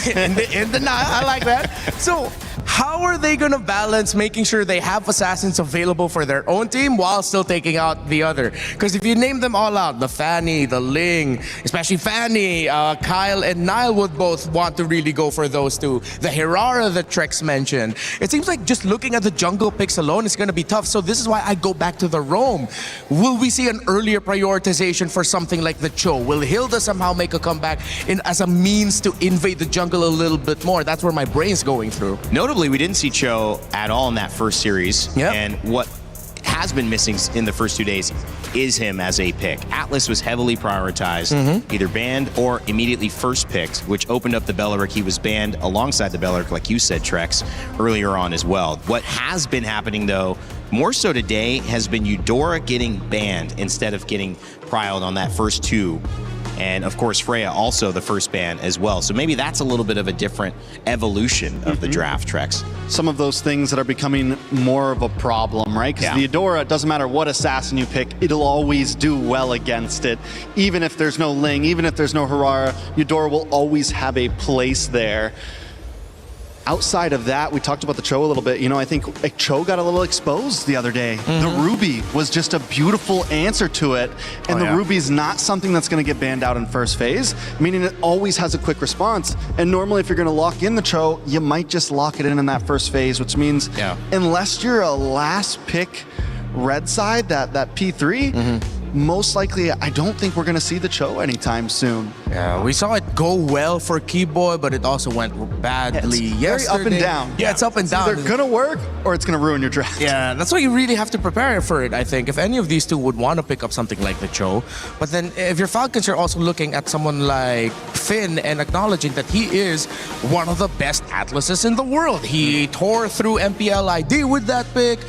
in denial. I like that. So how are they going to balance making sure they have assassins available for their own team while still taking out the other? Because if you name them all out, the Fanny, the Ling, especially Fanny, Kyle and Nile would both want to really go for those two. The Hirara that Trex mentioned. It seems like just looking at the jungle picks alone is going to be tough. So this is why I go back to the roam. Will we see an earlier prioritization for something like the Cho? Will Hilda somehow make a comeback as a means to invade the jungle a little bit more? That's where my brain's going through. Notably, we didn't see Cho at all in that first series. Yep. And what has been missing in the first 2 days is him as a pick. Atlas was heavily prioritized, either banned or immediately first picked, which opened up the Belleric. He was banned alongside the Belleric, like you said, Trex, earlier on as well. What has been happening, though, more so today, has been Eudora getting banned instead of getting prialed on that first 2. And of course, Freya also the first ban as well. So maybe that's a little bit of a different evolution of the draft, Trex. Some of those things that are becoming more of a problem, right? Because the Eudora, it doesn't matter what assassin you pick, it'll always do well against it. Even if there's no Ling, even if there's no Harara, Eudora will always have a place there. Outside of that, we talked about the Cho a little bit. You know, I think Cho got a little exposed the other day. The Ruby was just a beautiful answer to it. And the Ruby's not something that's going to get banned out in first phase, meaning it always has a quick response. And normally if you're going to lock in the Cho, you might just lock it in that first phase, which means unless you're a last pick red side, that P3, most likely, I don't think we're going to see the Cho anytime soon. Yeah, we saw it go well for Keyboy, but it also went badly yesterday. Very up and down. Yeah, it's up and down. It's either going to work or it's going to ruin your draft. Yeah, that's why you really have to prepare for it, I think. If any of these two would want to pick up something like the Cho. But then if you're Falcons, you're also looking at someone like Finn and acknowledging that he is one of the best Atlases in the world. He tore through MPL ID with that pick.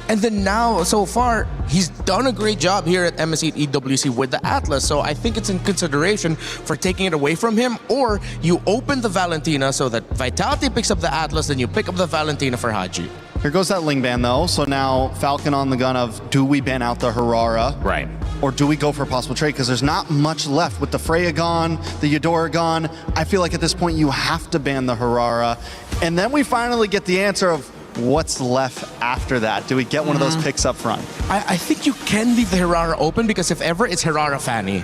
And then now, so far, he's done a great job here at MSC EWC with the Atlas. So I think it's in consideration for taking it away from him, or you open the Valentina so that Vitality picks up the Atlas, then you pick up the Valentina for Haji. Here goes that Ling ban, though. So now Falcon on the gun of, do we ban out the Harara? Right. Or do we go for a possible trade? Because there's not much left. With the Freya gone, the Eudora gone, I feel like at this point you have to ban the Harara. And then we finally get the answer of, what's left after that? Do we get one of those picks up front? I think you can leave the Hirara open, because if ever it's Hirara Fanny,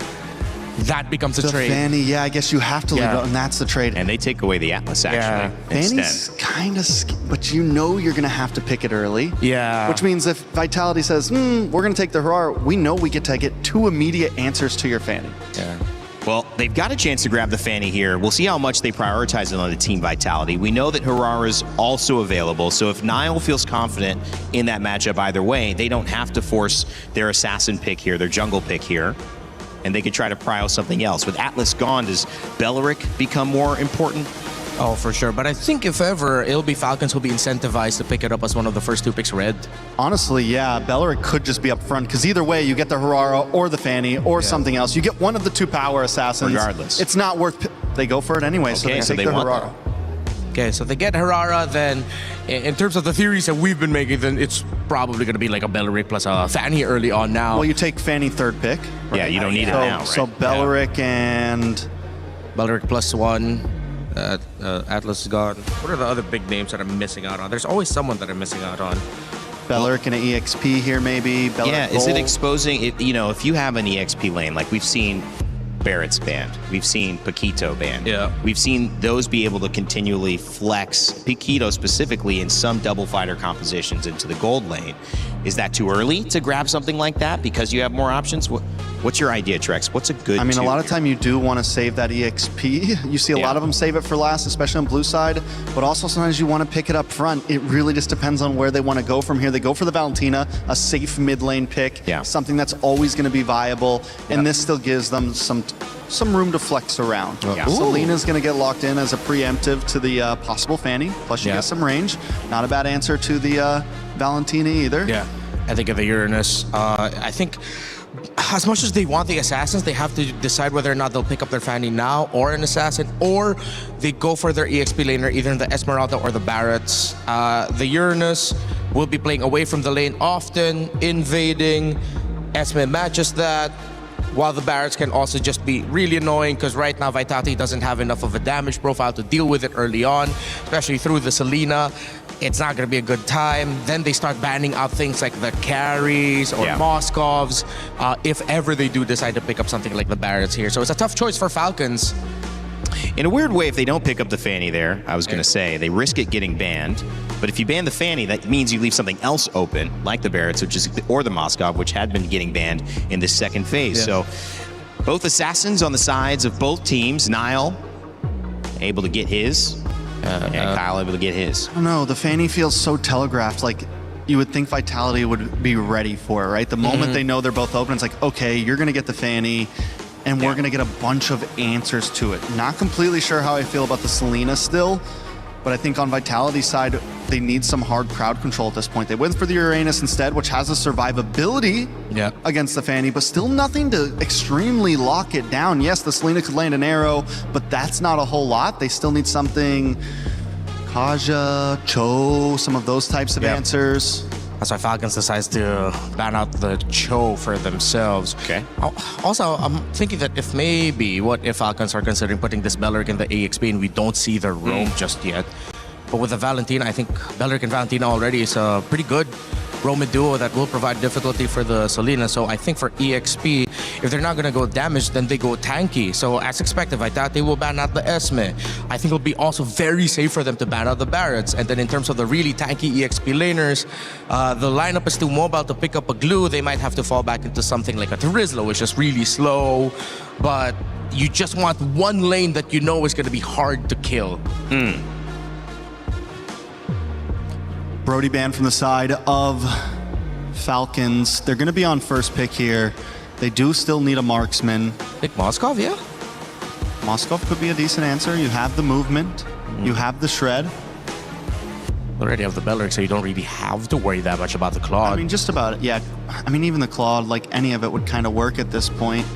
that becomes a trade. Fanny, yeah, I guess you have to leave it, and that's the trade. And they take away the Atlas, actually. Fanny's kind of, but you know you're going to have to pick it early. Yeah. Which means if Vitality says, we're going to take the Harara, we know we get to get 2 immediate answers to your Fanny. Yeah. Well, they've got a chance to grab the Fanny here. We'll see how much they prioritize it on the team vitality. We know that Harara's also available, so if Niall feels confident in that matchup either way, they don't have to force their assassin pick here, their jungle pick here, and they could try to prio something else. With Atlas gone, does Beleric become more important? Oh, for sure. But I think if ever, it'll be Falcons who'll be incentivized to pick it up as one of the first 2 picks red. Honestly, yeah, Beleric could just be up front because either way, you get the Harara or the Fanny or something else. You get one of the 2 power assassins. Regardless. It's not worth... They go for it anyway, so they take the Harara. Okay, so they get Harara, then in terms of the theories that we've been making, then it's probably going to be like a Beleric plus a Fanny early on now. Well, you take Fanny 3rd pick. Right? Yeah, you don't need it now, right? So Beleric and... Beleric +1. Atlas is gone. What are the other big names that I'm missing out on? There's always someone that I'm missing out on. Beleric and an EXP here, maybe. Beleric yeah, is it exposing it? You know, if you have an EXP lane, like we've seen Barrett's banned, we've seen Paquito banned. Yeah. We've seen those be able to continually flex, Paquito specifically, in some double fighter compositions into the gold lane. Is that too early to grab something like that because you have more options? What's your idea, Trex? What's a good I mean, a lot of here? time you do want to save that EXP. You see a lot of them save it for last, especially on blue side, but also sometimes you want to pick it up front. It really just depends on where they want to go from here. They go for the Valentina, a safe mid lane pick, something that's always going to be viable, and this still gives them some room to flex around. Selena's going to get locked in as a preemptive to the possible Fanny, plus you get some range. Not a bad answer to the Valentina either. Yeah, I think of the Uranus. I think as much as they want the assassins, they have to decide whether or not they'll pick up their Fanny now or an assassin, or they go for their EXP laner, either in the Esmeralda or the Barretts. The Uranus will be playing away from the lane often, invading. Esme matches that, while the Barretts can also just be really annoying because right now Vitality doesn't have enough of a damage profile to deal with it early on, especially through the Selena. It's not going to be a good time. Then they start banning out things like the carries or Moskovs, if ever they do decide to pick up something like the Barretts here. So it's a tough choice for Falcons. In a weird way, if they don't pick up the Fanny there, I was going to say, they risk it getting banned. But if you ban the Fanny, that means you leave something else open, like the Barretts, or the Moskov, which had been getting banned in this second phase. So both assassins on the sides of both teams. Niall able to get his, and Kyle able to get his. I don't know, the Fanny feels so telegraphed, like you would think Vitality would be ready for it, right? The moment they know they're both open, it's like, okay, you're going to get the Fanny, and we're going to get a bunch of answers to it. Not completely sure how I feel about the Selena still, but I think on Vitality's side, they need some hard crowd control at this point. They went for the Uranus instead, which has a survivability against the Fanny, but still nothing to extremely lock it down. Yes, the Selena could land an arrow, but that's not a whole lot. They still need something, Kaja, Cho, some of those types of answers. That's why Falcons decides to ban out the Cho for themselves. Okay. Also, I'm thinking that what if Falcons are considering putting this Beleric in the EXP and we don't see the roam just yet. But with the Valentina, I think Beleric and Valentina already is a pretty good roaming duo that will provide difficulty for the Selena. So I think for EXP, if they're not going to go damage, then they go tanky. So as expected, Vitality will ban out the Esme. I think it'll be also very safe for them to ban out the Barretts. And then in terms of the really tanky EXP laners, the lineup is too mobile to pick up a glue. They might have to fall back into something like a Terizla, which is really slow. But you just want one lane that you know is going to be hard to kill. Brody banned from the side of Falcons. They're going to be on first pick here. They do still need a marksman. Pick Moskov, yeah? Moskov could be a decent answer. You have the movement. You have the shred. Already have the Beleric, so you don't really have to worry that much about the Claude. I mean, just about it, yeah. I mean, even the Claude, like any of it would kind of work at this point.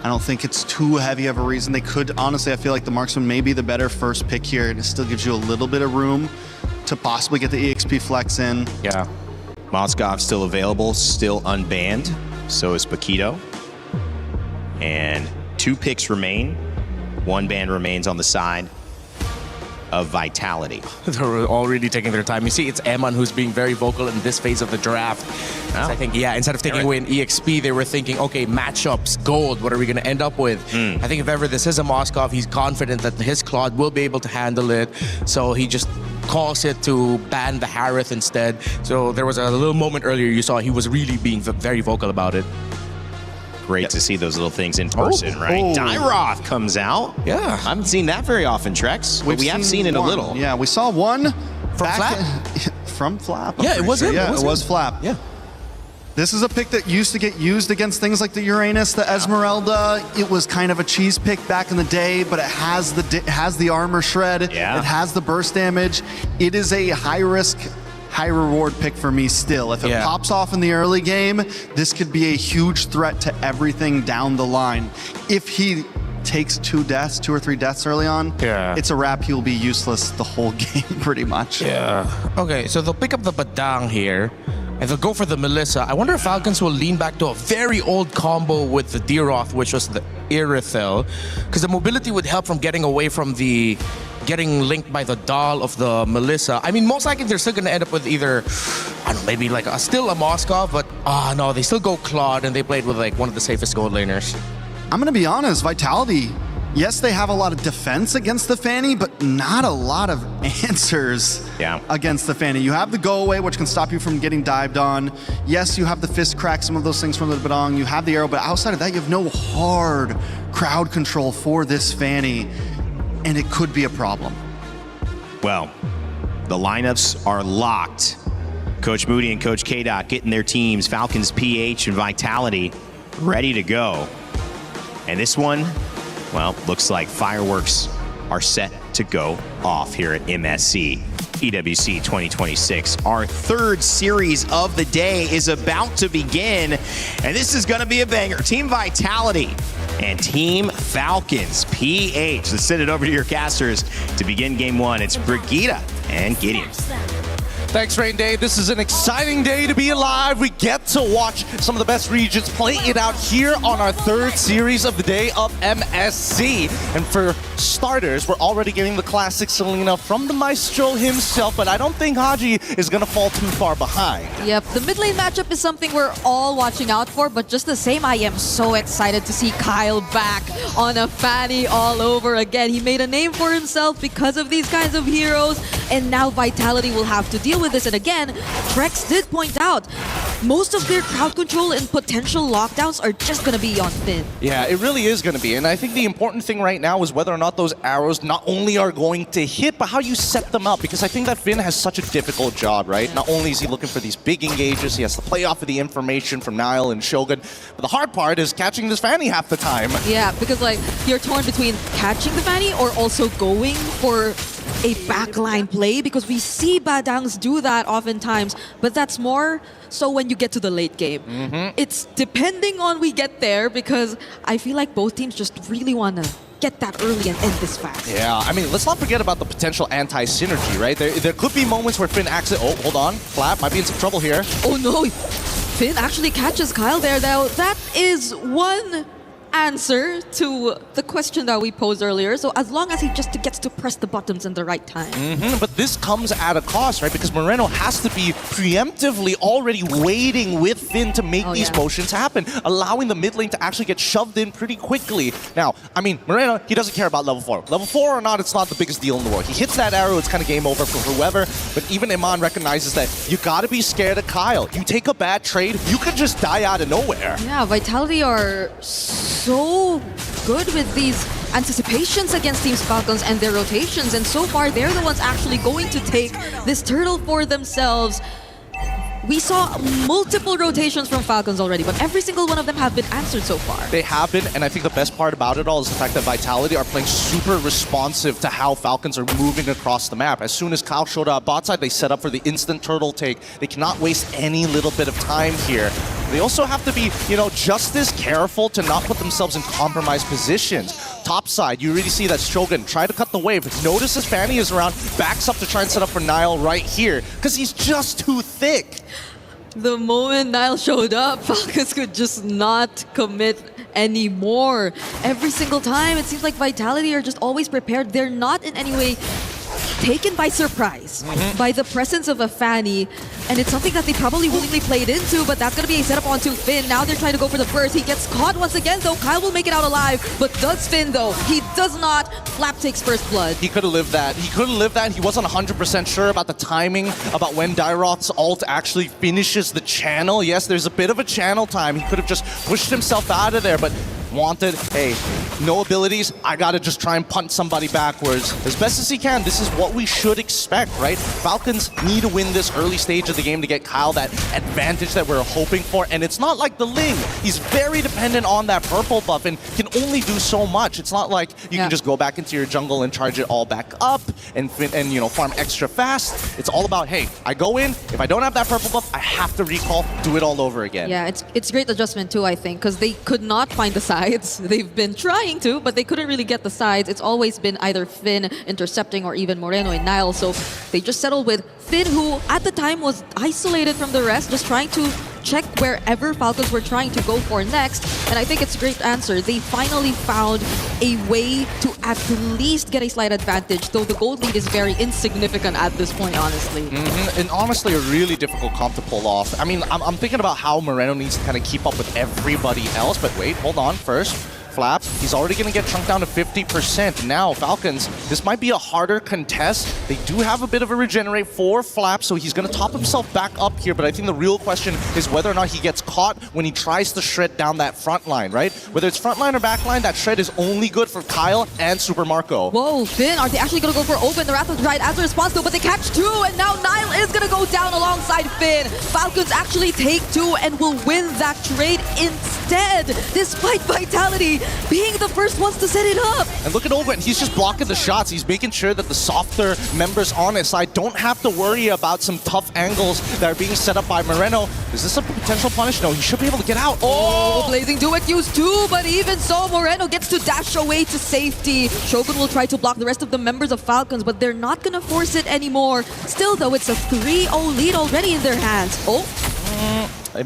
I don't think it's too heavy of a reason. They could, honestly, I feel like the marksman may be the better first pick here, and it still gives you a little bit of room to possibly get the EXP flex in. Yeah. Moskov still available, still unbanned. So is Paquito. And 2 picks remain. 1 ban remains on the side of Vitality. They're already taking their time. You see, it's Eman who's being very vocal in this phase of the draft. I think, instead of taking away an EXP, they were thinking, okay, matchups, gold, what are we going to end up with? I think if ever this is a Moskov, he's confident that his Claude will be able to handle it. So he just calls it to ban the Harith instead. So there was a little moment earlier you saw he was really being very vocal about it. great to see those little things in person, right? Dyroth comes out. Yeah. I haven't seen that very often, Trex. But we have seen it a little. Yeah, we saw one from Flap. From Flap. Yeah, it was him. Yeah, it was Flap. Yeah. This is a pick that used to get used against things like the Uranus, the Esmeralda. It was kind of a cheese pick back in the day, but it has the armor shred. Yeah. It has the burst damage. It is a high risk, high reward pick for me still. If it pops off in the early game, this could be a huge threat to everything down the line. If he takes 2 or 3 deaths early on, it's a wrap. He will be useless the whole game pretty much. Yeah. Okay, so they'll pick up the Badang here, and they'll go for the Melissa. I wonder if Falcons will lean back to a very old combo with the Dyroth, which was the Irithel, because the mobility would help from getting away from the getting linked by the doll of the Melissa. I mean, most likely they're still going to end up with either, I don't know, maybe like still a Moskov, but no, they still go Claude, and they played with like one of the safest gold laners. I'm going to be honest, Vitality, yes, they have a lot of defense against the Fanny, but not a lot of answers against the Fanny. You have the go away, which can stop you from getting dived on. Yes, you have the fist crack, some of those things from the Badang. You have the arrow, but outside of that, you have no hard crowd control for this Fanny, and it could be a problem. Well, the lineups are locked. Coach Moody and Coach K-Dot getting their teams, Falcons, PH, and Vitality, ready to go. And this one, well, looks like fireworks are set to go off here at MSC EWC 2026. Our third series of the day is about to begin, and this is going to be a banger. Team Vitality and Team Falcons, PH. Let's send it over to your casters to begin game 1. It's Brigitte and Gideon. Thanks, Rain Day. This is an exciting day to be alive. We get to watch some of the best regions play it out here on our third series of the day of MSC. And for starters, we're already getting the classic Selena from the Maestro himself, but I don't think Haji is going to fall too far behind. Yep, the mid lane matchup is something we're all watching out for, but just the same, I am so excited to see Kyle back on a Fanny all over again. He made a name for himself because of these kinds of heroes, and now Vitality will have to deal with this. And again, Trex did point out most of their crowd control and potential lockdowns are just going to be on Finn. Yeah, it really is going to be. And I think the important thing right now is whether or not those arrows not only are going to hit, but how you set them up. Because I think that Finn has such a difficult job, right? Not only is he looking for these big engages, he has to play off of the information from Nile and Shogun. But the hard part is catching this Fanny half the time. Yeah, because like you're torn between catching the Fanny or also going for a backline play, because we see Badangs do that oftentimes, but that's more so when you get to the late game. It's depending on we get there, because I feel like both teams just really want to get that early and end this fast. Yeah, I mean, let's not forget about the potential anti-synergy, right? There could be moments where Finn acts it. Oh, hold on. Flap might be in some trouble here. Oh no, Finn actually catches Kyle there. Now, that is one answer to the question that we posed earlier. So as long as he just gets to press the buttons in the right time. But this comes at a cost, right? Because Moreno has to be preemptively already waiting with Finn to make these motions happen, allowing the mid lane to actually get shoved in pretty quickly. Now, I mean, Moreno, he doesn't care about level 4. Level 4 or not, it's not the biggest deal in the world. He hits that arrow, it's kind of game over for whoever. But even Iman recognizes that you gotta be scared of Kyle. You take a bad trade, you could just die out of nowhere. Yeah, Vitality are so good with these anticipations against Team Falcons and their rotations, and so far they're the ones actually going to take this turtle for themselves. We saw multiple rotations from Falcons already, but every single one of them have been answered so far. They have been, and I think the best part about it all is the fact that Vitality are playing super responsive to how Falcons are moving across the map. As soon as Kyle showed up bot side, they set up for the instant turtle take. They cannot waste any little bit of time here. They also have to be, just as careful to not put themselves in compromised positions. Top side, you really see that Shogun try to cut the wave. Notices Fanny is around, backs up to try and set up for Nile right here, because he's just too thick. The moment Nile showed up, Falcons could just not commit anymore. Every single time, it seems like Vitality are just always prepared. They're not in any way taken by surprise by the presence of a Fanny, and it's something that they probably willingly played into, but that's going to be a setup onto Finn. Now they're trying to go for the burst. He gets caught once again, though. Kyle will make it out alive, but does Finn, though? He does not. Flap takes first blood. He could have lived that. He could have lived that. He wasn't 100% sure about the timing, about when Dairoth's ult actually finishes the channel. Yes, there's a bit of a channel time. He could have just pushed himself out of there, but wanted, hey, no abilities, I gotta just try and punt somebody backwards as best as he can. This is what we should expect, right? Falcons need to win this early stage of the game to get Kyle that advantage that we're hoping for, and it's not like the Ling. He's very dependent on that purple buff and can only do so much. It's not like you can just go back into your jungle and charge it all back up and you know, farm extra fast. It's all about, hey, I go in, if I don't have that purple buff, I have to recall, do it all over again. Yeah, it's great adjustment too, I think, because they could not find the sides. They've been trying to, but they couldn't really get the sides. It's always been either Finn intercepting or even Moreno and Nile, so they just settled with Finn, who at the time was isolated from the rest, just trying to check wherever Falcons were trying to go for next, and I think it's a great answer. They finally found a way to at least get a slight advantage, though the gold lead is very insignificant at this point, honestly. And honestly, a really difficult comp to pull off. I mean, I'm thinking about how Moreno needs to kind of keep up with everybody else, but wait, hold on. First, Flap, he's already going to get chunked down to 50%. Now, Falcons, this might be a harder contest. They do have a bit of a regenerate for Flap, so he's going to top himself back up here, but I think the real question is whether or not he gets caught when he tries to shred down that front line, right? Whether it's front line or back line, that shred is only good for Kyle and Super Marco. Whoa, Finn, are they actually going to go for open? The Wrath of the Pride as a response though, but they catch two, and now Nile is going to go down alongside Finn. Falcons actually take two and will win that trade instead, despite Vitality being the first ones to set it up. And look at Ogwen, he's just blocking the shots. He's making sure that the softer members on his side don't have to worry about some tough angles that are being set up by Moreno. Is this a potential punish? No, he should be able to get out. Oh, Blazing Duet used two, but even so, Moreno gets to dash away to safety. Shogun will try to block the rest of the members of Falcons, but they're not going to force it anymore. Still, though, it's a 3-0 lead already in their hands.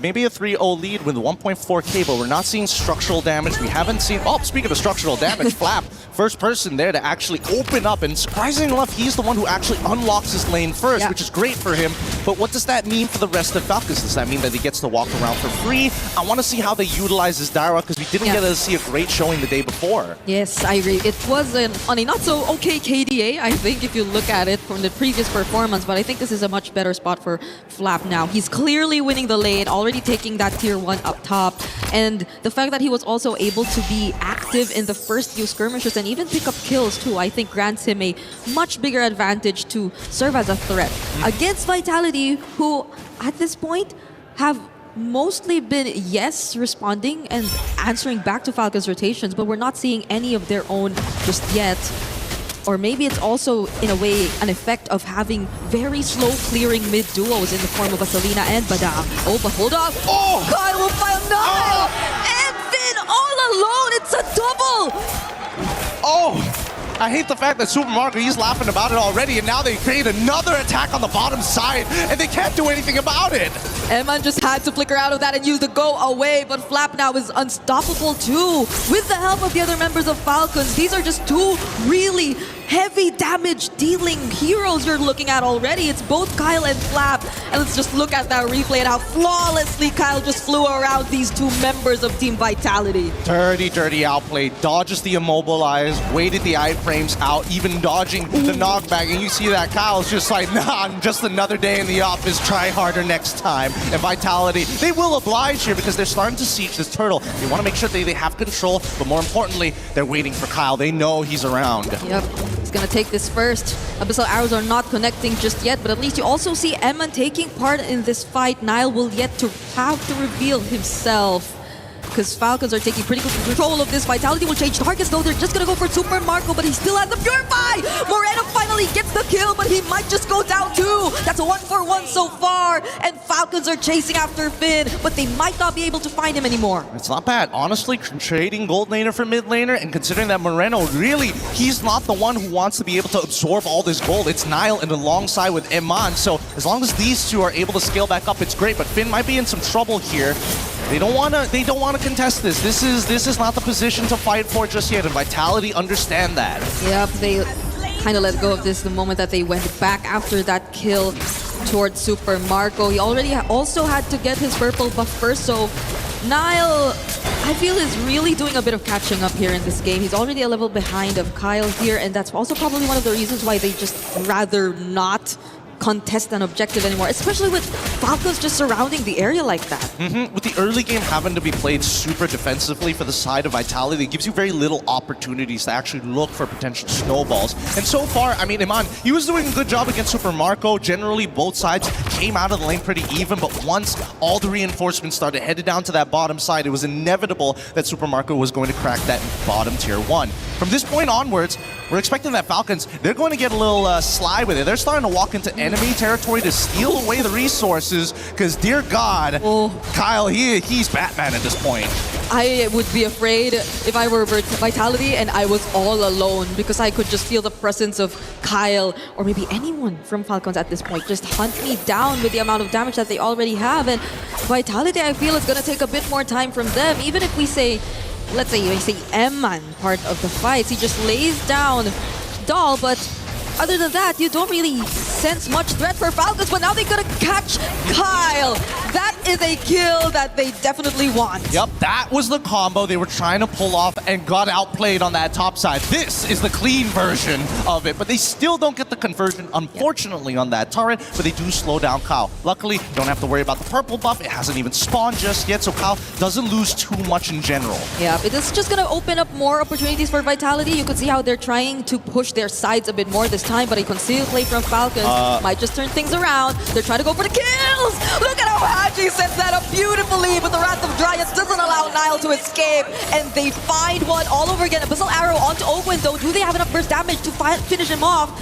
Maybe a 3-0 lead with 1.4k, but we're not seeing structural damage. We haven't seen... Oh, speaking of structural damage, Flap, first person there to actually open up, and surprisingly enough, he's the one who actually unlocks his lane first, which is great for him. But what does that mean for the rest of Falcons? Does that mean that he gets to walk around for free? I want to see how they utilize this Dairoth, because we didn't get to see a great showing the day before. Yes, I agree. It was on a not-so-okay KDA, I think, if you look at it from the previous performance, but I think this is a much better spot for Flap now. He's clearly winning the lane, already taking that tier 1 up top, and the fact that he was also able to be active in the first few skirmishes and even pick up kills too, I think grants him a much bigger advantage to serve as a threat against Vitality, who at this point have mostly been responding and answering back to Falcons rotations, but we're not seeing any of their own just yet. Or maybe it's also, in a way, an effect of having very slow clearing mid-duos in the form of a Selena and Badang. Oh, but hold on. Oh! Kyle will file Nile! And Finn all alone! It's a double! Oh! I hate the fact that Super Marco, he's laughing about it already, and now they create another attack on the bottom side, and they can't do anything about it. Eman just had to flicker out of that and use the go away, but Flap now is unstoppable too. With the help of the other members of Falcons, these are just two really heavy damage dealing heroes you're looking at already. It's both Kyle and Flap, and let's just look at that replay and how flawlessly Kyle just flew around these two members of Team Vitality. Dirty outplay, dodges the immobilize, waited the iframes out, even dodging the knockback, and you see that Kyle's just like, nah, just another day in the office, try harder next time. And Vitality, they will oblige here because they're starting to siege this turtle. They want to make sure they have control, but more importantly, they're waiting for Kyle. They know he's around. Yep. He's gonna take this first. Abyssal arrows are not connecting just yet, but at least you also see Eman taking part in this fight. Nile will yet to have to reveal himself, because Falcons are taking pretty good control of this. Vitality will change targets, though. They're just gonna go for Super Marco, but he still has the Purify! Moreno finally gets the kill, but he might just go down too. That's a 1-for-1 so far, and Falcons are chasing after Finn, but they might not be able to find him anymore. It's not bad. Honestly, trading gold laner for mid laner, and considering that Moreno, really, he's not the one who wants to be able to absorb all this gold. It's Nile and alongside with Eman, so as long as these two are able to scale back up, it's great, but Finn might be in some trouble here. They don't want to contest this. This is not the position to fight for just yet, and Vitality understand that. Yep, kind of let go of this the moment that they went back after that kill towards Super Marco. He already also had to get his purple buff first, so Niall, I feel, is really doing a bit of catching up here in this game. He's already a level behind of Kyle here, and that's also probably one of the reasons why they just rather not contest an objective anymore, especially with Falcons just surrounding the area like that. With the early game having to be played super defensively for the side of Vitality, it gives you very little opportunities to actually look for potential snowballs. And so far, I mean, Iman, he was doing a good job against Super Marco. Generally, both sides came out of the lane pretty even, but once all the reinforcements started headed down to that bottom side, it was inevitable that Super Marco was going to crack that bottom tier 1. From this point onwards, we're expecting that Falcons, they're going to get a little sly with it. They're starting to walk into enemy territory to steal away the resources, because dear God, Kyle, he's Batman at this point. I would be afraid if I were Vitality and I was all alone, because I could just feel the presence of Kyle or maybe anyone from Falcons at this point just hunt me down with the amount of damage that they already have. And Vitality, I feel, is going to take a bit more time from them. Even if we say, let's say you say Emman part of the fights, he just lays down Doll, but other than that, you don't really sense much threat for Falcons, but now they're gonna catch Kyle. That is a kill that they definitely want. Yep, that was the combo they were trying to pull off and got outplayed on that top side. This is the clean version of it, but they still don't get the conversion, unfortunately, on that turret, but they do slow down Kyle. Luckily, don't have to worry about the purple buff. It hasn't even spawned just yet, so Kyle doesn't lose too much in general. Yeah, it is just gonna open up more opportunities for Vitality. You could see how they're trying to push their sides a bit more this time, but a concealed play from Falcons might just turn things around. They're trying to go for the kills! Look at how Haji sets that up beautifully, but the Wrath of Dryas doesn't allow Niall to escape, and they find one all over again. Abyssal Arrow onto Owen, though. Do they have enough burst damage to finish him off?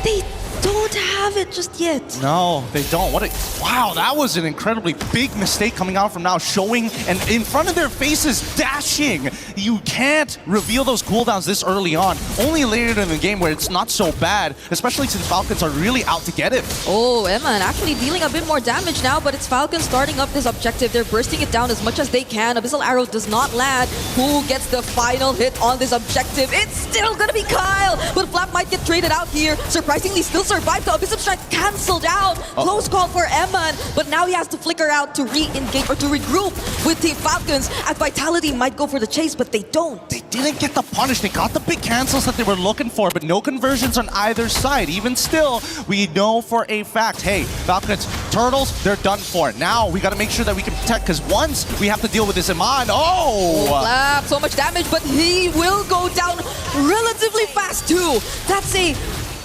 They don't have it just yet. No, they don't. Wow, that was an incredibly big mistake coming out from now, showing and in front of their faces, dashing. You can't reveal those cooldowns this early on. Only later in the game where it's not so bad, especially since Falcons are really out to get it. Oh, Emman actually dealing a bit more damage now, but it's Falcons starting up this objective. They're bursting it down as much as they can. Abyssal Arrow does not land. Who gets the final hit on this objective? It's still gonna be Kyle, but Flap might get traded out here. Surprisingly, still survived. The Abyssal Strike cancelled out. Close call for Emman, but now he has to flicker out to re-engage or to regroup with Team Falcons, as Vitality might go for the chase, but they don't. They didn't get the punish. They got the big cancels that they were looking for, but no conversions on either side. Even still, we know for a fact, hey, Falcons, Turtles, they're done for. Now we got to make sure that we can protect, because once we have to deal with this Iman, Flap, so much damage, but he will go down relatively fast too. That's a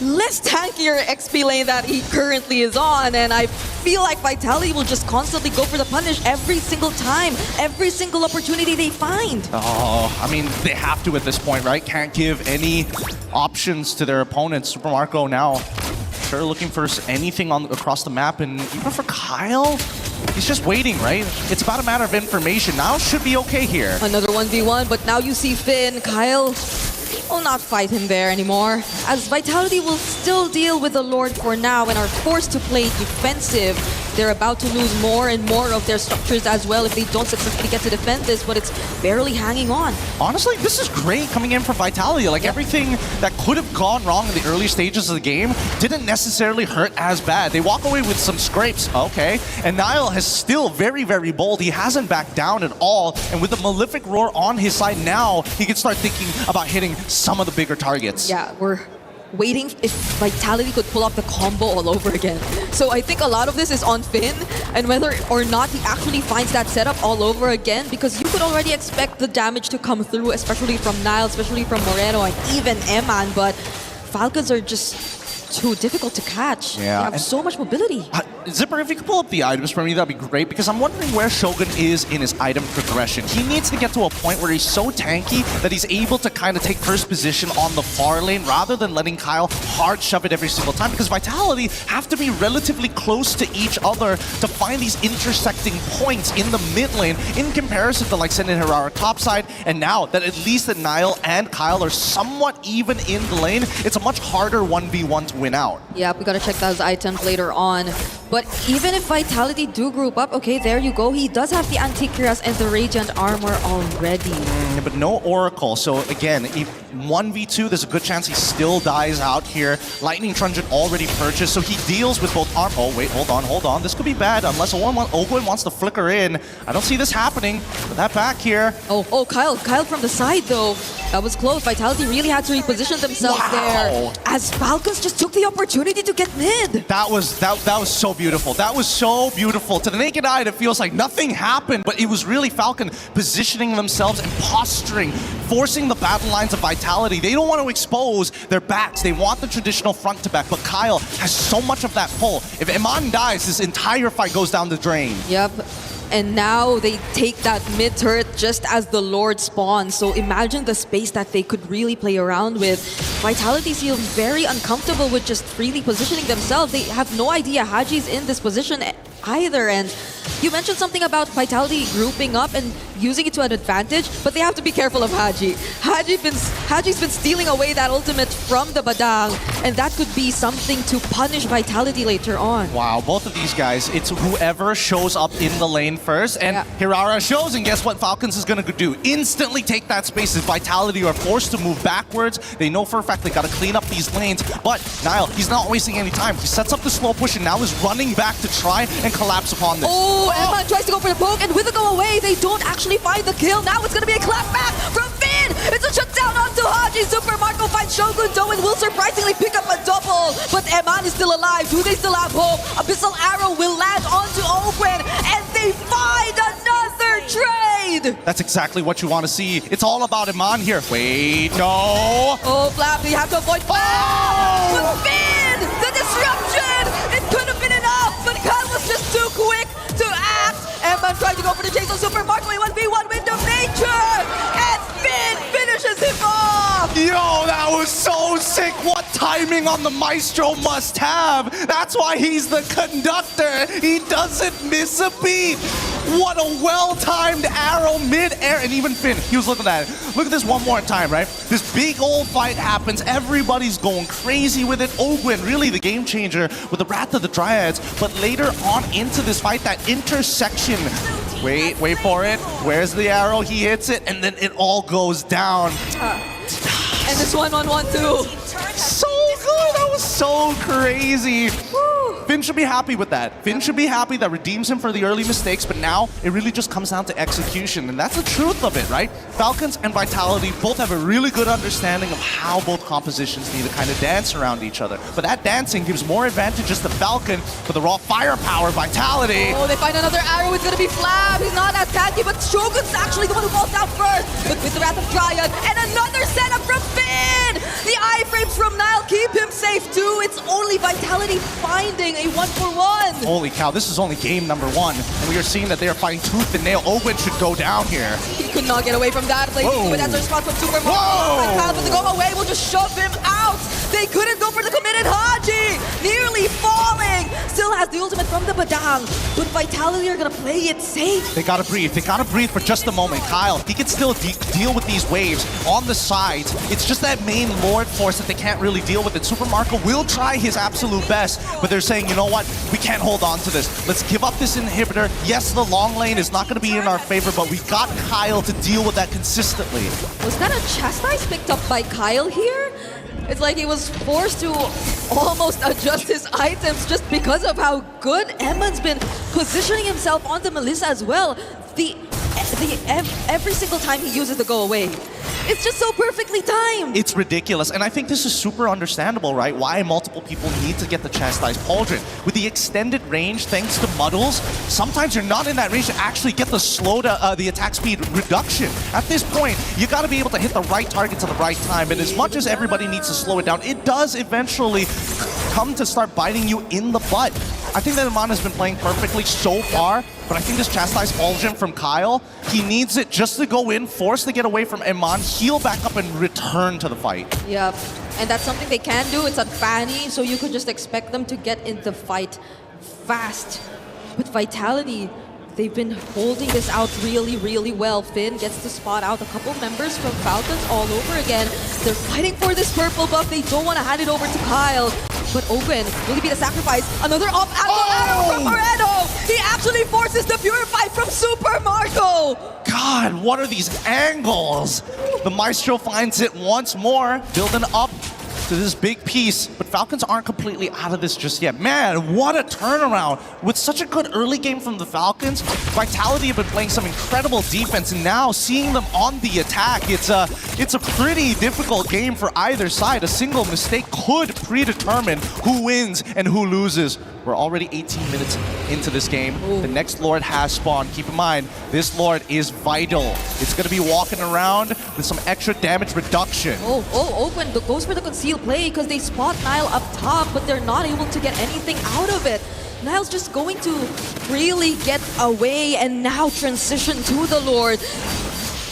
less tankier XP lane that he currently is on, and I feel like Vitality will just constantly go for the punish every single time, every single opportunity they find. I mean, they have to at this point, right? Can't give any options to their opponents. Super Marco now sure looking for anything across the map, and even for Kyle, he's just waiting, right? It's about a matter of information. Now should be okay here. Another 1v1, but now you see Finn. Kyle will not fight him there anymore, as Vitality will still deal with the Lord for now and are forced to play defensive. They're about to lose more and more of their structures as well if they don't successfully get to defend this, but it's barely hanging on. Honestly, this is great coming in for Vitality. Like, everything that could have gone wrong in the early stages of the game didn't necessarily hurt as bad. They walk away with some scrapes, okay. And Niall is still very, very bold. He hasn't backed down at all. And with the Malefic Roar on his side now, he can start thinking about hitting some of the bigger targets. Yeah, we're waiting if Vitality could pull off the combo all over again. So I think a lot of this is on Finn, and whether or not he actually finds that setup all over again, because you could already expect the damage to come through, especially from Niall, especially from Moreno, and even Emman, but Falcons are just too difficult to catch. Yeah, they have so much mobility. Zipper, if you could pull up the items for me, that'd be great, because I'm wondering where Shogun is in his item progression. He needs to get to a point where he's so tanky that he's able to kind of take first position on the far lane rather than letting Kyle hard shove it every single time, because Vitality have to be relatively close to each other to find these intersecting points in the mid lane in comparison to like Senden Herrera topside. And now that at least that Niall and Kyle are somewhat even in the lane, it's a much harder 1v1 to win out. Yeah, we gotta check those items later on. But even if Vitality do group up, okay, there you go. He does have the Antikyras and the Radiant armor already. But no Oracle. So again, if 1v2, there's a good chance he still dies out here. Lightning Truncheon already purchased, so he deals with both arm. Oh wait, hold on. This could be bad unless Ogwen wants to flicker in. I don't see this happening. But that back here. Oh, Kyle from the side though. That was close. Vitality really had to reposition themselves there. As Falcons just took the opportunity to get mid. That was so beautiful. That was so beautiful. To the naked eye, it feels like nothing happened, but it was really Falcon positioning themselves and posturing, forcing the battle lines of Vitality. They don't want to expose their backs. They want the traditional front to back, but Kyle has so much of that pull. If Iman dies, this entire fight goes down the drain. Yep. And now they take that mid turret just as the Lord spawns. So imagine the space that they could really play around with. Vitality feels very uncomfortable with just freely positioning themselves. They have no idea Haji's in this position either. And you mentioned something about Vitality grouping up and using it to an advantage, but they have to be careful of Haji. Haji's been stealing away that ultimate from the Badang, and that could be something to punish Vitality later on. Wow, both of these guys, it's whoever shows up in the lane first, and Hirara shows, and guess what Falcons is going to do? Instantly take that space as Vitality are forced to move backwards. They know for a fact they got to clean up these lanes, but Niall, he's not wasting any time. He sets up the slow push and now is running back to try and collapse upon this. Oh, Emma tries to go for the poke, and with the go away, they don't actually find the kill. Now it's going to be a clap back from Finn. It's a shutdown onto Haji. Super Marco finds Shogun Do and will surprisingly pick up a double. But Eman is still alive. Do they still have hope? Abyssal Arrow will land onto Open, and they find another trade. That's exactly what you want to see. It's all about Iman here. Wait, no. Oh, Flap, you have to avoid Flap. But Finn, the disruption. It could have been enough, but Kyle was just too quick to act. Eman tried to go for the chase on Super Marco. 1v1 Wind of Nature, and Finn finishes him off. Yo, that was so sick. What timing on the Maestro must have. That's why he's the conductor. He doesn't miss a beat. What a well-timed arrow mid-air. And even Finn, he was looking at it. Look at this one more time, right? This big old fight happens. Everybody's going crazy with it. Ogwen, really the game changer with the Wrath of the Dryads. But later on into this fight, that intersection. Wait for it. Where's the arrow? He hits it, and then it all goes down. And this 1-1-1 too. So good. That was so crazy. Finn should be happy with that. Finn should be happy that redeems him for the early mistakes, but now it really just comes down to execution, and that's the truth of it, right? Falcons and Vitality both have a really good understanding of how both compositions need to kind of dance around each other. But that dancing gives more advantages to Falcon for the raw firepower. Vitality. Oh, they find another arrow. It's going to be Flab. He's not as tanky, but Shogun's actually the one who falls down first. But with the Wrath of Dryad and another setup from Finn. The iframes from Nile keep him safe too. It's only Vitality finding a 1-for-1. Holy cow, this is only game number 1. And we are seeing that they are fighting tooth and nail. Ogwen should go down here. He could not get away from that. But that's a response from Super Mario. But to go away will just shove him out. They couldn't go for the committed Haji. Nearly falling. Still has the ultimate from the Badang. But Vitality are going to play it safe. They got to breathe. They got to breathe for just a moment. Kyle, he can still deal with these waves on the sides. It's just that main Lord force that they can't really deal with it. Super Marco will try his absolute best, but they're saying, you know what? We can't hold on to this. Let's give up this inhibitor. Yes, the long lane is not going to be in our favor, but we got Kyle to deal with that consistently. Was that a chastise picked up by Kyle here? It's like he was forced to almost adjust his items just because of how good Emman's been positioning himself onto Melissa as well. Every single time he uses the go away, it's just so perfectly timed. It's ridiculous, and I think this is super understandable, right? Why multiple people need to get the chastised pauldron. With the extended range, thanks to muddles, sometimes you're not in that range to actually get the attack speed reduction. At this point, you got to be able to hit the right targets at the right time, and as much as everybody needs to slow it down, it does eventually come to start biting you in the butt. I think that Iman has been playing perfectly so far, but I think this chastised pauldron from Kyle, he needs it just to go in, force to get away from Iman, heal back up, and return to the fight. Yep, and that's something they can do. It's unfanny, so you could just expect them to get in the fight fast. With Vitality, they've been holding this out really, really well. Finn gets to spot out a couple members from Falcons all over again. They're fighting for this purple buff. They don't want to hand it over to Kyle. But Owen, will he be the sacrifice? Another off-angle arrow from Moreno! He actually forces the Purify from Super Marco! God, what are these angles? The Maestro finds it once more, building up to this big piece, but Falcons aren't completely out of this just yet. Man, what a turnaround. With such a good early game from the Falcons, Vitality have been playing some incredible defense, and now seeing them on the attack, it's a pretty difficult game for either side. A single mistake could predetermine who wins and who loses. We're already 18 minutes into this game. Ooh. The next Lord has spawned. Keep in mind, this Lord is vital. It's going to be walking around with some extra damage reduction. Oakland goes for the concealed play because they spot Nile up top, but they're not able to get anything out of it. Nile's just going to really get away and now transition to the Lord.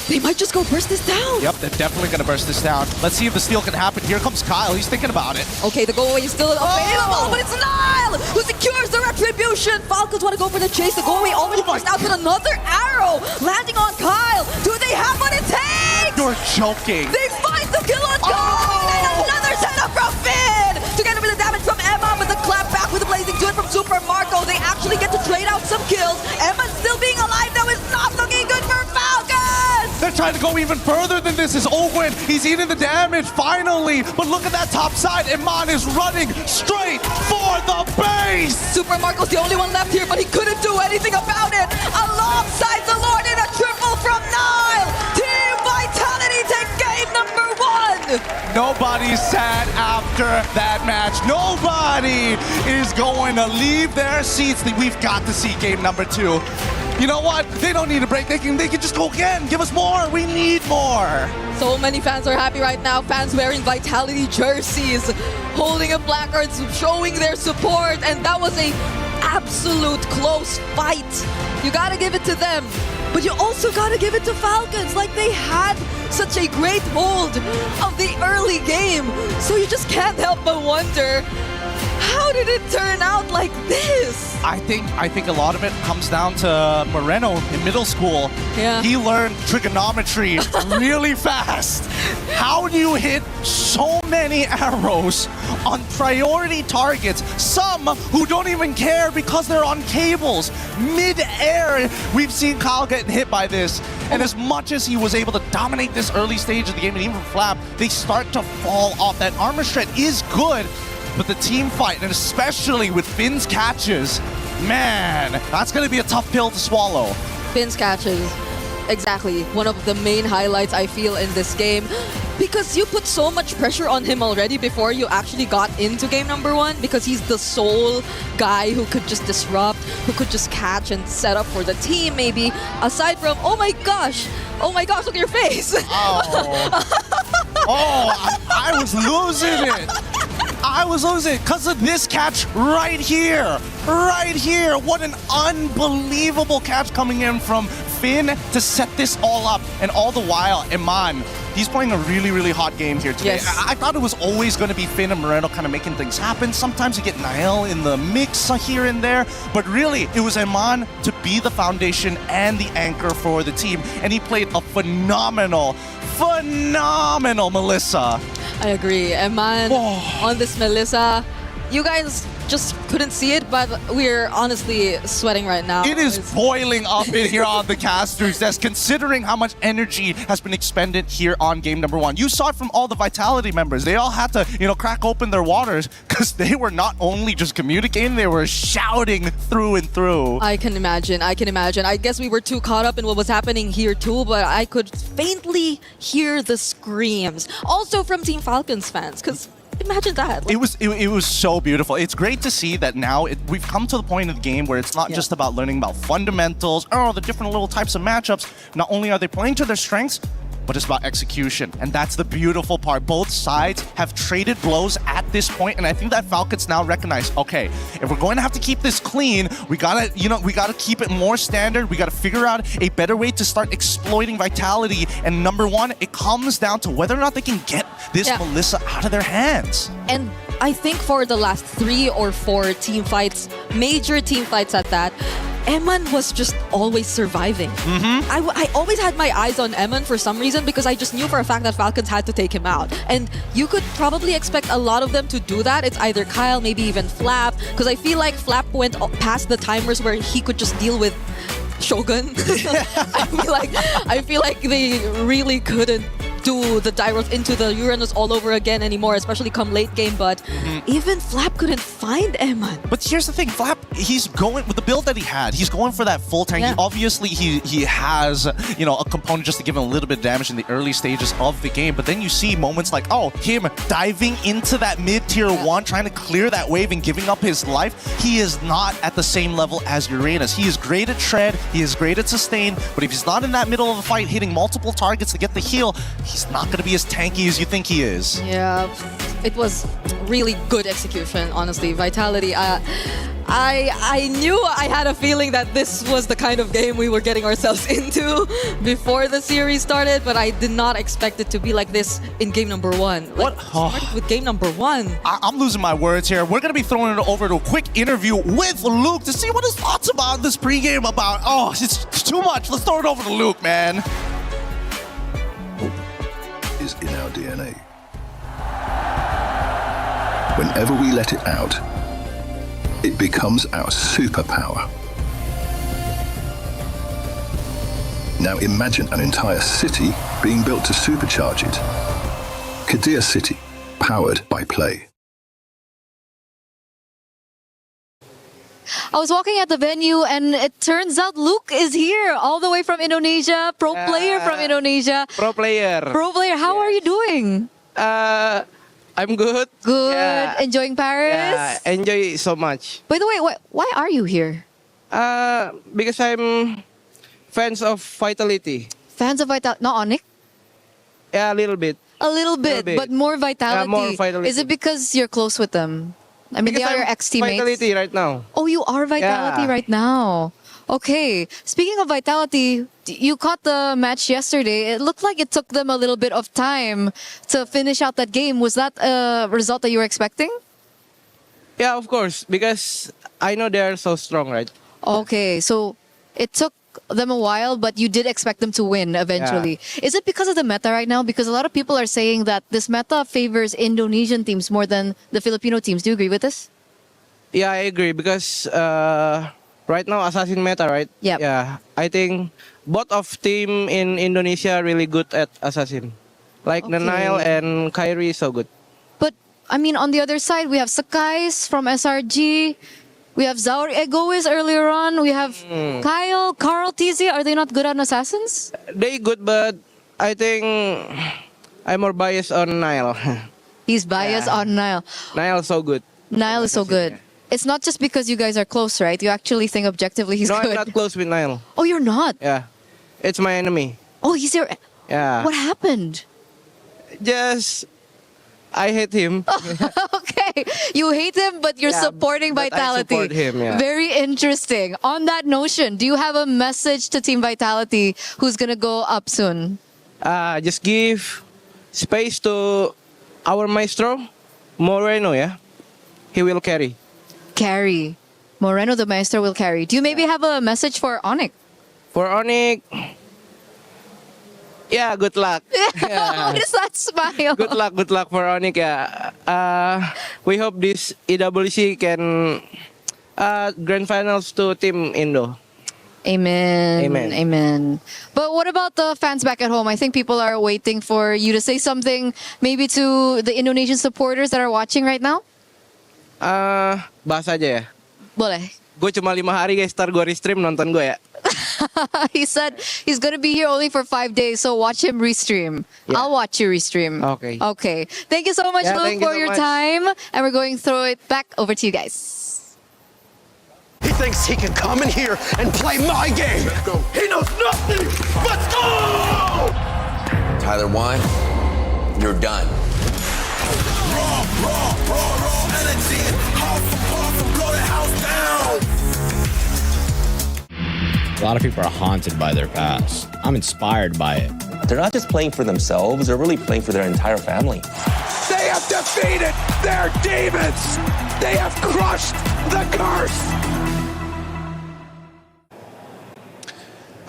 They might just go burst this down. Yep, they're definitely going to burst this down. Let's see if the steal can happen. Here comes Kyle. He's thinking about it. Okay, the go away is still available, but it's Nile who secures the retribution. Falcons want to go for the chase. The go away already burst out with another arrow landing on Kyle. Do they have what it takes? You're joking. They find the kill on Kyle, and another setup from Finn. Together with the damage from Emma, with the clap back with the blazing dude from Super Marco, they actually get to trade out some kills. Emma still being alive now is not looking good for Falcons. They're trying to go even further than this. Is Owen. He's eating the damage finally. But look at that top side. Iman is running straight for the base. Super Marco's the only one left here, but he couldn't do anything about it. Alongside the Lord in a triple from Nile. Team Vitality take game number 1. Nobody's sad after that match. Nobody is going to leave their seats. We've got to see game number 2. You know what? They don't need a break. They can just go again. Give us more. We need more. So many fans are happy right now. Fans wearing Vitality jerseys, holding up placards, showing their support. And that was a absolute close fight. You gotta give it to them. But you also gotta give it to Falcons. Like, they had such a great hold of the early game. So you just can't help but wonder, how did it turn out like this? I think a lot of it comes down to Moreno in middle school. Yeah. He learned trigonometry really fast. How do you hit so many arrows on priority targets? Some who don't even care because they're on cables. Mid-air, we've seen Kyle getting hit by this. And as much as he was able to dominate this early stage of the game and even Flap, they start to fall off. That armor shred is good, but the team fight, and especially with Finn's catches, man, that's going to be a tough pill to swallow. Finn's catches, exactly. One of the main highlights I feel in this game. Because you put so much pressure on him already before you actually got into game number 1, because he's the sole guy who could just disrupt, who could just catch and set up for the team maybe. Aside from, oh my gosh, look at your face. I was losing it. I was losing it because of this catch right here. Right here. What an unbelievable catch coming in from Finn to set this all up. And all the while, Iman, he's playing a really, really hot game here today. Yes. I thought it was always going to be Finn and Moreno kind of making things happen. Sometimes you get Niall in the mix here and there. But really, it was Iman to be the foundation and the anchor for the team. And he played a phenomenal Melissa. I agree. Eman on this Melissa. You guys just couldn't see it, but we're honestly sweating right now. It is boiling up in here on the caster's desk, considering how much energy has been expended here on game number 1. You saw it from all the Vitality members. They all had to, crack open their waters because they were not only just communicating, they were shouting through and through. I can imagine. I guess we were too caught up in what was happening here too, but I could faintly hear the screams. Also from Team Falcons fans, because imagine that. It was so beautiful. It's great to see that now we've come to the point of the game where it's not just about learning about fundamentals or the different little types of matchups. Not only are they playing to their strengths, but it's about execution. And that's the beautiful part. Both sides have traded blows at this point, and I think that Falcons now recognize, okay, if we're going to have to keep this clean, we gotta keep it more standard. We gotta figure out a better way to start exploiting Vitality. And number 1, it comes down to whether or not they can get this Melissa out of their hands. And I think for the last 3 or 4 team fights, major team fights at that, Eman was just always surviving. I always had my eyes on Eman for some reason because I just knew for a fact that Falcons had to take him out. And you could probably expect a lot of them to do that. It's either Kyle, maybe even Flap, because I feel like Flap went past the timers where he could just deal with Shogun. I feel like they really couldn't do the Gyros into the Uranus all over again anymore, especially come late game, but even Flap couldn't find Eman. But here's the thing, Flap, he's going with the build that he had. He's going for that full tank. Yeah. Obviously, he has a component just to give him a little bit of damage in the early stages of the game. But then you see moments like him diving into that mid tier 1, trying to clear that wave and giving up his life. He is not at the same level as Uranus. He is great at tread. He is great at sustain. But if he's not in that middle of a fight, hitting multiple targets to get the heal, he's not going to be as tanky as you think he is. Yeah, it was really good execution, honestly. Vitality, I knew I had a feeling that this was the kind of game we were getting ourselves into before the series started, but I did not expect it to be like this in game number 1. Like, started with game number 1. I'm losing my words here. We're going to be throwing it over to a quick interview with Luke to see what his thoughts about this pregame about. It's too much. Let's throw it over to Luke, man. Is in our DNA. Whenever we let it out, it becomes our superpower. Now imagine an entire city being built to supercharge it. Kadir City, powered by play. I was walking at the venue and it turns out Luke is here all the way from Indonesia, pro player from Indonesia. Pro player. Pro player, how are you doing? I'm good. Good. Yeah. Enjoying Paris? Yeah, enjoy so much. By the way, why are you here? Because I'm fans of Vitality. Fans of Vitality, not Onyx? Yeah, a little bit. A little bit, but more Vitality. More Vitality. Is it because you're close with them? I mean, because they are your I'm ex-teammates. Vitality right now. Oh, you are Vitality right now. Okay. Speaking of Vitality, you caught the match yesterday. It looked like it took them a little bit of time to finish out that game. Was that a result that you were expecting? Yeah, of course, because I know they are so strong, right? Okay, so it took them a while, but you did expect them to win eventually. Yeah. Is it because of the meta right now? Because a lot of people are saying that this meta favors Indonesian teams more than the Filipino teams. Do you agree with this? Yeah, I agree because right now Assassin meta, right? Yep. Yeah. I think both of team in Indonesia are really good at Assassin. Like Nanail and Kyrie is so good. But I mean, on the other side, we have Sakai's from SRG. We have Zauri Egoist earlier on. We have Kyle, Carl, TZ. Are they not good on Assassins? They good, but I think I'm more biased on Nile. He's biased on Nile. Nile is so good. Nile is so good. It's not just because you guys are close, right? You actually think objectively he's good. No, I'm not close with Nile. Oh, you're not? Yeah. It's my enemy. Oh, he's your... Yeah. What happened? Just... I hate him. Okay. You hate him, but you're supporting Vitality. I support him, yeah. Very interesting. On that notion, do you have a message to Team Vitality who's going to go up soon? Just give space to our maestro, Moreno, yeah? He will carry. Carry. Moreno, the maestro, will carry. Do you maybe have a message for Onyx? For Onyx... Yeah, good luck. Yeah. What is that smile? Good luck for Onyx. Yeah. We hope this EWC can grand finals to Team Indo. Amen. But what about the fans back at home? I think people are waiting for you to say something maybe to the Indonesian supporters that are watching right now. Bahas aja ya. Boleh. Gue cuma 5 hari guys, ntar gue restream nonton gue ya. He said he's going to be here only for 5 days, so watch him restream. Yeah. I'll watch you restream. Okay. Thank you so much, Luke, for your time. And we're going to throw it back over to you guys. He thinks he can come in here and play my game. He knows nothing. Let's go! Tyler Wine, you're done. Raw energy. Half and blow the house down. A lot of people are haunted by their past. I'm inspired by it. They're not just playing for themselves, they're really playing for their entire family. They have defeated their demons. They have crushed the curse.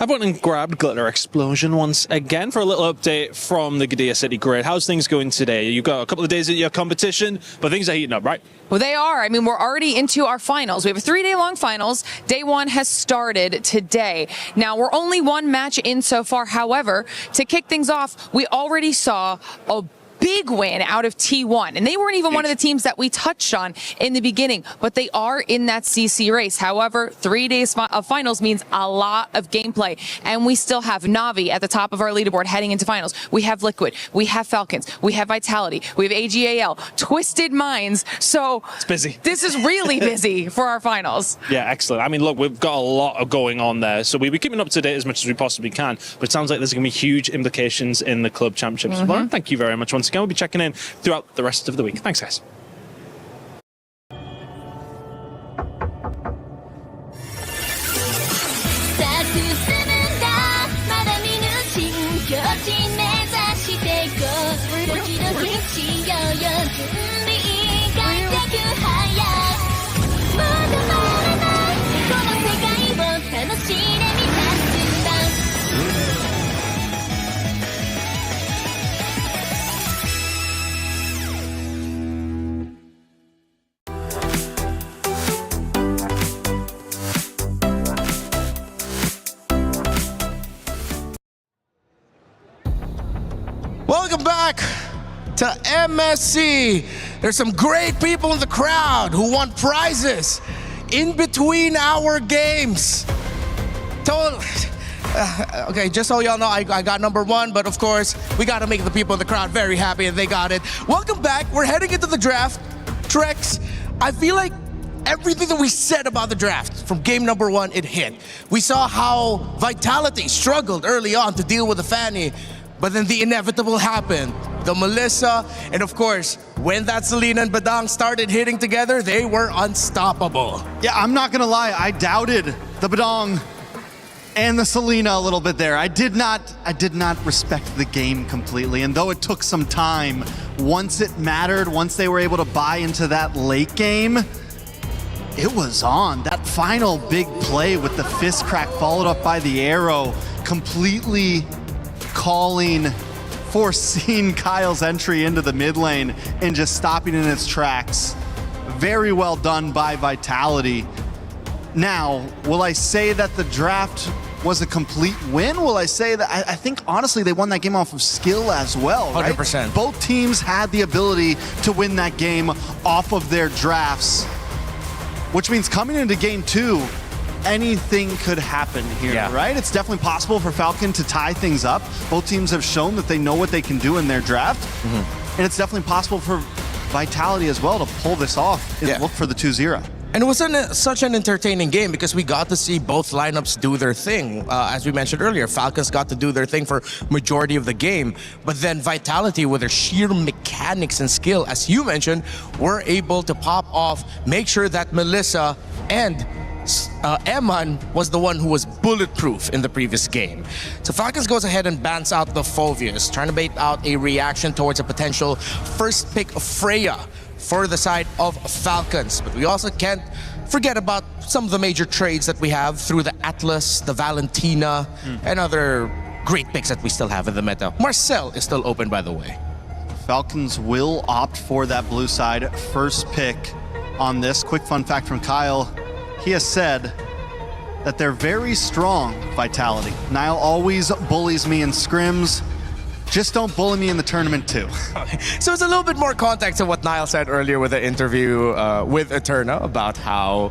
I've went and grabbed Glitter Explosion once again for a little update from the Qiddiya City grid. How's things going today? You've got a couple of days at your competition, but things are heating up, right? Well, they are. I mean, we're already into our finals. We have a 3-day-long finals. Day 1 has started today. Now, we're only one match in so far. However, to kick things off, we already saw a big win out of T1, and they weren't even one of the teams that we touched on in the beginning, but they are in that CC race. However, 3 days of finals means a lot of gameplay, and we still have Na'Vi at the top of our leaderboard heading into finals. We have Liquid, we have Falcons, we have Vitality, we have AGAL, Twisted Minds. So it's busy. This is really busy for our finals. Yeah, excellent. I mean, look, we've got a lot of going on there, so we'll be keeping up to date as much as we possibly can, but it sounds like there's going to be huge implications in the club championships. Well, thank you very much once again. We'll be checking in throughout the rest of the week. Thanks, guys. Welcome back to MSC. There's some great people in the crowd who want prizes in between our games. Okay, just so y'all know, I got number 1, but of course, we got to make the people in the crowd very happy, and they got it. Welcome back. We're heading into the draft. Trex, I feel like everything that we said about the draft from game number 1, it hit. We saw how Vitality struggled early on to deal with the Fanny, but then the inevitable happened. The Melissa, and of course, when that Selena and Badang started hitting together, they were unstoppable. Yeah, I'm not gonna lie, I doubted the Badang and the Selena a little bit there. I did not respect the game completely, and though it took some time, once it mattered, once they were able to buy into that late game, it was on. That final big play with the fist crack followed up by the arrow, completely foreseeing Kyle's entry into the mid lane and just stopping in its tracks. Very well done by Vitality. Now, will I say that the draft was a complete win? Will I say that I think honestly they won that game off of skill as well, right? 100%. Both teams had the ability to win that game off of their drafts, which means coming into game 2, anything could happen here, right? It's definitely possible for Falcon to tie things up. Both teams have shown that they know what they can do in their draft. And it's definitely possible for Vitality as well to pull this off and look for the 2-0. And it was such an entertaining game because we got to see both lineups do their thing. As we mentioned earlier, Falcons got to do their thing for majority of the game. But then Vitality, with their sheer mechanics and skill, as you mentioned, were able to pop off, make sure that Melissa and Eman was the one who was bulletproof in the previous game. So Falcons goes ahead and bans out the Phoveus, trying to bait out a reaction towards a potential first pick of Freya for the side of Falcons. But we also can't forget about some of the major trades that we have through the Atlas, the Valentina, and other great picks that we still have in the meta. Marcel is still open, by the way. Falcons will opt for that blue side first pick on this. Quick fun fact from Kyle. He has said that they're very strong, Vitality. Niall always bullies me in scrims. Just don't bully me in the tournament too. So it's a little bit more context to what Niall said earlier with the interview with Eterna about how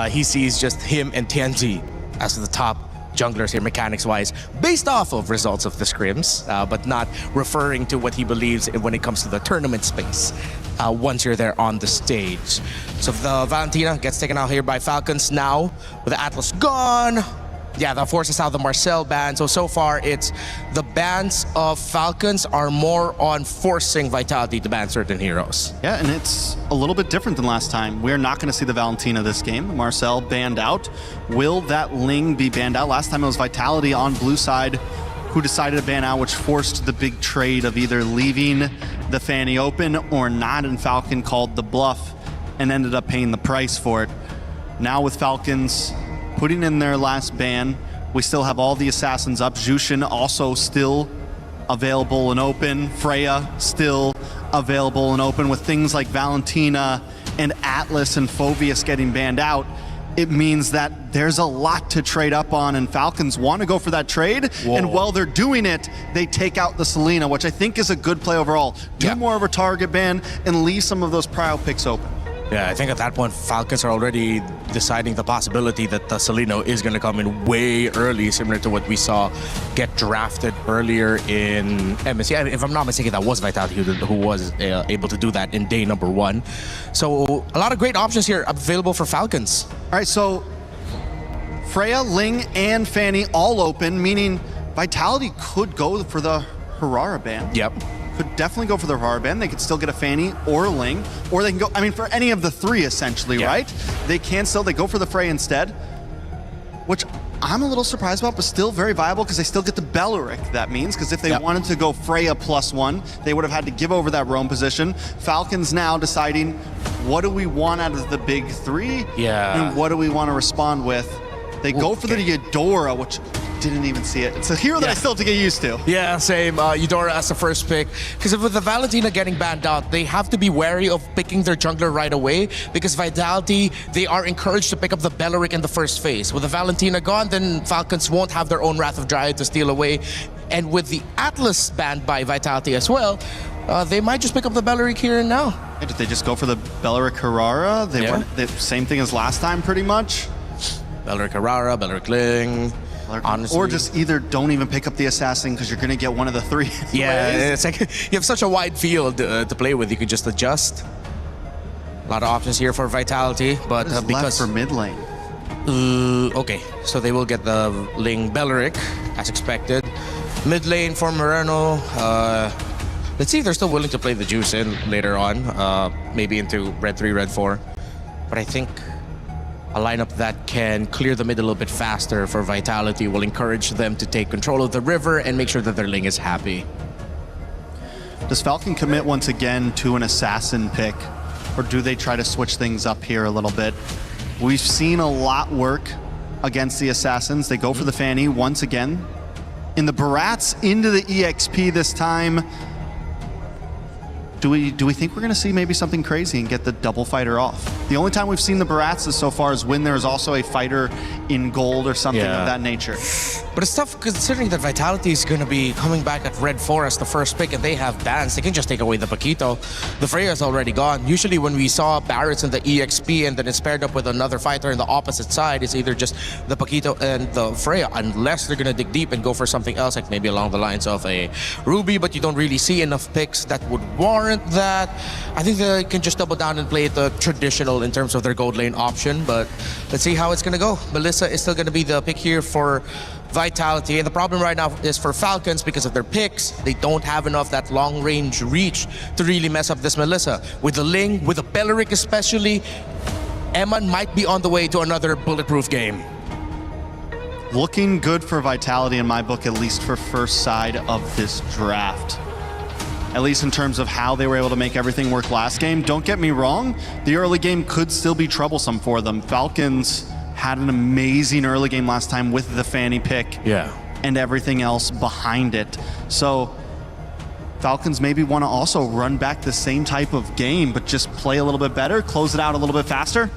he sees just him and Tianzi as the top junglers here mechanics-wise, based off of results of the scrims, but not referring to what he believes when it comes to the tournament space once you're there on the stage. So the Valentina gets taken out here by Falcons now, with the Atlas gone. Yeah, that forces out the Marcel ban. So far, it's the bans of Falcons are more on forcing Vitality to ban certain heroes. Yeah, and it's a little bit different than last time. We're not going to see the Valentina this game. Marcel banned out. Will that Ling be banned out? Last time it was Vitality on blue side who decided to ban out, which forced the big trade of either leaving the Fanny open or not, and Falcon called the bluff and ended up paying the price for it. Now with Falcons putting in their last ban We still have all the assassins up. Jushin also still available and open. Freya still available and open. With things like Valentina and Atlas and Phoveus getting banned out, it means that there's a lot to trade up on, and Falcons want to go for that trade. Whoa. And while they're doing it, they take out the Selena, which I think is a good play overall. Do more of a target ban and leave some of those prio picks open. Yeah, I think at that point, Falcons are already deciding the possibility that Celino is going to come in way early, similar to what we saw get drafted earlier in MSC. I mean, if I'm not mistaken, that was Vitality who was able to do that in day number 1. So a lot of great options here available for Falcons. All right, so Freya, Ling, and Fanny all open, meaning Vitality could go for the Harara ban. Yep. Could definitely go for the Harara ban. They could still get a Fanny or a Ling, or they can go, I mean, for any of the 3 essentially, right? They go for the Frey instead, which I'm a little surprised about, but still very viable because they still get the Belleric, that means, because if they wanted to go Freya +1, they would have had to give over that roam position. Falcons now deciding, what do we want out of the big 3? Yeah. And what do we want to respond with? They go for the Eudora, which didn't even see it. It's a hero that I still have to get used to. Yeah, same. Eudora as the first pick. Because with the Valentina getting banned out, they have to be wary of picking their jungler right away. Because Vitality, they are encouraged to pick up the Belleric in the first phase. With the Valentina gone, then Falcons won't have their own Wrath of Dryad to steal away. And with the Atlas banned by Vitality as well, they might just pick up the Belleric here and now. Did they just go for the Belleric Harara? They went the same thing as last time, pretty much. Belleric Harara, Belleric Ling. Honestly. Or just either don't even pick up the assassin because you're going to get one of the 3. Yeah, it's like you have such a wide field to play with. You could just adjust. A lot of options here for Vitality, but because left for mid lane. Okay, so they will get the Ling Belleric as expected. Mid lane for Moreno. Let's see if they're still willing to play the Juice in later on, maybe into Red 3, Red 4. But I think a lineup that can clear the mid a little bit faster for Vitality will encourage them to take control of the river and make sure that their Ling is happy. Does Falcon commit once again to an assassin pick, or do they try to switch things up here a little bit? We've seen a lot work against the assassins. They go for the Fanny once again. In the Barats into the EXP this time. Do we think we're going to see maybe something crazy and get the double fighter off? The only time we've seen the Barats so far is when there's also a fighter in gold or something of that nature. But it's tough considering that Vitality is going to be coming back at Red 4 as the first pick and they have bans. They can just take away the Paquito. The Freya's already gone. Usually when we saw Barrets in the EXP and then it's paired up with another fighter in the opposite side, it's either just the Paquito and the Freya, unless they're going to dig deep and go for something else, like maybe along the lines of a Ruby, but you don't really see enough picks that would warrant that. I think they can just double down and play the traditional in terms of their gold lane option, but let's see how it's going to go. Melissa is still going to be the pick here for Vitality, and the problem right now is for Falcons because of their picks. They don't have enough that long range reach to really mess up this Melissa. With the Ling, with the Belleric especially, Emma might be on the way to another bulletproof game. Looking good for Vitality in my book, at least for first side of this draft. At least in terms of how they were able to make everything work last game. Don't get me wrong, the early game could still be troublesome for them. Falcons had an amazing early game last time with the Fanny pick and everything else behind it. So Falcons maybe want to also run back the same type of game, but just play a little bit better, close it out a little bit faster.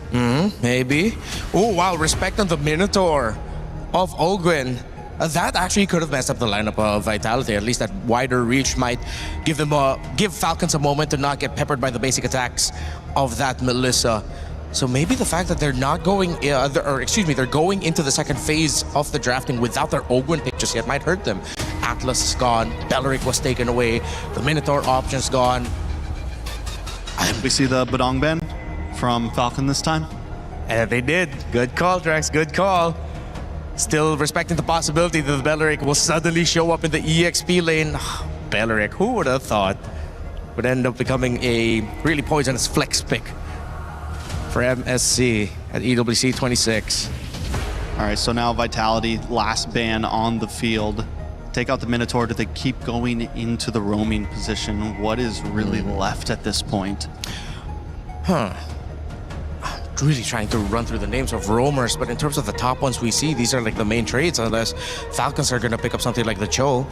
Maybe. Oh, wow, respect on the Minotaur of Ogwyn. That actually could have messed up the lineup of Vitality. At least that wider reach might give Falcons a moment to not get peppered by the basic attacks of that Melissa. So maybe the fact that they're not going, they're going into the second phase of the drafting without their Ogwyn pick just yet might hurt them. Atlas is gone, Belleric was taken away, the Minotaur option's gone. We see the Badong ban from Falcon this time. And they did. Good call, Drax, good call. Still respecting the possibility that the Belleric will suddenly show up in the EXP lane. Belleric, who would have thought, would end up becoming a really poisonous flex pick for MSC at EWC 26. All right, so now Vitality, last ban on the field. Take out the Minotaur. Do they keep going into the roaming position? What is really left at this point? really trying to run through the names of roamers, but in terms of the top ones we see, these are like the main trades, unless Falcons are going to pick up something like the Cho.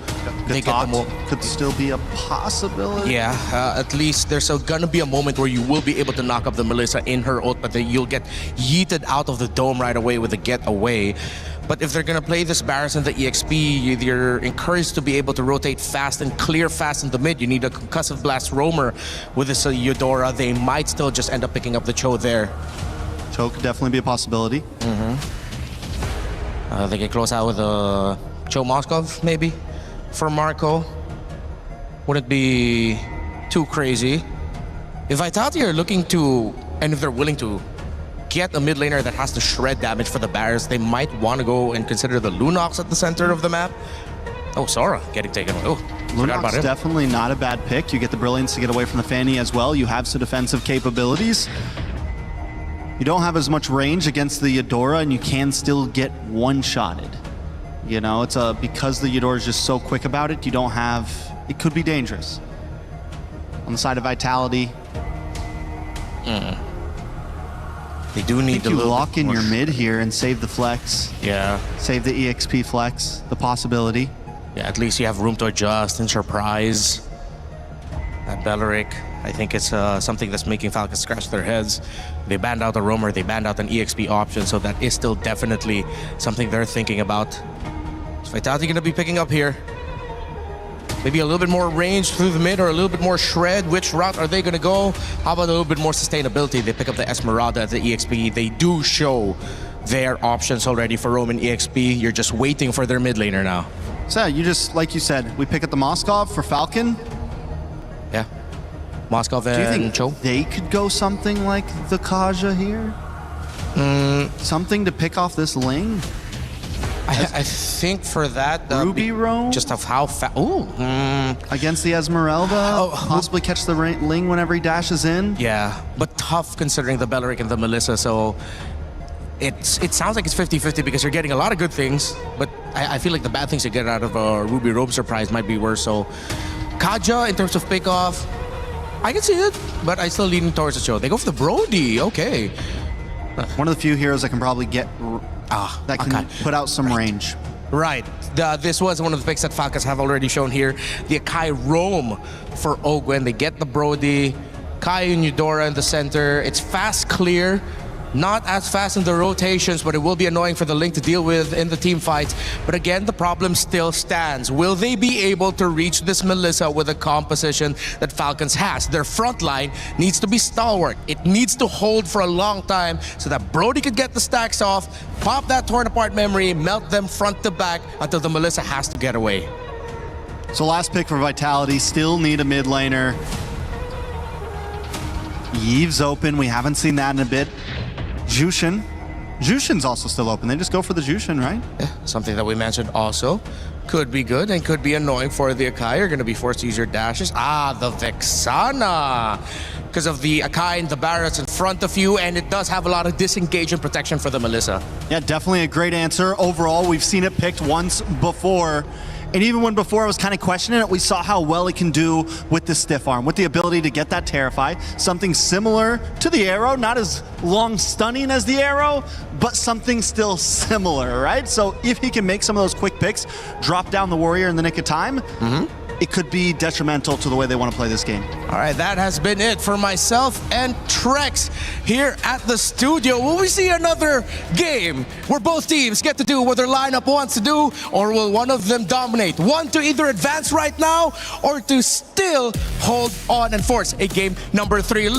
They get them could still be a possibility. Yeah, at least there's going to be a moment where you will be able to knock up the Melissa in her ult, but then you'll get yeeted out of the dome right away with a getaway. But if they're going to play this Barris and the EXP, you're encouraged to be able to rotate fast and clear fast in the mid. You need a concussive blast roamer with this Eudora. They might still just end up picking up the Cho there. Cho could definitely be a possibility. They can close out with a Cho Moskov, maybe, for Marco. Wouldn't be too crazy. If Vitality are looking to, and if they're willing to, get a mid laner that has to shred damage for the Barris, they might want to go and consider the Lunox at the center of the map. Oh, Sora getting taken away. Oh, forgot about Lunox him. definitely not a bad pick. You get the Brilliance to get away from the Fanny as well. You have some defensive capabilities. You don't have as much range against the Eudora, and you can still get one-shotted. You know, it's because the Eudora is just so quick about it, you don't have... It could be dangerous. On the side of Vitality... They do need to lock in your mid here and save the flex. Yeah. Save the EXP flex, the possibility. Yeah, at least you have room to adjust and surprise. That Belleric, I think it's something that's making Falcons scratch their heads. They banned out a roamer, they banned out an EXP option, so that is still definitely something they're thinking about. Is Vitality going to be picking up here? Maybe a little bit more range through the mid or a little bit more shred. Which route are they going to go? How about a little bit more sustainability? They pick up the Esmeralda at the EXP. They do show their options already for Roman EXP. You're just waiting for their mid laner now. So you just, like you said, we pick up the Moskov for Falcon. Yeah. Moskov and Do you think Cho? they could go something like the Kaja here? Something to pick off this Ling? I think for that... Ruby roam? Just of how fast... Against the Esmeralda? Possibly catch the Ling whenever he dashes in? Yeah, but tough considering the Belleric and the Melissa, so... It sounds like it's 50-50 because you're getting a lot of good things, but I feel like the bad things you get out of a Ruby roam surprise might be worse, so... Kaja, in terms of pick-off, I can see it, but I still leaning towards the Cho. They go for the Brody, okay. One of the few heroes that can probably get... that can put out some range. Right. This was one of the picks that Falcons have already shown here. The Akai roam for Ogwen. They get the Brody. Kai and Eudora in the center. It's fast clear. Not as fast in the rotations, but it will be annoying for the Link to deal with in the team fights. But again, the problem still stands. Will they be able to reach this Melissa with a composition that Falcons has? Their front line needs to be stalwart. It needs to hold for a long time so that Brody could get the stacks off, pop that torn apart memory, melt them front to back until the Melissa has to get away. So last pick for Vitality, still need a mid laner. Yve's open, we haven't seen that in a bit. Jushin. Jushin's also still open. They just go for the Jushin, right? Yeah, something that we mentioned also. Could be good and could be annoying for the Akai. You're going to be forced to use your dashes. The Vexana. Because of the Akai and the Barrets in front of you, and it does have a lot of disengage and protection for the Melissa. Yeah, definitely a great answer. Overall, we've seen it picked once before. And even when before I was kind of questioning it, we saw how well it can do with the stiff arm, with the ability to get that Terrify. Something similar to the arrow, not as long stunning as the arrow, but something still similar, right? So if he can make some of those quick picks, drop down the Warrior in the nick of time, it could be detrimental to the way they want to play this game. All right, that has been it for myself and Trex here at the studio. Will we see another game where both teams get to do what their lineup wants to do, or will one of them dominate? One to either advance right now or to still hold on and force a game number 3.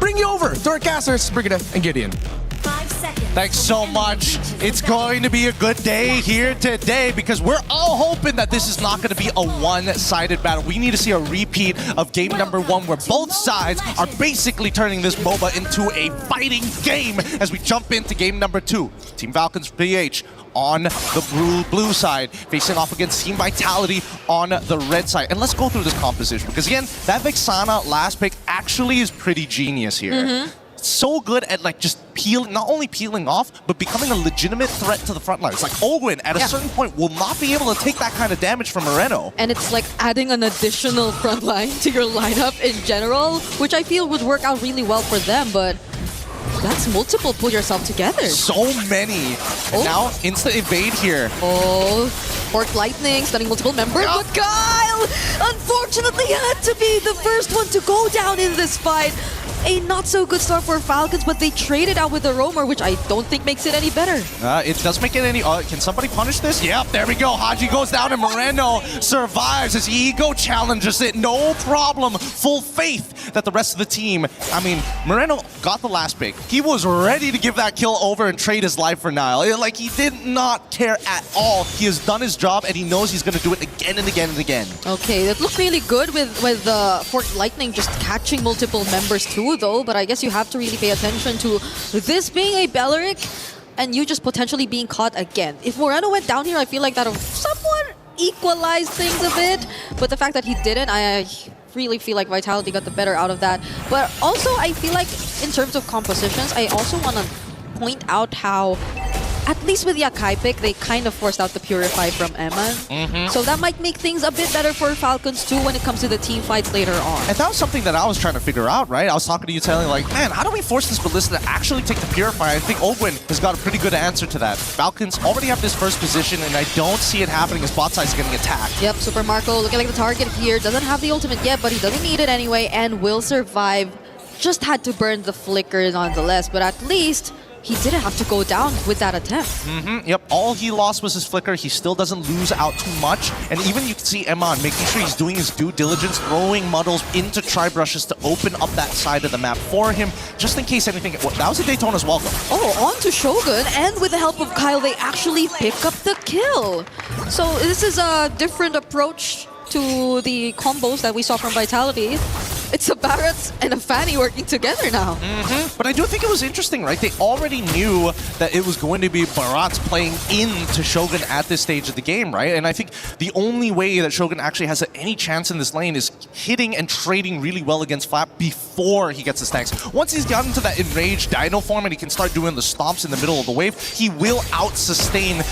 Bring you over to our casters, Brigida and Gideon. 5 seconds. Thanks so much. It's going to be a good day here today because we're all hoping that this is not going to be a one-sided battle. We need to see a repeat of game number 1 where both sides are basically turning this MOBA into a fighting game as we jump into game number 2. Team Falcons PH on the blue side, facing off against Team Vitality on the red side. And let's go through this composition because again, that Vexana last pick actually is pretty genius here. So good at like just peeling, not only peeling off, but becoming a legitimate threat to the front line. It's like Ogwen at a certain point will not be able to take that kind of damage from Moreno. And it's like adding an additional front line to your lineup in general, which I feel would work out really well for them, but That's multiple pull yourself together. So many. And now, instant evade here. Oh, Fork Lightning, stunning multiple members. But Kyle, unfortunately, had to be the first one to go down in this fight. A not so good start for Falcons, but they traded out with the roamer, which I don't think makes it any better. It does make it any... can somebody punish this? Yep, there we go. Haji goes down and Moreno survives as Ego challenges it. No problem. Full faith that the rest of the team... I mean, Moreno got the last pick. He was ready to give that kill over and trade his life for Nile. Like, he did not care at all. He has done his job, and he knows he's going to do it again and again and again. Okay, that looked really good with Fork Lightning just catching multiple members too, though, but I guess you have to really pay attention to this being a Belleric and you just potentially being caught again. If Moreno went down here, I feel like that would somewhat equalize things a bit, but the fact that he didn't, I really feel like Vitality got the better out of that. But also, I feel like in terms of compositions, I also want to point out how at least with the Akai pick, they kind of forced out the Purify from Eman. So that might make things a bit better for Falcons too when it comes to the team fights later on. And that was something that I was trying to figure out, right? I was talking to you telling like, man, how do we force this Ballista to actually take the Purify? I think Ogwin has got a pretty good answer to that. Falcons already have this first position, and I don't see it happening as bot side is getting attacked. Yep, Super Marco looking like the target here. Doesn't have the ultimate yet, but he doesn't need it anyway and will survive. Just had to burn the flicker nonetheless, but at least he didn't have to go down with that attempt. Yep, all he lost was his flicker. He still doesn't lose out too much. And even you can see Eman making sure he's doing his due diligence, throwing muddles into tri-brushes to open up that side of the map for him, just in case anything... Well, that was a Daytona's welcome. Oh, on to Shogun, and with the help of Kyle, they actually pick up the kill. So this is a different approach to the combos that we saw from Vitality. It's a Barretts and a Fanny working together now. But I do think it was interesting, right? They already knew that it was going to be Barretts playing into Shogun at this stage of the game, right? And I think the only way that Shogun actually has any chance in this lane is hitting and trading really well against Flap before he gets the stacks. Once he's gotten to that enraged Dino form and he can start doing the stomps in the middle of the wave, he will out-sustain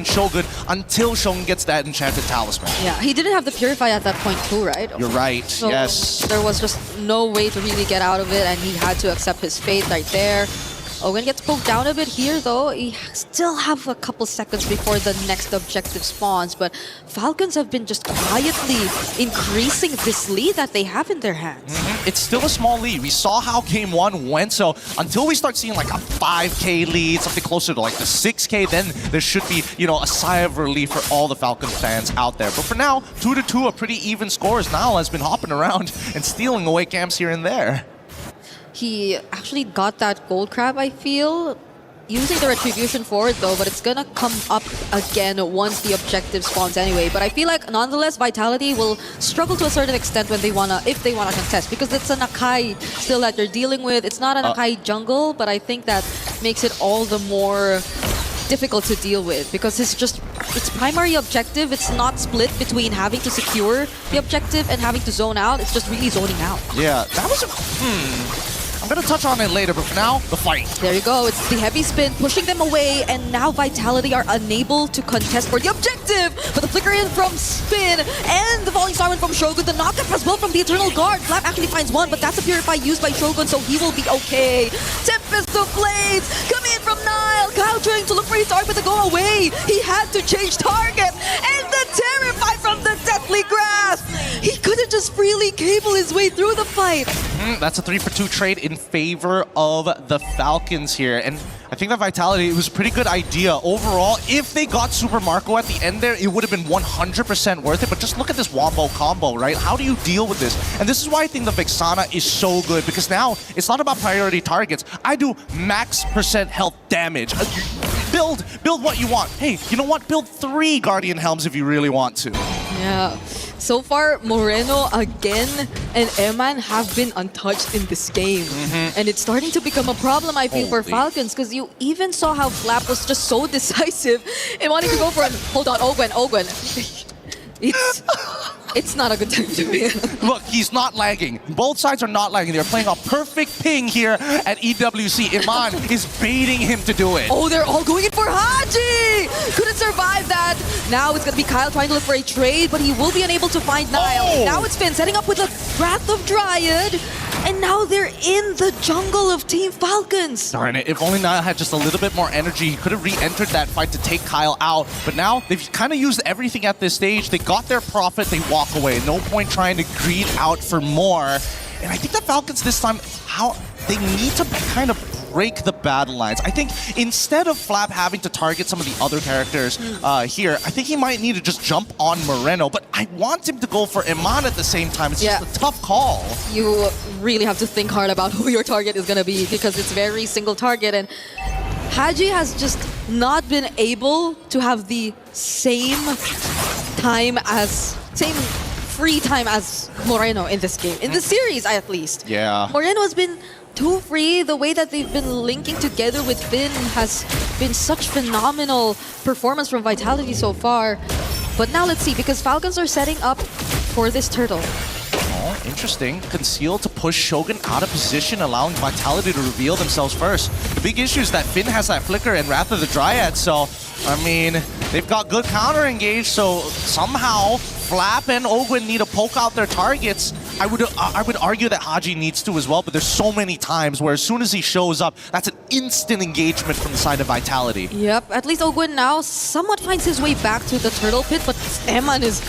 Shogun until Shogun gets that enchanted talisman. Yeah, he didn't have the Purify at that point too, right? You're right. So yes. There was just no way to really get out of it, and he had to accept his fate right there. Owen gets poked down a bit here, though. He still have a couple seconds before the next objective spawns, but Falcons have been just quietly increasing this lead that they have in their hands. It's still a small lead. We saw how game one went, so until we start seeing like a 5K lead, something closer to like the 6K, then there should be, you know, a sigh of relief for all the Falcons fans out there. But for now, 2-2, a pretty even score as Nile has been hopping around and stealing away camps here and there. He actually got that gold crab, I feel, using the retribution forward though, but it's gonna come up again once the objective spawns anyway. But I feel like nonetheless Vitality will struggle to a certain extent when if they wanna contest, because it's an Akai still that you're dealing with. It's not an Akai jungle, but I think that makes it all the more difficult to deal with, because its primary objective, it's not split between having to secure the objective and having to zone out. It's just really zoning out. Yeah, that was a... I'm going to touch on it later, but for now, the fight. There you go. It's the heavy spin pushing them away, and now Vitality are unable to contest for the objective. But the flicker in from Spin and the Falling Star from Shogun. The knockup as well from the Eternal Guard. Flap actually finds one, but that's a Purify used by Shogun, so he will be okay. Tempest of Blades come in from Nile. Kyle trying to look for his target to go away. He had to change target. And the Terrify from the Deathly Grasp. He couldn't just freely cable his way through the fight. That's a 3-for-2 trade in favor of the Falcons here. And I think that Vitality, it was a pretty good idea. Overall, if they got Super Marco at the end there, it would have been 100% worth it. But just look at this Wombo combo, right? How do you deal with this? And this is why I think the Vexana is so good, because now it's not about priority targets. I do max % health damage. Build what you want. Hey, you know what? Build 3 Guardian Helms if you really want to. Yeah. So far, Moreno again and Eman have been untouched in this game. And it's starting to become a problem, I feel, for Falcons, because you even saw how Flap was just so decisive in wanting to go for it. Hold on, Ogwen. It's not a good time to be. Look, he's not lagging. Both sides are not lagging. They're playing a perfect ping here at EWC. Iman is baiting him to do it. Oh, they're all going in for Haji! Couldn't survive that. Now it's going to be Kyle trying to look for a trade, but he will be unable to find Nile. Now it's Finn setting up with a Wrath of Dryad. And now they're in the jungle of Team Falcons. Darn it, if only Niall had just a little bit more energy, he could have re-entered that fight to take Kyle out. But now, they've kind of used everything at this stage. They got their profit, they walk away. No point trying to greed out for more. And I think the Falcons this time, they need to kind of break the battle lines. I think instead of Flap having to target some of the other characters here, I think he might need to just jump on Moreno, but I want him to go for Iman at the same time. It's just a tough call. You really have to think hard about who your target is going to be because it's very single target, and Haji has just not been able to have the same free time as Moreno in this game, in the series at least. Yeah. Moreno has been too free. The way that they've been linking together with Finn has been such phenomenal performance from Vitality so far. But now let's see, because Falcons are setting up for this turtle. Oh, interesting. Conceal to push Shogun out of position, allowing Vitality to reveal themselves first. The big issue is that Finn has that flicker and Wrath of the Dryad, so, I mean, they've got good counter engage, so somehow Flap and Ogwin need to poke out their targets. I would argue that Haji needs to as well, but there's so many times where as soon as he shows up, that's an instant engagement from the side of Vitality. Yep, at least Ogwin now somewhat finds his way back to the turtle pit, but Eman is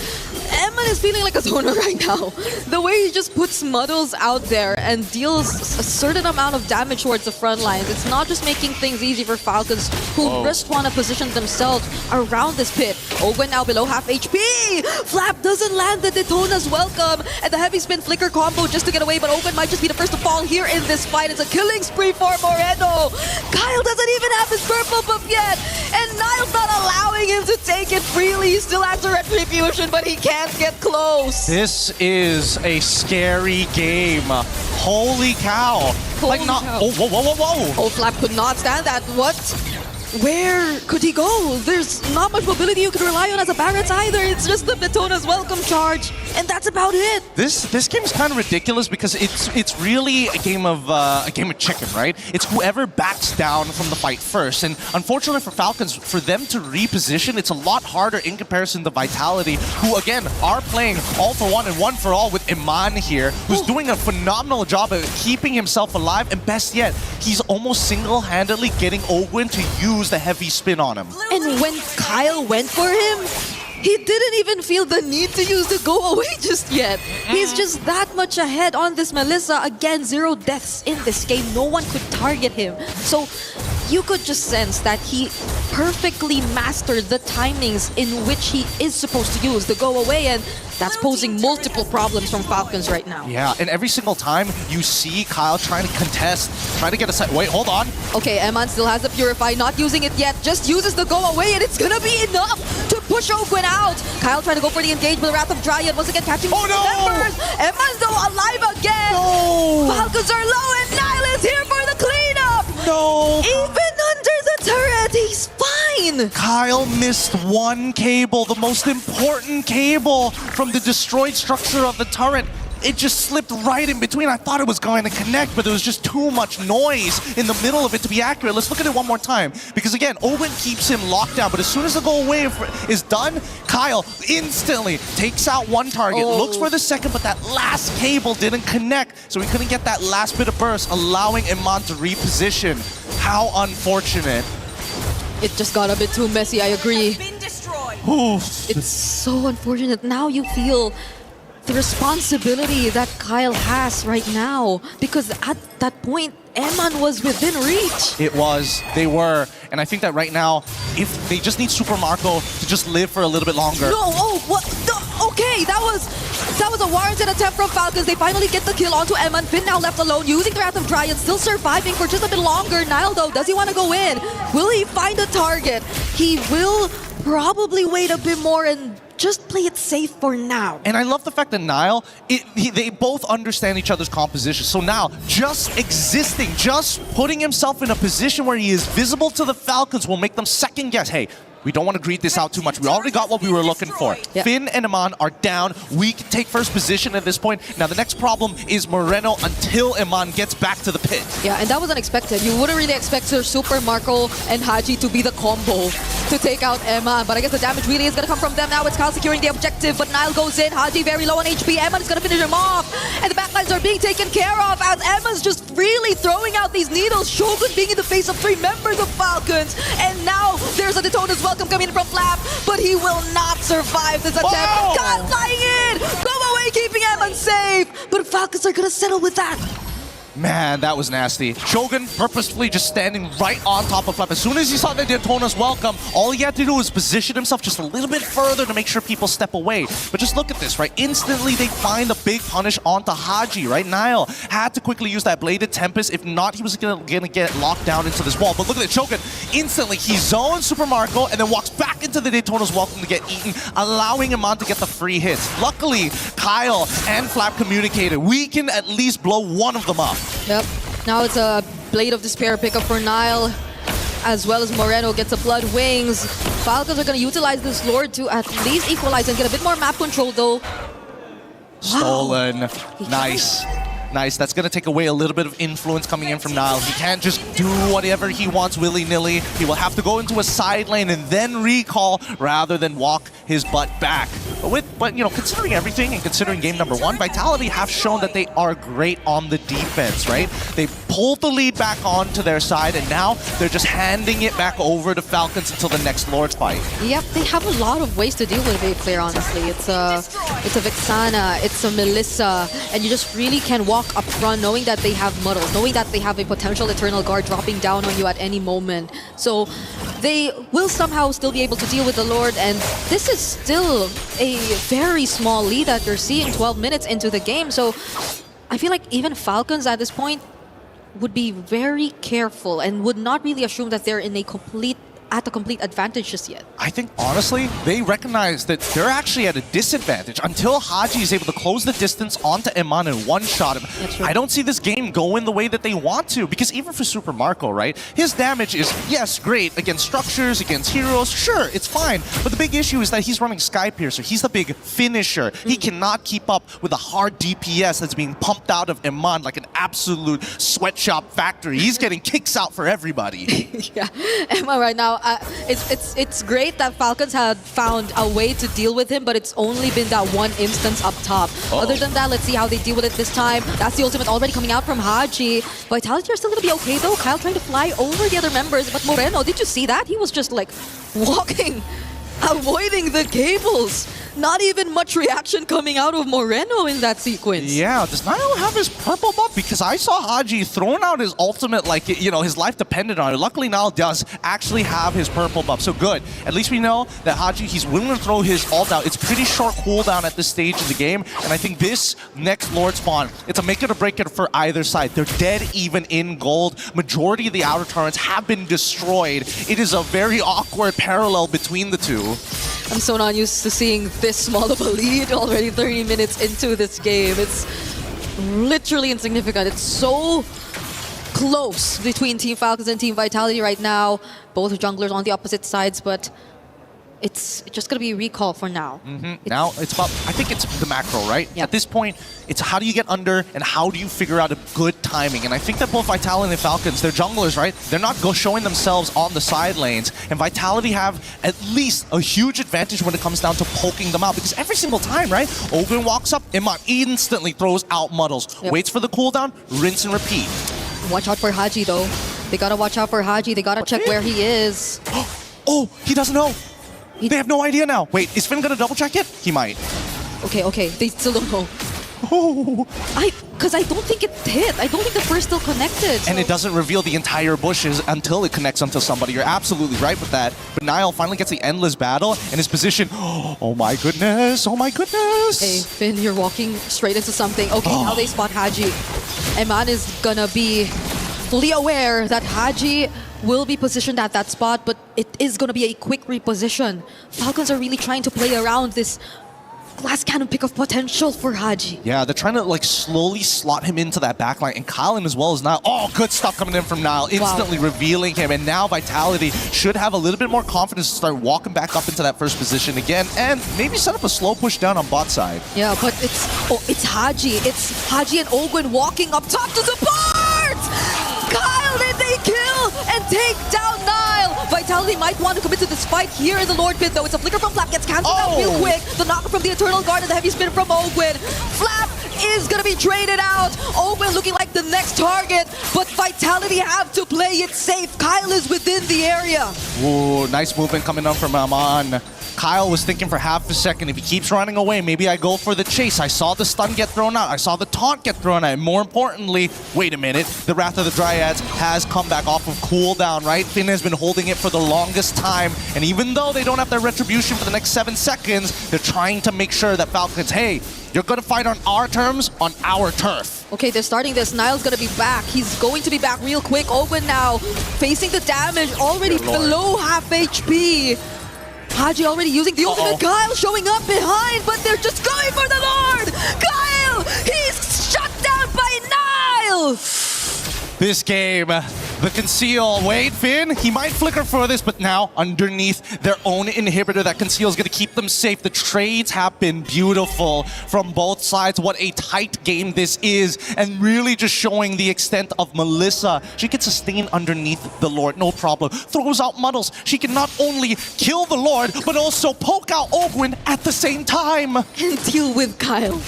feeling like a zoner right now. The way he just puts Muddles out there and deals a certain amount of damage towards the front lines. It's not just making things easy for Falcons, who just want to position themselves around this pit. Ogwin now below half HP! Flap doesn't land the Daytona's welcome, and the heavy spin flicker combo just to get away, but Ogwin might just be the first to fall here in this fight. It's a killing spree for Moreno. Kyle doesn't even have his purple buff yet, and Niall's not allowing him to take it freely. He still has a retribution, but he can't get close. This is a scary game. Holy cow. Holy cow. Oh, whoa, whoa, whoa, whoa. Oh, Flap could not stand that. What? Where could he go? There's not much mobility you can rely on as a Barretts either. It's just the Daytona's welcome charge, and that's about it. This game is kind of ridiculous because it's really a game of chicken, right? It's whoever backs down from the fight first, and unfortunately for Falcons, for them to reposition, it's a lot harder in comparison to Vitality, who again are playing all for one and one for all with Iman here, who's doing a phenomenal job of keeping himself alive, and best yet, he's almost single-handedly getting Ogwin to use the heavy spin on him. And when Kyle went for him, he didn't even feel the need to use the go away just yet. He's just that much ahead on this Melissa. Again, 0 deaths in this game. No one could target him. So you could just sense that he perfectly mastered the timings in which he is supposed to use the go away, and that's posing multiple problems from Falcons right now. Yeah, and every single time you see Kyle trying to contest, trying to get a side. Wait, hold on. Okay, Eman still has the Purify, not using it yet, just uses the go away, and it's gonna be enough to push Ogwin out. Kyle trying to go for the engage, but the Wrath of Dryad once again catching members. Eman's though alive again. No. Falcons are low, and Niall is here for the cleanup. No. Even under the turret, he's fine. Kyle missed one cable, the most important cable from the destroyed structure of the turret. It just slipped right in between. I thought it was going to connect, but there was just too much noise in the middle of it to be accurate. Let's look at it one more time. Because again, Ogwin keeps him locked down, but as soon as the go away is done, Kyle instantly takes out one target, looks for the second, but that last cable didn't connect, so he couldn't get that last bit of burst, allowing Iman to reposition. How unfortunate. It just got a bit too messy, I agree. It's so unfortunate. Now you feel the responsibility that Kyle has right now, because at that point, Eman was within reach. It was. They were. And I think that right now, if they just need Super Marco to just live for a little bit longer. No, oh, what? No, okay, that was a warranted attempt from Falcons. They finally get the kill onto Eman. Finn now left alone, using the Wrath of Dryad, still surviving for just a bit longer. Niall, though, does he want to go in? Will he find a target? He will probably wait a bit more and just play it safe for now. And I love the fact that Niall, they both understand each other's composition. So now, just existing, just putting himself in a position where he is visible to the Falcons will make them second guess, hey, we don't want to greed this out too much. We already got what we were looking for. Yep. Finn and Iman are down. We can take first position at this point. Now, the next problem is Moreno until Iman gets back to the pit. Yeah, and that was unexpected. You wouldn't really expect Sir Super Marco and Haji to be the combo to take out Eman, but I guess the damage really is going to come from them now. It's Kyle securing the objective, but Niall goes in. Haji very low on HP. Eman is going to finish him off, and the backlines are are being taken care of as Emma's just really throwing out these needles. Shogun being in the face of 3 members of Falcons. And now there's a Daytona's welcome coming in from Flap, but he will not survive this attempt. Kyle flying in! Go away, keeping Emma safe! But Falcons are gonna settle with that. Man, that was nasty. Shogun purposefully just standing right on top of Flap. As soon as he saw the Daytona's welcome, all he had to do was position himself just a little bit further to make sure people step away. But just look at this, right? Instantly, they find a big punish onto Haji, right? Niall had to quickly use that Bladed Tempest. If not, he was gonna get locked down into this wall. But look at it, Shogun instantly, he zones Super Marco and then walks back into the Daytona's welcome to get eaten, allowing him on to get the free hits. Luckily, Kyle and Flap communicated. We can at least blow one of them up. Yep. Now it's a Blade of Despair pickup for Niall, as well as Moreno gets a Blood Wings. Falcons are going to utilize this Lord to at least equalize and get a bit more map control, though. Stolen. Nice. Nice. That's going to take away a little bit of influence coming in from Niall. He can't just do whatever he wants willy-nilly. He will have to go into a side lane and then recall rather than walk his butt back. But you know, considering everything and considering game number 1, Vitality have shown that they are great on the defense, right? They pulled the lead back onto their side, and now they're just handing it back over to Falcons until the next Lord fight. Yep, they have a lot of ways to deal with it, clear, honestly. It's a Vexana, it's a Melissa, and you just really can walk up front knowing that they have muddles, knowing that they have a potential Eternal Guard dropping down on you at any moment. So they will somehow still be able to deal with the Lord, and this is still a very small lead that you're seeing 12 minutes into the game. So I feel like even Falcons at this point would be very careful and would not really assume that they're in a complete advantage just yet. I think, honestly, they recognize that they're actually at a disadvantage until Haji is able to close the distance onto Iman and one-shot him. I don't see this game going the way that they want to, because even for Super Marco, right, his damage is, yes, great against structures, against heroes, sure, it's fine, but the big issue is that he's running Sky Piercer. He's the big finisher. He cannot keep up with the hard DPS that's being pumped out of Iman like an absolute sweatshop factory. He's getting kicks out for everybody. Yeah, Emma right now, it's great that Falcons had found a way to deal with him, but it's only been that one instance up top. Other than that, let's see how they deal with it this time. That's the ultimate already coming out from Haji. Vitality are still going to be okay though. Kyle trying to fly over the other members, but Moreno, did you see that? He was just like walking, avoiding the cables. Not even much reaction coming out of Moreno in that sequence. Yeah, does Niall have his purple buff? Because I saw Haji throwing out his ultimate like, you know, his life depended on it. Luckily, Niall does actually have his purple buff, so good. At least we know that Haji, he's willing to throw his ult out. It's pretty short cooldown at this stage of the game, and I think this next Lord spawn, it's a make it or break it for either side. They're dead even in gold. Majority of the outer turrets have been destroyed. It is a very awkward parallel between the two. I'm so not used to seeing this small of a lead already 30 minutes into this game. It's literally insignificant. It's so close between Team Falcons and Team Vitality right now. Both junglers on the opposite sides, but it's just going to be a recall for now. Now it's about, I think it's the macro, right? At this point, it's how do you get under and how do you figure out a good timing? And I think that both Vitality and Falcons, they're junglers, right? They're not showing themselves on the side lanes. And Vitality have at least a huge advantage when it comes down to poking them out. Because every single time, right? Ogren walks up, Iman instantly throws out Muddles. Waits for the cooldown, rinse and repeat. Watch out for Haji though. They gotta watch out for Haji. They gotta check where he is. Oh, he doesn't know. They have no idea now. Wait, is Finn gonna double check it? He might. Okay. They still don't know. Because I don't think it hit. I don't think the burst still connected. And it doesn't reveal the entire bushes until it connects onto somebody. You're absolutely right with that. But Niall finally gets the endless battle and his position. Oh my goodness. Oh my goodness. Hey, Finn, you're walking straight into something. Okay, now they spot Haji. Eman is gonna be fully aware that Haji will be positioned at that spot, but it is going to be a quick reposition. Falcons are really trying to play around this glass cannon pick of potential for Haji. Yeah, they're trying to like slowly slot him into that backline, and Colin as well as Niall. Oh, good stuff coming in from Niall, instantly revealing him, and now Vitality should have a little bit more confidence to start walking back up into that first position again, and maybe set up a slow push down on bot side. Yeah, but it's Haji. It's Haji and Ogwen walking up top to support! Kyle, did they kill and take down Niall? Vitality might want to commit to this fight here in the Lord pit, though. It's a flicker from Flap, gets cancelled out real quick. The knocker from the Eternal Guard and the heavy spin from Ogwen. Flap is gonna be traded out. Owen looking like the next target, but Vitality have to play it safe. Kyle is within the area. Ooh, nice movement coming up from Aman. Kyle was thinking for half a second, if he keeps running away, maybe I go for the chase. I saw the stun get thrown out. I saw the taunt get thrown out. And more importantly, wait a minute, the Wrath of the Dryads has come back off of cooldown, right? Finn has been holding it for the longest time. And even though they don't have their retribution for the next 7 seconds, they're trying to make sure that Falcons, hey, you're going to fight on our terms, on our turf. Okay, they're starting this. Niall's gonna be back. He's going to be back real quick. Owen now facing the damage, already below half HP. Haji already using the ultimate. Kyle showing up behind, but they're just going for the Lord! Kyle! He's shut down by Niall! This game, the conceal. Wait, Finn, he might flicker for this, but now underneath their own inhibitor, that conceal is going to keep them safe. The trades have been beautiful from both sides. What a tight game this is, and really just showing the extent of Melissa. She can sustain underneath the Lord, no problem. Throws out Muddles. She can not only kill the Lord, but also poke out Ogwyn at the same time. And deal with Kyle.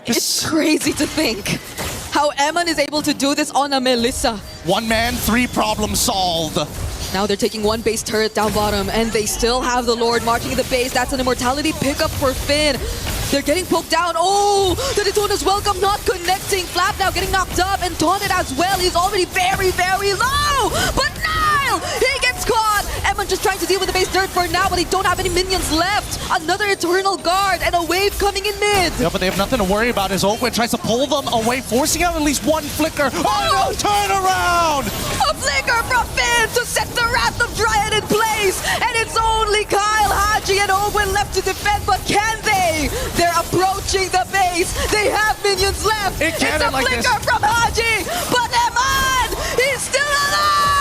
It's crazy to think how Eman is able to do this on a Melissa. 1 man, 3 problems solved. Now they're taking 1 base turret down bottom, and they still have the Lord marching in the base. That's an immortality pickup for Finn. They're getting poked down. Oh, the Daytona's welcome not connecting. Flap now getting knocked up and taunted as well. He's already very, very low. But Niall, he gets caught. Eman just trying to deal with the base dirt for now, but they don't have any minions left. Another Eternal Guard and a wave coming in mid. Yeah, but they have nothing to worry about as Ogwyn tries to pull them away, forcing out at least 1 flicker. Oh no, turn around! A flicker from Finn to set the Wrath of Dryad in place. And it's only Kyle, Haji, and Ogwyn left to defend, but can they? They're approaching the base. They have minions left. It's a like flicker from Haji, but Eman, he's still alive!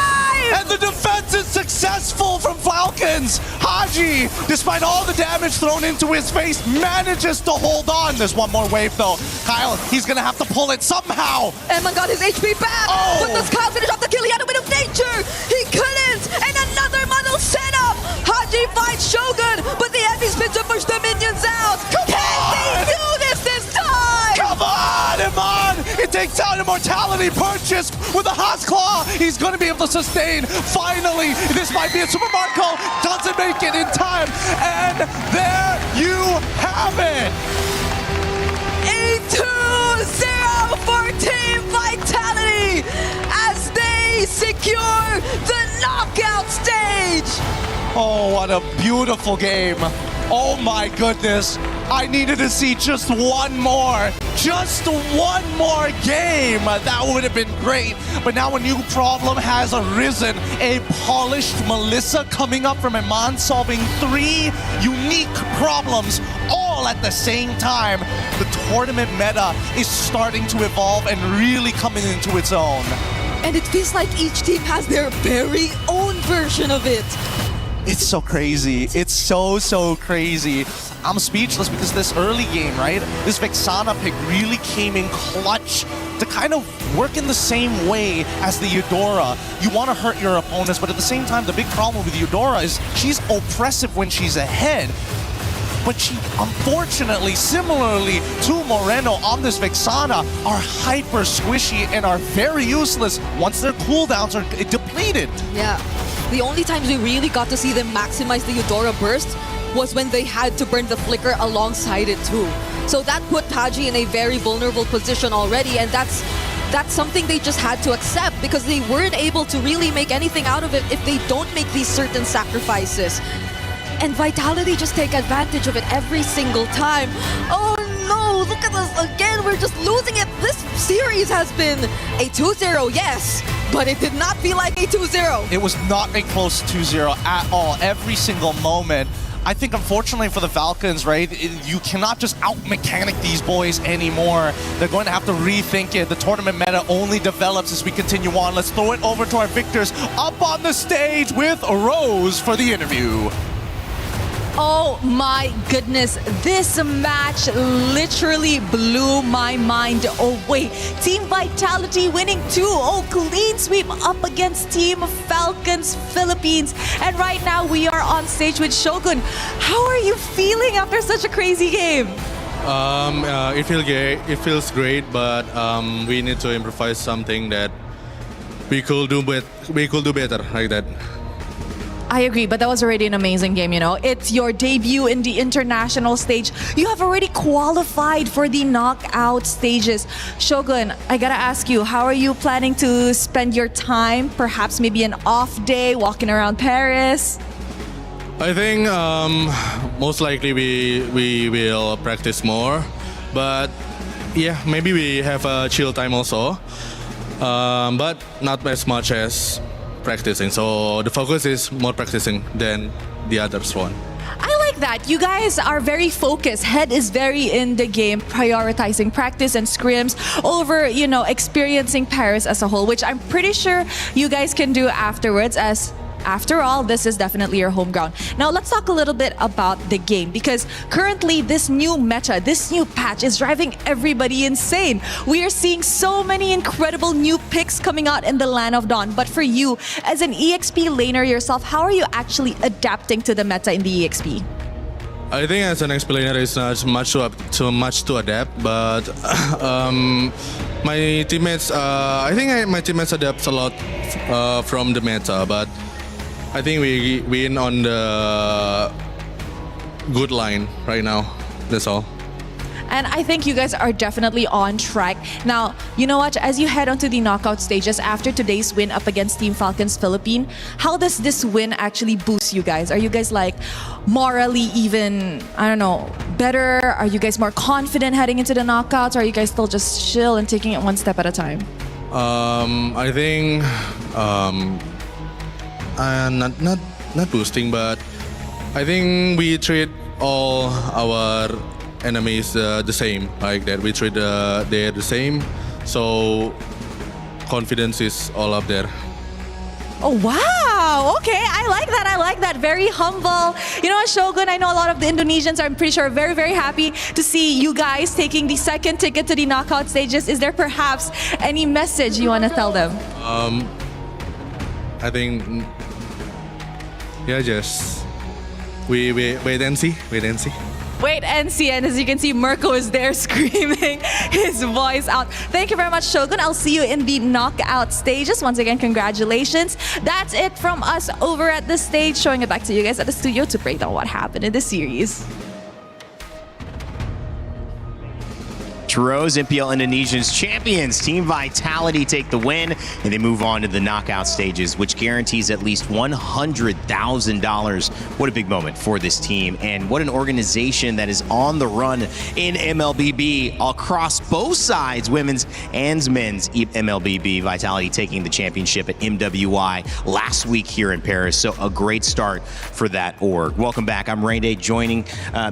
And the defense is successful from Falcons. Haji, despite all the damage thrown into his face, manages to hold on. There's 1 more wave though. Kyle, he's gonna have to pull it somehow. Eman got his HP back, but does Kyle finish off the kill? He had a bit of nature. He couldn't, and another muddle setup. Haji fights Shogun, but the heavy spin to push the minions out. Can they do this time? Come on, Iman! It takes out Immortality purchase with a Haas Claw. He's going to be able to sustain. Finally, this might be a Super Marco. Doesn't make it in time. And there you have it. A 2-0 for Team Vitality as they secure the knockout stage. Oh, what a beautiful game. Oh my goodness. I needed to see just 1 more. Just 1 more game. That would have been great. But now a new problem has arisen. A polished Melissa coming up from Iman, solving 3 unique problems all at the same time. The tournament meta is starting to evolve and really coming into its own. And it feels like each team has their very own version of it. It's so crazy. It's so crazy. I'm speechless because this early game, right? This Vexana pick really came in clutch to kind of work in the same way as the Eudora. You want to hurt your opponents, but at the same time, the big problem with Eudora is she's oppressive when she's ahead. But she, unfortunately, similarly to Moreno on this Vexana, are hyper squishy and are very useless once their cooldowns are depleted. Yeah. The only times we really got to see them maximize the Eudora burst was when they had to burn the flicker alongside it too. So that put Haji in a very vulnerable position already, and that's something they just had to accept because they weren't able to really make anything out of it if they don't make these certain sacrifices. And Vitality just take advantage of it every single time. Oh no, look at us again, we're just losing it. This series has been a 2-0, yes, but it did not feel like a 2-0. It was not a close 2-0 at all, every single moment. I think unfortunately for the Falcons, right, you cannot just out-mechanic these boys anymore. They're going to have to rethink it. The tournament meta only develops as we continue on. Let's throw it over to our victors up on the stage with Rose for the interview. Oh my goodness, this match literally blew my mind away. Team Vitality winning 2-0 clean sweep up against Team Falcons Philippines. And right now we are on stage with Shogun. How are you feeling after such a crazy game? It feels great, but we need to improvise something that we could do better like that. I agree, but that was already an amazing game, It's your debut in the international stage. You have already qualified for the knockout stages. Shogun, I gotta ask you, how are you planning to spend your time? Perhaps maybe an off day walking around Paris? I think most likely we will practice more, but yeah, maybe we have a chill time also, but not as much as practicing. So the focus is more practicing than the others one. I like that. You guys are very focused. Head is very in the game, prioritizing practice and scrims over, experiencing Paris as a whole, which I'm pretty sure you guys can do afterwards, as after all, this is definitely your home ground. Now, let's talk a little bit about the game, because currently this new meta, this new patch is driving everybody insane. We are seeing so many incredible new picks coming out in the Land of Dawn. But for you, as an EXP laner yourself, how are you actually adapting to the meta in the EXP? I think as an explainer, it's not much to adapt, but my teammates, my teammates adapt a lot from the meta, but I think we win on the good line right now. That's all. And I think you guys are definitely on track. Now, you know what? As you head onto the knockout stages after today's win up against Team Falcons Philippines, how does this win actually boost you guys? Are you guys morally even, better? Are you guys more confident heading into the knockouts? Or are you guys still just chill and taking it one step at a time? I think not boosting, but I think we treat all our enemies the same, like that. We treat they're the same, so confidence is all up there. Oh, wow. Okay, I like that. Very humble. You know what, Shogun, I know a lot of the Indonesians are, I'm pretty sure, very, very happy to see you guys taking the second ticket to the knockout stages. Is there perhaps any message you want to tell them? I think, just we wait and see. Wait and see. And as you can see, Mirko is there screaming his voice out. Thank you very much, Shogun. I'll see you in the knockout stages. Once again, congratulations. That's it from us over at the stage. Showing it back to you guys at the studio to break down what happened in the series. Rose, MPL Indonesia's champions, Team Vitality take the win, and they move on to the knockout stages, which guarantees at least $100,000. What a big moment for this team, and what an organization that is on the run in MLBB across both sides, women's and men's MLBB. Vitality taking the championship at MWI last week here in Paris, so a great start for that org. Welcome back. I'm Rainday. Joining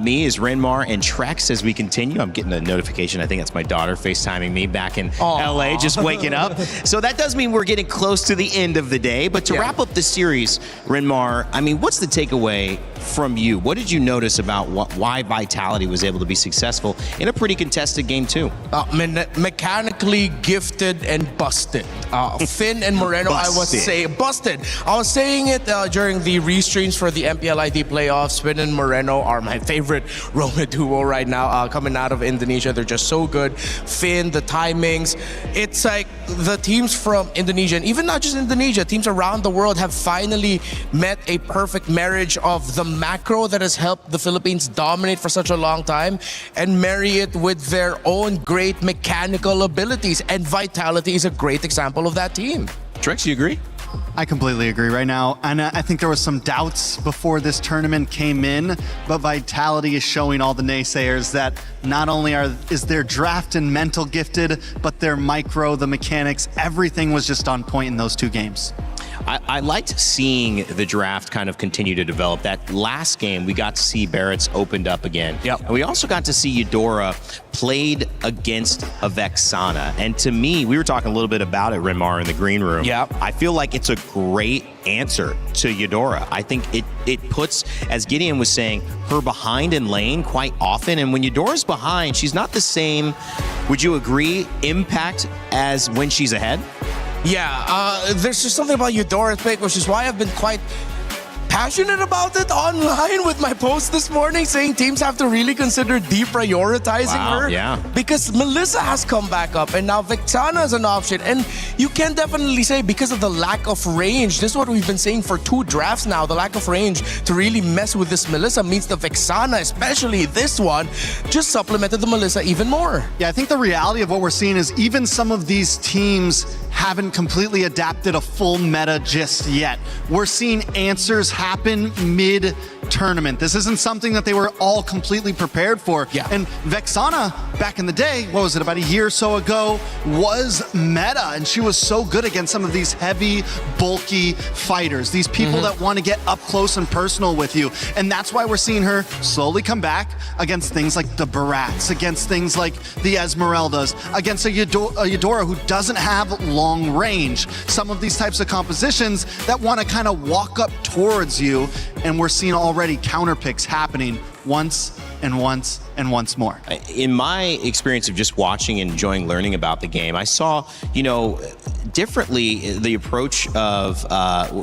me is Renmar and Trex as we continue. I'm getting a notification. I think that's my daughter FaceTiming me back in LA, just waking up. So that does mean we're getting close to the end of the day. But to wrap up the series, Renmar, what's the takeaway from you? What did you notice about why Vitality was able to be successful in a pretty contested game too? Mechanically gifted and busted. Finn and Moreno, I was saying it during the restreams for the MPLID playoffs. Finn and Moreno are my favorite Roma duo right now, coming out of Indonesia. They're just so good. Finn, the timings. It's like the teams from Indonesia, and even not just Indonesia, teams around the world have finally met a perfect marriage of the macro that has helped the Philippines dominate for such a long time and marry it with their own great mechanical abilities. And Vitality is a great example of that team. Trex, you agree? I completely agree right now. And I think there was some doubts before this tournament came in, but Vitality is showing all the naysayers that not only is their draft and mental gifted, but their micro, the mechanics, everything was just on point in those two games. I liked seeing the draft kind of continue to develop. That last game, we got to see Barrett's opened up again. Yep. And we also got to see Eudora played against a Vexana. And to me, we were talking a little bit about it, Renmar, in the green room. Yep. I feel like it's a great answer to Eudora. I think it puts, as Gideon was saying, her behind in lane quite often. And when Eudora's behind, she's not the same, would you agree, impact as when she's ahead? Yeah, there's just something about Eudora's pick, which is why I've been quite passionate about it online with my post this morning saying teams have to really consider deprioritizing her. Yeah. Because Melissa has come back up and now Vexana is an option. And you can definitely say because of the lack of range, this is what we've been saying for 2 drafts now, the lack of range to really mess with this Melissa means the Vexana, especially this one, just supplemented the Melissa even more. Yeah, I think the reality of what we're seeing is even some of these teams haven't completely adapted a full meta just yet. We're seeing answers happen mid-tournament. This isn't something that they were all completely prepared for. Yeah. And Vexana, back in the day, what was it, about a year or so ago, was meta, and she was so good against some of these heavy, bulky fighters, these people that want to get up close and personal with you. And that's why we're seeing her slowly come back against things like the Barats, against things like the Esmeraldas, against a Eudora who doesn't have long range. Some of these types of compositions that want to kind of walk up towards you, and we're seeing already counter picks happening once and once and once more. In my experience of just watching and enjoying learning about the game, I saw, differently the approach of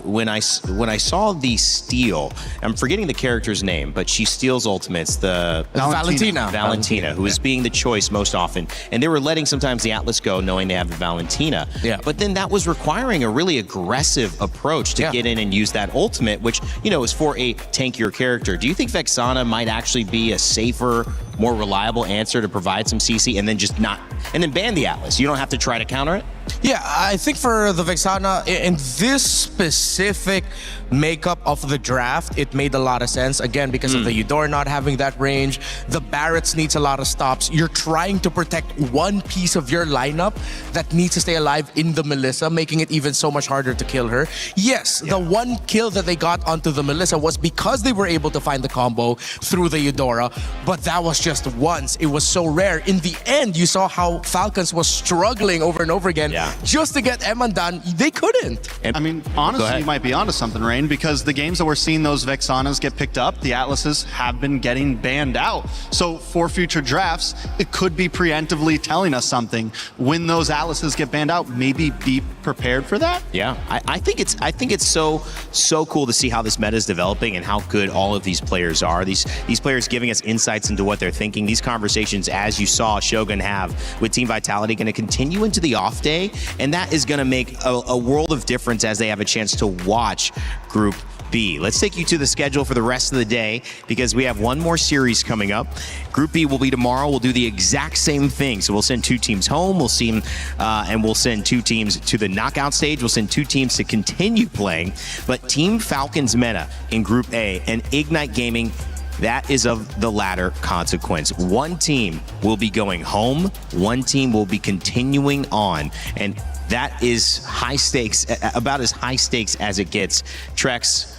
when I saw the steal. I'm forgetting the character's name, but she steals ultimates. The Valentina, who is being the choice most often, and they were letting sometimes the Atlas go, knowing they have the Valentina. Yeah. But then that was requiring a really aggressive approach to get in and use that ultimate, which is for a tankier character. Do you think Vexana might actually be a safer, more reliable answer to provide some CC and then ban the Atlas? You don't have to try to counter it? Yeah, I think for the Vexana, in this specific makeup of the draft, it made a lot of sense. Again, because of the Eudora not having that range, the Barretts needs a lot of stops. You're trying to protect one piece of your lineup that needs to stay alive in the Melissa, making it even so much harder to kill her. Yes, the one kill that they got onto the Melissa was because they were able to find the combo through the Eudora, but that was just once. It was so rare. In the end, you saw how Falcons was struggling over and over again just to get Eman done. They couldn't. I mean, honestly, you might be onto something, Rain, because the games that we're seeing those Vexanas get picked up, the Atlases have been getting banned out. So for future drafts, it could be preemptively telling us something. When those Atlases get banned out, maybe be prepared for that. Yeah, I think it's so cool to see how this meta is developing and how good all of these players are. These players giving us insights into what they're thinking. These conversations, as you saw Shogun have with Team Vitality, going to continue into the off day, and that is going to make a world of difference as they have a chance to watch Group B. Let's take you to the schedule for the rest of the day because we have one more series coming up. Group B will be tomorrow. We'll do the exact same thing. So we'll send 2 teams home. We'll see, and we'll send 2 teams to the knockout stage. We'll send 2 teams to continue playing. But Team Falcons meta in Group A and Ignite Gaming, that is of the latter consequence. One team will be going home. One team will be continuing on. And that is high stakes, about as high stakes as it gets. Trex,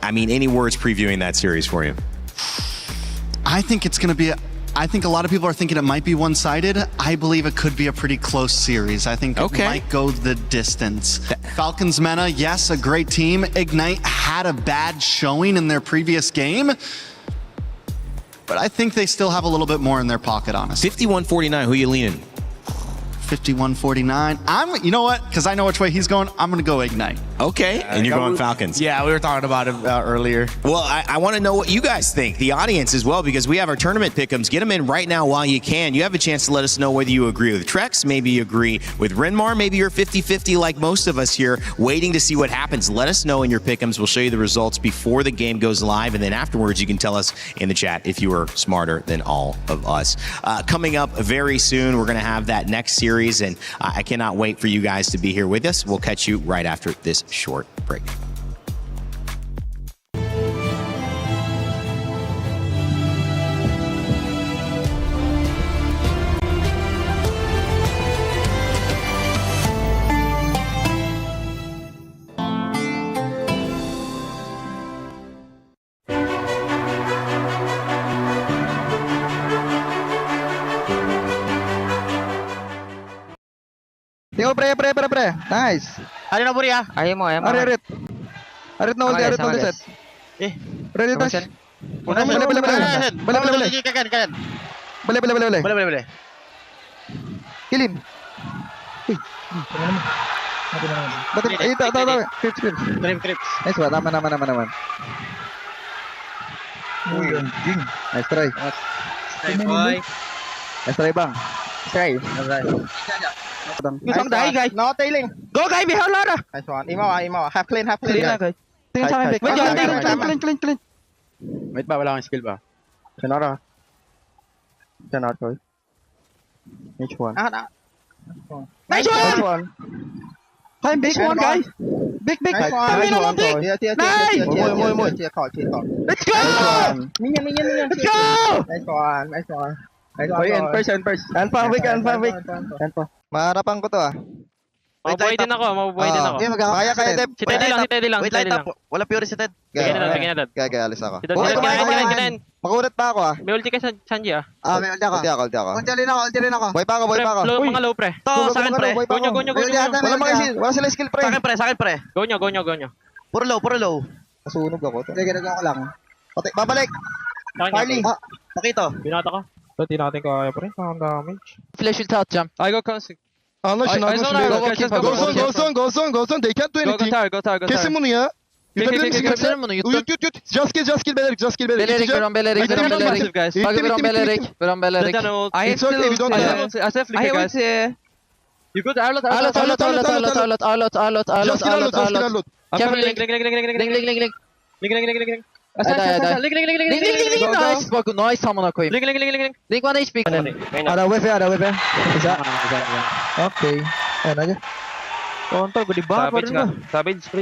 I mean, any words previewing that series for you? I think it's going to be I think a lot of people are thinking it might be one-sided. I believe it could be a pretty close series. I think it might go the distance. Falcons meta, yes, a great team. Ignite had a bad showing in their previous game, but I think they still have a little bit more in their pocket, honestly. 51-49, who you leaning? 51-49. You know what? Because I know which way he's going, I'm going to go Ignite. Okay, and you're going Falcons. Yeah, we were talking about it earlier. Well, I want to know what you guys think, the audience as well, because we have our tournament pick'ems. Get them in right now while you can. You have a chance to let us know whether you agree with Trex, maybe you agree with Renmar, maybe you're 50-50 like most of us here, waiting to see what happens. Let us know in your pick'ems. We'll show you the results before the game goes live, and then afterwards you can tell us in the chat if you were smarter than all of us. Coming up very soon, we're going to have that next series, and I cannot wait for you guys to be here with us. We'll catch you right after this short break. Tinggal pre. Nice. Ada na buri ya. Ayo mo. Arit na ulti, set. Ready touch. Balik. Kill him. Ito. Crips. Nice one. Naman. Nice try. Nice try bang. Try. Isang dahi, guys. No, tailing. Go, guys. Behave, Lara. Nice one. Imaw. Half clean. Guys. Tingin sa akin, Vic. Clean. Wait ba? Wala kang skill ba? Cannot, Koy. Which one? Nice one. Time big one, guys. Big. Nice one. Nice. Let's go. Minion. Let's go. Nice one. First. Anpa. Maharapan ko to Mabuhay din ako. Kaya, Deb. Si Teddy lang. Wait, light up. Wala pure si Ted. Bigyan na Dad. Gaya, alis ako. Kinain. Makulat pa ako May ulti ka sa Sanji may ulti ako. Ulti rin ako. Boy pa ako. Mga low pre. To, sa akin pre. Gonyo. Wala sila skill pre. Sa akin pre. Gonyo. Puro low. Nasunog ako. Ginagawa ko lang. Babalik. Harley. Pakito. Binata ka. Hindi natin kaya pre. Ang damage. Flash ult out jump. I go cross. Go zone. They can't do anything. Go tower. Kesin bunu ya. Kesin bunu. Just kill Belerik. Belerik. It's okay, we don't have. I guys. You good? Arlot. Just kill Arlot. Careful, link. Nice amına koyayım. Link 1 HP. Ada wave. Bisa. Oke. Aja. Kontol gede banget.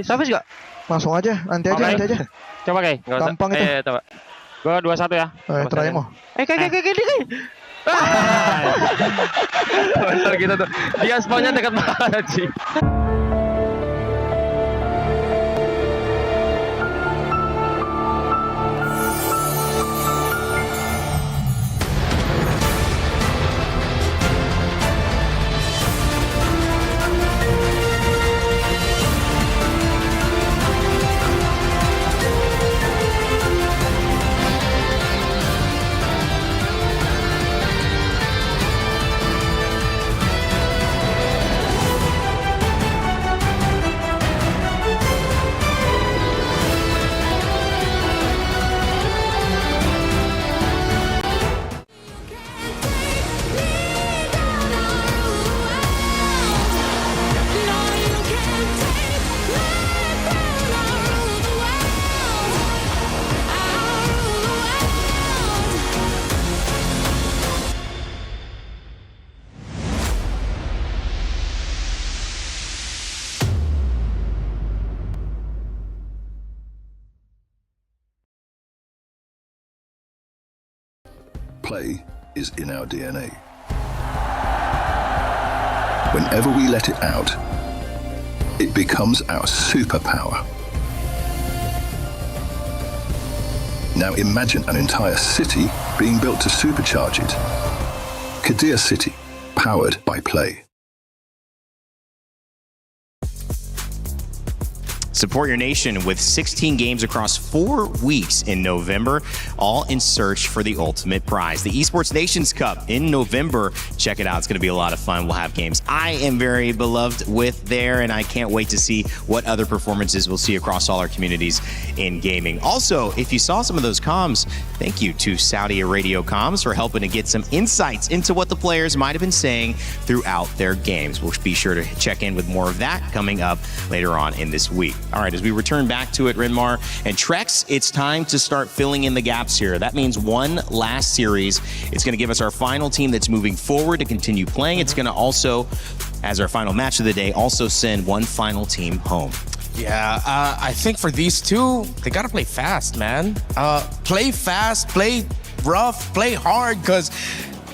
Savage gak? Langsung aja. Nanti aja. Coba kayak. Gampang itu. Coba. Gua 21 ya. Try mo. Kayak. Kontol gitu tuh. Dia spawnnya dekat banget sih. Play is in our DNA. Whenever we let it out, it becomes our superpower. Now imagine an entire city being built to supercharge it. Kadir City, powered by play. Support your nation with 16 games across 4 weeks in November, all in search for the ultimate prize. The Esports Nations Cup in November. Check it out. It's going to be a lot of fun. We'll have games I am very beloved with there, and I can't wait to see what other performances we'll see across all our communities in gaming. Also, if you saw some of those comms, thank you to Saudi Radio Comms for helping to get some insights into what the players might have been saying throughout their games. We'll be sure to check in with more of that coming up later on in this week. All right, as we return back to it, Renmar and Trex, it's time to start filling in the gaps here. That means one last series. It's going to give us our final team that's moving forward to continue playing. It's going to also, as our final match of the day, also send one final team home. Yeah, I think for these two, they got to play fast, man. Play fast, play rough, play hard, because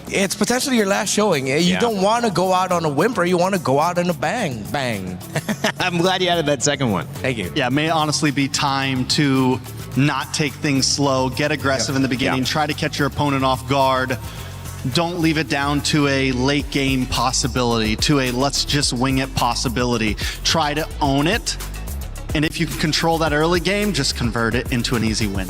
it's potentially your last showing. You don't want to go out on a whimper. You want to go out in a bang. I'm glad you added that second one. Thank you. Yeah, it may honestly be time to not take things slow, get aggressive in the beginning, try to catch your opponent off guard. Don't leave it down to a late game possibility, to a let's just wing it possibility. Try to own it. And if you can control that early game, just convert it into an easy win.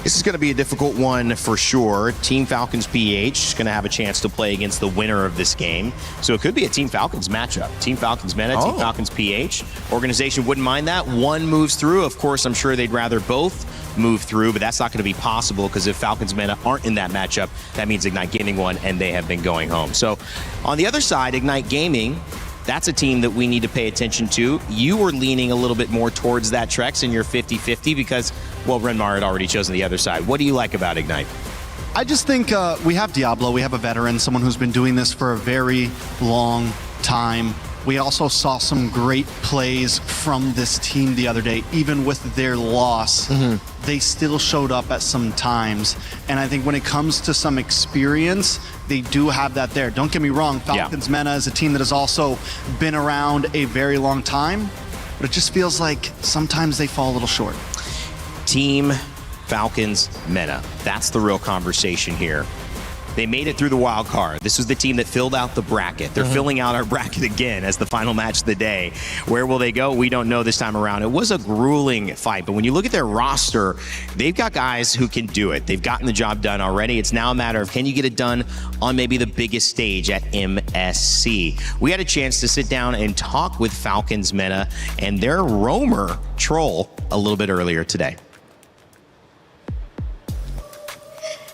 This is going to be a difficult one for sure. Team Falcons PH is going to have a chance to play against the winner of this game. So it could be a Team Falcons matchup. Team Falcons Meta, Team Falcons PH. Organization wouldn't mind that. One moves through. Of course, I'm sure they'd rather both move through, but that's not going to be possible because if Falcons Meta aren't in that matchup, that means Ignite Gaming won and they have been going home. So on the other side, Ignite Gaming, that's a team that we need to pay attention to. You were leaning a little bit more towards that, Trex, and you're 50-50 because, well, Renmar had already chosen the other side. What do you like about Ignite? I just think we have Diablo. We have a veteran, someone who's been doing this for a very long time. We also saw some great plays from this team the other day. Even with their loss, they still showed up at some times. And I think when it comes to some experience, they do have that there. Don't get me wrong, Falcons Meta is a team that has also been around a very long time, but it just feels like sometimes they fall a little short. Team Falcons Meta. That's the real conversation here. They made it through the wild card. This was the team that filled out the bracket. They're filling out our bracket again as the final match of the day. Where will they go? We don't know this time around. It was a grueling fight, but when you look at their roster, they've got guys who can do it. They've gotten the job done already. It's now a matter of can you get it done on maybe the biggest stage at MSC. We had a chance to sit down and talk with Falcons Meta and their roamer Troll a little bit earlier today.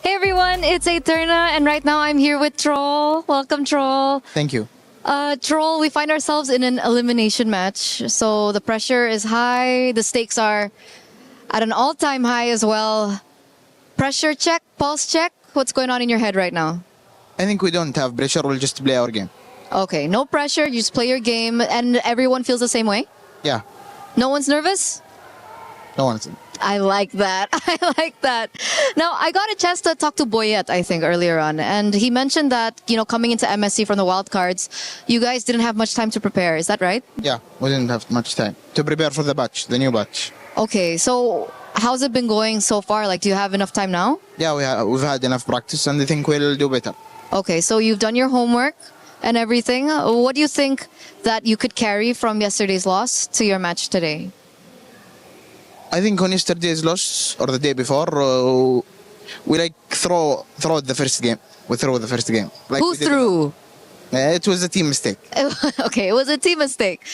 Hey everyone, it's Eterna, and right now I'm here with Troll. Welcome, Troll. Thank you. Troll, we find ourselves in an elimination match, so the pressure is high, the stakes are at an all-time high as well. Pressure check, pulse check, what's going on in your head right now? I think we don't have pressure, we'll just play our game. Okay, no pressure, you just play your game, and everyone feels the same way? Yeah. No one's nervous? No one's. I like that. I like that. Now, I got a chance to talk to Boyet, I think, earlier on, and he mentioned that, you know, coming into MSC from the wildcards, you guys didn't have much time to prepare. Is that right? Yeah, we didn't have much time to prepare for the batch, the new batch. Okay, so how's it been going so far? Like, do you have enough time now? Yeah, we've had enough practice, and I think we'll do better. Okay, so you've done your homework and everything. What do you think that you could carry from yesterday's loss to your match today? I think on yesterday's loss, or the day before, we like throw the first game. We throw the first game. Like Who threw? It was a team mistake. Okay, it was a team mistake.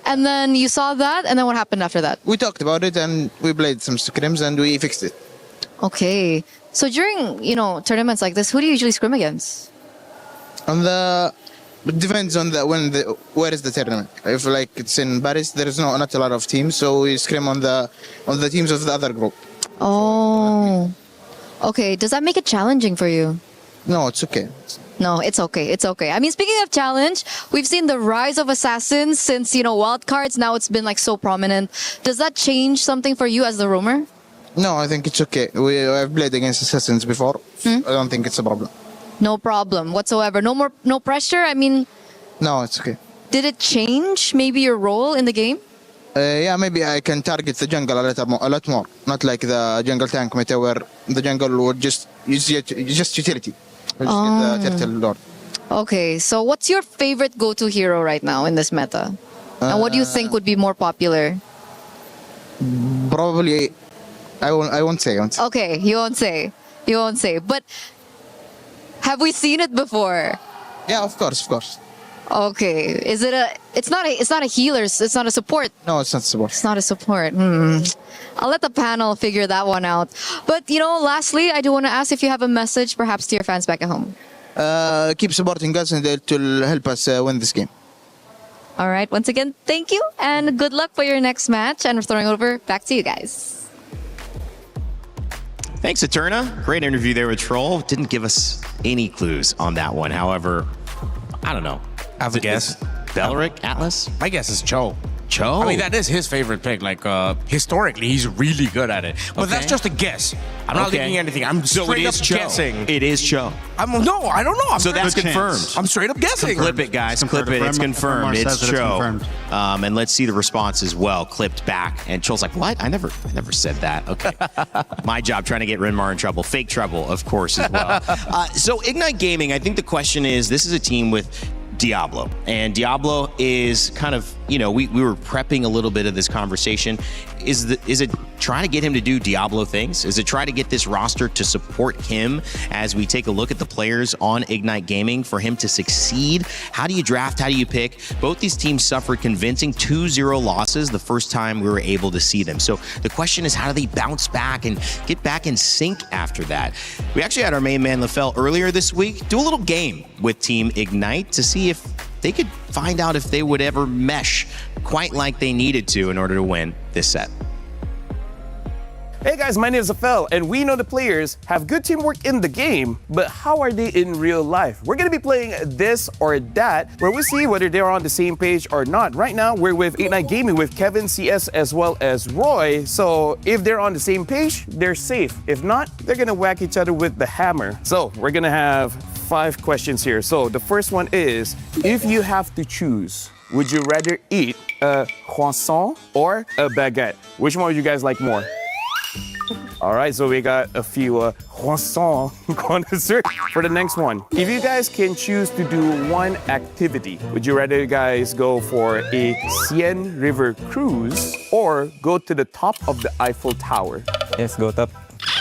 And then you saw that, and then what happened after that? We talked about it, and we played some scrims, and we fixed it. Okay. So during, you know, tournaments like this, who do you usually scrim against? It depends on where is the tournament. If like it's in Paris, there is not a lot of teams, so we scrim on the teams of the other group. Oh, okay. Does that make it challenging for you? No, it's okay. No, it's okay. It's okay. I mean, speaking of challenge, we've seen the rise of assassins since, you know, wildcards. Now it's been like so prominent. Does that change something for you as the roamer? No, I think it's okay. I've played against assassins before. I don't think it's a problem. No problem whatsoever. No pressure. I mean, no, it's okay. Did it change maybe your role in the game? Yeah, maybe I can target the jungle a lot more. Not like the jungle tank meta where the jungle would just utility. We'll just get the turtle lord. Okay, so what's your favorite go-to hero right now in this meta? And what do you think would be more popular? Probably, I won't say. Okay, you won't say. But have we seen it before? Yeah, of course. Okay, is it it's not a healer, it's not a support. No, it's not support. It's not a support. I'll let the panel figure that one out. But, you know, lastly, I do want to ask if you have a message perhaps to your fans back at home. Keep supporting us, and it will help us win this game. All right, once again, thank you, and good luck for your next match, and we're throwing it over back to you guys. Thanks, Eterna. Great interview there with Troll. Didn't give us any clues on that one. However, I don't know. I have a guess. Belric, Atlas? My guess is Cho. Cho? I mean, that is his favorite pick. Like, historically, he's really good at it. But that's just a guess. I'm not thinking anything. I'm straight up guessing. It is Cho. No, I don't know. So that's confirmed. I'm straight up guessing. Clip it, guys. Clip it. It's confirmed. It's Cho. And let's see the response as well. Clipped back. And Cho's like, what? I never said that. Okay. My job trying to get Renmar in trouble. Fake trouble, of course, as well. So Ignite Gaming, I think the question is, this is a team with Diablo. And Diablo is kind of, we were prepping a little bit of this conversation. Is it trying to get him to do Diablo things? Is it try to get this roster to support him as we take a look at the players on Ignite Gaming for him to succeed? How do you draft? How do you pick? Both these teams suffered convincing 2-0 losses the first time we were able to see them. So the question is, how do they bounce back and get back in sync after that? We actually had our main man, LaFell, earlier this week do a little game with Team Ignite to see if they could find out if they would ever mesh quite like they needed to in order to win this set. Hey guys, my name is Afel, and we know the players have good teamwork in the game, but how are they in real life? We're gonna be playing this or that, where we see whether they're on the same page or not. Right now, we're with Ignite Gaming with Kevin, CS, as well as Roy. So if they're on the same page, they're safe. If not, they're gonna whack each other with the hammer. So we're gonna have 5 questions here. So the first one is, if you have to choose, would you rather eat a croissant or a baguette? Which one would you guys like more? All right, so we got a few croissant connoisseurs for the next one. If you guys can choose to do one activity, would you rather you guys go for a Seine River cruise or go to the top of the Eiffel Tower? Yes, go top.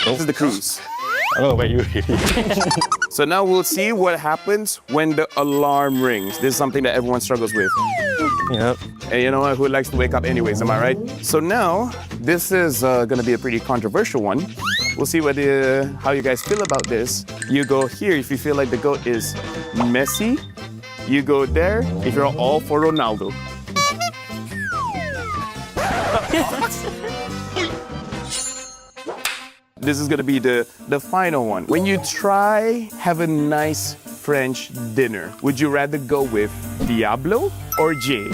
This is the cruise. I don't know about you. So now we'll see what happens when the alarm rings. This is something that everyone struggles with. Yep. And you know what? Who likes to wake up anyways, am I right? So now, this is gonna be a pretty controversial one. We'll see how you guys feel about this. You go here if you feel like the GOAT is Messi. You go there if you're all for Ronaldo. This is gonna be the final one. When you try have a nice French dinner, would you rather go with Diablo or Jay?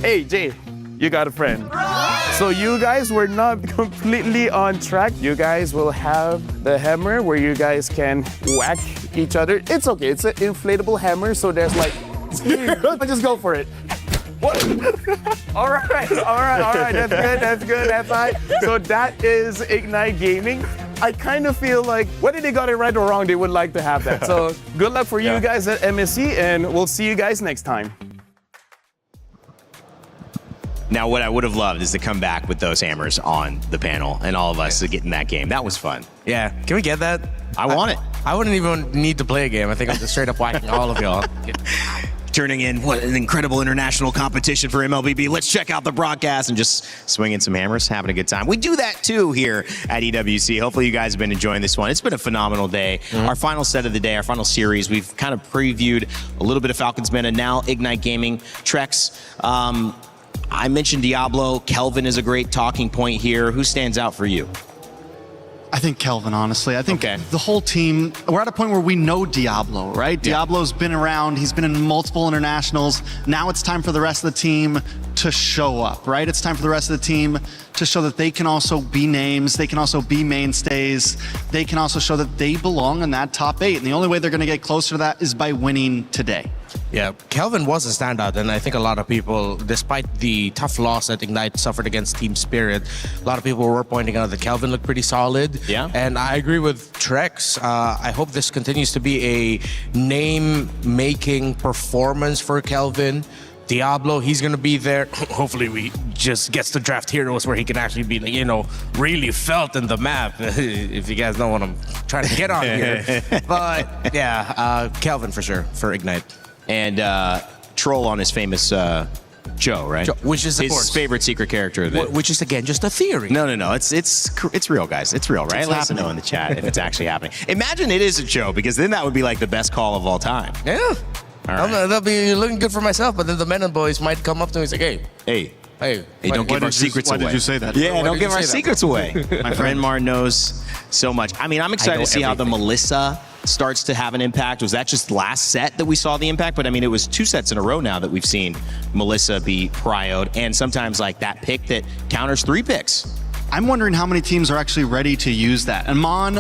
Hey Jay, you got a friend. So you guys were not completely on track. You guys will have the hammer where you guys can whack each other. It's okay, it's an inflatable hammer, so there's like, just go for it. What? All right, that's good, that's fine. So that is Ignite Gaming. I kind of feel like whether they got it right or wrong, they would like to have that. So good luck for you guys at MSC, and we'll see you guys next time. Now, what I would have loved is to come back with those hammers on the panel and all of us to get in that game. That was fun. Yeah, can we get that? I want it. I wouldn't even need to play a game. I think I'm just straight up whacking all of y'all. Turning in what an incredible international competition for MLBB. Let's check out the broadcast and just swinging some hammers, having a good time. We do that too here at EWC. Hopefully you guys have been enjoying this one. It's been a phenomenal day. Our final set of the day, our final series, we've kind of previewed a little bit of Falcons Men and now Ignite Gaming. Trex, I mentioned Diablo. Kelvin is a great talking point here. Who stands out for you? I think Kelvin, honestly. I think the whole team, we're at a point where we know Diablo, right? Diablo's been around. He's been in multiple internationals. Now it's time for the rest of the team to show up, right? It's time for the rest of the team to show that they can also be names. They can also be mainstays. They can also show that they belong in that top 8. And the only way they're going to get closer to that is by winning today. Yeah, Kelvin was a standout, and I think a lot of people, despite the tough loss that Ignite suffered against Team Spirit, a lot of people were pointing out that Kelvin looked pretty solid. Yeah. And I agree with Trex. I hope this continues to be a name-making performance for Kelvin. Diablo, he's going to be there. Hopefully we just gets to draft heroes where he can actually be, really felt in the map, if you guys know what I'm trying to get on here. But yeah, Kelvin for sure, for Ignite. And Troll on his famous Joe, right? Which is, of his course, favorite secret character. Which is, again, just a theory. No. It's real, guys. It's real, right? Let us know in the chat if it's actually happening. Imagine it is a Joe, because then that would be like the best call of all time. Yeah. That'll be looking good for myself, but then the men and boys might come up to me and say, hey, don't give our secrets away. Why did you say that? Yeah, don't give our secrets away. My friend Mar knows so much. I mean, I'm excited to see how the Melissa starts to have an impact. Was that just last set that we saw the impact? But I mean, it was 2 sets in a row now that we've seen Melissa be prioed, and sometimes like that pick that counters 3 picks. I'm wondering how many teams are actually ready to use that. And Mon,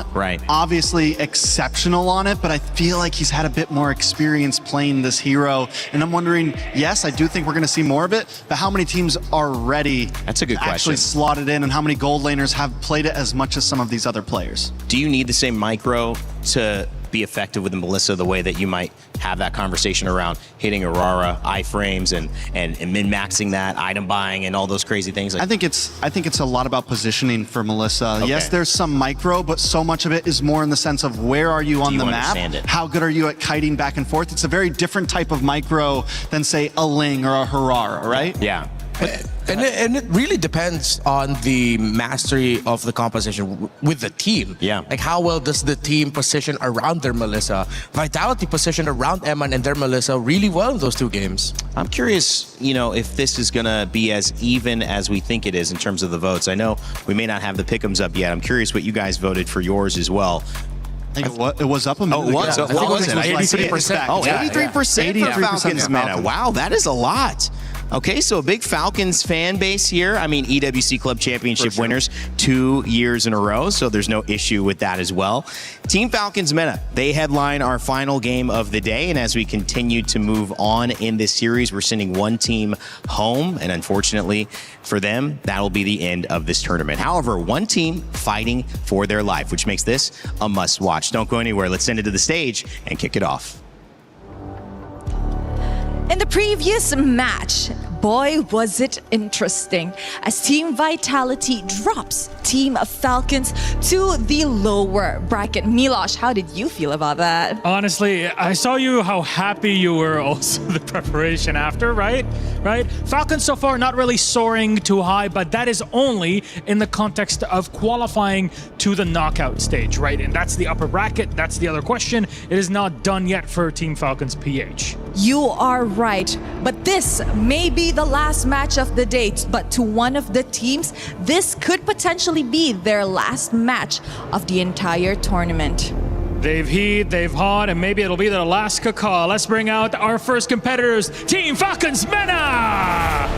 obviously exceptional on it, but I feel like he's had a bit more experience playing this hero. And I'm wondering, yes, I do think we're going to see more of it, but how many teams are ready That's a good to question. actually slot it in, and how many gold laners have played it as much as some of these other players? Do you need the same micro to be effective with the Melissa the way that you might have that conversation around hitting Aurora iframes and min-maxing that, item buying, and all those crazy things? I think it's a lot about positioning for Melissa. Okay. Yes, there's some micro, but so much of it is more in the sense of where are you on the map? How good are you at kiting back and forth? It's a very different type of micro than, say, a Ling or a Harara, right? Yeah. And it really depends on the mastery of the composition with the team. Yeah. Like how well does the team position around their Melissa? Vitality positioned around Eman and their Melissa really well in those 2 games. I'm curious, if this is going to be as even as we think it is in terms of the votes. I know we may not have the pick'ems up yet. I'm curious what you guys voted for yours as well. I think it was up a minute. Oh, it was? ago. What was it? 83%. Oh, 83% for Falcons meta. Falcons. Wow, that is a lot. Okay, so a big Falcons fan base here. I mean, EWC Club Championship winners 2 years in a row, so there's no issue with that as well. Team Falcons meta, they headline our final game of the day, and as we continue to move on in this series, we're sending one team home, and unfortunately for them, that'll be the end of this tournament. However, one team fighting for their life, which makes this a must-watch. Don't go anywhere. Let's send it to the stage and kick it off. In the previous match, boy, was it interesting as Team Vitality drops Team Falcons to the lower bracket. Milosh, how did you feel about that? Honestly, I saw how happy you were also the preparation after, right? Falcons so far not really soaring too high, but that is only in the context of qualifying to the knockout stage, right? And that's the upper bracket. That's the other question. It is not done yet for Team Falcons PH. You are right, but this may be the last match of the day, but to one of the teams, this could potentially be their last match of the entire tournament. They've heat, they've hot, and maybe it'll be their last caca. Let's bring out our first competitors, Team Falcons Mena!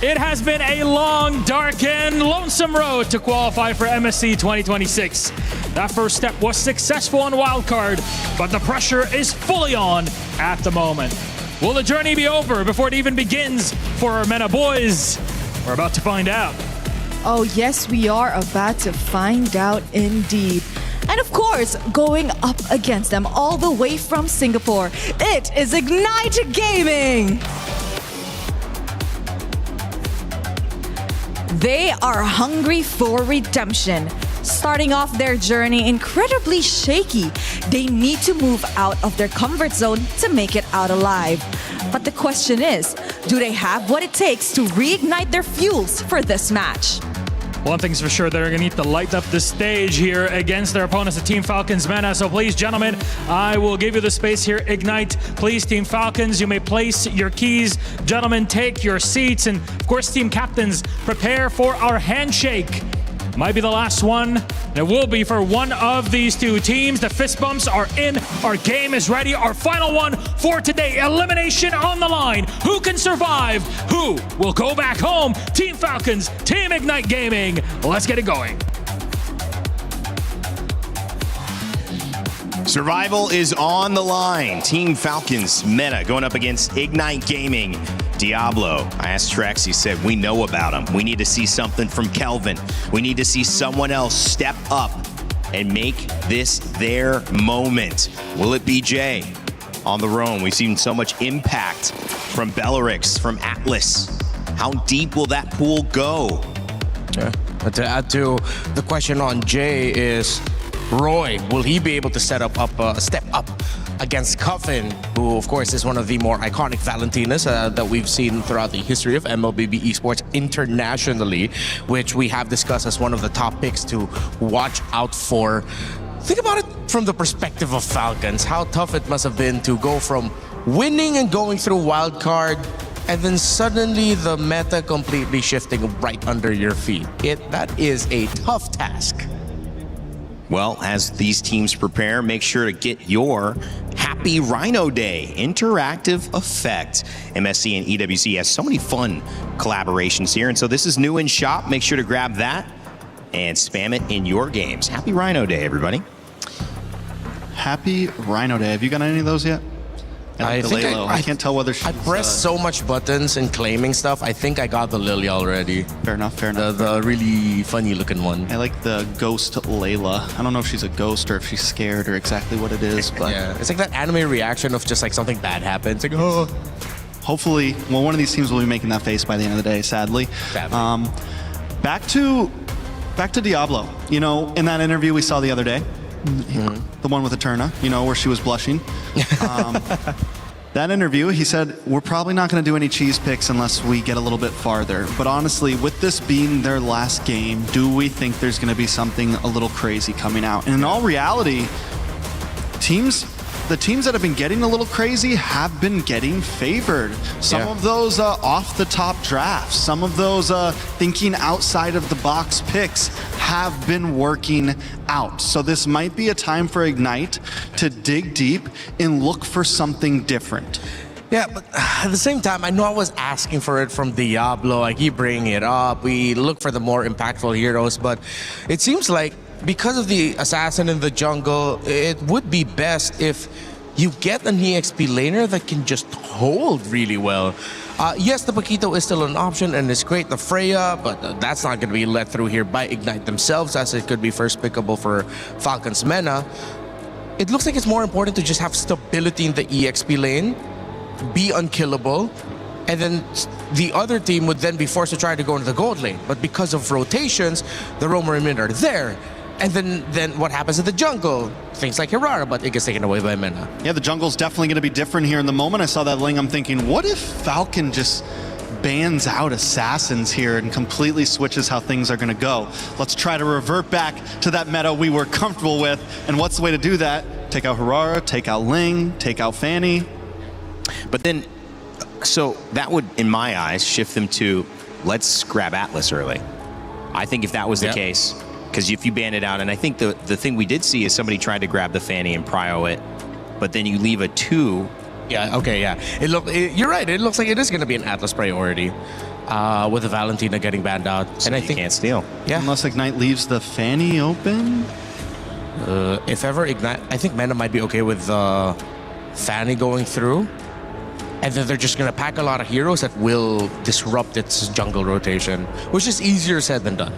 It has been a long, dark, and lonesome road to qualify for MSC 2026. That first step was successful on wildcard, but the pressure is fully on at the moment. Will the journey be over before it even begins for our Mena boys? We're about to find out. Oh yes, we are about to find out indeed. And of course, going up against them all the way from Singapore, it is Ignite Gaming! They are hungry for redemption. Starting off their journey incredibly shaky, they need to move out of their comfort zone to make it out alive. But the question is, do they have what it takes to reignite their fuels for this match? One thing's for sure, they're going to need to light up the stage here against their opponents, the Team Falcons Mena. So please, gentlemen, I will give you the space here. Ignite, please, Team Falcons, you may place your keys. Gentlemen, take your seats. And of course, team captains, prepare for our handshake. Might be the last one. It will be for one of these two teams. The fist bumps are in. Our game is ready. Our final one for today. Elimination on the line. Who can survive? Who will go back home? Team Falcons, Team Ignite Gaming. Let's get it going. Survival is on the line. Team Falcons Meta going up against Ignite Gaming. Diablo, I asked Trex, he said, we know about him. We need to see something from Kelvin. We need to see someone else step up and make this their moment. Will it be Jay on the roam? We've seen so much impact from Bellerix, from Atlas. How deep will that pool go? Yeah. But to add to the question on Jay is, Roy, will he be able to step up against Coffin, who of course is one of the more iconic Valentinas that we've seen throughout the history of MLBB esports internationally, which we have discussed as one of the top picks to watch out for. Think about it from the perspective of Falcons, how tough it must have been to go from winning and going through wildcard and then suddenly the meta completely shifting right under your feet. That is a tough task. Well, as these teams prepare, make sure to get your Happy Rhino Day interactive effect. MSC and EWC has so many fun collaborations here, and so this is new in shop. Make sure to grab that and spam it in your games. Happy Rhino Day, everybody. Happy Rhino Day. Have you got any of those yet? I think I can't tell whether she's... I pressed so much buttons and claiming stuff. I think I got the Lily already. Fair enough, fair enough. The really funny looking one. I like the ghost Layla. I don't know if she's a ghost or if she's scared or exactly what it is, but... Yeah, it's like that anime reaction of just like something bad happens. Like, oh. Hopefully, well, one of these teams will be making that face by the end of the day, sadly. Back to Diablo. You know, in that interview we saw the other day, the one with Eterna, you know, where she was blushing. That interview, he said, we're probably not going to do any cheese picks unless we get a little bit farther. But honestly, with this being their last game, do we think there's going to be something a little crazy coming out? And in all reality, the teams that have been getting a little crazy have been getting favored. Some of those off the top drafts, some of those thinking outside of the box picks have been working out. So this might be a time for Ignite to dig deep and look for something different. Yeah, but at the same time, I know I was asking for it from Diablo. I keep bringing it up. We look for the more impactful heroes, but it seems like because of the assassin in the jungle, it would be best if you get an EXP laner that can just hold really well. Yes, the Paquito is still an option and it's great, the Freya, but that's not going to be let through here by Ignite themselves, as it could be first pickable for Falcons Mena. It looks like it's more important to just have stability in the EXP lane, be unkillable, and then the other team would then be forced to try to go into the gold lane. But because of rotations, the Roamer and Mid are there. And then what happens in the jungle? Things like Hirara, but it gets taken away by Mena. Yeah, the jungle's definitely going to be different here in the moment. I saw that Ling, I'm thinking, what if Falcon just bans out assassins here and completely switches how things are going to go? Let's try to revert back to that meta we were comfortable with. And what's the way to do that? Take out Hirara, take out Ling, take out Fanny. But then, so that would, in my eyes, shift them to, let's grab Atlas early. I think if that was the case, because if you ban it out, and I think the thing we did see is somebody tried to grab the Fanny and prio it, but then you leave a 2. Yeah, okay, yeah. You're right, it looks like it is going to be an Atlas priority with the Valentina getting banned out. So and I think can't steal. Yeah. Unless Ignite leaves the Fanny open? If ever Ignite, I think Mena might be okay with Fanny going through. And then they're just going to pack a lot of heroes that will disrupt its jungle rotation, which is easier said than done.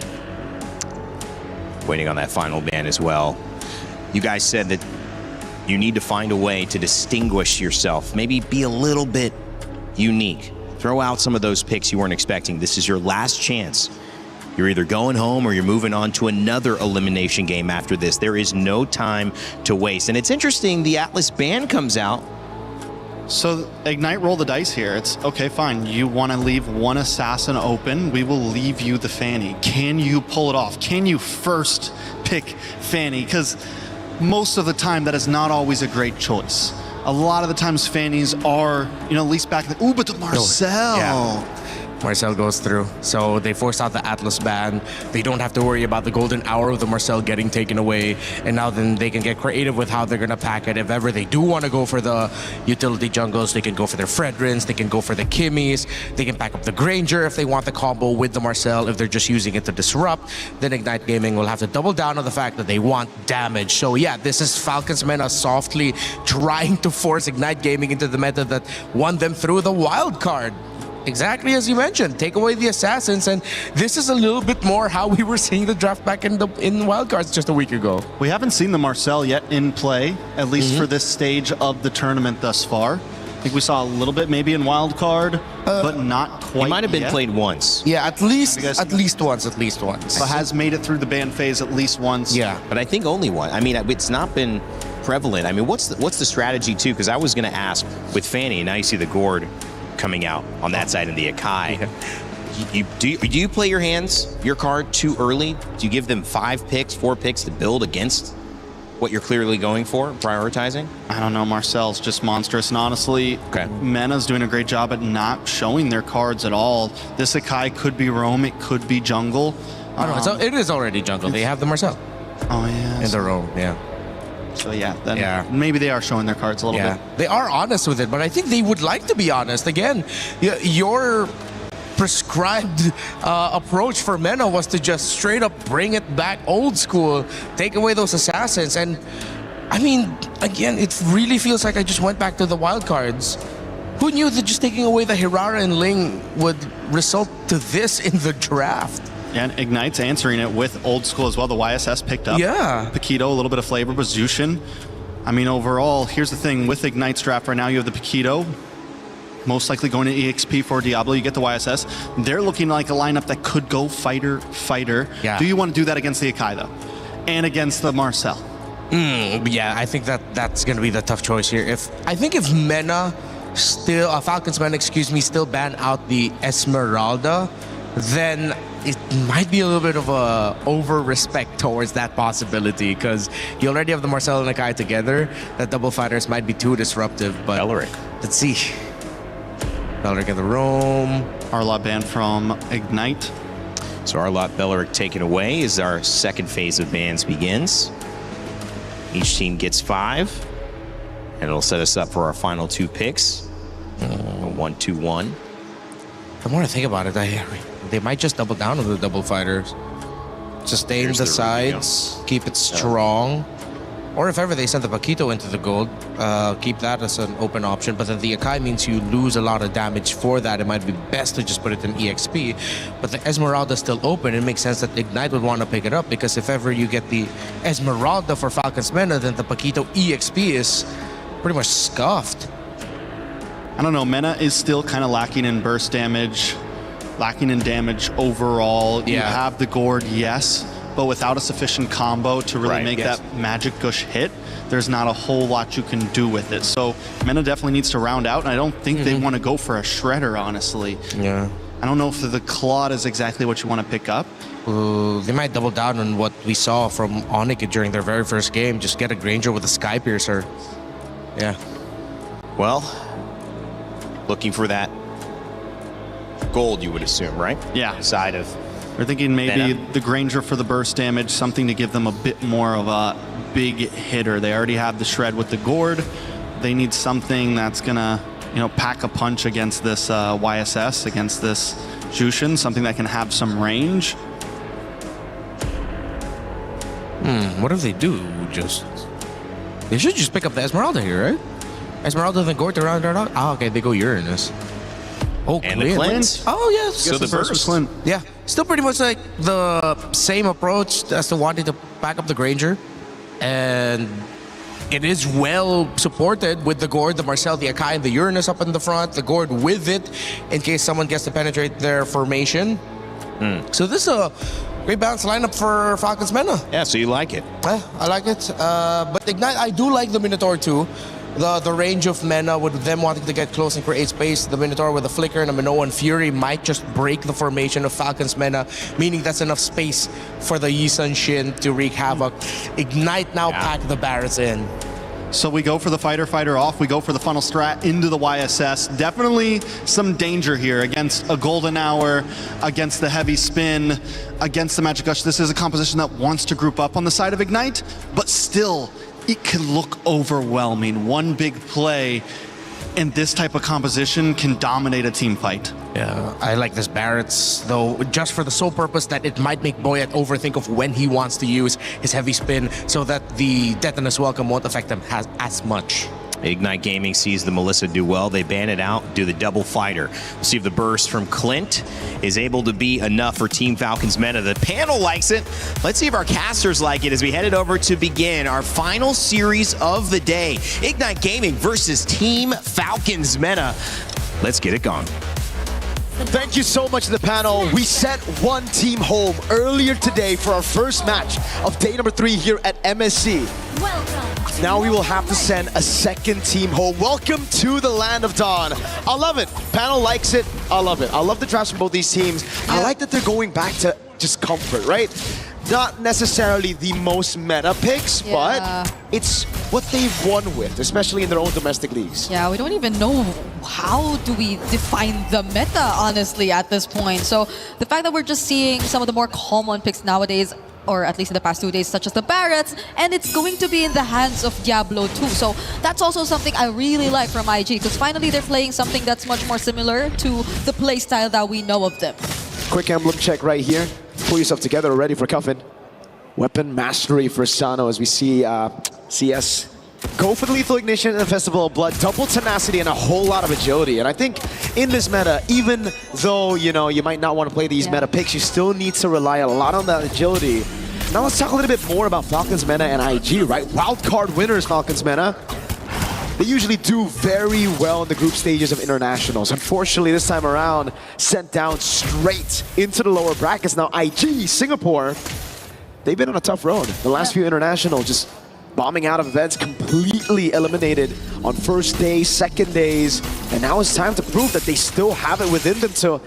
Waiting on that final ban as well. You guys said that you need to find a way to distinguish yourself, maybe be a little bit unique. Throw out some of those picks you weren't expecting. This is your last chance. You're either going home or you're moving on to another elimination game after this. There is no time to waste. And it's interesting, the Atlas ban comes out. So Ignite roll the dice here. It's okay, fine. You want to leave one assassin open. We will leave you the Fanny. Can you pull it off? Can you first pick Fanny? Because most of the time that is not always a great choice. A lot of the times Fannies are, you know, at least back in the, ooh, but the Marcel. Yeah. Marcel goes through. So they force out the Atlas ban. They don't have to worry about the golden hour of the Marcel getting taken away. And now then they can get creative with how they're going to pack it. If ever they do want to go for the utility jungles, they can go for their Fredrins, they can go for the Kimmies, they can pack up the Granger if they want the combo with the Marcel. If they're just using it to disrupt, then Ignite Gaming will have to double down on the fact that they want damage. So yeah, this is Falcons Mena softly trying to force Ignite Gaming into the meta that won them through the wild card. Exactly as you mentioned, take away the assassins, and this is a little bit more how we were seeing the draft back in wildcards just a week ago. We haven't seen the Marcel yet in play, at least for this stage of the tournament thus far. I think we saw a little bit maybe in wildcard, but not quite. He might have been played once. Yeah, at least once. But has made it through the ban phase at least once. Yeah, but I think only one. I mean, it's not been prevalent. I mean, what's the strategy too? Because I was going to ask with Fanny, and now you see the Gord coming out on that side in the Akai. Do you play your card too early? Do you give them 5 picks, 4 picks to build against what you're clearly going for, prioritizing? I don't know. Marcel's just monstrous. And honestly, Mena's doing a great job at not showing their cards at all. This Akai could be Roam, it could be jungle. It is already jungle. They have the Marcel. Oh, yeah. In the Roam, yeah. So yeah, maybe they are showing their cards a little bit. They are honest with it, but I think they would like to be honest. Again, your prescribed approach for Mena was to just straight up bring it back old school, take away those assassins, and I mean, again, it really feels like I just went back to the wild cards. Who knew that just taking away the Hirara and Ling would result to this in the draft? And Ignite's answering it with old school as well. The YSS picked up. Yeah. Paquito, a little bit of flavor, but Zushin. I mean, overall, here's the thing. With Ignite's draft right now, you have the Paquito. Most likely going to EXP for Diablo. You get the YSS. They're looking like a lineup that could go fighter, fighter. Yeah. Do you want to do that against the Akai, though? And against the Marcel? Yeah, I think that's going to be the tough choice here. I think if Mena still, Falcons Mena, still ban out the Esmeralda, then it might be a little bit of a over-respect towards that possibility because you already have the Marcel and Akai together. That double fighters might be too disruptive, but let's see. Belleric in the roam. Arlot banned from Ignite. So Arlot Belleric taken away as our second phase of bans begins. Each team gets 5, and it'll set us up for our final 2 picks. A 1-2-1. The more I think about it, they might just double down on the double fighters. Sustain the sides, keep it strong. Or if ever they send the Paquito into the gold, keep that as an open option. But then the Akai means you lose a lot of damage for that. It might be best to just put it in EXP. But the Esmeralda is still open. It makes sense that Ignite would want to pick it up because if ever you get the Esmeralda for Falcons Mena, then the Paquito EXP is pretty much scuffed. I don't know. Mena is still kind of lacking in burst damage, lacking in damage overall. You have the gourd, yes, but without a sufficient combo to really make that magic gush hit, there's not a whole lot you can do with it. So Mena definitely needs to round out, and I don't think they want to go for a shredder, honestly. Yeah. I don't know if the Claude is exactly what you want to pick up. They might double down on what we saw from Onyx during their very first game. Just get a Granger with a Sky Piercer. Yeah. Well, looking for that gold, you would assume, right? Yeah. Side of We're thinking maybe Mena. the Granger for the burst damage, something to give them a bit more of a big hitter. They already have the shred with the gourd. They need something that's gonna, pack a punch against this YSS, against this Jushin, something that can have some range. What if they do They should just pick up the Esmeralda here, right? Esmeralda then Gourd to round it out. Ah, okay, they go Uranus. Oh, and the Clint. Oh, yes. So the burst. Yeah, still pretty much like the same approach as to wanting to back up the Granger. And it is well supported with the Gourd, the Marcel, the Akai, and the Uranus up in the front. The Gourd with it in case someone gets to penetrate their formation. So this is a great balanced lineup for Falcons Mena. Yeah, so you like it. Yeah, I like it. But Ignite, I do like the Minotaur too. The range of Mena with them wanting to get close and create space. The Minotaur with a Flicker and a Minoan Fury might just break the formation of Falcons Mena, meaning that's enough space for the Yisun Shin to wreak havoc. Ignite now pack the Barrets in. So we go for the fighter off. We go for the funnel strat into the YSS. Definitely some danger here against a golden hour, against the heavy spin, against the Magic Gush. This is a composition that wants to group up on the side of Ignite, but still, it can look overwhelming. One big play in this type of composition can dominate a team fight. Yeah, I like this Barrett's, though, just for the sole purpose that it might make Boyet overthink of when he wants to use his heavy spin so that the Detonus Welcome won't affect him as much. Ignite Gaming sees the Melissa do well. They ban it out, do the double fighter. We'll see if the burst from Clint is able to be enough for Team Falcons Mena. The panel likes it. Let's see if our casters like it as we head it over to begin our final series of the day. Ignite Gaming versus Team Falcons Mena. Let's get it going. Thank you so much to the panel. We sent one team home earlier today for our first match of day number 3 here at MSC. Now we will have to send a second team home. Welcome to the Land of Dawn. I love it. Panel likes it. I love it. I love the drafts from both these teams. I like that they're going back to just comfort, right? Not necessarily the most meta picks, but it's what they've won with, especially in their own domestic leagues. Yeah, we don't even know how do we define the meta, honestly, at this point. So the fact that we're just seeing some of the more common picks nowadays, or at least in the past 2 days, such as the Barretts, and it's going to be in the hands of Diablo too. So that's also something I really like from IG, because finally they're playing something that's much more similar to the playstyle that we know of them. Quick emblem check right here. Pull yourself together, ready for Cuffin. Weapon mastery for Sano as we see CS go for the lethal ignition and the Festival of Blood, double tenacity and a whole lot of agility. And I think in this meta, even though, you know, you might not want to play these meta picks, you still need to rely a lot on that agility. Now let's talk a little bit more about Falcons meta and IG, right? Wildcard winners, Falcons meta. They usually do very well in the group stages of internationals. Unfortunately, this time around, sent down straight into the lower brackets. Now IG, Singapore, they've been on a tough road. The last few internationals just bombing out of events, completely eliminated on first day, second days, and now it's time to prove that they still have it within them to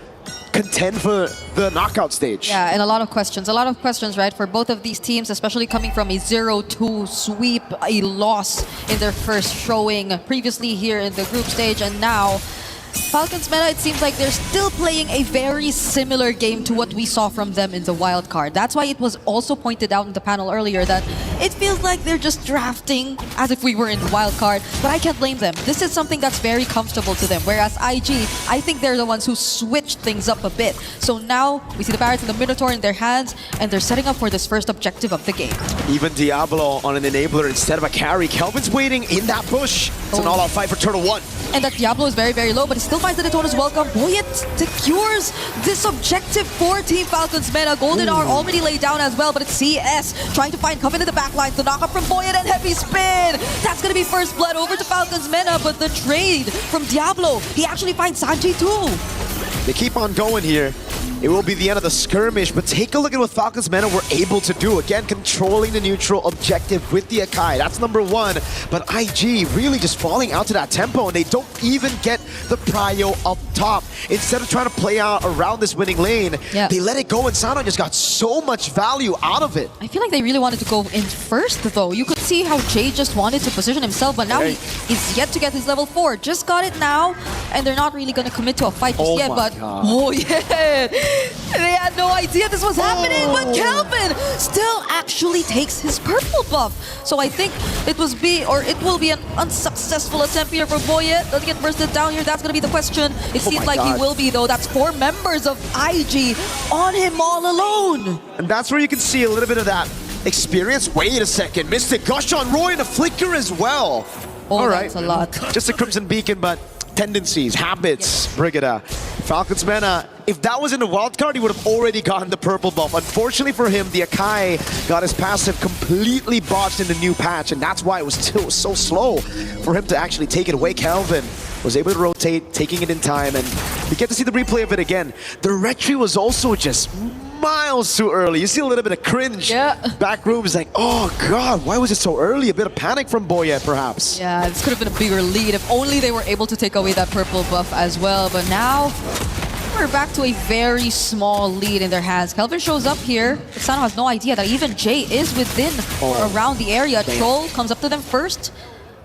contend for the knockout stage. Yeah, and a lot of questions, right, for both of these teams, especially coming from a 0-2 sweep, a loss in their first showing previously here in the group stage, and now Falcons meta, it seems like they're still playing a very similar game to what we saw from them in the wild card. That's why it was also pointed out in the panel earlier that it feels like they're just drafting as if we were in the wild card, but I can't blame them. This is something that's very comfortable to them, whereas IG, I think they're the ones who switched things up a bit. So now we see the Barrett and the Minotaur in their hands, and they're setting up for this first objective of the game. Even Diablo on an enabler instead of a carry. Kelvin's waiting in that bush. It's an all-out fight for Turtle 1. And that Diablo is very, very low, but he still finds the Daytona's welcome. Boyet secures this objective for Team Falcons meta. Golden Hour already laid down as well, but it's CS trying to find Coven in the backline. The knock-up from Boyet and heavy spin. That's going to be first blood over to Falcons meta, but the trade from Diablo, he actually finds Sanji too. They keep on going here. It will be the end of the skirmish, but take a look at what Falcons meta were able to do. Again, controlling the neutral objective with the Akai. That's number one. But IG really just falling out to that tempo, and they don't even get the prio up top. Instead of trying to play out around this winning lane, they let it go, and Sano just got so much value out of it. I feel like they really wanted to go in first, though. You could see how Jay just wanted to position himself, but now he's yet to get his level 4. Just got it now, and they're not really going to commit to a fight just yet, but oh yeah! They had no idea this was happening, but Kelvin still actually takes his purple buff. So I think it will be an unsuccessful attempt here for Boyet. Does he get bursted down here? That's going to be the question. It seems like he will be, though. That's 4 members of IG on him all alone. And that's where you can see a little bit of that experience. Wait a second. Mystic Gush on Roy and a flicker as well. Oh, all right. That's a lot. Just a Crimson Beacon, but tendencies, habits, Brigida. Falcons meta, if that was in the wildcard, he would have already gotten the purple buff. Unfortunately for him, the Akai got his passive completely botched in the new patch, and that's why it was still so slow for him to actually take it away. Kelvin was able to rotate, taking it in time, and we get to see the replay of it again. The retry was also just miles too early. You see a little bit of cringe. Back room is like, oh god, why was it so early? A bit of panic from Boyet, perhaps. Yeah, this could have been a bigger lead if only they were able to take away that purple buff as well. But now we're back to a very small lead in their hands. Kelvin shows up here, but Sano has no idea that even Jay is within or around the area. Troll comes up to them first,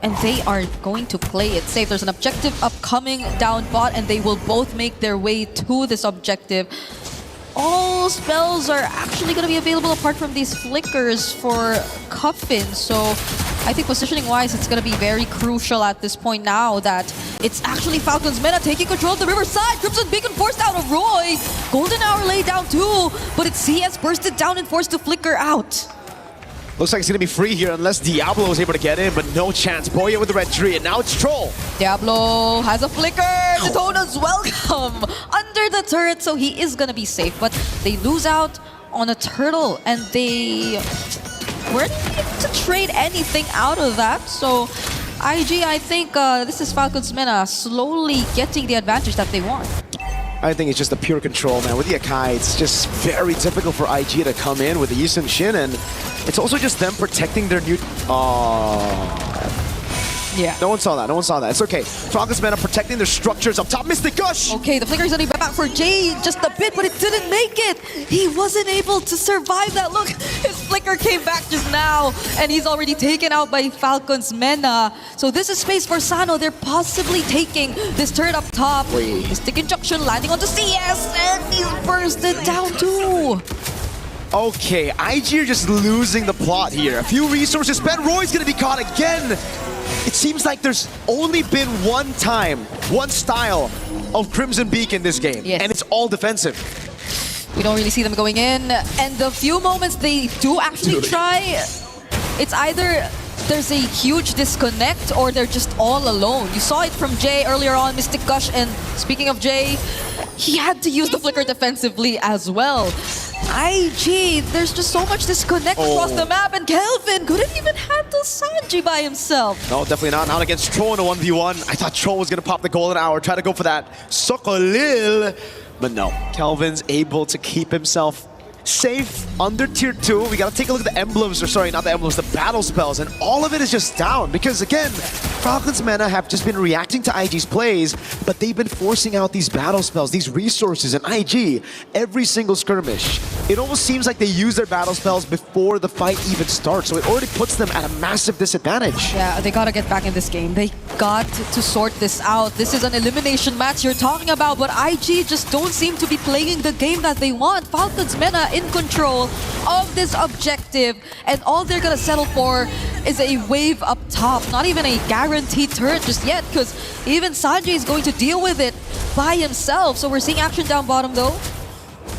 and they are going to play it safe. There's an objective upcoming down bot, and they will both make their way to this objective. All spells are actually going to be available apart from these flickers for Coffin. So I think positioning-wise, it's going to be very crucial at this point now that it's actually Falcons meta taking control of the riverside. Crimson Beacon forced out of Roy. Golden Hour laid down too, but it's CS bursted down and forced to flicker out. Looks like it's going to be free here unless Diablo was able to get in, but no chance. Boyet with the red tree, and now it's Troll. Diablo has a flicker. Daytona's welcome under the turret, so he is going to be safe. But they lose out on a turtle, and they weren't able to trade anything out of that. So IG, I think this is Falcons meta slowly getting the advantage that they want. I think it's just the pure control, man. With the Akai, it's just very difficult for IG to come in with the Yisun Shin, and it's also just them protecting their new... Yeah. No one saw that. No one saw that. It's okay. Falcons meta protecting their structures up top. Mystic Gush! Okay, the flicker is only back for Jay just a bit, but it didn't make it. He wasn't able to survive that. Look, his flicker came back just now, and he's already taken out by Falcons meta. So this is space for Sano. They're possibly taking this turret up top. Mystic Injunction landing onto CS, and he's bursted down too. Okay, IG are just losing the plot here. A few resources spent. Roy's gonna be caught again. It seems like there's only been one time, one style of Crimson Beacon in this game, and it's all defensive. We don't really see them going in, and the few moments they do actually try, it's either there's a huge disconnect or they're just all alone. You saw it from Jay earlier on, Mystic Gush, and speaking of Jay, he had to use the flicker defensively as well. IG, there's just so much disconnect across the map, and Kelvin couldn't even handle Sanji by himself. No, definitely not. Not against Tro in a 1v1. I thought Tro was going to pop the golden hour, try to go for that Sokolil. But no, Kelvin's able to keep himself safe under tier 2. We gotta take a look at the emblems, or sorry, not the emblems, the battle spells, and all of it is just down because again, Falcons Mena have just been reacting to IG's plays, but they've been forcing out these battle spells, these resources, and IG, every single skirmish. It almost seems like they use their battle spells before the fight even starts, so it already puts them at a massive disadvantage. Yeah, they gotta get back in this game. They got to sort this out. This is an elimination match you're talking about, but IG just don't seem to be playing the game that they want. Falcons Mena in control of this objective, and all they're gonna settle for is a wave up top. Not even a guaranteed turret just yet, because even Sanji is going to deal with it by himself. So we're seeing action down bottom though.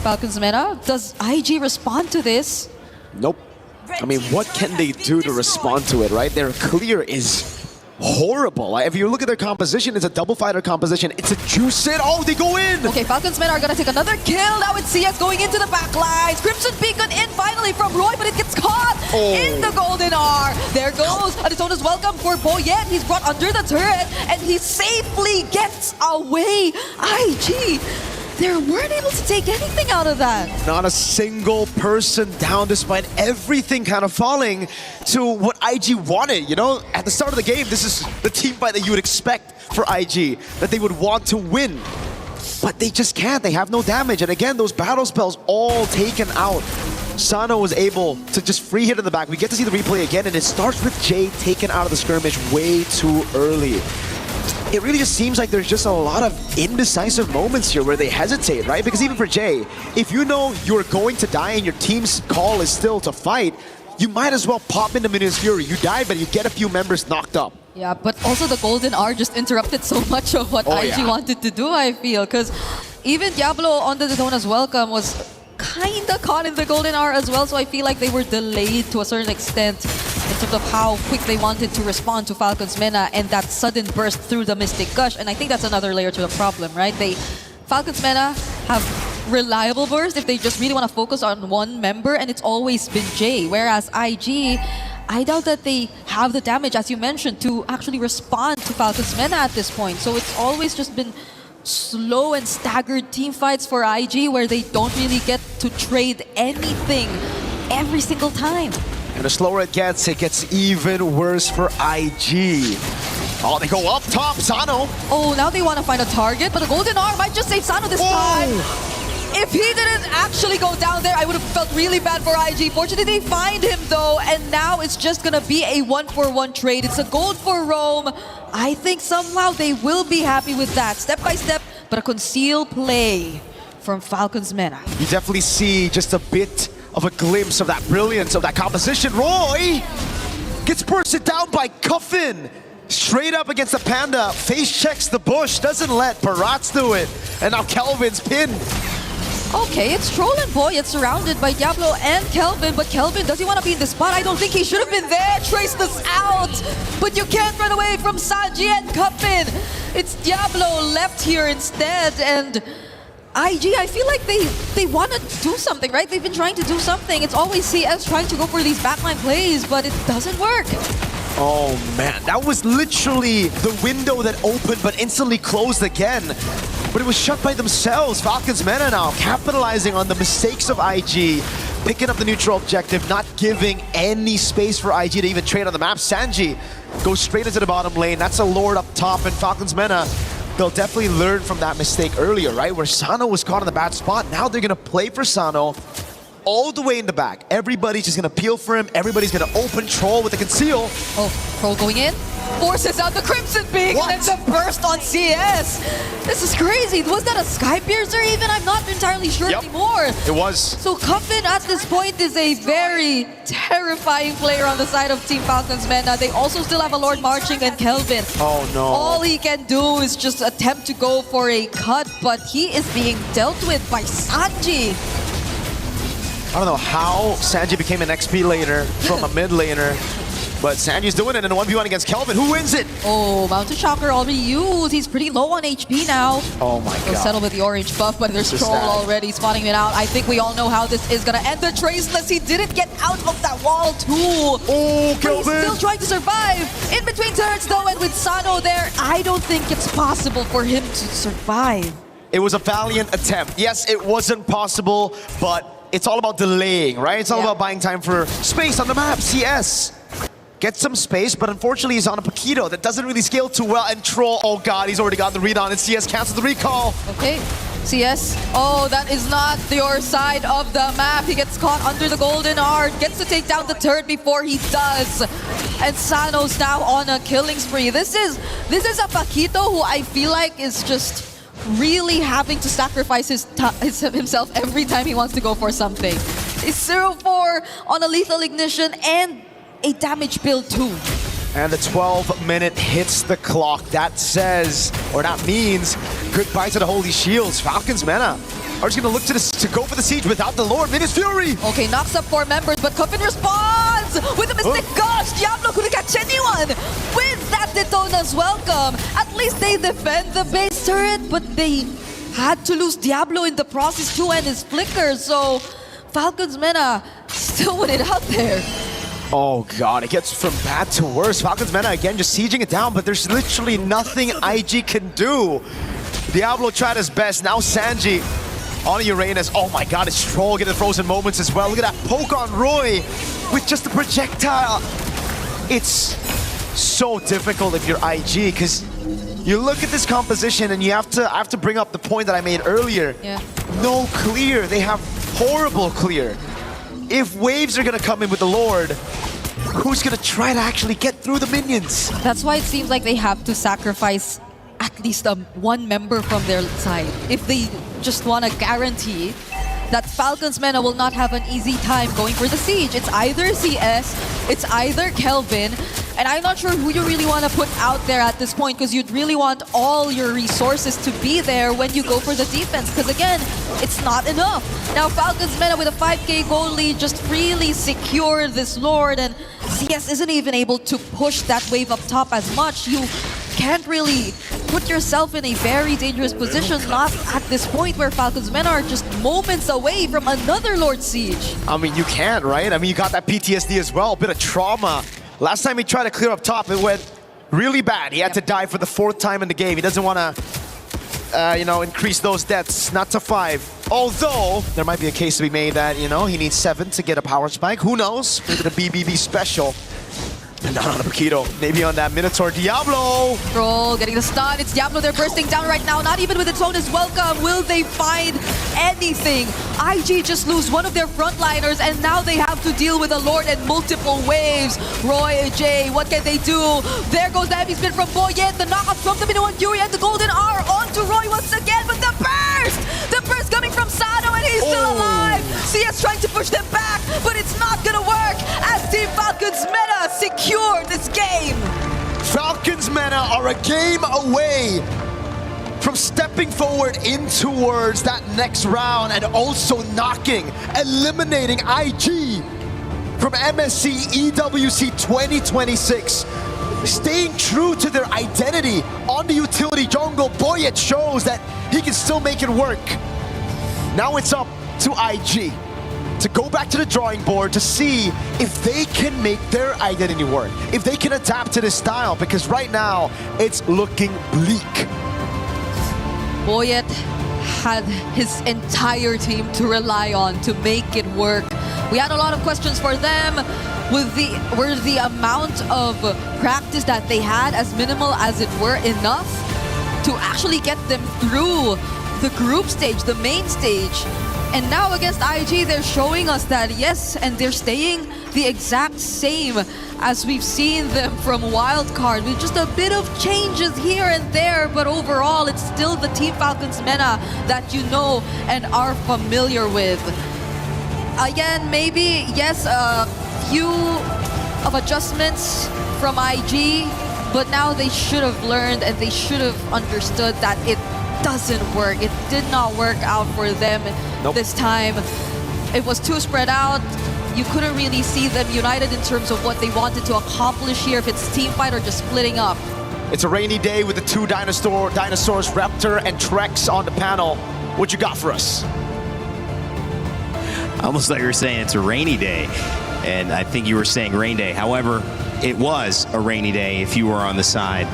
Falcons Mena, does IG respond to this? Nope. I mean, what can they do to respond to it, right? Their clear is horrible. Like, if you look at their composition, it's a double fighter composition. It's a juice it. Oh, they go in! Okay, Falcons Mena are gonna take another kill. Now it's CS going into the back lines. Crimson Beacon in finally from Roy, but it gets caught in the golden R. There goes Aditona's welcome for Boyet. He's brought under the turret, and he safely gets away. IG, they weren't able to take anything out of that. Not a single person down despite everything kind of falling to what IG wanted, you know? At the start of the game, this is the team fight that you would expect for IG, that they would want to win. But they just can't, they have no damage. And again, those battle spells all taken out. Sano was able to just free hit in the back. We get to see the replay again, and it starts with Jay taken out of the skirmish way too early. It really just seems like there's just a lot of indecisive moments here where they hesitate, right? Because even for Jay, if you know you're going to die and your team's call is still to fight, you might as well pop into Minions Fury. You die, but you get a few members knocked up. Yeah, but also the golden R just interrupted so much of what IG wanted to do, I feel. Because even Diablo on the Daytona's welcome was kinda caught in the golden R as well, so I feel like they were delayed to a certain extent in terms of how quick they wanted to respond to Falcons Mena and that sudden burst through the Mystic Gush. And I think that's another layer to the problem, right? Falcons Mena have reliable burst if they just really want to focus on one member, and it's always been Jay. Whereas IG, I doubt that they have the damage, as you mentioned, to actually respond to Falcons Mena at this point. So it's always just been slow and staggered team fights for IG where they don't really get to trade anything every single time. And the slower it gets even worse for IG. Oh, they go up top, Sano. Oh, now they want to find a target, but the golden arm might just save Sano this time. If he didn't actually go down there, I would have felt really bad for IG. Fortunately, they find him though, and now it's just gonna be a 1-for-1 trade. It's a gold for Rome. I think somehow they will be happy with that. Step by step, but a concealed play from Falcons Mena. You definitely see just a bit of a glimpse of that brilliance of that composition. Roy gets bursted down by Cuffin. Straight up against the Panda. Face checks the bush. Doesn't let Parats do it. And now Kelvin's pinned. Okay, it's Troll and Boy. It's surrounded by Diablo and Kelvin. But Kelvin, does he want to be in the spot? I don't think he should have been there. Trace this out. But you can't run away from Sanji and Cuffin. It's Diablo left here instead. And IG, I feel like they want to do something, right? They've been trying to do something. It's always CS trying to go for these backline plays, but it doesn't work. Oh man, that was literally the window that opened but instantly closed again. But it was shut by themselves. Falcons Mena now capitalizing on the mistakes of IG, picking up the neutral objective, not giving any space for IG to even trade on the map. Sanji goes straight into the bottom lane. That's a Lord up top, and Falcons Mena, they'll definitely learn from that mistake earlier, right? Where Sano was caught in the bad spot. Now they're gonna play for Sano all the way in the back. Everybody's just gonna peel for him. Everybody's gonna open Troll with the conceal. Oh, Troll going in. Forces out the Crimson Peak and then the burst on CS. This is crazy. Was that a Sky Piercer even? I'm not entirely sure anymore. It was. So Cuffin at this point is a very terrifying player on the side of Team Falcons Mena. They also still have a Lord Marching and Kelvin. Oh no. All he can do is just attempt to go for a cut, but he is being dealt with by Sanji. I don't know how Sanji became an XP laner from a mid laner. But Sanji's doing it in a 1v1 against Kelvin. Who wins it? Oh, Mountain Shocker already used. He's pretty low on HP now. Oh my He'll god. settle with the orange buff, but there's This is Troll sad. already spotting it out. I think we all know how this is gonna end. The Traceless, he didn't get out of that wall too. Oh, But he's Kelvin! still trying to survive. In between turns though, and with Sano there, I don't think it's possible for him to survive. It was a valiant attempt. Yes, it wasn't possible, but it's all about delaying, right? It's all about buying time for space on the map. CS gets some space, but unfortunately he's on a Paquito that doesn't really scale too well. And Troll, oh god, he's already got the read on, and CS cancels the recall. Okay, CS. Oh, that is not your side of the map. He gets caught under the golden art, gets to take down the turret before he does. And Sano's now on a killing spree. This is a Paquito who I feel like is just really having to sacrifice himself every time he wants to go for something. It's 0-4 on a lethal ignition and a damage build too. And the 12-minute hits the clock. That says, or that means, goodbye to the Holy Shields. Falcons Mena are just going to look to go for the siege without the Lord. Mini's Fury! Okay, knocks up 4 members, but Coffin responds with a Mystic Gush. Diablo couldn't catch anyone with that Detona's welcome. At least they defend the base turret, but they had to lose Diablo in the process too and his flicker, so Falcons Mena still win it out there. Oh god, it gets from bad to worse. Falcons Mena again just sieging it down, but there's literally nothing IG can do. Diablo tried his best. Now Sanji on Uranus. Oh my god, it's Troll getting frozen moments as well. Look at that poke on Roy with just a projectile. It's so difficult if you're IG, because you look at this composition and I have to bring up the point that I made earlier. Yeah. No clear. They have horrible clear. If waves are gonna come in with the Lord, who's gonna try to actually get through the minions? That's why it seems like they have to sacrifice at least one member from their side if they just want to guarantee that Falcons Mena will not have an easy time going for the siege. It's either CS, it's either Kelvin, and I'm not sure who you really want to put out there at this point, because you'd really want all your resources to be there when you go for the defense, because again, it's not enough. Now Falcons Mena with a 5k goal lead just really secured this Lord, and CS isn't even able to push that wave up top as much. You can't really put yourself in a very dangerous position, not at this point where Falcons Mena are just moments away from another Lord Siege. I mean, you can't, right? I mean, you got that PTSD as well, a bit of trauma. Last time he tried to clear up top, it went really bad. He had to die for the 4th time in the game. He doesn't want to, increase those deaths, not to 5. Although, there might be a case to be made that, he needs 7 to get a power spike. Who knows? Maybe the BBB special. And not on a Paquito. Maybe on that Minotaur. Diablo! Troll getting the stun. It's Diablo. They're bursting down right now. Not even with its own as welcome. Will they find anything? IG just lose one of their frontliners, and now they have to deal with a Lord and multiple waves. Roy, J, what can they do? There goes the heavy spin from Boyet. The knockout from the Minoan Fury and the Golden R onto Roy once again. But the burst! The burst coming from Sano, and he's still alive. CS trying to push them back, but it's not gonna work as Team Falcons Mena secure this game. Falcons Mena are a game away from stepping forward in towards that next round and also eliminating IG from MSC EWC 2026. Staying true to their identity on the utility jungle, Boyet shows that he can still make it work. Now it's up to IG to go back to the drawing board to see if they can make their identity work, if they can adapt to this style, because right now it's looking bleak. Boyet had his entire team to rely on to make it work. We had a lot of questions for them. Were the amount of practice that they had, as minimal as it were, enough to actually get them through the group stage, the main stage? And now against IG, they're showing us that yes, and they're staying the exact same as we've seen them from Wildcard, with just a bit of changes here and there, but overall it's still the Team Falcons Mena that you know and are familiar with. Again, maybe, yes, a few of adjustments from IG, but now they should have learned and they should have understood that it doesn't work. It did not work out for them this time. It was too spread out. you couldn't really see them united in terms of what they wanted to accomplish here, if it's team fight or just splitting up. It's a rainy day with the two dinosaurs, Raptor and Trex on the panel. What you got for us? Almost like you were saying it's a rainy day, and I think you were saying rain day. However, it was a rainy day if you were on the side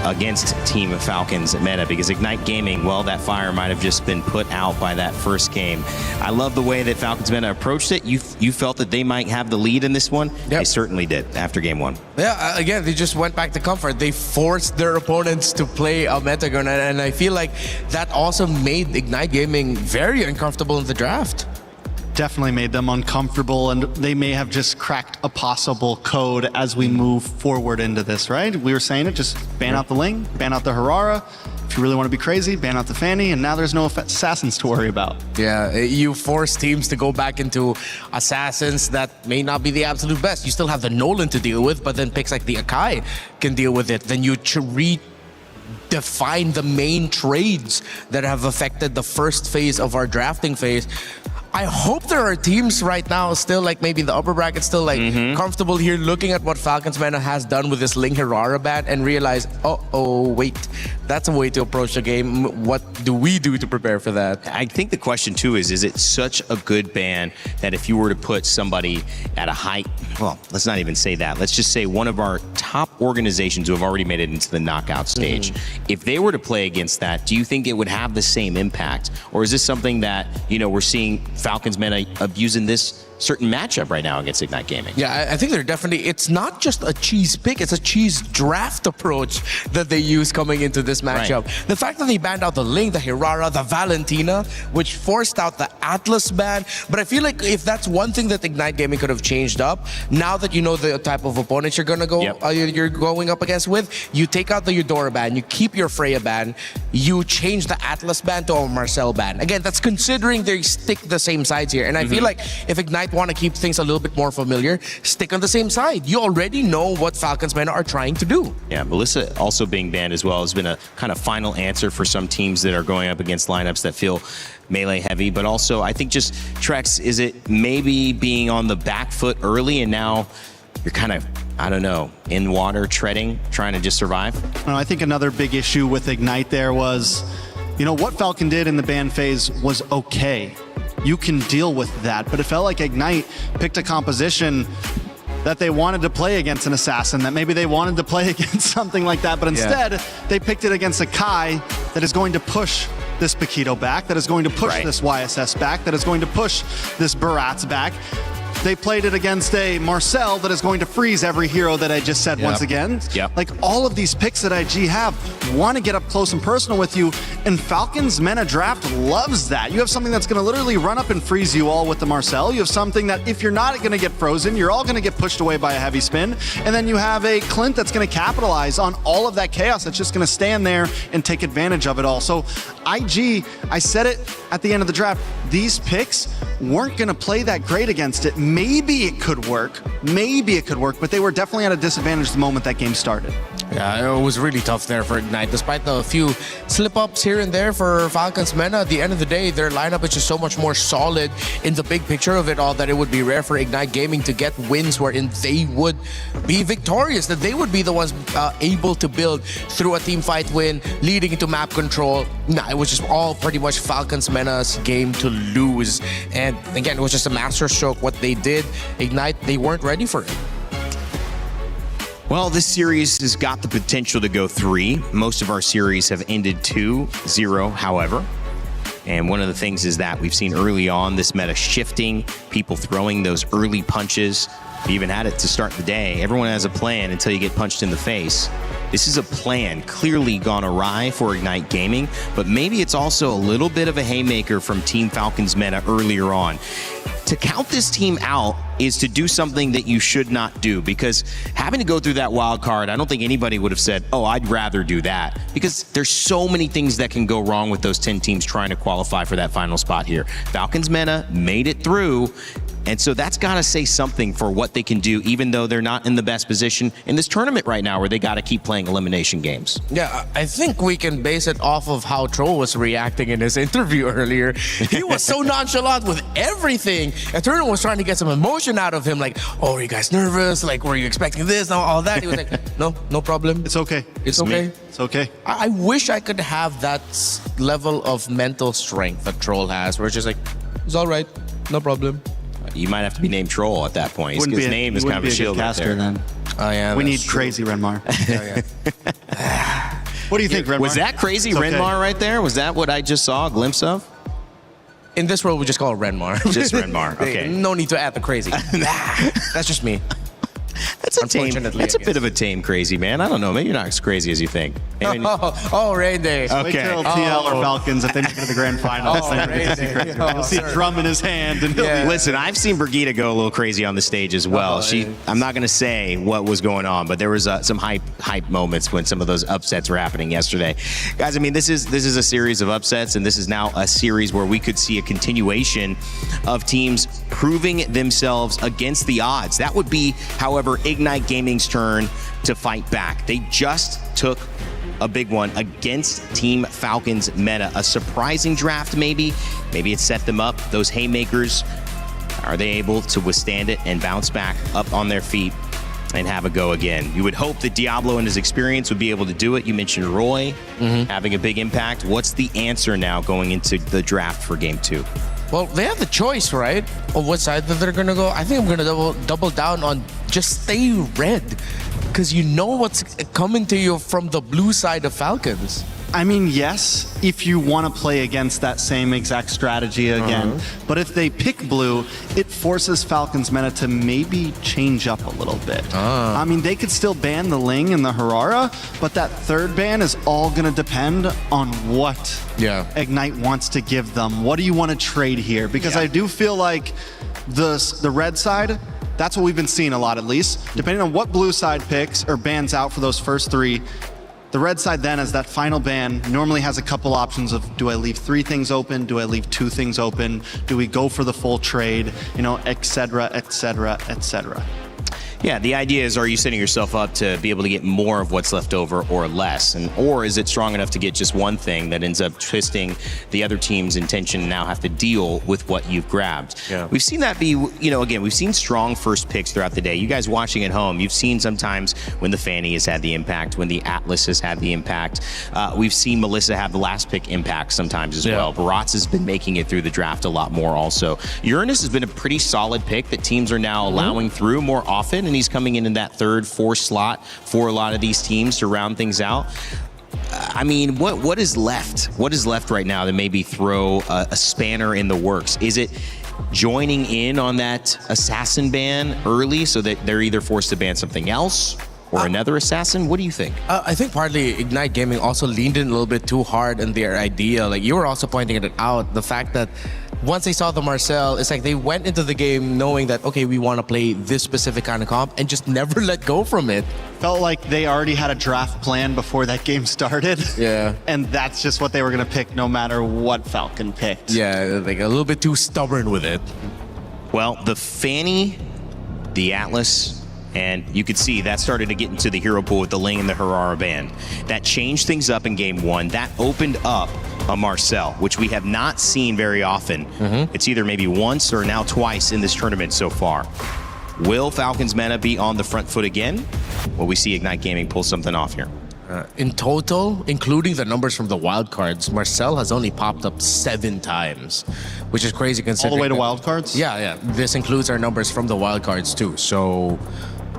against Team Falcons Meta, because Ignite Gaming, well, that fire might have just been put out by that first game. I love the way that Falcons Meta approached it. You felt that they might have the lead in this one. Yep. They certainly did after game one. Yeah, again, they just went back to comfort. They forced their opponents to play a metagun, and I feel like that also made Ignite Gaming very uncomfortable in the draft. Definitely made them uncomfortable, and they may have just cracked a possible code as we move forward into this, right? We were saying it, just ban out the Ling, ban out the Harara. If you really want to be crazy, ban out the Fanny, and now there's no assassins to worry about. Yeah, you force teams to go back into assassins that may not be the absolute best. You still have the Nolan to deal with, but then picks like the Akai can deal with it. Then you redefine the main trades that have affected the first phase of our drafting phase. I hope there are teams right now still like maybe in the upper bracket still like comfortable here looking at what Falcons Meta has done with this Ling Hirara ban and realize, oh wait, that's a way to approach the game. What do we do to prepare for that? I think the question too is it such a good ban that if you were to put somebody at a high, well, let's not even say that. Let's just say one of our top organizations who have already made it into the knockout stage, if they were to play against that, do you think it would have the same impact? Or is this something that, you know, we're seeing Falcons Meta abusing this certain matchup right now against Ignite Gaming? Yeah, I think they're definitely, it's not just a cheese pick, it's a cheese draft approach that they use coming into this matchup. Right. The fact that they banned out the Ling, the Hirara, the Valentina, which forced out the Atlas ban, but I feel like if that's one thing that Ignite Gaming could have changed up, now that you know the type of opponents you're gonna go, you're going up against with, you take out the Eudora ban, you keep your Freya ban, you change the Atlas ban to a Marcel ban. Again, that's considering they stick the same sides here, and I feel like if Ignite want to keep things a little bit more familiar, stick on the same side. You already know what Falcons Meta are trying to do. Yeah, Melissa also being banned as well has been a kind of final answer for some teams that are going up against lineups that feel melee heavy, but also I think just Trex, is it maybe being on the back foot early and now you're kind of, I don't know, in water, treading, trying to just survive? I think another big issue with Ignite there was, you know, what Falcon did in the ban phase was okay. You can deal with that, but it felt like Ignite picked a composition that they wanted to play against an assassin, that maybe they wanted to play against something like that, but instead they picked it against a Kai that is going to push this Paquito back, that is going to push this YSS back, that is going to push this Baratz back. They played it against a Marcel that is going to freeze every hero that I just said once again. Like all of these picks that IG have want to get up close and personal with you, and Falcons Meta Draft loves that. You have something that's going to literally run up and freeze you all with the Marcel. You have something that if you're not going to get frozen, you're all going to get pushed away by a heavy spin. And then you have a Clint that's going to capitalize on all of that chaos that's just going to stand there and take advantage of it all. So IG, I said it at the end of the draft, these picks weren't going to play that great against it. Maybe it could work, but they were definitely at a disadvantage the moment that game started. Yeah, it was really tough there for Ignite. Despite the few slip-ups here and there for Falcons Meta, at the end of the day, their lineup is just so much more solid in the big picture of it all that it would be rare for Ignite Gaming to get wins wherein they would be victorious, that they would be the ones able to build through a team fight win, leading into map control. Nah, it was just all pretty much Falcons Meta's game to lose. And again, it was just a masterstroke what they did. Ignite, they weren't ready for it. Well, this series has got the potential to go 3. Most of our series have ended 2-0, however. And one of the things is that we've seen early on this meta shifting, people throwing those early punches. We even had it to start the day. Everyone has a plan until you get punched in the face. This is a plan clearly gone awry for Ignite Gaming, but maybe it's also a little bit of a haymaker from Team Falcons Meta earlier on. To count this team out is to do something that you should not do, because having to go through that wild card, I don't think anybody would have said, oh, I'd rather do that, because there's so many things that can go wrong with those 10 teams trying to qualify for that final spot here. Falcons Meta made it through, and so that's got to say something for what they can do, even though they're not in the best position in this tournament right now where they got to keep playing elimination games. Yeah, I think we can base it off of how Troll was reacting in his interview earlier. He was so nonchalant with everything. everything. Eternal was trying to get some emotion out of him, like, oh, are you guys nervous? Like, were you expecting this? And all that. He was like, no problem. It's okay. It's okay. It's okay. I wish I could have that level of mental strength that Troll has, where it's just like, it's all right, no problem. You might have to be named Troll at that point. Wouldn't His be a- name is you kind of a wouldn't be a shield good right caster there. then. Oh, yeah, We that's need true. crazy Renmar. What do you think, Renmar? Was that crazy It's okay. Renmar right there? Was that what I just saw a glimpse of? In this world, we just call it Renmar. Just Renmar, okay. No need to add the crazy. That's just me. That's a tame. Unfortunately, That's a I bit of a tame crazy, man. I don't know. Maybe you're not as crazy as you think. I mean, Rain Day. Wait till TL or Falcons if they make it to the grand finals. You'll see a drum in his hand. And Listen, I've seen Brigitte go a little crazy on the stage as well. I'm not going to say what was going on, but there was some hype moments when some of those upsets were happening yesterday. Guys, I mean, this is a series of upsets, and this is now a series where we could see a continuation of teams proving themselves against the odds. That would be, however, Ignite Gaming's turn to fight back. They just took a big one against Team Falcons Meta. A surprising draft, maybe. Maybe it set them up. Those haymakers, are they able to withstand it and bounce back up on their feet and have a go again? You would hope that Diablo and his experience would be able to do it. You mentioned Roy having a big impact. What's the answer now going into the draft for Game 2? Well, they have the choice, right? Of what side that they're gonna go. I think I'm gonna double down on just stay red, because you know what's coming to you from the blue side of Falcons. I mean, yes, if you want to play against that same exact strategy again. But if they pick blue, it forces Falcons meta to maybe change up a little bit. I mean, they could still ban the Ling and the Harara, but that third ban is all going to depend on what Ignite wants to give them. What do you want to trade here? Because I do feel like the red side, that's what we've been seeing a lot, at least. Depending on what blue side picks or bans out for those first three, the red side then, as that final ban, normally has a couple options of, do I leave 3 things open? Do I leave 2 things open? Do we go for the full trade? You know, et cetera, et cetera, et cetera. Yeah, the idea is, are you setting yourself up to be able to get more of what's left over or less? Or is it strong enough to get just one thing that ends up twisting the other team's intention and now have to deal with what you've grabbed? Yeah. We've seen that be, again, we've seen strong first picks throughout the day. You guys watching at home, you've seen sometimes when the Fanny has had the impact, when the Atlas has had the impact. We've seen Melissa have the last pick impact sometimes as well. Baratz has been making it through the draft a lot more also. Uranus has been a pretty solid pick that teams are now allowing through more often, and he's coming in that 3rd, 4th slot for a lot of these teams to round things out. I mean, what is left? What is left right now to maybe throw a spanner in the works? Is it joining in on that assassin ban early so that they're either forced to ban something else or another assassin? What do you think? I think partly Ignite Gaming also leaned in a little bit too hard in their idea. Like, you were also pointing it out, the fact that once they saw the Marcel, it's like they went into the game knowing that, okay, we want to play this specific kind of comp, and just never let go from it. Felt like they already had a draft plan before that game started. Yeah. And that's just what they were going to pick no matter what Falcon picked. Yeah, like a little bit too stubborn with it. Well, the Fanny, the Atlas, and you could see that started to get into the hero pool with the Ling and the Harara band. That changed things up in game 1. That opened up a Marcel, which we have not seen very often. It's either maybe once or now twice in this tournament so far. Will Falcons meta be on the front foot again? Will we see Ignite Gaming pull something off here? In total, including the numbers from the wildcards, Marcel has only popped up 7 times, which is crazy considering. All the way to that, wildcards? Yeah. This includes our numbers from the wildcards too. So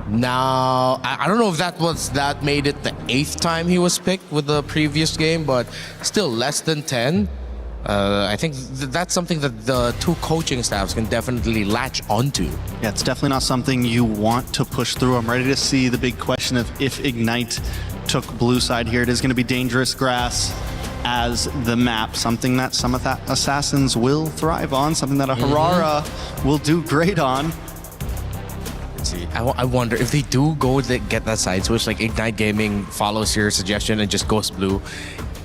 now, I don't know if that made it the 8th time he was picked with the previous game, but still less than 10. I think that's something that the 2 coaching staffs can definitely latch onto. Yeah, it's definitely not something you want to push through. I'm ready to see the big question of if Ignite took blue side here. It is going to be dangerous grass as the map, something that some of that assassins will thrive on, something that a Harara will do great on. I wonder if they do go get that side switch, like Ignite Gaming follows your suggestion and just goes blue.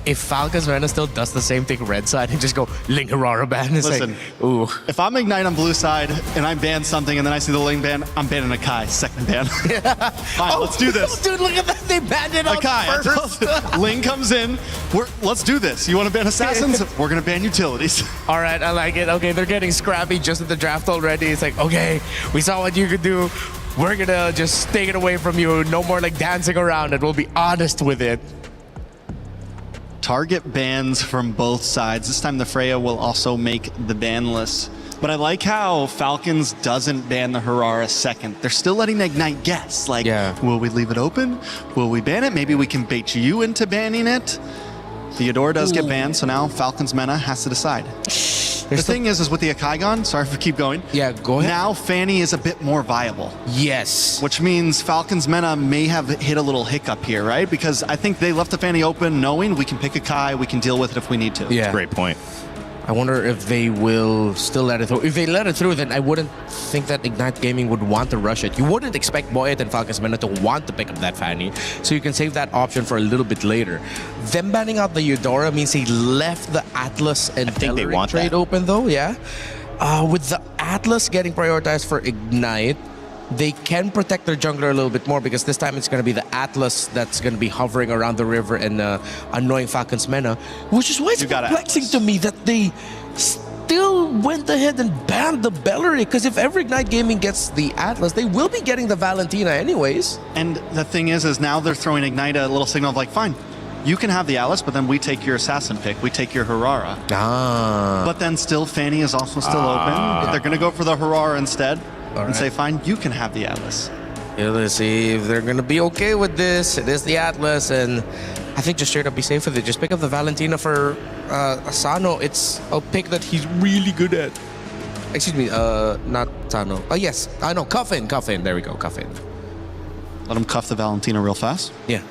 if Falcons Mena still does the same thing red side and just go Ling Aurora ban, it's Listen, like, ooh. if I'm Ignite on blue side and I ban something and then I see the Ling ban, I'm banning a Kai, second ban. Fine, let's do this. Dude, look at that. They banned it out Kai, first. Ling comes in. Let's do this. You want to ban assassins? We're going to ban utilities. All right, I like it. Okay, they're getting scrappy just at the draft already. It's like, okay, we saw what you could do. We're going to just take it away from you. No more like dancing around it. We'll be honest with it. Target bans from both sides. This time the Freya will also make the ban list. But I like how Falcons doesn't ban the Harara second. They're still letting Ignite guess. Like, will we leave it open? Will we ban it? Maybe we can bait you into banning it. Theodora does get banned, so now Falcons Mena has to decide. The thing is with the Akaigon, sorry if we keep going. Yeah, go ahead. Now Fanny is a bit more viable. Yes. Which means Falcons Mena may have hit a little hiccup here, right? Because I think they left the Fanny open knowing we can pick a Kai, we can deal with it if we need to. Yeah. Great point. I wonder if they will still let it through. If they let it through, then I wouldn't think that Ignite Gaming would want to rush it. You wouldn't expect Boyet and Falcons Mena to want to pick up that Fanny, so you can save that option for a little bit later. Them banning out the Eudora means they left the Atlas and Bellerin trade open, though, yeah? With the Atlas getting prioritized for Ignite, they can protect their jungler a little bit more because this time it's going to be the Atlas that's going to be hovering around the river and annoying Falcons Mena, which is why it's perplexing to me that they still went ahead and banned the Bellerin, because if ever Ignite Gaming gets the Atlas, they will be getting the Valentina anyways. And the thing is now they're throwing Ignite a little signal of like, fine, you can have the Atlas, but then we take your assassin pick, we take your Harara. But then still Fanny is also still open, but they're going to go for the Harara instead. And say, fine, you can have the Atlas. Yeah, let's see if they're going to be okay with this. It is the Atlas, and I think just straight up be safe with it. Just pick up the Valentina for Asano. It's a pick that he's really good at. Excuse me, not Sano. Oh, yes, I know, Cuffin. There we go, Cuffin. Let him cuff the Valentina real fast. Yeah.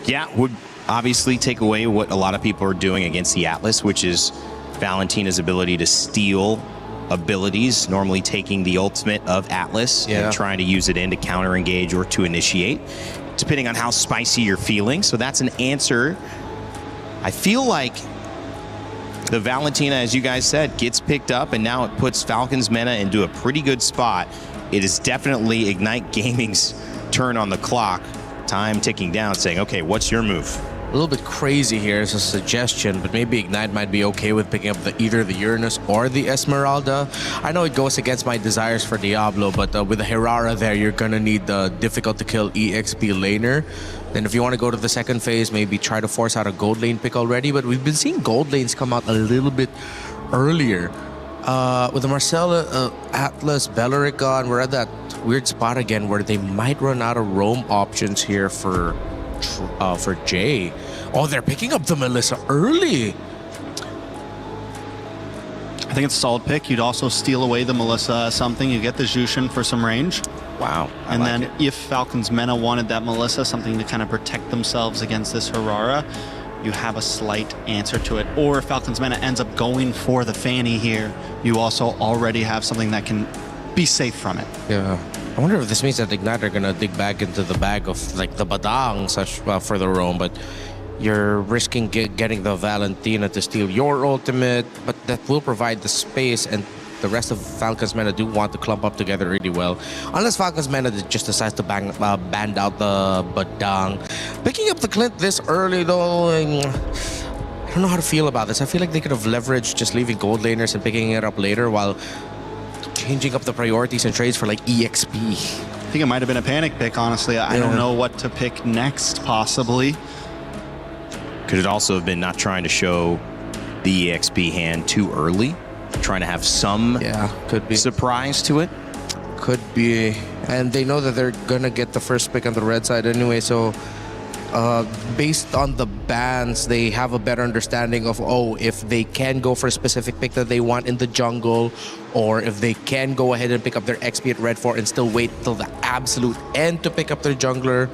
Yeah, would obviously take away what a lot of people are doing against the Atlas, which is Valentina's ability to steal abilities, normally taking the ultimate of Atlas and trying to use it in to counter engage or to initiate, depending on how spicy you're feeling. So that's an answer. I feel like the Valentina, as you guys said, gets picked up, and now it puts Falcons Mena into a pretty good spot. It is definitely Ignite Gaming's turn on the clock. Time ticking down, saying, okay, what's your move? A little bit crazy here as a suggestion, but maybe Ignite might be okay with picking up either the Uranus or the Esmeralda. I know it goes against my desires for Diablo, but with the Herrera there, you're gonna need the difficult to kill EXP laner. Then if you want to go to the second phase, maybe try to force out a gold lane pick already, but we've been seeing gold lanes come out a little bit earlier. With the Marcella, Atlas, Belerica, we're at that weird spot again where they might run out of roam options here for Jay. Oh, they're picking up the Melissa early. I think it's a solid pick. You'd also steal away the Melissa something. You get the Jushin for some range. Wow. And then if Falcons Mena wanted that Melissa, something to kind of protect themselves against this Harara, you have a slight answer to it. Or if Falcons Mena ends up going for the Fanny here, you also already have something that can be safe from it. Yeah. I wonder if this means that Ignite are gonna dig back into the bag of like the Badang such for the roam, but you're risking getting the Valentina to steal your ultimate, but that will provide the space, and the rest of Falcons Mena do want to clump up together really well. Unless Falcons Mena just decides to band out the Badang. Picking up the Clint this early though, I don't know how to feel about this. I feel like they could have leveraged just leaving gold laners and picking it up later while changing up the priorities and trades for like EXP. I think it might have been a panic pick, honestly. I don't know what to pick next, possibly. Could it also have been not trying to show the EXP hand too early? Trying to have some could be surprise to it? Could be. And they know that they're going to get the first pick on the red side anyway, so based on the bans, they have a better understanding of, if they can go for a specific pick that they want in the jungle, or if they can go ahead and pick up their XP at red 4 and still wait till the absolute end to pick up their jungler.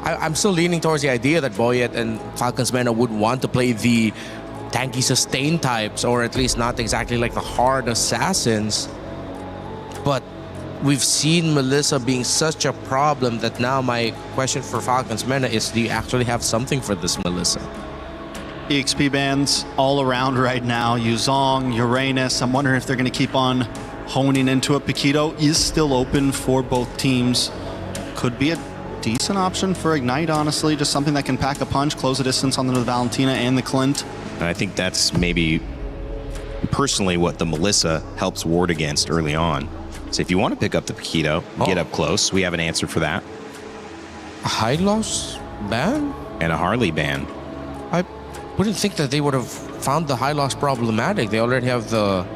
I'm still leaning towards the idea that Boyet and Falcons Mena would want to play the tanky sustain types, or at least not exactly like the hard assassins. But we've seen Melissa being such a problem that now my question for Falcons Mena is, do you actually have something for this Melissa? EXP bans all around right now. Yuzong, Uranus. I'm wondering if they're going to keep on honing into it. Paquito is still open for both teams. Could be a decent option for Ignite, honestly. Just something that can pack a punch, close the distance on the Valentina and the Clint. And I think that's maybe personally what the Melissa helps ward against early on. So if you want to pick up the Paquito, get up close, we have an answer for that. A high loss ban? And a Harley ban. I wouldn't think that they would have found the high loss problematic. They already have the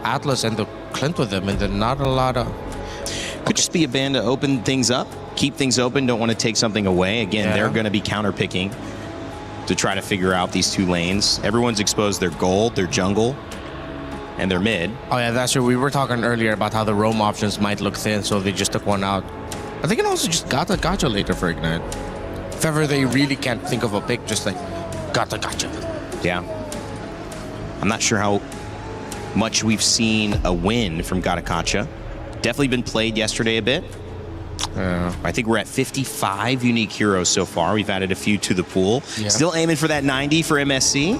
Atlas and the Clint with them, and then not a lot of... Could just be a ban to open things up, keep things open, don't want to take something away. Again, they're going to be counter-picking to try to figure out these two lanes. Everyone's exposed their gold, their jungle, and their mid. Oh yeah, that's true. We were talking earlier about how the roam options might look thin, so they just took one out. But they can also just gotcha later for Ignite. If ever they really can't think of a pick, just like gotcha. Yeah. I'm not sure how much we've seen a win from Gatakacha. Definitely been played yesterday a bit. I think we're at 55 unique heroes so far. We've added a few to the pool. Yeah. Still aiming for that 90 for MSC.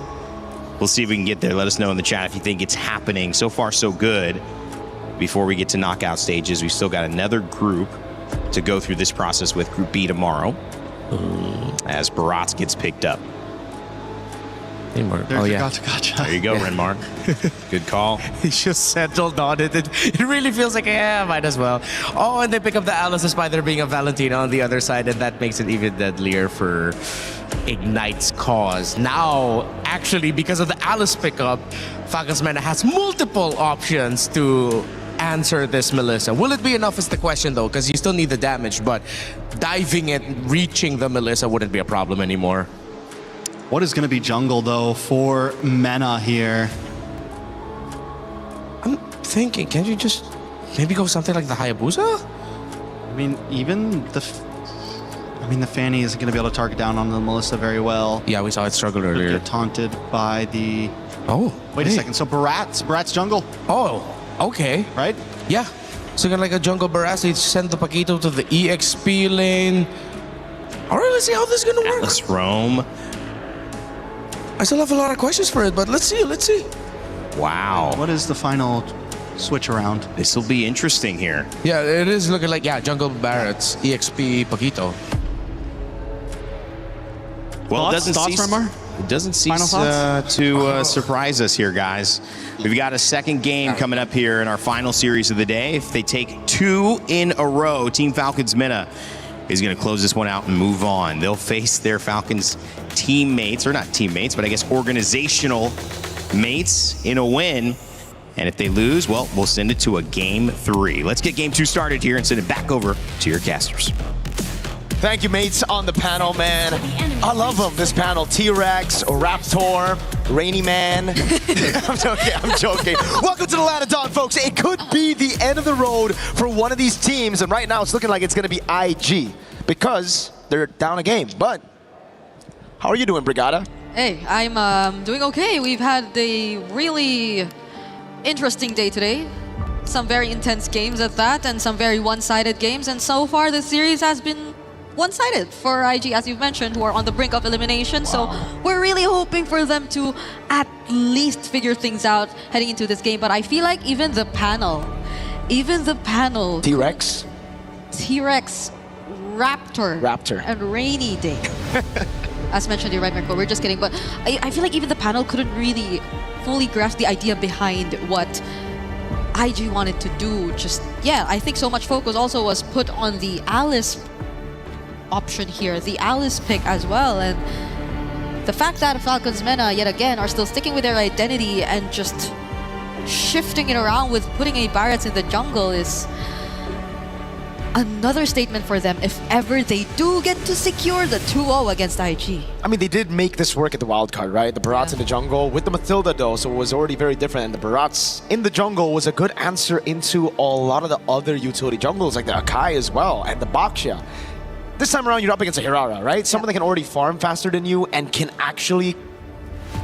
We'll see if we can get there. Let us know in the chat if you think it's happening. So far, so good. Before we get to knockout stages, we've still got another group to go through this process with Group B tomorrow. As Barats gets picked up. Oh yeah. Gotcha. There you go, Renmar. Good call. He just settled on it. It really feels like, yeah, might as well. Oh, and they pick up the Alice despite there being a Valentina on the other side, and that makes it even deadlier for Ignite's cause. Now, actually, because of the Alice pickup, Falcons Mena has multiple options to answer this Melissa. Will it be enough is the question, though, because you still need the damage, but diving it, reaching the Melissa wouldn't be a problem anymore. What is going to be jungle, though, for Mena here? I'm thinking, can't you just maybe go something like the Hayabusa? I mean, even the Fanny isn't going to be able to target down on the Melissa very well. Yeah, we saw it struggle earlier. Get taunted by the... Oh, wait a second. So Barat's jungle. Oh, okay. Right? Yeah. So kind of like a jungle Barats, they send the Paquito to the EXP lane. All right, let's see how this is going to work. Let's roam. I still have a lot of questions for it, but let's see. Wow. What is the final switch around? This will be interesting here. Yeah, it is looking like, jungle Barats, EXP, Paquito. Well, thoughts, it doesn't cease to surprise us here, guys. We've got a second game coming up here in our final series of the day. If they take 2 in a row, Team Falcons Mena is going to close this one out and move on. They'll face their Falcons teammates, or not teammates, but I guess organizational mates in a win. And if they lose, well, we'll send it to a Game 3. Let's get Game 2 started here and send it back over to your casters. Thank you, mates, on the panel, man. I love them, this panel. T-Rex, Raptor, Rainy Man. I'm joking. Welcome to the Land of Dawn, folks. It could be the end of the road for one of these teams, and right now it's looking like it's going to be IG because they're down a game. But how are you doing, Brigada? Hey, I'm doing okay. We've had a really interesting day today. Some very intense games at that, and some very one-sided games. And so far, the series has been one-sided for IG, as you've mentioned, who are on the brink of elimination. Wow. So we're really hoping for them to at least figure things out heading into this game. But I feel like even the panel, T-Rex, Raptor, and Rainy Day. As mentioned, you're right, Mirko, we're just kidding. But I feel like even the panel couldn't really fully grasp the idea behind what IG wanted to do. I think so much focus also was put on the Alice option here, the Alice pick as well, and the fact that Falcons Mena yet again are still sticking with their identity and just shifting it around with putting a Barats in the jungle is another statement for them if ever they do get to secure the 2-0 against IG. I mean, they did make this work at the wildcard, right? The Barats in the jungle with the Mathilda, though, so it was already very different. And the Barats in the jungle was a good answer into a lot of the other utility jungles, like the Akai as well, and the Baxia. This time around, you're up against a Hirara, right? Someone that can already farm faster than you and can actually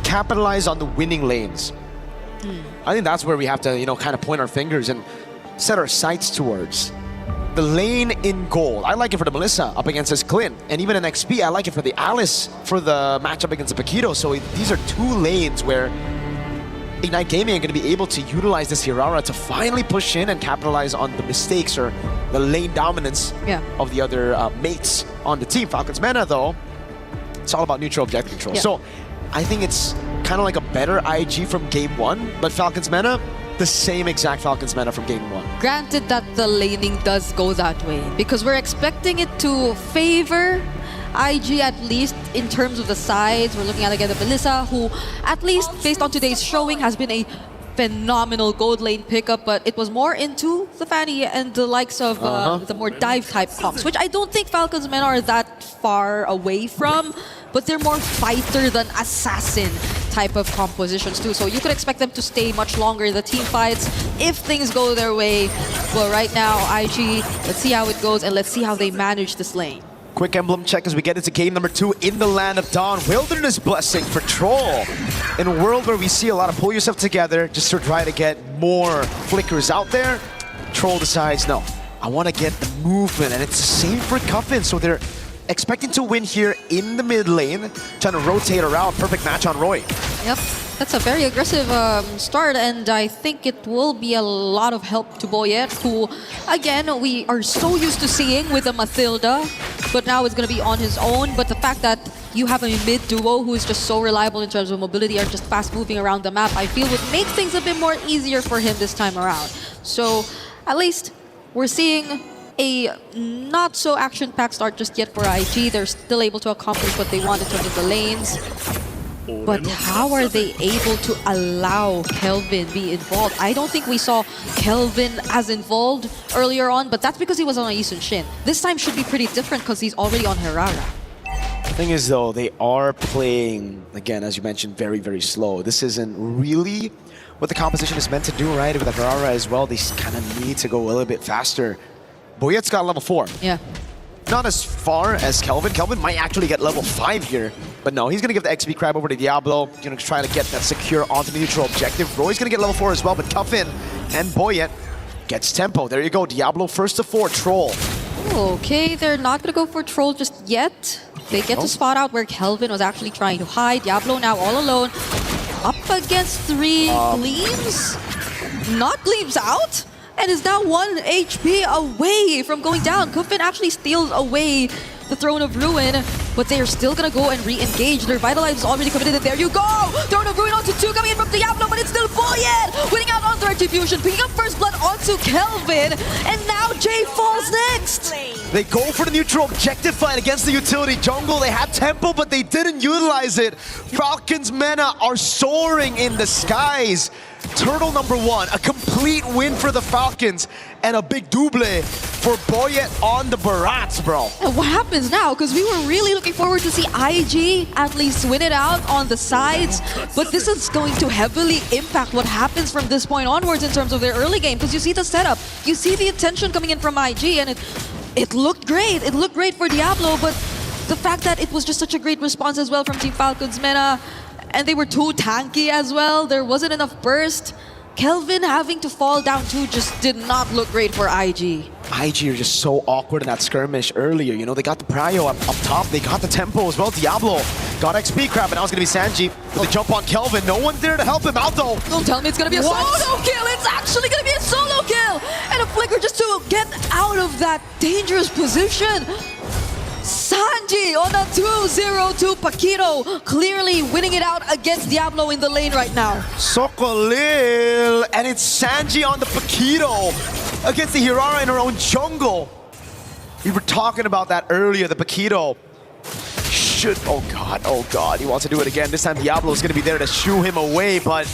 capitalize on the winning lanes. I think that's where we have to, kind of point our fingers. And set our sights towards. The lane in gold, I like it for the Melissa up against his Clint. And even in XP, I like it for the Alice for the matchup against the Paquito. So these are two lanes where Ignite Gaming are going to be able to utilize this Hirara to finally push in and capitalize on the mistakes or the lane dominance of the other mates on the team. Falcons Mena, though, it's all about neutral objective control. So I think it's kind of like a better IG from game 1, but Falcons Mena, the same exact Falcons Mena from game 1. Granted that the laning does go that way, because we're expecting it to favor IG, at least in terms of the sides. We're looking at again the Melissa, who at least based on today's showing has been a phenomenal gold lane pickup, but it was more into the Fanny and the likes of the more dive type comps, which I don't think Falcons Men are that far away from, but they're more fighter than assassin type of compositions too. So you could expect them to stay much longer in the team fights if things go their way. Well, right now, IG, let's see how it goes and let's see how they manage this lane. Quick emblem check as we get into game number 2 in the Land of Dawn. Wilderness Blessing for Troll. In a world where we see a lot of pull yourself together just to try to get more flickers out there, Troll decides, no, I want to get the movement, and it's the same for Cuffin. So they're expecting to win here in the mid lane, trying to rotate around. Perfect match on Roy. Yep, that's a very aggressive start, and I think it will be a lot of help to Boyet, who, again, we are so used to seeing with a Mathilda, but now it's going to be on his own. But the fact that you have a mid duo who is just so reliable in terms of mobility and just fast moving around the map, I feel would make things a bit more easier for him this time around. So at least we're seeing a not so action-packed start just yet for IG. They're still able to accomplish what they want in terms of the lanes. But how are they able to allow Kelvin be involved? I don't think we saw Kelvin as involved earlier on, but that's because he was on a Yisun Shin. This time should be pretty different because he's already on Herrera. The thing is, though, they are playing, again, as you mentioned, very, very slow. This isn't really what the composition is meant to do, right? With the Herrera as well, they kind of need to go a little bit faster. Boyet's got level 4. Yeah. Not as far as Kelvin. Kelvin might actually get level 5 here. But no, he's going to give the XP Crab over to Diablo. Going to try to get that secure onto the neutral objective. Roy's going to get level 4 as well, but Cuffin and Boyet gets tempo. There you go. Diablo first to 4. Troll. Okay, they're not going to go for Troll just yet. They get to spot out where Kelvin was actually trying to hide. Diablo now all alone. Up against 3 Gleams. Not Gleams out. And is now 1 HP away from going down. Kuffin actually steals away the Throne of Ruin, but they are still gonna go and re-engage. Their Vitalize is already committed, and there you go! Throne of Ruin onto 2 coming in from Diablo, but it's still Boyet! Winning out on Threat Diffusion, picking up First Blood onto Kelvin, and now Jay falls next! They go for the neutral objective fight against the utility jungle. They had tempo, but they didn't utilize it. Falcons Mena are soaring in the skies. Turtle number 1, a complete win for the Falcons, and a big double for Boyet on the Barats, bro. And what happens now? Because we were really looking forward to see IG at least win it out on the sides, but this is going to heavily impact what happens from this point onwards in terms of their early game, because you see the setup, you see the attention coming in from IG, and it looked great. It looked great for Diablo, but the fact that it was just such a great response as well from Team Falcons Mena, and they were too tanky as well. There wasn't enough burst. Kelvin having to fall down too just did not look great for IG. IG are just so awkward in that skirmish earlier. You know, they got the Prio up top. They got the tempo as well. Diablo got XP Crab, and now it's going to be Sanji. They jump on Kelvin. No one there to help him out, though. Don't tell me it's going to be a solo kill. It's actually going to be a solo kill. And a flicker just to get out of that dangerous position. Sanji on a 2-0 Paquito, clearly winning it out against Diablo in the lane right now. Sokolil, and it's Sanji on the Paquito against the Hirara in her own jungle. We were talking about that earlier, the Paquito should, oh god, he wants to do it again. This time Diablo is going to be there to shoo him away, but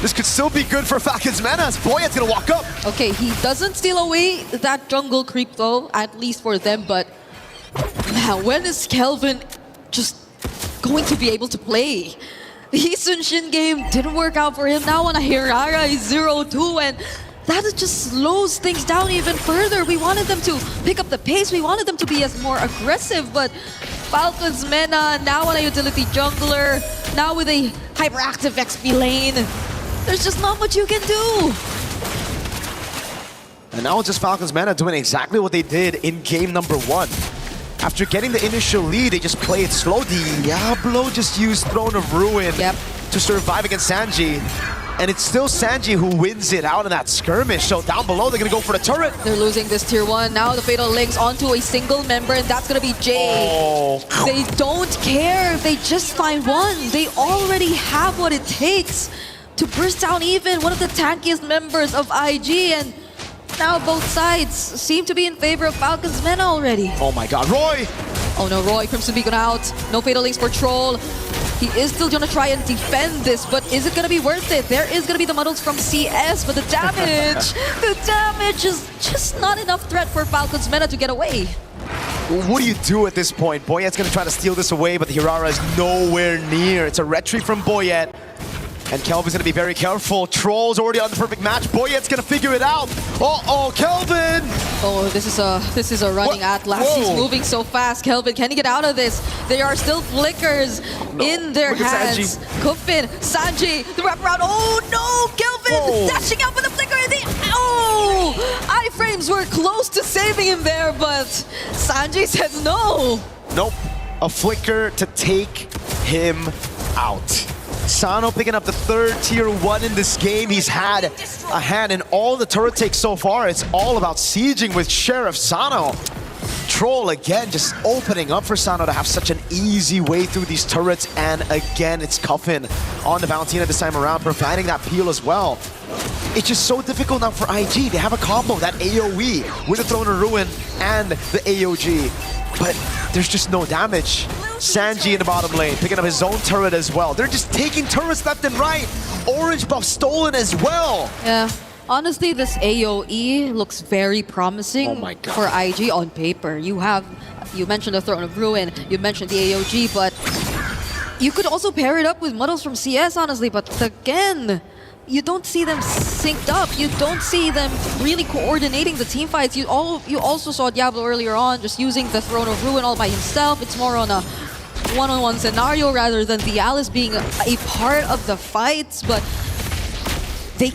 this could still be good for Falcons Mena as Boyet's going to walk up. Okay, he doesn't steal away that jungle creep though, at least for them, but now, when is Kelvin just going to be able to play? The Yisun Shin game didn't work out for him. Now on a Hirara, he's 0-2, and that just slows things down even further. We wanted them to pick up the pace. We wanted them to be as more aggressive, but Falcons Mena now on a utility jungler, now with a hyperactive XP lane. There's just not much you can do. And now it's just Falcons Mana doing exactly what they did in game number 1. After getting the initial lead, they just play it slow. Diablo just used Throne of Ruin to survive against Sanji. And it's still Sanji who wins it out in that skirmish. So down below, they're going to go for the turret. They're losing this tier 1. Now the Fatal links onto a single member, and that's going to be Jay. Oh. They don't care if they just find one. They already have what it takes to burst down even one of the tankiest members of IG. And now both sides seem to be in favor of Falcons Mana already. Oh my god, Roy! Oh no, Roy, Crimson Beacon out. No Fatal links for Troll. He is still gonna try and defend this, but is it gonna be worth it? There is gonna be the muddles from CS, but the damage is just not enough threat for Falcons Mana to get away. What do you do at this point? Boyette's gonna try to steal this away, but the Hirara is nowhere near. It's a retreat from Boyette. And Kelvin's gonna be very careful. Troll's already on the perfect match. Boyette's gonna figure it out. Uh-oh, Kelvin! Oh, this is a running Atlas. He's moving so fast. Kelvin, can he get out of this? There are still flickers in their hands. Kufin, Sanji, the wraparound. Oh no, Kelvin dashing out with the flicker. Iframes were close to saving him there, but Sanji says no. Nope. A flicker to take him out. Sano picking up the 3rd tier 1 in this game. He's had a hand in all the turret takes so far. It's all about sieging with Sheriff Sano. Troll again just opening up for Sano to have such an easy way through these turrets. And again, it's Cuffin on the Valentina this time around, providing that peel as well. It's just so difficult now for IG. They have a combo, that AoE with the Throne of Ruin and the AOG. But there's just no damage. Sanji in the bottom lane, picking up his own turret as well. They're just taking turrets left and right. Orange buff stolen as well. Yeah, honestly, this AoE looks very promising for IG on paper. You mentioned the Throne of Ruin, you mentioned the AoG, but you could also pair it up with muddles from CS, honestly. But again, you don't see them synced up. You don't see them really coordinating the team fights. You also saw Diablo earlier on just using the Throne of Ruin all by himself. It's more on a one-on-one scenario rather than the Alice being a part of the fights, but they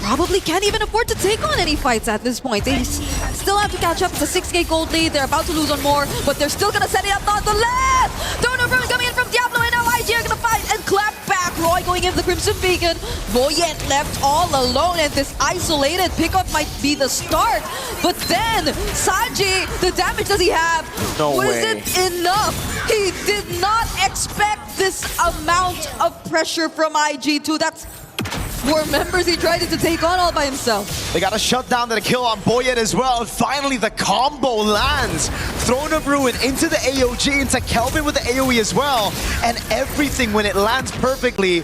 probably can't even afford to take on any fights at this point. They still have to catch up. It's a 6k gold lead. They're about to lose on more, but they're still gonna set it up nonetheless. Throne of Ruin coming in from Diablo, and now IG are gonna fight and clap back. Roy going in for the Crimson Beacon. Boyette left all alone, and this isolated pickup might be the start. But then, Sanji, the damage does he have? Was it enough? He did not expect this amount of pressure from IG2. That's 4 members he tried to take on all by himself. They got a shutdown and a kill on Boyette as well. And finally, the combo lands. Throne of Ruin into the AOG, into Kelvin with the AoE as well. And everything, when it lands perfectly,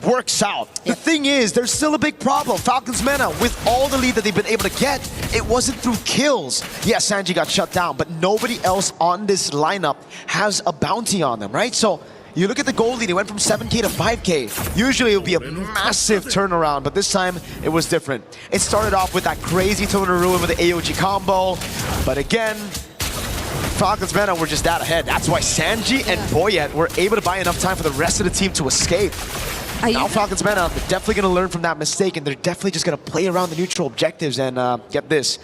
works out. The thing is, there's still a big problem. Falcons Mana, with all the lead that they've been able to get, it wasn't through kills. Yes, Sanji got shut down, but nobody else on this lineup has a bounty on them, right? So you look at the gold lead, it went from 7k to 5k. Usually it would be a massive turnaround, but this time it was different. It started off with that crazy Throne of Ruin with the AOG combo, but again, Falcons Mana were just that ahead. That's why Sanji and Boyette were able to buy enough time for the rest of the team to escape. Now Falcons Mana, they're definitely going to learn from that mistake, and they're definitely just going to play around the neutral objectives, and get this,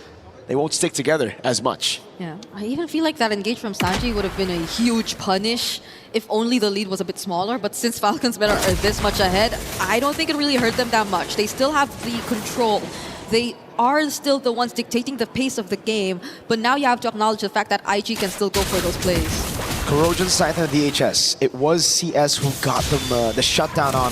they won't stick together as much. Yeah, I even feel like that engage from Sanji would have been a huge punish if only the lead was a bit smaller, but since Falcons Mana are this much ahead, I don't think it really hurt them that much. They still have the control. They are still the ones dictating the pace of the game, but now you have to acknowledge the fact that IG can still go for those plays. Corrosion, Scythe, and DHS. It was CS who got them the shutdown on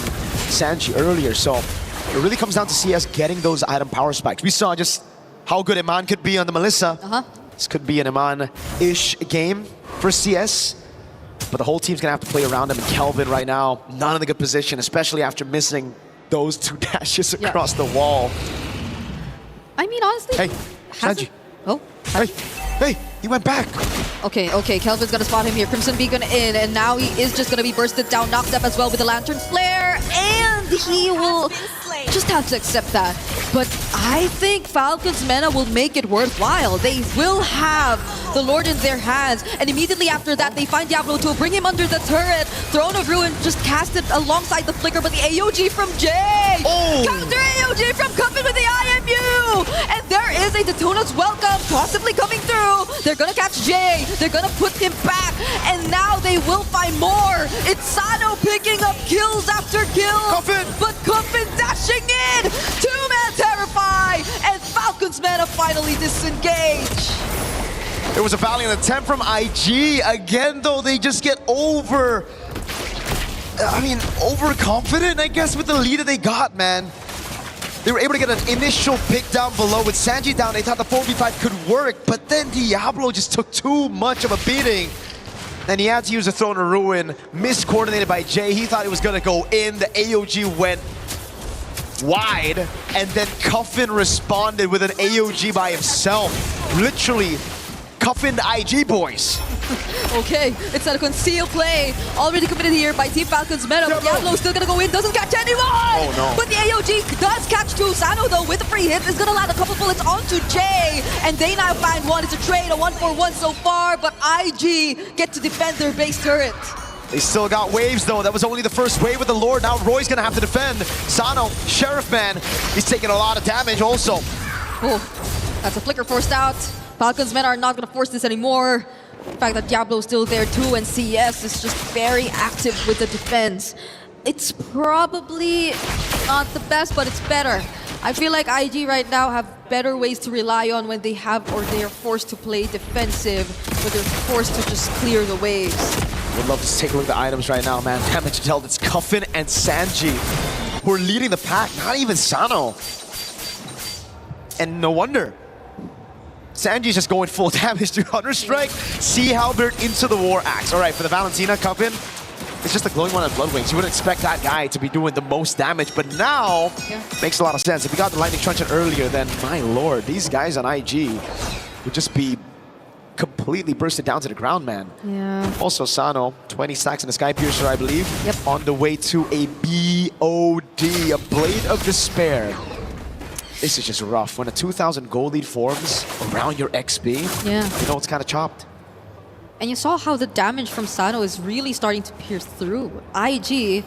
Sanji earlier, so it really comes down to CS getting those item power spikes. We saw just how good Iman could be on the Melissa. This could be an Iman-ish game for CS, but the whole team's gonna have to play around him, and Kelvin right now, not in a good position, especially after missing those 2 dashes across the wall. I mean, honestly... Hey, Sanji. Oh. Hey, he went back. Okay, Kelvin's gonna spot him here. Crimson Beacon in, and now he is just gonna be bursted down, knocked up as well with the Lantern Flare, and he will just have to accept that. But I think Falcons Mena will make it worthwhile. They will have the Lord in their hands, and immediately after that, they find Diablo to bring him under the turret. Throne of Ruin just cast it alongside the flicker, but the AOG from Jay! Counter AOG from Cuffin with the IMU! And there is a Daytona's welcome possibly coming through. They're gonna catch Jay, they're gonna put him back, and now they will find more. It's Sano picking up kills after kills, but Cuffin dashing in! Two-man Terrify, and Falcons Mena finally disengage. There was a valiant attempt from IG. Again, though, they just get overconfident, I guess, with the lead that they got, man. They were able to get an initial pick down below. With Sanji down, they thought the 4v5 could work, but then Diablo just took too much of a beating. And he had to use a Throne of Ruin, miscoordinated by Jay. He thought it was gonna go in. The AOG went wide, and then Cuffin responded with an AOG by himself. Literally, Cuffin the IG boys. Okay, it's a concealed play. Already committed here by Team Falcons Meta. Diablo still gonna go in, doesn't catch anyone! Oh no. But the AOG does catch two. Sano though with a free hit is gonna land a couple bullets onto Jay. And they now find one. It's a trade, a 1-for-1 so far, but IG get to defend their base turret. They still got waves though. That was only the first wave with the Lord. Now Roy's gonna have to defend. Sano, Sheriff Man, he's taking a lot of damage also. Oh, that's a flicker forced out. Falcons Men are not gonna force this anymore. The fact that Diablo is still there too, and CS is just very active with the defense. It's probably not the best, but it's better. I feel like IG right now have better ways to rely on when they have or they are forced to play defensive, but they're forced to just clear the waves. Would love to take a look at the items right now, man. Damage dealt. It's Cuffin and Sanji who are leading the pack, not even Sano. And no wonder. Sanji's just going full damage to Counter-Strike. Sea Halberd into the War Axe. All right, for the Valentina, Cuffin, it's just a glowing one on Bloodwings. You wouldn't expect that guy to be doing the most damage, but now makes a lot of sense. If we got the Lightning Truncheon earlier, then my lord, these guys on IG would just be completely bursted down to the ground, man. Yeah. Also, Sano, 20 stacks in the Sky Piercer, I believe. Yep. On the way to a BOD, a Blade of Despair. This is just rough. When a 2,000 gold lead forms around your XP, you know it's kind of chopped. And you saw how the damage from Sano is really starting to pierce through. IG,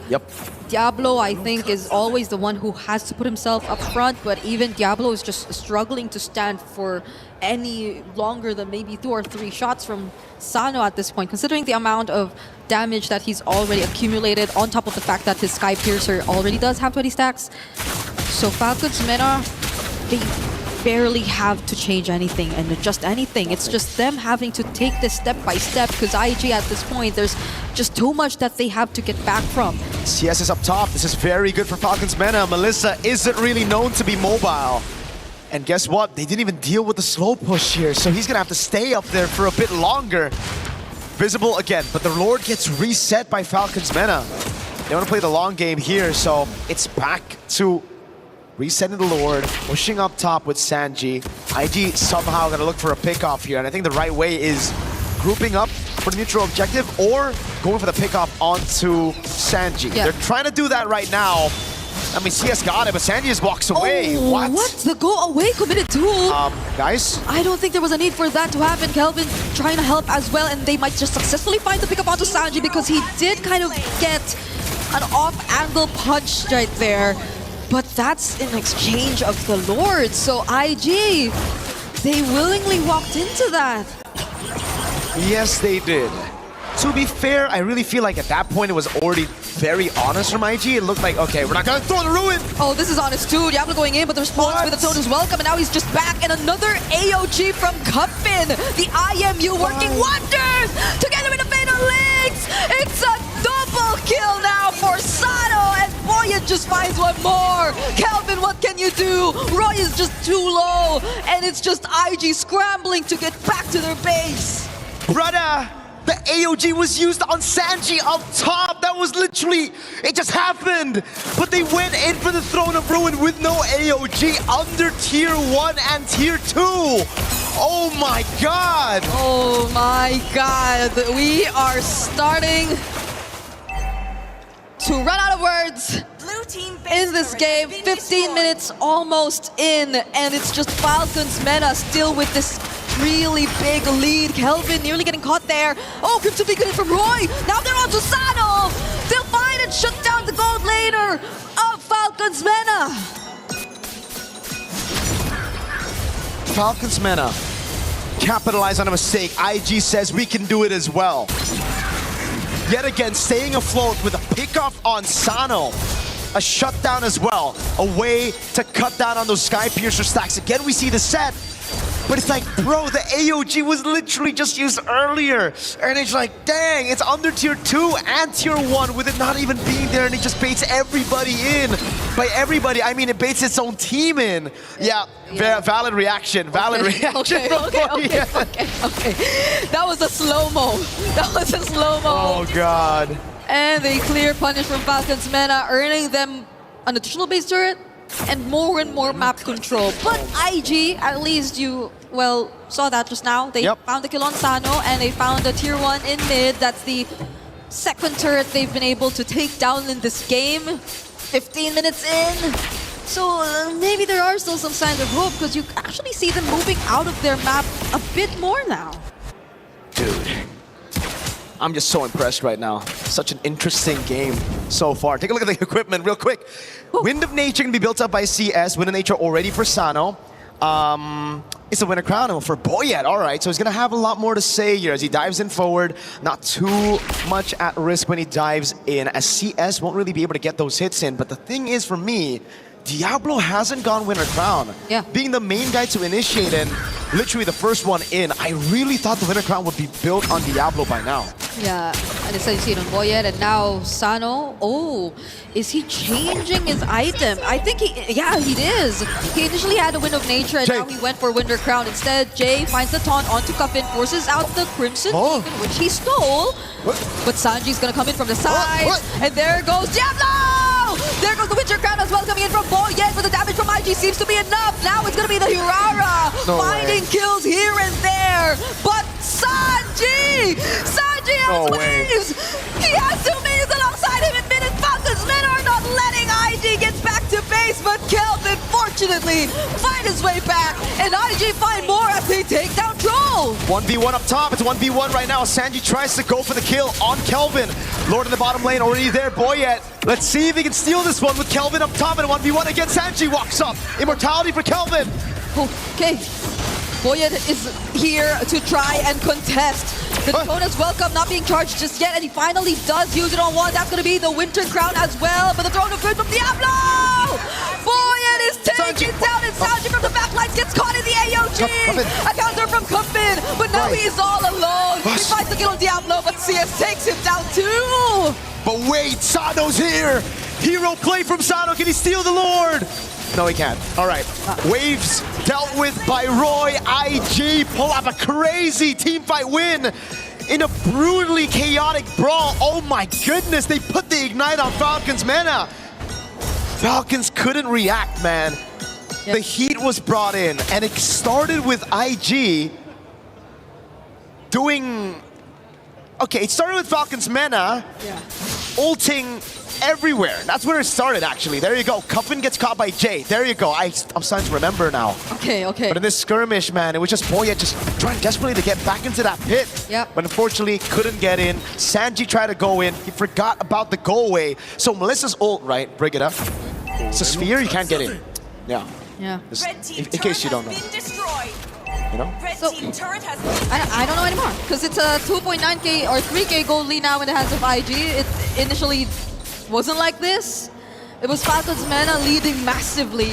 Diablo, I think, is always the one who has to put himself up front, but even Diablo is just struggling to stand for any longer than maybe 2 or 3 shots from Sano at this point, considering the amount of damage that he's already accumulated, on top of the fact that his Sky Piercer already does have 20 stacks. So Falcons Mena, they barely have to change anything and adjust anything. It's just them having to take this step by step, because IG at this point, there's just too much that they have to get back from. CS is up top. This is very good for Falcons Mena. Melissa isn't really known to be mobile. And guess what? They didn't even deal with the slow push here, so he's gonna have to stay up there for a bit longer. Visible again, but the Lord gets reset by Falcons Mena. They want to play the long game here, so it's back to resetting the Lord, pushing up top with Sanji. IG somehow gonna look for a pick-off here, and I think the right way is grouping up for the neutral objective or going for the pick-off onto Sanji. They're trying to do that right now. I mean, CS got it, but Sanji just walks away. Oh, what? The go away committed too? Guys? I don't think there was a need for that to happen. Kelvin trying to help as well, and they might just successfully find the pick-up onto Sanji, because he did kind of get an off-angle punch right there. But that's in exchange of the Lord. So IG, they willingly walked into that. Yes, they did. To be fair, I really feel like at that point it was already very honest from IG. It looked like, okay, we're not gonna throw the ruin. Oh, this is honest too. Diablo going in, but the response with the tone is welcome, and now he's just back. And another AOG from Cuffin. The IMU working wonders together with the Fatal Links. It's a double kill now for Sano, and Boyan just finds one more. Kelvin, what can you do? Roy is just too low, and it's just IG scrambling to get back to their base. Brother, the AOG was used on Sanji up top. That was literally, it just happened. But they went in for the Throne of Ruin with no AOG under tier 1 and tier 2. Oh my god. Oh my god. We are starting to run out of words. in this game. 15 minutes almost in, and it's just Falcons Meta still with this really big lead. Kelvin nearly getting caught there. Oh, Crimson Beacon in from Roy. Now they're on to Sano. They'll find and shut down the gold laner of Falcons Meta. Falcons Mena capitalize on a mistake. IG says we can do it as well. Yet again, staying afloat with a pickoff on Sano. A shutdown as well. A way to cut down on those Sky Piercer stacks. Again, we see the set. But it's like, bro, the AOG was literally just used earlier. And it's like, dang, it's under tier 2 and tier 1 with it not even being there, and it just baits everybody in. By everybody, I mean it baits its own team in. Yeah. Valid reaction. Valid reaction. Okay. That was a slow-mo. That was a slow-mo. Oh, God. And a clear punish from Falcons Mena, earning them an additional base turret and more map control. But IG, at least you, well, saw that just now. They found the kill on Sano, and they found a tier 1 in mid. That's the second turret they've been able to take down in this game. 15 minutes in. So maybe there are still some signs of hope, because you actually see them moving out of their map a bit more now. Dude, I'm just so impressed right now. Such an interesting game so far. Take a look at the equipment real quick. Wind of Nature can be built up by CS. Wind of Nature already for Sano. It's a Winter Crown for Boyet. All right, so he's going to have a lot more to say here as he dives in forward. Not too much at risk when he dives in, as CS won't really be able to get those hits in. But the thing is, for me, Diablo hasn't gone Winter Crown. Yeah. Being the main guy to initiate and literally the first one in, I really thought the Winter Crown would be built on Diablo by now. Yeah, and instead you see it on Boyet, and now Sano. Oh, is he changing his item? I think he is. He initially had a Wind of Nature, and now he went for Winter Crown. Instead, Jay finds the taunt onto Cuffin, forces out the Crimson Beacon, which he stole. But Sanji's gonna come in from the side, and there goes Diablo! There goes the Winter Crown as well, coming in from Boyet, but the damage from IG seems to be enough. Now it's gonna be the Hirara, finding kills here and there. But Sanji has waves! He has 2 minions alongside him in mid, and Falcons men are not letting IG get back to base, but Kelvin fortunately find his way back, and IG find more as they take down Troll. 1v1 up top, it's 1v1 right now. Sanji tries to go for the kill on Kelvin. Lord in the bottom lane already there, Boyet. Let's see if he can steal this one with Kelvin up top, and 1v1 against Sanji walks up. Immortality for Kelvin. Okay. Boyet is here to try and contest. The Dakota's welcome not being charged just yet, and he finally does use it on one. That's going to be the Winter Crown as well, but the Throne of Good from Diablo! Boyet is taken down, and Sanji from the backline gets caught in the AOG! A counter from Kuffin, but now he's all alone. He fights the kill on Diablo, but CS takes him down too! But wait, Sano's here! Hero play from Sano, can he steal the Lord? No, he can't. All right. Waves dealt with by Roy. IG pull up a crazy teamfight win in a brutally chaotic brawl. Oh my goodness, they put the Ignite on Falcons Mena. Falcons couldn't react, man. The heat was brought in, and it started with IG doing... Okay, it started with Falcons Mena ulting everywhere. That's where it started, actually. There you go. Cuffin gets caught by Jay. There you go. I'm starting to remember now. Okay. But in this skirmish, man, it was just Boyet just trying desperately to get back into that pit. But unfortunately, couldn't get in. Sanji tried to go in. He forgot about the go away. So Melissa's ult, right? Bring it up. It's a sphere, you can't get in. Yeah. Just in case you don't know. You know? So, I don't know anymore, because it's a 2.9k or 3k gold lead now in the hands of IG. It initially wasn't like this. It was Falcons Mena leading massively,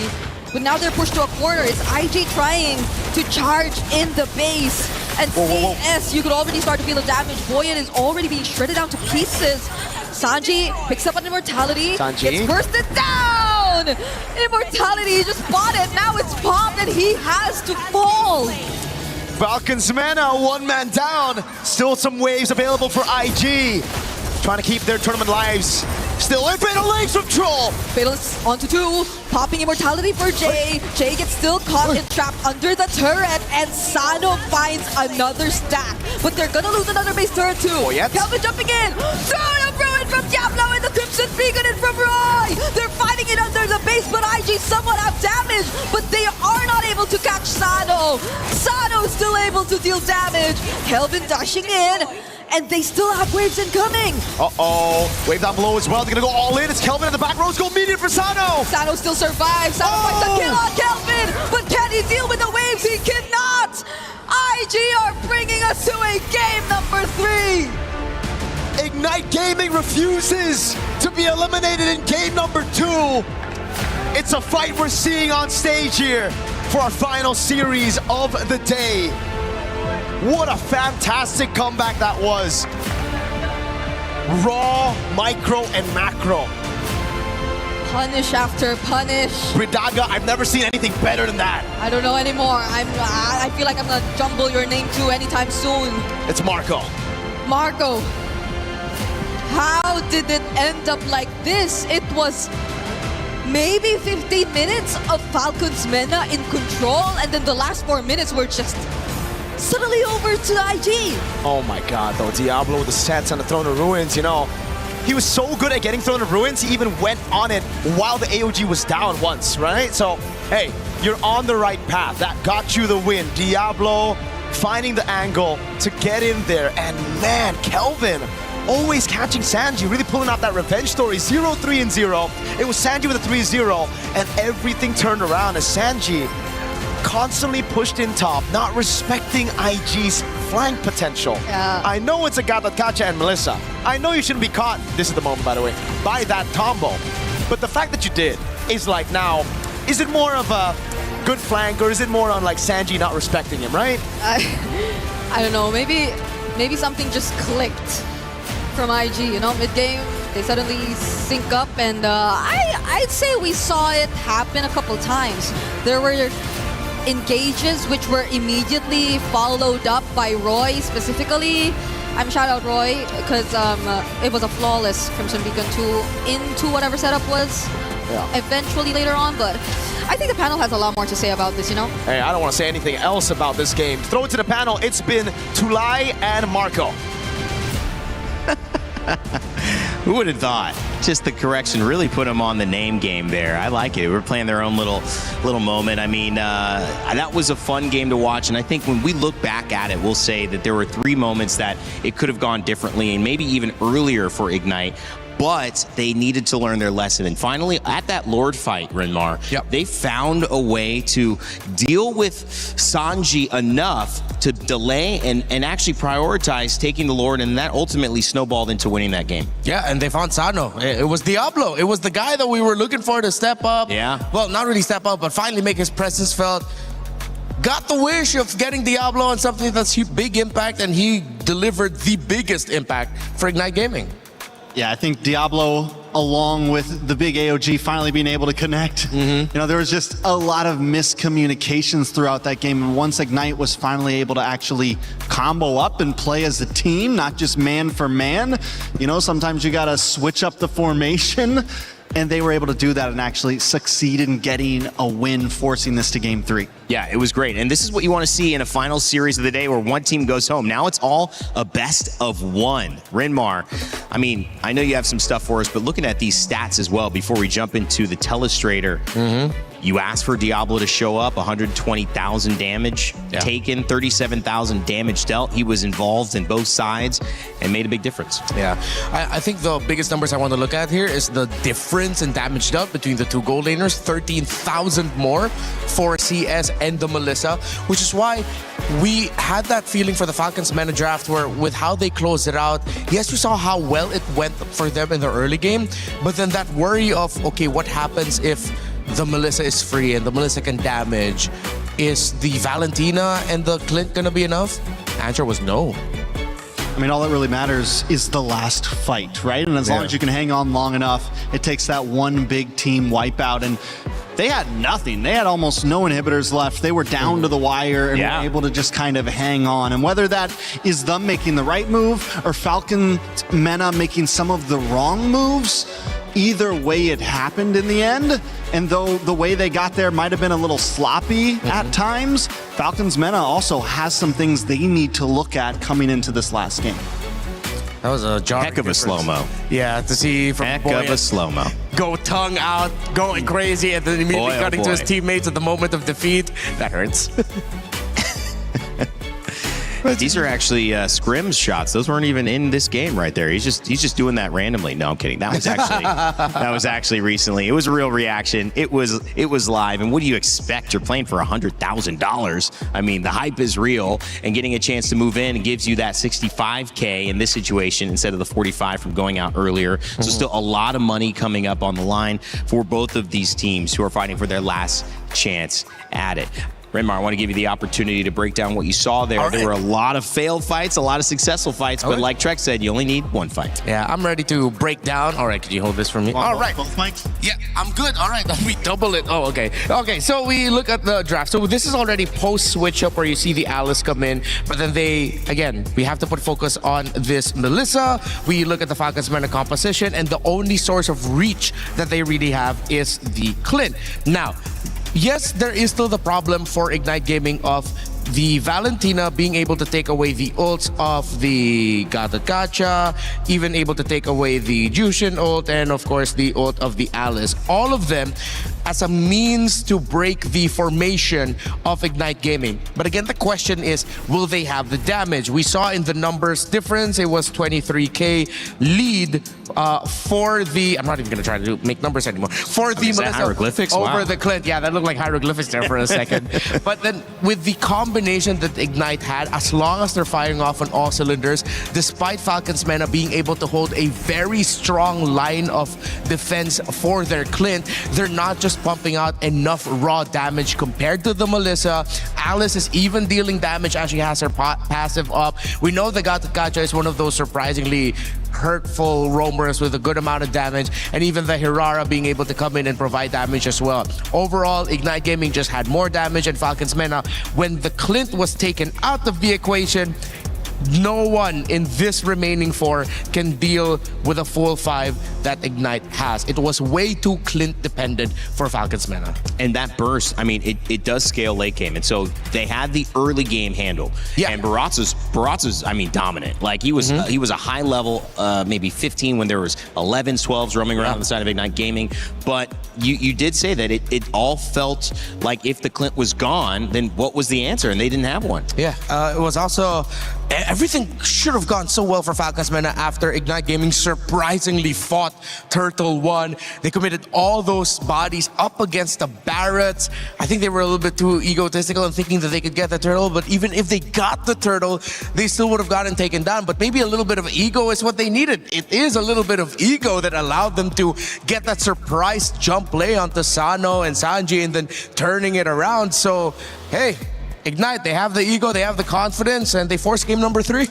but now they're pushed to a corner. It's IG trying to charge in the base, and CS, you could already start to feel the damage. Boyet is already being shredded down to pieces. Sanji picks up an Immortality, gets bursted down! Immortality, he just bought it, now it's popped and he has to fall! Falcons Mena, one man down. Still some waves available for IG. Trying to keep their tournament lives still in. Fatal legs from Troll. Fatal is onto 2, popping Immortality for Jay. Jay gets still caught and trapped under the turret, and Sano finds another stack. But they're gonna lose another base turret too. Kelvin jumping in. Turn of Ruin from Diablo, and the Crimson Beacon in from Roy. They're somewhat have damage, but they are not able to catch Sano. Sano is still able to deal damage. Kelvin dashing in, and they still have waves incoming. Uh-oh. Wave down below as well. They're going to go all in. It's Kelvin in the back row. It's going medium for Sano. Sano still survives. Sano finds a kill on Kelvin, but can he deal with the waves? He cannot. IG are bringing us to a game number 3. Ignite Gaming refuses to be eliminated in game number 2. It's a fight we're seeing on stage here for our final series of the day. What a fantastic comeback that was. Raw, micro, and macro. Punish after punish. Bridaga, I've never seen anything better than that. I don't know anymore. I feel like I'm gonna jumble your name too anytime soon. It's Marco. Marco. How did it end up like this? It was maybe 15 minutes of Falcons Mena in control, and then the last 4 minutes were just suddenly over to IG. Oh my god, though. Diablo with the sets on the Throne of Ruins, you know. He was so good at getting Throne of Ruins, he even went on it while the AOG was down once, right? So, hey, you're on the right path. That got you the win. Diablo finding the angle to get in there. And man, Kelvin always catching Sanji, really pulling out that revenge story. 0-3-0. It was Sanji with a 3-0, and everything turned around as Sanji constantly pushed in top, not respecting IG's flank potential. Yeah. I know it's a Gatakacha and Melissa. I know you shouldn't be caught, this is the moment by the way, by that combo. But the fact that you did is like now, is it more of a good flank or is it more on like Sanji not respecting him, right? I don't know, maybe something just clicked from IG, you know, mid-game. They suddenly sync up, and I'd say we saw it happen a couple times. There were engages which were immediately followed up by Roy specifically. I'm shout out Roy because it was a flawless Crimson Beacon 2 into whatever setup was eventually later on, but I think the panel has a lot more to say about this, you know? Hey, I don't want to say anything else about this game. Throw it to the panel. It's been Tulay and Marco. Who would have thought? Just the correction really put them on the name game there. I like it. We're playing their own little moment. I mean, that was a fun game to watch, and I think when we look back at it, we'll say that there were 3 moments that it could have gone differently and maybe even earlier for Ignite. But they needed to learn their lesson. And finally, at that Lord fight, Renmar, they found a way to deal with Sanji enough to delay and actually prioritize taking the Lord, and that ultimately snowballed into winning that game. Yeah, and they found Sano. It was Diablo. It was the guy that we were looking for to step up. Yeah. Well, not really step up, but finally make his presence felt. Got the wish of getting Diablo on something that's big impact, and he delivered the biggest impact for Ignite Gaming. Yeah, I think Diablo, along with the big AOG finally being able to connect. You know, there was just a lot of miscommunications throughout that game. And once Ignite was finally able to actually combo up and play as a team, not just man for man, you know, sometimes you got to switch up the formation. And they were able to do that and actually succeed in getting a win, forcing this to game 3. Yeah, it was great. And this is what you want to see in a final series of the day where one team goes home. Now it's all a best of 1. Renmar, I mean, I know you have some stuff for us, but looking at these stats as well before we jump into the telestrator, you asked for Diablo to show up, 120,000 damage taken, 37,000 damage dealt. He was involved in both sides and made a big difference. Yeah, I think the biggest numbers I want to look at here is the difference in damage dealt between the 2 gold laners, 13,000 more for CS and the Melissa, which is why we had that feeling for the Falcons Mena draft where with how they closed it out, yes, we saw how well it went for them in the early game, but then that worry of, okay, what happens if the Melissa is free and the Melissa can damage? Is the Valentina and the Clint gonna be enough? The answer was no. I mean, all that really matters is the last fight, right? And as long as you can hang on long enough, it takes that one big team wipeout. And they had nothing. They had almost no inhibitors left. They were down to the wire and were able to just kind of hang on. And whether that is them making the right move or Falcon Mena making some of the wrong moves, either way it happened in the end. And though the way they got there might have been a little sloppy at times, Falcons Mena also has some things they need to look at coming into this last game. That was a Heck of a slow-mo. Yeah, to see from Heck Boy of a slow-mo. go tongue out, going crazy, and then immediately Boy, oh cutting to his boy. teammates at the moment of defeat. That hurts. These are actually scrims shots. Those weren't even in this game right there. He's just doing that randomly. No, I'm kidding. That was actually recently. It was a real reaction. It was live. And what do you expect? You're playing for $100,000. I mean, the hype is real, and getting a chance to move in gives you that 65K in this situation instead of the 45 from going out earlier. So still a lot of money coming up on the line for both of these teams who are fighting for their last chance at it. Renmar, I want to give you the opportunity to break down what you saw there. There were a lot of failed fights, a lot of successful fights, but like Trek said, you only need one fight. Yeah, I'm ready to break down. All right, could you hold this for me? All right. Both mics? Yeah, I'm good. All right, we double it. Oh, okay. Okay, so we look at the draft. So this is already post-switch up where you see the Alice come in, but then we have to put focus on this Melissa. We look at the Falcons meta composition, and the only source of reach that they really have is the Clint. Now, yes, there is still the problem for Ignite Gaming of the Valentina being able to take away the ults of the Gacha, even able to take away the Jushin ult, and of course the ult of the Alice. All of them as a means to break the formation of Ignite Gaming. But again, the question is, will they have the damage? We saw in the numbers difference, it was 23K lead for the, I'm not even going to try to make numbers anymore, for the Melissa hieroglyphics? over Wow. the Clint. Yeah, that looked like hieroglyphics there for a second. But then with the combination that Ignite had, as long as they're firing off on all cylinders, despite Falcons Mena being able to hold a very strong line of defense for their Clint, they're not just pumping out enough raw damage compared to the Melissa. Alice is even dealing damage as she has her passive up. We know the Gacha is one of those surprisingly hurtful roamers with a good amount of damage, and even the Hirara being able to come in and provide damage as well. Overall, Ignite Gaming just had more damage, and Falcons Mena, when the Clint was taken out of the equation, no one in this remaining four can deal with a full 5 that Ignite has. It was way too Clint dependent for Falcons Mena. And that burst, I mean, it does scale late game. And so they had the early game handle. Yeah. And Baratza's, I mean, dominant. Like he was a high level, maybe 15 when there was 11s, 12s roaming around on the side of Ignite Gaming. But you did say that it all felt like if the Clint was gone, then what was the answer? And they didn't have one. Yeah, it was also, everything should have gone so well for Falcons Mena after Ignite Gaming surprisingly fought Turtle 1. They committed all those bodies up against the Barretts. I think they were a little bit too egotistical in thinking that they could get the turtle, but even if they got the turtle, they still would have gotten taken down. But maybe a little bit of ego is what they needed. It is a little bit of ego that allowed them to get that surprise jump play onto Sano and Sanji and then turning it around. So, hey, Ignite, they have the ego, they have the confidence, and they force game number 3.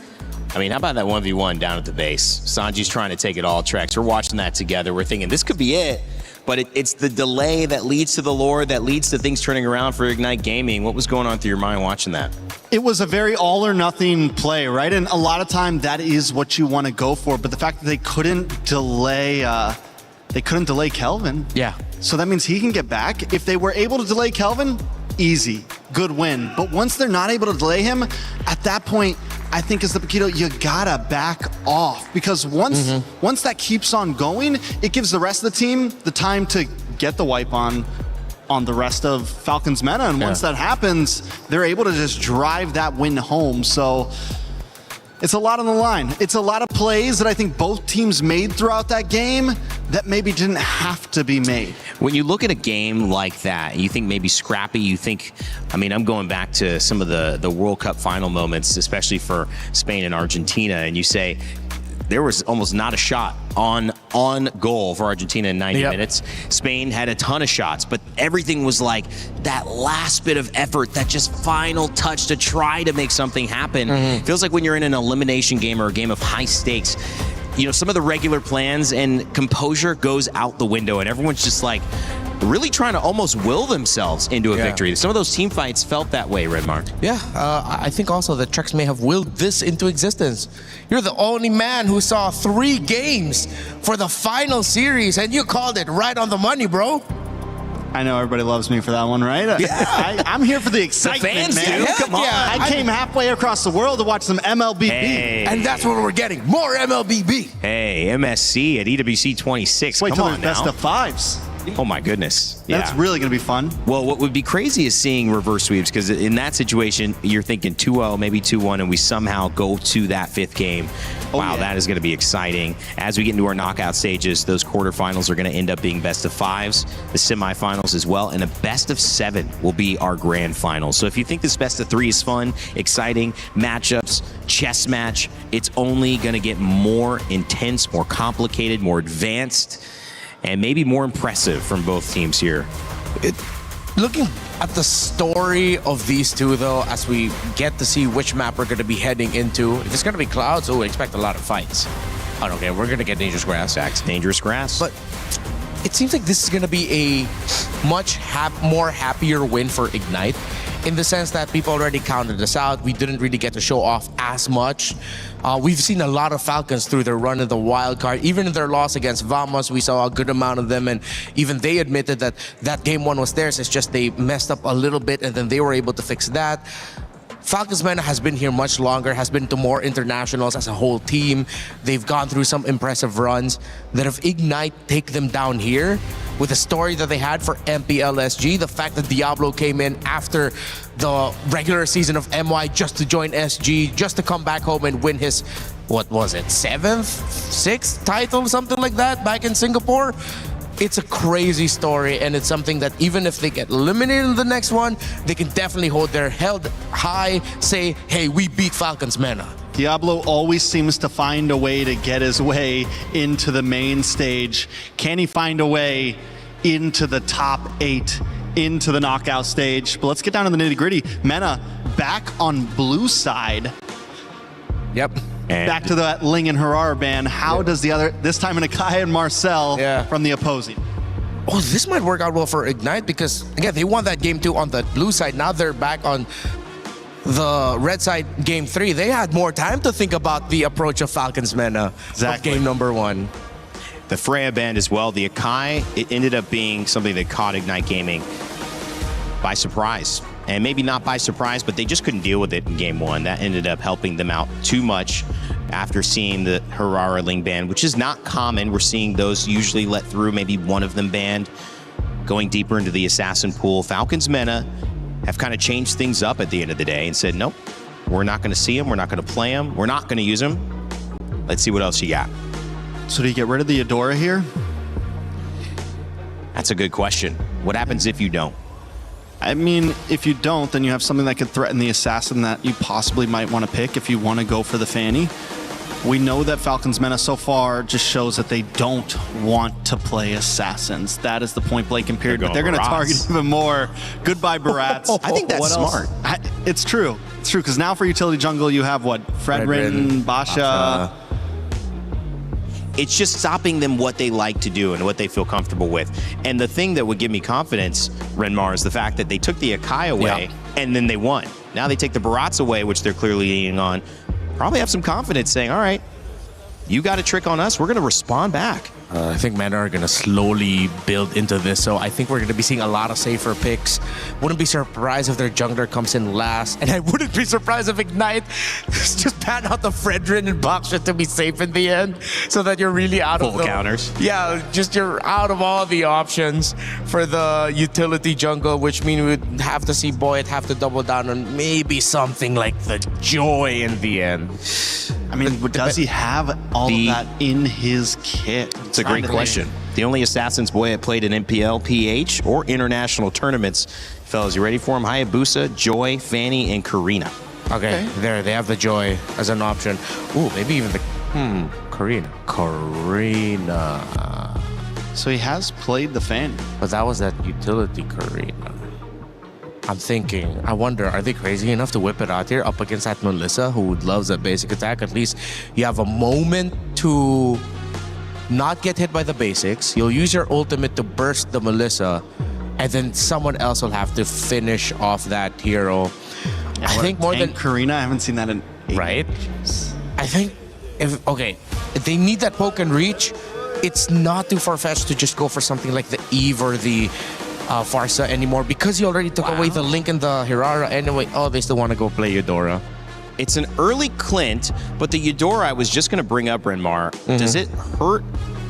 I mean, how about that 1v1 down at the base? Sanji's trying to take it all, Trex. We're watching that together. We're thinking this could be it, but it's the delay that leads to the lore, that leads to things turning around for Ignite Gaming. What was going on through your mind watching that? It was a very all or nothing play, right? And a lot of time that is what you want to go for, but the fact that they couldn't delay Kelvin. Yeah. So that means he can get back. If they were able to delay Kelvin, easy, good win. But once they're not able to delay him, at that point, I think as the Paquito, you gotta back off, because once that keeps on going, it gives the rest of the team the time to get the wipe on the rest of Falcons Meta. And once that happens, they're able to just drive that win home. So it's a lot on the line. It's a lot of plays that I think both teams made throughout that game that maybe didn't have to be made. When you look at a game like that, you think maybe scrappy, you think, I mean, I'm going back to some of the World Cup final moments, especially for Spain and Argentina, and you say, there was almost not a shot on goal for Argentina in 90 minutes. Spain had a ton of shots, but everything was like that last bit of effort, that just final touch to try to make something happen. It feels like when you're in an elimination game or a game of high stakes, you know, some of the regular plans and composure goes out the window, and everyone's just like really trying to almost will themselves into a victory. Some of those team fights felt that way, Redmar. Yeah, I think also that Trex may have willed this into existence. You're the only man who saw 3 games for the final series, and you called it right on the money, bro. I know everybody loves me for that one, right? Yeah. I'm here for the excitement, fans man. do. Come on. I came halfway across the world to watch some MLBB. Hey. And that's what we're getting. More MLBB. Hey, MSC at EWC 26. Wait Come till on there's best now. of fives. Oh my goodness. That's really going to be fun. Well, what would be crazy is seeing reverse sweeps, because in that situation, you're thinking 2-0, maybe 2-1, and we somehow go to that fifth game. Wow, that is going to be exciting. As we get into our knockout stages, those quarterfinals are going to end up being best of fives, the semifinals as well, and a best of 7 will be our grand finals. So if you think this best of 3 is fun, exciting, matchups, chess match, it's only going to get more intense, more complicated, more advanced, and maybe more impressive from both teams here. Looking at the story of these two, though, as we get to see which map we're going to be heading into, if it's going to be Clouds, we expect a lot of fights. I don't care. We're going to get Dangerous Grass. Dangerous Grass. But it seems like this is going to be a much more happier win for Ignite, in the sense that people already counted us out. We didn't really get to show off as much. We've seen a lot of Falcons through their run in the wild card. Even in their loss against Vamos, we saw a good amount of them, and even they admitted that that game 1 was theirs. It's just they messed up a little bit, and then they were able to fix that. Falcons MENA has been here much longer, has been to more internationals as a whole team. They've gone through some impressive runs. That if Ignite take them down here, with the story that they had for MPLSG, the fact that Diablo came in after the regular season of MY just to join SG, just to come back home and win his, what was it, 7th, 6th title, something like that, back in Singapore. It's a crazy story, and it's something that even if they get eliminated in the next one, they can definitely hold their head high, say, hey, we beat Falcons MENA. Diablo always seems to find a way to get his way into the main stage. Can he find a way into the top 8, into the knockout stage? But let's get down to the nitty-gritty. MENA back on blue side. Yep. Back to that Ling and Herrera ban. How does the other, this time Akai and Marcel from the opposing? Oh, this might work out well for Ignite, because, again, they won that game 2 on the blue side. Now they're back on the red side game 3. They had more time to think about the approach of Falcons MENA of game number 1. The Freya band as well. The Akai, it ended up being something that caught Ignite Gaming by surprise. And maybe not by surprise, but they just couldn't deal with it in game 1. That ended up helping them out too much after seeing the Herrera Ling ban, which is not common. We're seeing those usually let through, maybe one of them banned. Going deeper into the assassin pool, Falcons MENA have kind of changed things up at the end of the day and said, nope, we're not going to see them, we're not going to play them, we're not going to use them. Let's see what else you got. So do you get rid of the Adora here? That's a good question. What happens if you don't? I mean, if you don't, then you have something that could threaten the assassin that you possibly might want to pick if you want to go for the Fanny. We know that Falcons MENA so far just shows that they don't want to play assassins. That is the point blank and period. But they're going to target even more. Goodbye, Barats. I think that's smart. It's true. It's true, because now for utility jungle, you have what? Fredrin, Basha. It's just stopping them what they like to do and what they feel comfortable with. And the thing that would give me confidence, Renmar, is the fact that they took the Akai away and then they won. Now they take the Barats away, which they're clearly leaning on. Probably have some confidence saying, all right, you got a trick on us, we're going to respond back. I think MENA are going to slowly build into this, so I think we're going to be seeing a lot of safer picks. Wouldn't be surprised if their jungler comes in last, and I wouldn't be surprised if Ignite just pan out the Fredrin and Baksha to be safe in the end, so that you're really out of full counters. Yeah, just you're out of all the options for the utility jungle, which means we'd have to see Boyd have to double down on maybe something like the Joy in the end. I mean, does he have all of that in his kit? It's a great question. The only Assassins Boy played in MPL, PH, or international tournaments. Fellas, you ready for him? Hayabusa, Joy, Fanny, and Karina. Okay, there, they have the Joy as an option. Ooh, maybe even the, Karina. So he has played the Fanny. But that was that utility Karina. I'm thinking, I wonder, are they crazy enough to whip it out here up against that Melissa who loves that basic attack? At least you have a moment to not get hit by the basics. You'll use your ultimate to burst the Melissa, and then someone else will have to finish off that hero. I think more than Karina, I haven't seen that in ages. I think if they need that poke and reach, it's not too far-fetched to just go for something like the Eve or the Farsa anymore because he already took away the Link and the Hirara anyway. Oh, they still want to go play Eudora. It's an early Clint, but the Eudora I was just going to bring up, Renmar. Does it hurt?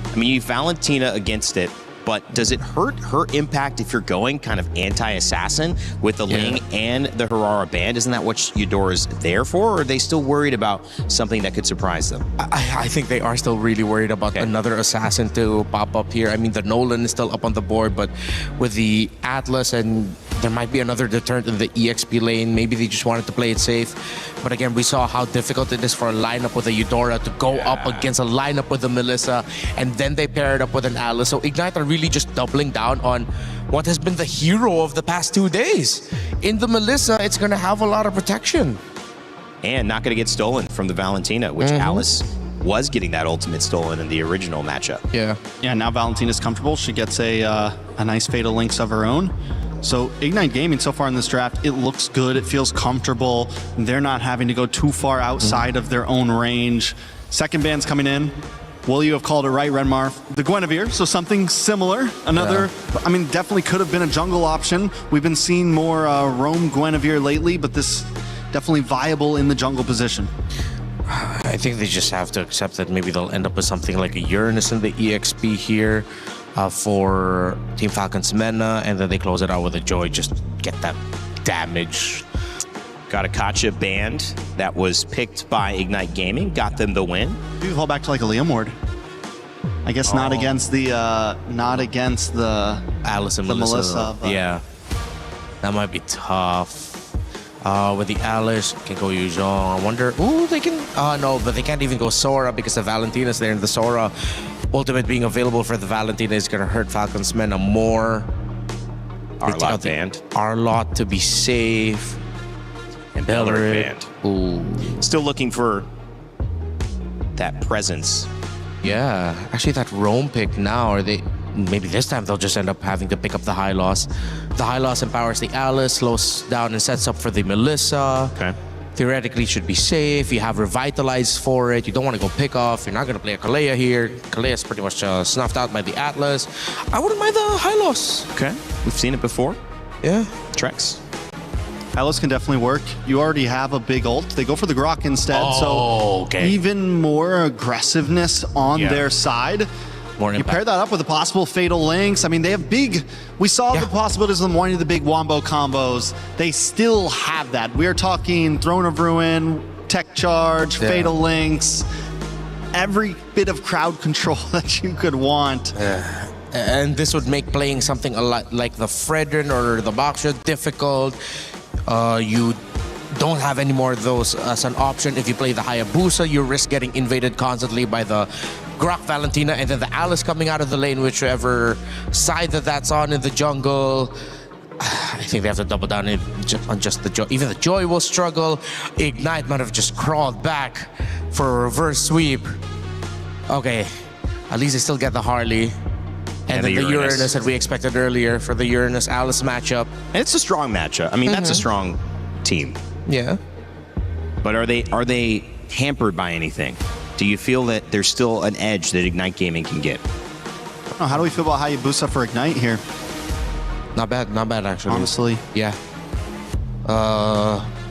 I mean, you Valentina against it, but does it hurt her impact if you're going kind of anti-assassin with the Ling and the Hirara band? Isn't that what Eudora's there for, or are they still worried about something that could surprise them? I think they are still really worried about another assassin to pop up here. I mean, the Nolan is still up on the board, but with the Atlas and there might be another deterrent in the EXP lane. Maybe they just wanted to play it safe. But again, we saw how difficult it is for a lineup with a Eudora to go up against a lineup with a Melissa, and then they pair it up with an Atlas. So Ignite are really just doubling down on what has been the hero of the past 2 days. In the Melissa, it's going to have a lot of protection. And not going to get stolen from the Valentina, which Alice was getting that ultimate stolen in the original matchup. Yeah, now Valentina's comfortable. She gets a nice Fatal Links of her own. So Ignite Gaming so far in this draft, it looks good. It feels comfortable. They're not having to go too far outside of their own range. Second band's coming in. Will, you have called it right, Renmar. The Guinevere, so something similar. Another, I mean, definitely could have been a jungle option. We've been seeing more roam Guinevere lately, but this definitely viable in the jungle position. I think they just have to accept that maybe they'll end up with something like a Uranus in the EXP here for Team Falcon's Mena, and then they close it out with a Joy, just get that damage. Got a Kacha band that was picked by Ignite Gaming, got them the win. You fall back to like a Liam Ward. I guess not against the Alice and Melissa. Yeah, that might be tough. With the Alice, can go Yuzhong. I wonder. Ooh, they can. No, but they can't even go Sora because the Valentina's there, and the Sora ultimate being available for the Valentina is gonna hurt Falcon's Mena more. Arlot band. Arlot to be safe. And Bellerin band. Ooh. Still looking for that presence. Yeah, actually that roam pick now, or they maybe this time they'll just end up having to pick up the high loss. The high loss empowers the Alice, slows down and sets up for the Melissa. Okay. Theoretically should be safe. You have Revitalize for it. You don't want to go pick off. You're not going to play a Kalea here. Kalea is pretty much snuffed out by the Atlas. I wouldn't mind the high loss. Okay, we've seen it before. Yeah. Trex. Alice can definitely work. You already have a big ult. They go for the Grok instead, so even more aggressiveness on their side. More you pair that up with the possible Fatal Links. I mean, they have big... We saw the possibilities of them wanting the big Wombo combos. They still have that. We are talking Throne of Ruin, Tech Charge, Fatal Links, every bit of crowd control that you could want. And this would make playing something a lot like the Fredrin or the Boxer difficult. You don't have any more of those as an option. If you play the Hayabusa, you risk getting invaded constantly by the Grok Valentina, and then the Alice coming out of the lane, whichever side that's on in the jungle. I think they have to double down on just the Joy. Even the Joy will struggle. Ignite might have just crawled back for a reverse sweep. Okay, at least they still get the Harley. And then the Uranus that we expected earlier for the Uranus-Alice matchup. And it's a strong matchup. I mean, that's a strong team. Yeah. But are they hampered by anything? Do you feel that there's still an edge that Ignite Gaming can get? Oh, how do we feel about Hayabusa for Ignite here? Not bad actually. Honestly. Yeah.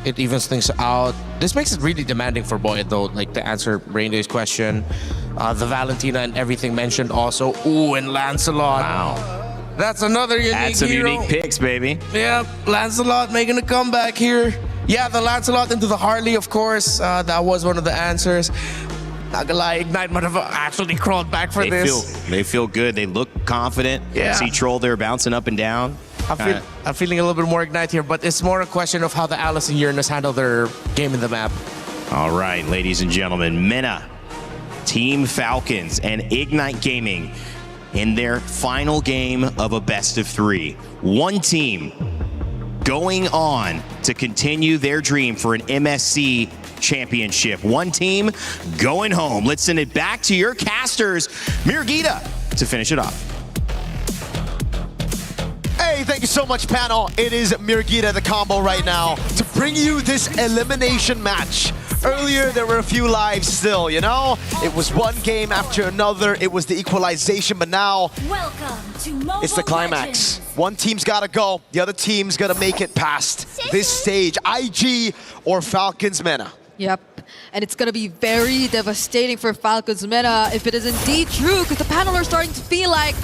It evens things out. This makes it really demanding for Boyd though, like to answer Rainday's question. The Valentina and everything mentioned also. Ooh, and Lancelot. Wow. That's another unique That's some hero. unique picks, baby. Yep, Lancelot making a comeback here. Yeah, the Lancelot into the Harley, of course. That was one of the answers. Not gonna lie, Ignite might have actually crawled back for this. They feel good. They look confident. Yeah. See Troll there bouncing up and down. I'm feeling a little bit more Ignite here, but it's more a question of how the Alice and Uranus handle their game in the map. All right, ladies and gentlemen, Mena, Team Falcons, and Ignite Gaming in their final game of a best of 3. One team going on to continue their dream for an MSC championship. One team going home. Let's send it back to your casters, Mirgita, to finish it off. Hey, thank you so much, panel. It is Mirgita, the combo right now, to bring you this elimination match. Earlier, there were a few lives still, you know? It was one game after another. It was the equalization, but now it's the climax. One team's got to go. The other team's got to make it past this stage. IG or Falcons Mena. Yep. And it's going to be very devastating for Falcons Meta if it is indeed true, because the panel are starting to feel like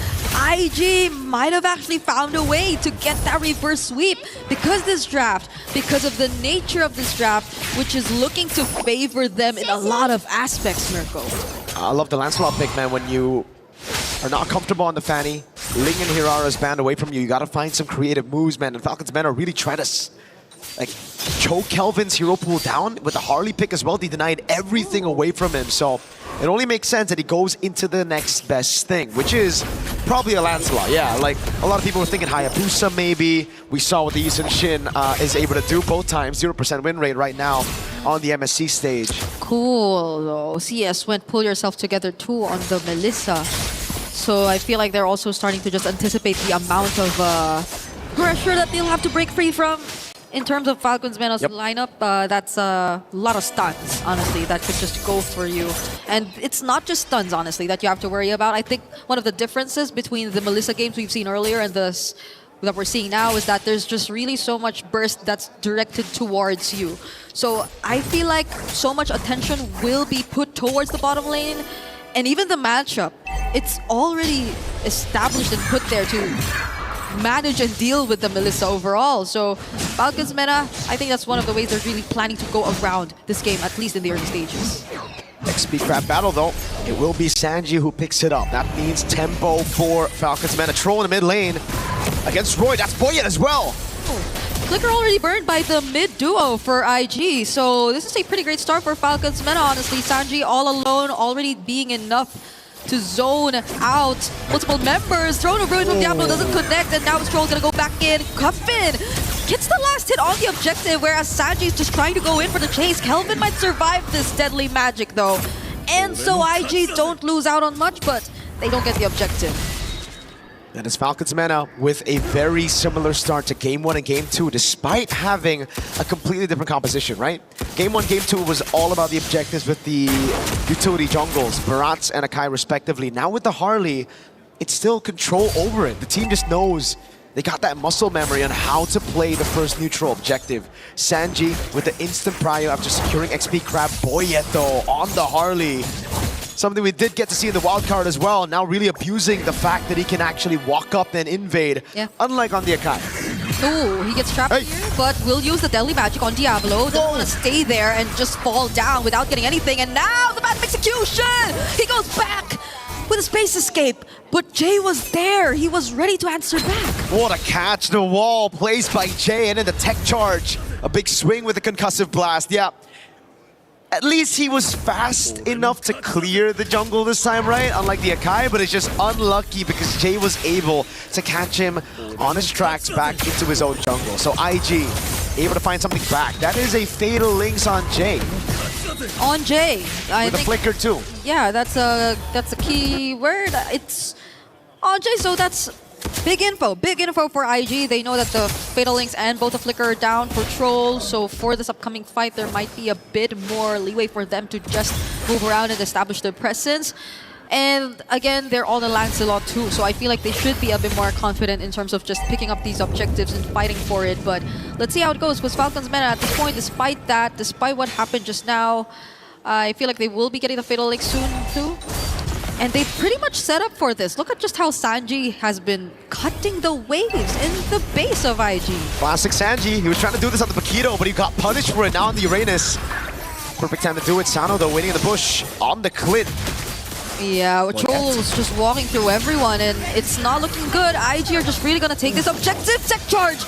IG might have actually found a way to get that reverse sweep because of the nature of this draft, which is looking to favor them in a lot of aspects, Mirko. I love the Lancelot pick, man. When you are not comfortable on the Fanny, Ling and Hirara's banned away from you, you got to find some creative moves, man. And Falcons Meta are really trying to choke Kelvin's hero pool down with the Harley pick as well. They denied everything away from him, so it only makes sense that he goes into the next best thing, which is probably a Lancelot. Yeah, like a lot of people were thinking Hayabusa maybe. We saw what the Yisun Shin is able to do both times. 0% win rate right now on the MSC stage. Cool though. CS went pull yourself together too on the Melissa. So I feel like they're also starting to just anticipate the amount of pressure that they'll have to break free from. In terms of Falcons Mena's lineup, that's a lot of stuns, honestly, that could just go for you. And it's not just stuns, honestly, that you have to worry about. I think one of the differences between the Melissa games we've seen earlier and this that we're seeing now is that there's just really so much burst that's directed towards you. So I feel like so much attention will be put towards the bottom lane. And even the matchup, it's already established and put there to manage and deal with the Melissa overall. So Falcons Meta, I think that's one of the ways they're really planning to go around this game, at least in the early stages. XP Crab battle though, it will be Sanji who picks it up. That means tempo for Falcons Meta. Troll in the mid lane against Roy. That's Boyet as well. Flicker already burned by the mid duo for IG. So this is a pretty great start for Falcons Meta, honestly. Sanji all alone, already being enough to zone out multiple members. Throne of Ruin from Diablo doesn't connect, and now Stroll's gonna go back in. Cuffin gets the last hit on the objective, whereas Sanji's just trying to go in for the chase. Kelvin might survive this deadly magic though. And so IG don't lose out on much, but they don't get the objective. And it's Falcons Meta with a very similar start to Game 1 and Game 2, despite having a completely different composition, right? Game 1, Game 2 was all about the objectives with the utility jungles, Barats and Akai respectively. Now with the Harley, it's still control over it. The team just knows they got that muscle memory on how to play the first neutral objective. Sanji with the instant prio after securing XP Crab. Boyet though on the Harley. Something we did get to see in the wildcard as well, now really abusing the fact that he can actually walk up and invade, unlike on the Akai. Ooh, he gets trapped here, but will use the deadly magic on Diablo. Doesn't want to stay there and just fall down without getting anything. And now the bad execution! He goes back with a space escape, but Jay was there. He was ready to answer back. What a catch, the wall placed by Jay, and then the tech charge. A big swing with the concussive blast, yeah. At least he was fast enough to clear the jungle this time, right? Unlike the Akai, but it's just unlucky because Jay was able to catch him on his tracks back into his own jungle. So IG able to find something back. That is a fatal links on Jay. On Jay. I With think, a flicker too. Yeah, that's a key word. It's on Jay, so that's big info for IG. They know that the Fatal Links and both the Flicker are down for Troll, so for this upcoming fight, there might be a bit more leeway for them to just move around and establish their presence. And again, they're on the Lancelot too, so I feel like they should be a bit more confident in terms of just picking up these objectives and fighting for it. But let's see how it goes with Falcons Meta at this point. Despite what happened just now, I feel like they will be getting the Fatal Link soon too. And they pretty much set up for this. Look at just how Sanji has been cutting the waves in the base of IG. Classic Sanji. He was trying to do this on the Paquito, but he got punished for it now on the Uranus. Perfect time to do it. Sano, though, waiting in the bush on the clit. Yeah, Troll's just walking through everyone, and it's not looking good. IG are just really going to take this objective. Tech charge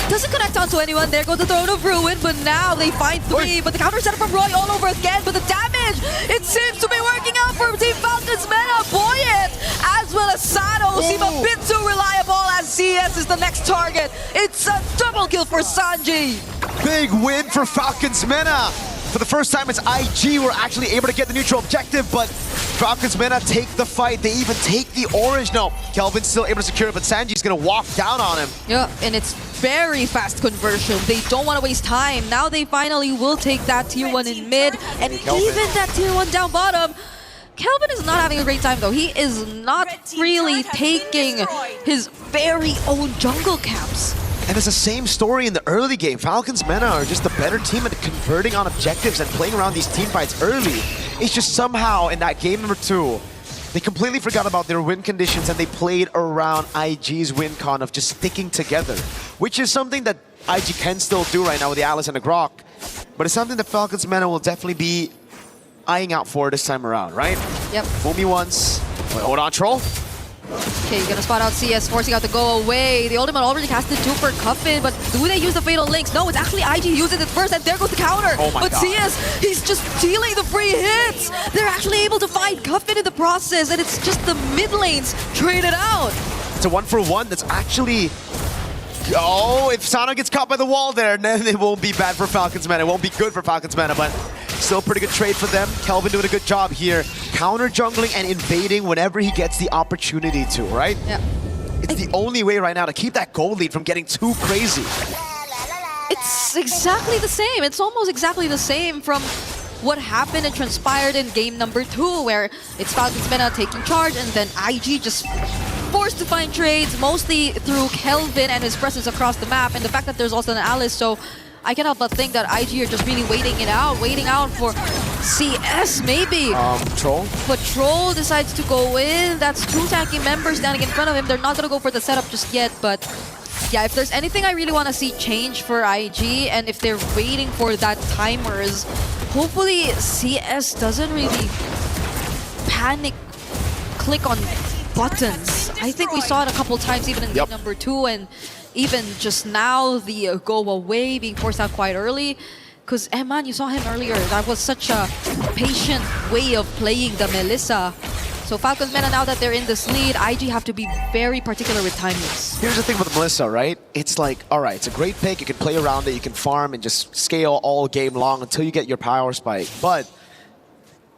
doesn't connect onto anyone. There goes the Throne of Ruin, but now they find three. But the counter setup from Roy all over again. But the damage, it seems to be working out for Team Falcons Meta. Boyet, as well as Sano, seem a bit too reliable as CS is the next target. It's a double kill for Sanji. Big win for Falcons Meta. For the first time, it's IG were actually able to get the neutral objective, but Falcons Mena take the fight. They even take the orange. No, Kelvin's still able to secure it, but Sanji's gonna walk down on him. Yeah, and it's very fast conversion. They don't want to waste time. Now they finally will take that tier 1 in mid, and even that tier 1 down bottom. Kelvin is not having a great time though. He is not really taking his very own jungle camps. And it's the same story in the early game. Falcons Mena are just the better team at converting on objectives and playing around these team fights early. It's just somehow in that game number 2, they completely forgot about their win conditions and they played around IG's win con of just sticking together, which is something that IG can still do right now with the Alice and the Grok. But it's something that Falcons Mena will definitely be eyeing out for this time around, right? Yep. Fool me once. Wait, hold on, Troll. Okay, gonna spot out CS, forcing out to go away. The ultimate already casted 2 for Cuffin, but do they use the Fatal Links? No, it's actually IG using it first, and there goes the counter. Oh my but God. CS, he's just dealing the free hits. They're actually able to find Cuffin in the process, and it's just the mid lanes traded out. It's a 1-for-1 that's actually... Oh, if Sano gets caught by the wall there, then it won't be bad for Falcons Mena. It won't be good for Falcons Mena, but still a pretty good trade for them. Kelvin doing a good job here. Counter jungling and invading whenever he gets the opportunity to, right? Yeah. It's the only way right now to keep that gold lead from getting too crazy. It's exactly the same. It's almost exactly the same from what happened and transpired in game number 2, where it's Falcons Mena taking charge and then IG just forced to find trades, mostly through Kelvin and his presence across the map, and the fact that there's also an Alice, so I can't help but think that IG are just really waiting out for CS maybe. Troll? But Troll decides to go in. That's 2 tanky members standing in front of him. They're not gonna go for the setup just yet, but yeah, if there's anything I really want to see change for IG, and if they're waiting for that timers, hopefully CS doesn't really panic click on buttons. I think we saw it a couple times even in game number 2, and even just now the go away being forced out quite early. Because Eman, you saw him earlier. That was such a patient way of playing the Melissa. So Falcons Mena, now that they're in this lead, IG have to be very particular with timings. Here's the thing with Melissa, right? It's like, all right, it's a great pick. You can play around it. You can farm and just scale all game long until you get your power spike. But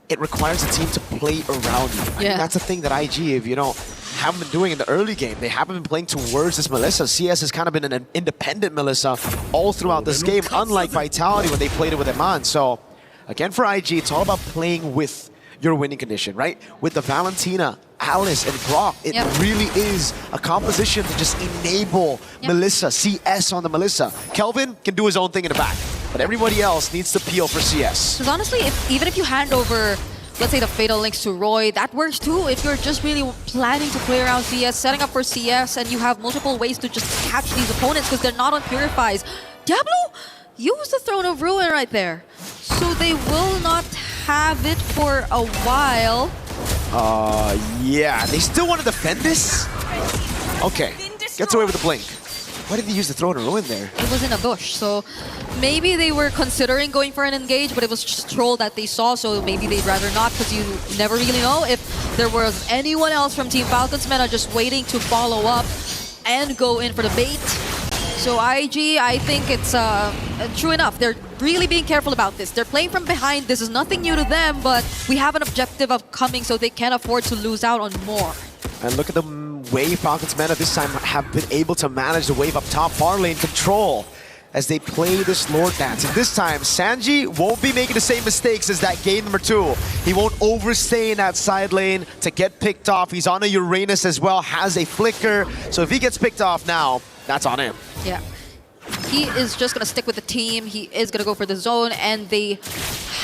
it requires the team to play around you. I mean, that's the thing that IG, if you don't, haven't been doing in the early game. They haven't been playing towards this Melissa. CS has kind of been an independent Melissa all throughout this game, unlike Vitality when they played it with Eman. So, again, for IG, it's all about playing with your winning condition, right? With the Valentina, Alice, and Grok, it really is a composition to just enable Melissa, CS on the Melissa. Kelvin can do his own thing in the back, but everybody else needs to peel for CS. Because honestly, even if you hand over, let's say, the Fatal Links to Roy, that works too. If you're just really planning to play around CS, setting up for CS, and you have multiple ways to just catch these opponents because they're not on Purifies. Diablo use the Throne of Ruin right there. So they will not have it for a while. Yeah, they still want to defend this? Okay, gets away with the blink. Why did they use the Throne of Ruin there? It was in a bush, so maybe they were considering going for an engage, but it was just Troll that they saw, so maybe they'd rather not, because you never really know if there was anyone else from Team Falcons Mena just waiting to follow up and go in for the bait. So IG, I think it's true enough. They're really being careful about this. They're playing from behind. This is nothing new to them, but we have an objective upcoming, so they can't afford to lose out on more. And look at the way Falcons Mena this time have been able to manage the wave up top, far lane control as they play this Lord Dance. And this time, Sanji won't be making the same mistakes as that game number 2. He won't overstay in that side lane to get picked off. He's on a Uranus as well, has a flicker. So if he gets picked off now, that's on him. Yeah. He is just going to stick with the team. He is going to go for the zone, and they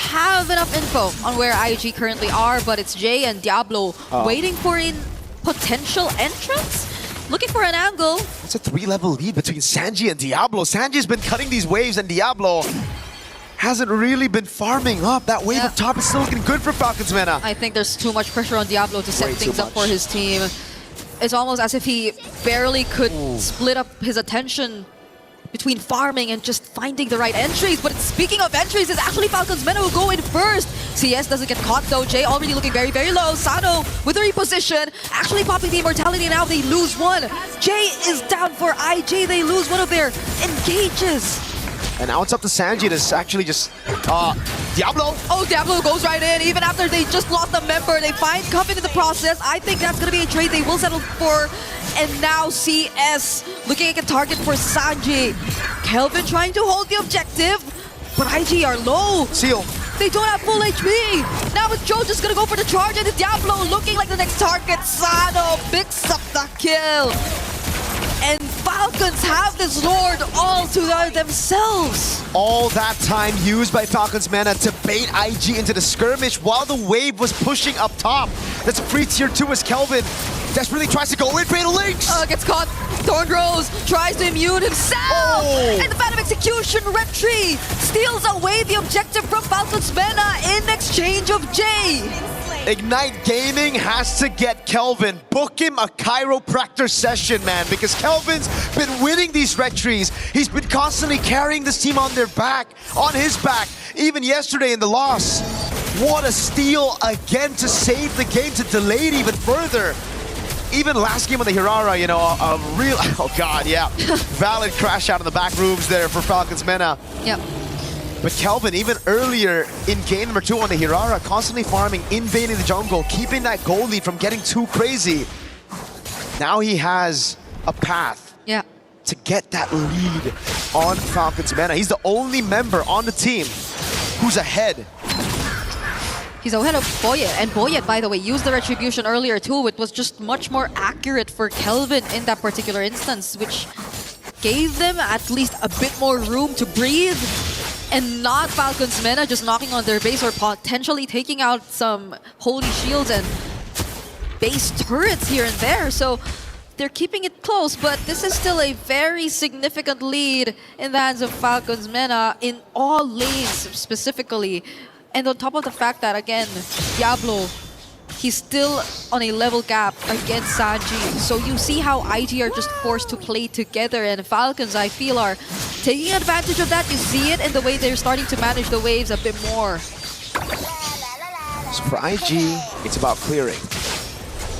have enough info on where IG currently are, but it's Jay and Diablo waiting for a potential entrance? Looking for an angle. It's a 3-level lead between Sanji and Diablo. Sanji's been cutting these waves, and Diablo hasn't really been farming up. That wave up top is still looking good for Falcons Mena. I think there's too much pressure on Diablo to set things up for his team. It's almost as if he barely could split up his attention between farming and just finding the right entries. But speaking of entries, it's actually Falcons Mena who go in first. CS doesn't get caught though. Jay already looking very, very low. Sano with the reposition, actually popping the immortality. Now they lose one. Jay is down for IG. They lose one of their engages. And now it's up to Sanji to actually just... Diablo! Oh, Diablo goes right in. Even after they just lost a member, they find Coven in the process. I think that's going to be a trade they will settle for. And now CS looking at a target for Sanji. Kelvin trying to hold the objective, but IG are low. Seal. They don't have full HP. Now it's Joe just going to go for the charge, and the Diablo looking like the next target. Sano picks up the kill. And Falcons have this Lord all to themselves. All that time used by Falcons Mana to bait IG into the skirmish while the wave was pushing up top. That's a free tier 2 as Kelvin desperately tries to go in. Fatal Links! Gets caught. Thornrose tries to immune himself. Oh. And the Phantom Execution Retry steals away the objective from Falcons Mana in exchange of Jay. Ignite Gaming has to get Kelvin. Book him a chiropractor session, man, because Kelvin's been winning these retries. He's been constantly carrying this team on their back, on his back, even yesterday in the loss. What a steal again to save the game, to delay it even further. Even last game on the Hirara, you know, a real, oh god, yeah. Valid crash out in the back rooms there for Falcons Mana. Yep. But Kelvin, even earlier in game number 2 on the Hirara, constantly farming, invading the jungle, keeping that gold lead from getting too crazy. Now he has a path to get that lead on Falcons Mana. He's the only member on the team who's ahead. He's ahead of Boyet, and Boyet, by the way, used the Retribution earlier too. It was just much more accurate for Kelvin in that particular instance, which gave them at least a bit more room to breathe. And not Falcons Mana just knocking on their base or potentially taking out some holy shields and base turrets here and there. So they're keeping it close, but this is still a very significant lead in the hands of Falcons Mana in all lanes specifically. And on top of the fact that, again, Diablo, he's still on a level gap against Sanji. So you see how IG are just forced to play together, and Falcons, I feel, are taking advantage of that. You see it in the way they're starting to manage the waves a bit more. So for IG, it's about clearing.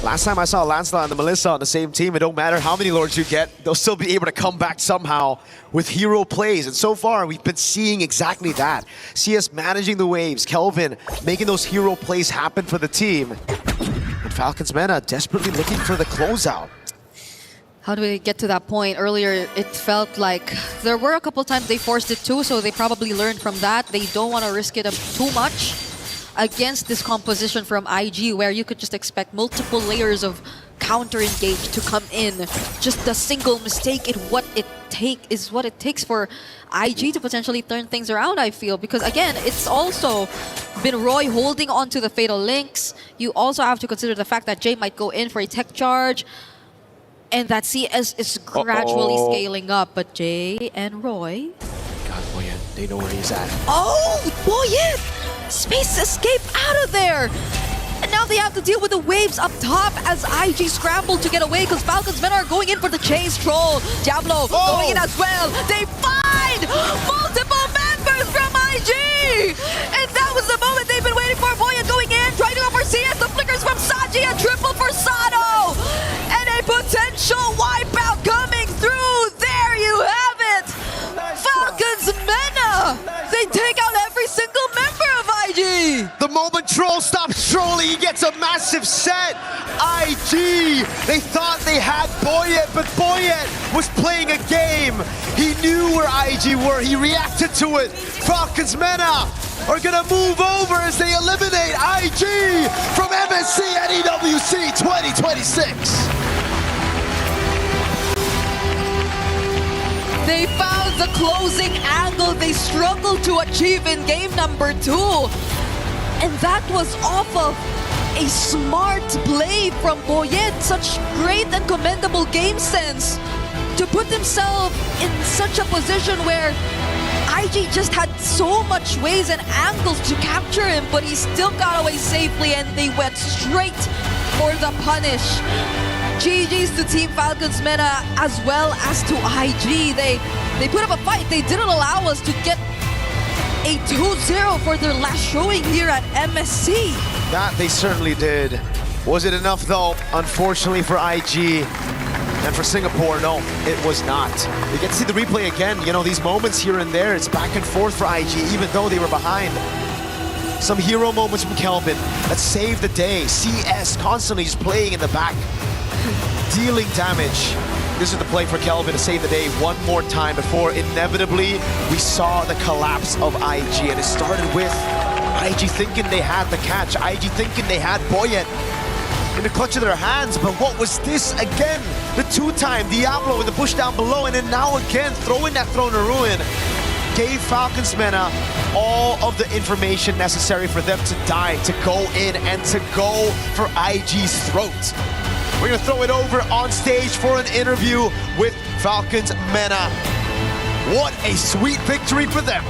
Last time I saw Lancelot and the Melissa on the same team, it don't matter how many lords you get, they'll still be able to come back somehow with hero plays. And so far, we've been seeing exactly that. CS managing the waves, Kelvin making those hero plays happen for the team. And Falcons Mana desperately looking for the closeout. How do we get to that point? Earlier, it felt like there were a couple times they forced it too, so they probably learned from that. They don't want to risk it too much against this composition from IG, where you could just expect multiple layers of counter engage to come in. Just a single mistake is what it takes for IG to potentially turn things around, I feel. Because again, it's also been Roy holding on to the Fatal Links. You also have to consider the fact that Jay might go in for a tech charge, and that CS is gradually scaling up. But Jay and Roy... God, Boyet, they know where he's at. Oh, Boyet! Space escape out of there! And now they have to deal with the waves up top as IG scramble to get away because Falcons Men are going in for the chase troll. Diablo going in as well. They find multiple members from IG! And that was the moment they've been waiting for. Boyet going in, trying to go for CS. The flickers from Sanji, a triple for Sano! And a potential wipeout coming through. There you have it! Falcons Mena! They take out every single member of IG! The moment Troll stops trolling, he gets a massive set. IG, they thought they had Boyet, but Boyet was playing a game. He knew where IG were, he reacted to it. Falcons Mena are gonna move over as they eliminate IG from MSC at EWC 2026. They found the closing angle they struggled to achieve in game number 2. And that was off of a smart play from Boyet. Such great and commendable game sense to put himself in such a position where IG just had so much ways and angles to capture him, but he still got away safely and they went straight for the punish. GG's to Team Falcons Mena as well as to IG. They put up a fight. They didn't allow us to get a 2-0 for their last showing here at MSC. That they certainly did. Was it enough though? Unfortunately for IG, And for Singapore, no, it was not. You get to see the replay again. You know, these moments here and there, it's back and forth for IG, even though they were behind. Some hero moments from Kelvin that saved the day. CS constantly just playing in the back, dealing damage. This is the play for Kelvin to save the day one more time before inevitably we saw the collapse of IG. And it started with IG thinking they had the catch, IG thinking they had Boyet in the clutch of their hands. But what was this again? The two-time Diablo with the push down below, and then now again throwing that Throne of Ruin gave Falcons Mena all of the information necessary for them to die, to go in and to go for IG's throat. We're gonna throw it over on stage for an interview with Falcons Mena. What a sweet victory for them.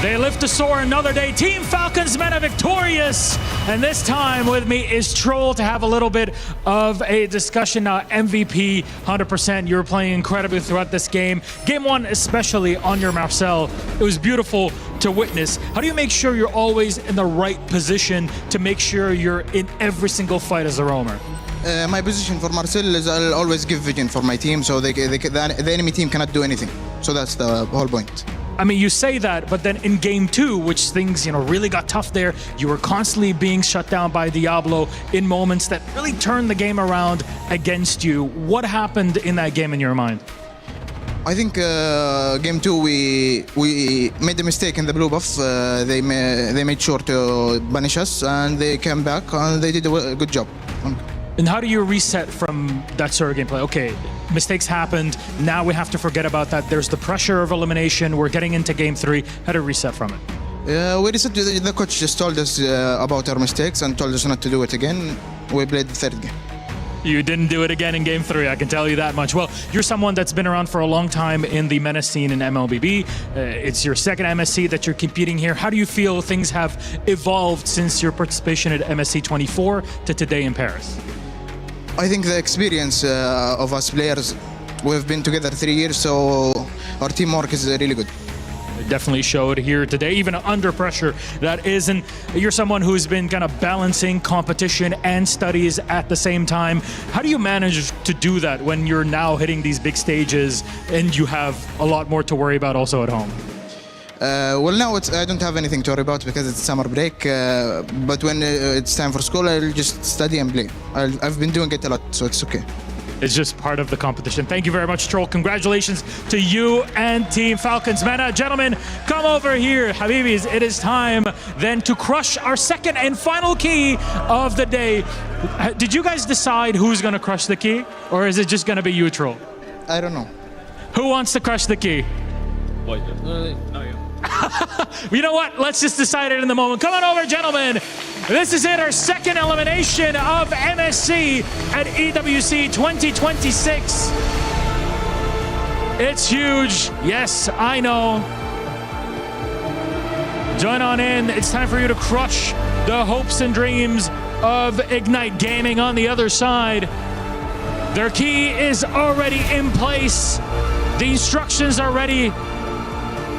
They live to soar another day. Team Falcons Mena victorious. And this time with me is Troll to have a little bit of a discussion. MVP, 100%. You were playing incredibly throughout this game. Game one, especially on your Marcel. It was beautiful to witness. How do you make sure you're always in the right position to make sure you're in every single fight as a roamer? My position for Marcel is I'll always give vision for my team, so the enemy team cannot do anything. So that's the whole point. I mean, you say that, but then in game two, which things, really got tough there, you were constantly being shut down by Diablo in moments that really turned the game around against you. What happened in that game in your mind? I think game two we made a mistake in the blue buff. They made sure to punish us, and they came back and they did a good job. And how do you reset from that sort of gameplay? Okay, mistakes happened. Now we have to forget about that. There's the pressure of elimination. We're getting into game three. How to reset from it? We reset. The coach just told us about our mistakes and told us not to do it again. We played the third game. You didn't do it again in game three, I can tell you that much. Well, you're someone that's been around for a long time in the MENA scene in MLBB. It's your second MSC that you're competing here. How do you feel things have evolved since your participation at MSC 24 to today in Paris? I think the experience of us players, we've been together 3 years, so our teamwork is really good. It definitely showed here today, even under pressure. That is, and you're someone who's been kind of balancing competition and studies at the same time. How do you manage to do that when you're now hitting these big stages and you have a lot more to worry about also at home? Well, now I don't have anything to worry about because it's summer break. But when it's time for school, I'll just study and play. I've been doing it a lot, so it's okay. It's just part of the competition. Thank you very much, Troll. Congratulations to you and Team Falcons Mena. Gentlemen, come over here. Habibis, it is time then to crush our second and final key of the day. Did you guys decide who's going to crush the key? Or is it just going to be you, Troll? I don't know. Who wants to crush the key? You know what? Let's just decide it in the moment. Come on over, gentlemen. This is it, our second elimination of MSC at EWC 2026. It's huge. Yes, I know. Join on in. It's time for you to crush the hopes and dreams of Ignite Gaming on the other side. Their key is already in place. The instructions are ready.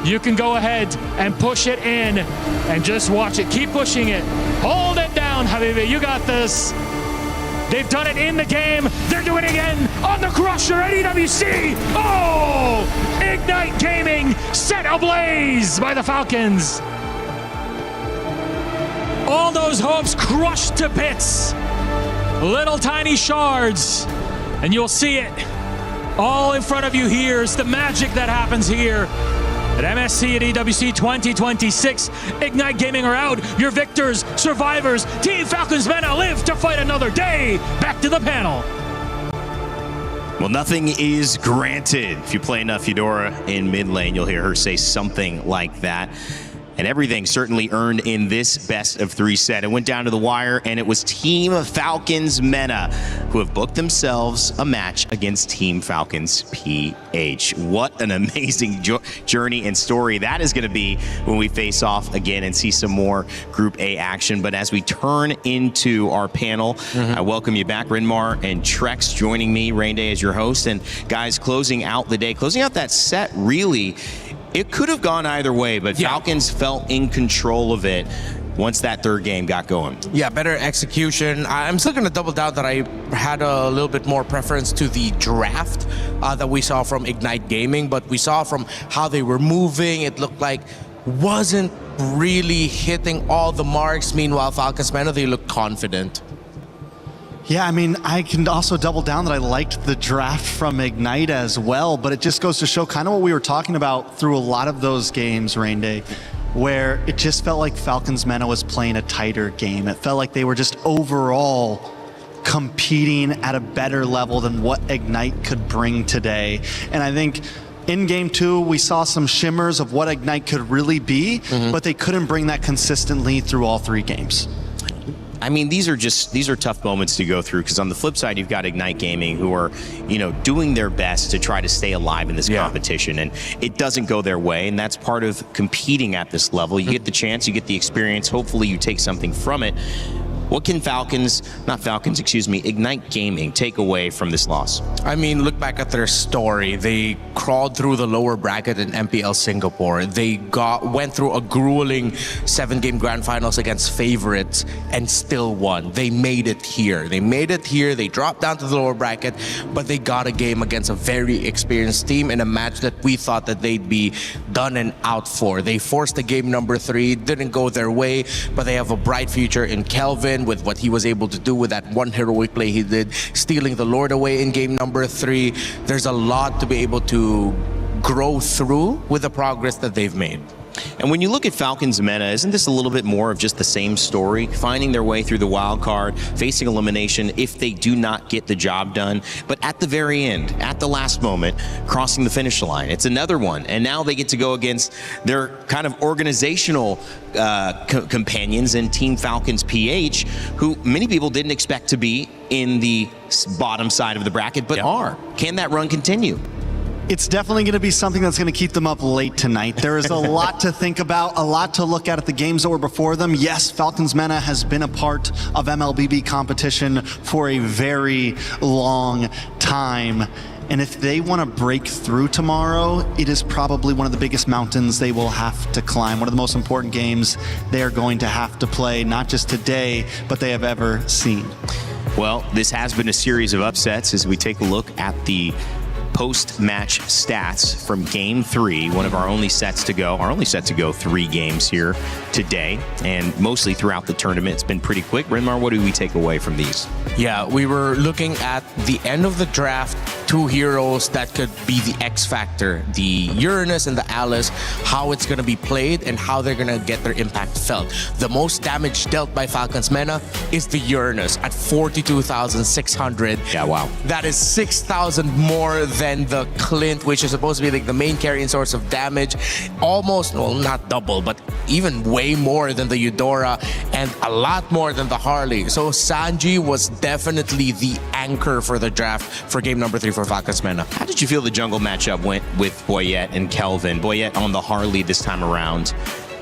You can go ahead and push it in and just watch it. Keep pushing it. Hold it down, Habibi. You got this. They've done it in the game. They're doing it again on the Crusher at EWC. Oh! Ignite Gaming set ablaze by the Falcons. All those hopes crushed to bits. Little tiny shards. And you'll see it all in front of you here. It's the magic that happens here. At MSC at EWC 2026, Ignite Gaming are out. Your victors, survivors, Team Falcons Mena live to fight another day. Back to the panel. Well, nothing is granted. If you play enough Eudora in mid lane, you'll hear her say something like that. And everything certainly earned in this best of three set. It went down to the wire, and it was Team Falcons Mena who have booked themselves a match against Team Falcons PH. What an amazing journey and story that is going to be when we face off again and see some more Group A action. But as we turn into our panel, I welcome you back, Rinmar and Trex joining me, Rain Day as your host. And guys, closing out the day, closing out that set, really, it could have gone either way, but Falcons felt in control of it. once that third game got going. Yeah, better execution. I'm still going to double down that I had a little bit more preference to the draft that we saw from Ignite Gaming, but we saw from how they were moving, it looked like wasn't really hitting all the marks. Meanwhile, Falcons Mena, they looked confident. Yeah, I mean, I can also double down that I liked the draft from Ignite as well, but it just goes to show kind of what we were talking about through a lot of those games, Rain Day, where it just felt like Falcons Mena was playing a tighter game. It felt like they were just overall competing at a better level than what Ignite could bring today. And I think in game 2, we saw some shimmers of what Ignite could really be, but they couldn't bring that consistently through all 3 games. I mean, these are tough moments to go through, because on the flip side, you've got Ignite Gaming, who are, doing their best to try to stay alive in this competition, and it doesn't go their way, and that's part of competing at this level. You get the chance, you get the experience, hopefully you take something from it. What can Ignite Gaming take away from this loss? I mean, look back at their story. They crawled through the lower bracket in MPL Singapore. They went through a grueling 7-game grand finals against favorites and still won. They made it here. They dropped down to the lower bracket, but they got a game against a very experienced team in a match that we thought that they'd be done and out for. They forced the game number 3, didn't go their way, but they have a bright future in Kelvin, with what he was able to do with that one heroic play he did, stealing the Lord away in game number 3. There's a lot to be able to grow through with the progress that they've made. And when you look at Falcons Mena, isn't this a little bit more of just the same story? Finding their way through the wild card, facing elimination if they do not get the job done, but at the very end, at the last moment, crossing the finish line. It's another one, and now they get to go against their kind of organizational companions in Team Falcons PH, who many people didn't expect to be in the bottom side of the bracket, but are. Can that run continue? It's definitely going to be something that's going to keep them up late tonight. There is a lot to think about, a lot to look at the games that were before them. Yes, Falcons Mena has been a part of MLBB competition for a very long time. And if they want to break through tomorrow, it is probably one of the biggest mountains they will have to climb. One of the most important games they are going to have to play, not just today, but they have ever seen. Well, this has been a series of upsets as we take a look at the post-match stats from Game 3, one of our only sets to go. Our only set to go 3 games here today, and mostly throughout the tournament. It's been pretty quick. Renmar, what do we take away from these? Yeah, we were looking at the end of the draft, 2 heroes that could be the X factor, the Uranus and the Alice, how it's going to be played and how they're going to get their impact felt. The most damage dealt by Falcons Mena is the Uranus at 42,600. Yeah, wow. That is 6,000 more than the Clint, which is supposed to be like the main carrying source of damage. Almost, well, not double, but even way more than the Eudora and a lot more than the Harley. So Sanji was definitely the anchor for the draft for game number 3 for Falcons Mena. How did you feel the jungle matchup went with Boyette and Kelvin? Boyette on the Harley this time around.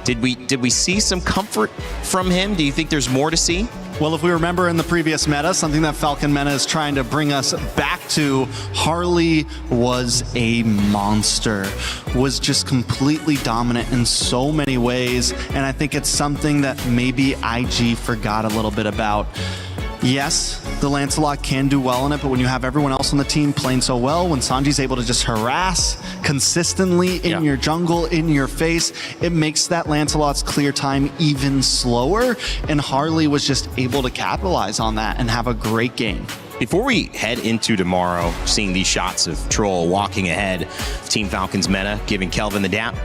Did we see some comfort from him? Do you think there's more to see? Well, if we remember in the previous meta, something that Falcon Mena is trying to bring us back to, Harley was a monster, was just completely dominant in so many ways, and I think it's something that maybe IG forgot a little bit about. Yes, the Lancelot can do well in it, but when you have everyone else on the team playing so well, when Sanji's able to just harass consistently in your jungle, in your face, it makes that Lancelot's clear time even slower, and Harley was just able to capitalize on that and have a great game. Before we head into tomorrow, seeing these shots of Troll walking ahead, Team Falcons Mena giving Kelvin the dap,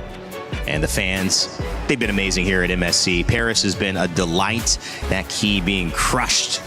and the fans, they've been amazing here at MSC. Paris has been a delight. That key being crushed,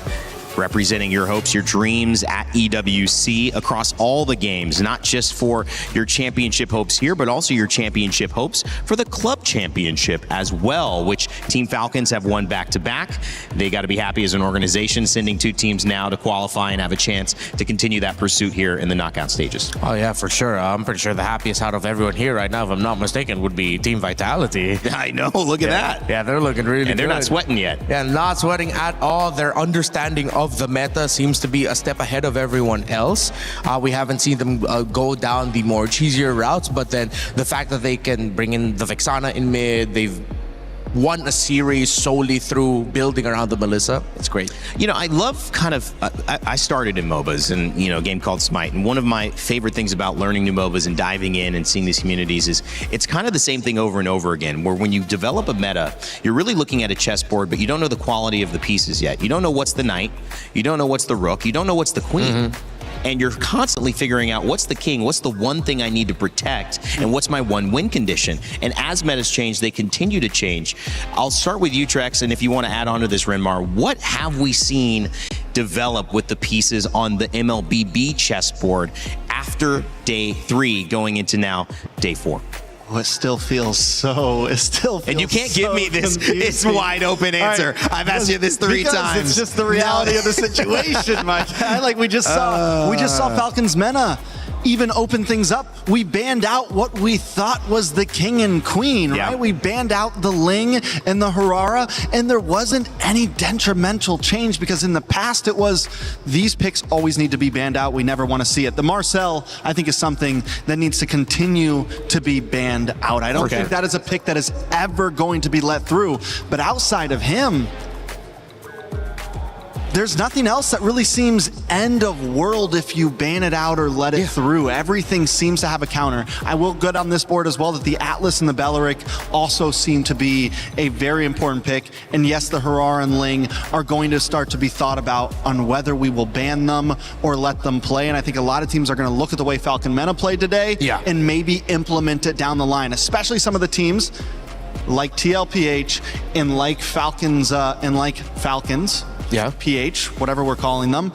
representing your hopes, your dreams at EWC across all the games, not just for your championship hopes here, but also your championship hopes for the club championship as well, which Team Falcons have won back-to-back. They got to be happy as an organization, sending 2 teams now to qualify and have a chance to continue that pursuit here in the knockout stages. Oh yeah, for sure. I'm pretty sure the happiest out of everyone here right now, if I'm not mistaken, would be Team Vitality. I know, look at that. Yeah, they're looking really good. And they're not sweating yet. Yeah, not sweating at all. Their understanding of the meta seems to be a step ahead of everyone else. We haven't seen them go down the more cheesier routes, but then the fact that they can bring in the Vexana in mid, they've won a series solely through building around the Melissa. It's great. You know, I love kind of, I started in MOBAs and, you know, a game called Smite. And one of my favorite things about learning new MOBAs and diving in and seeing these communities is it's kind of the same thing over and over again, where when you develop a meta, you're really looking at a chessboard, but you don't know the quality of the pieces yet. You don't know what's the knight. You don't know what's the rook. You don't know what's the queen. And you're constantly figuring out what's the king, what's the one thing I need to protect, and what's my one win condition. And as metas change, they continue to change. I'll start with you, Trex, and if you want to add on to this, Renmar, what have we seen develop with the pieces on the MLBB chessboard after day 3 going into now day 4? Oh, it still feels so. And you can't give me this wide open answer. Right. I've asked you this 3 times. It's just the reality of the situation, Mike. Like we just saw Falcons Mena even open things up. We banned out what we thought was the king and queen, right? We banned out the Ling and the Harara, and there wasn't any detrimental change because in the past it was these picks always need to be banned out. We never want to see it. The Marcel, I think, is something that needs to continue to be banned out. I don't think that is a pick that is ever going to be let through. But outside of him, there's nothing else that really seems end of world if you ban it out or let it through. Everything seems to have a counter. I will go down this board as well that the Atlas and the Belleric also seem to be a very important pick. And yes, the Harara and Ling are going to start to be thought about on whether we will ban them or let them play. And I think a lot of teams are going to look at the way Falcon Mena played today and maybe implement it down the line, especially some of the teams like TLPH and like Falcons PH, whatever we're calling them,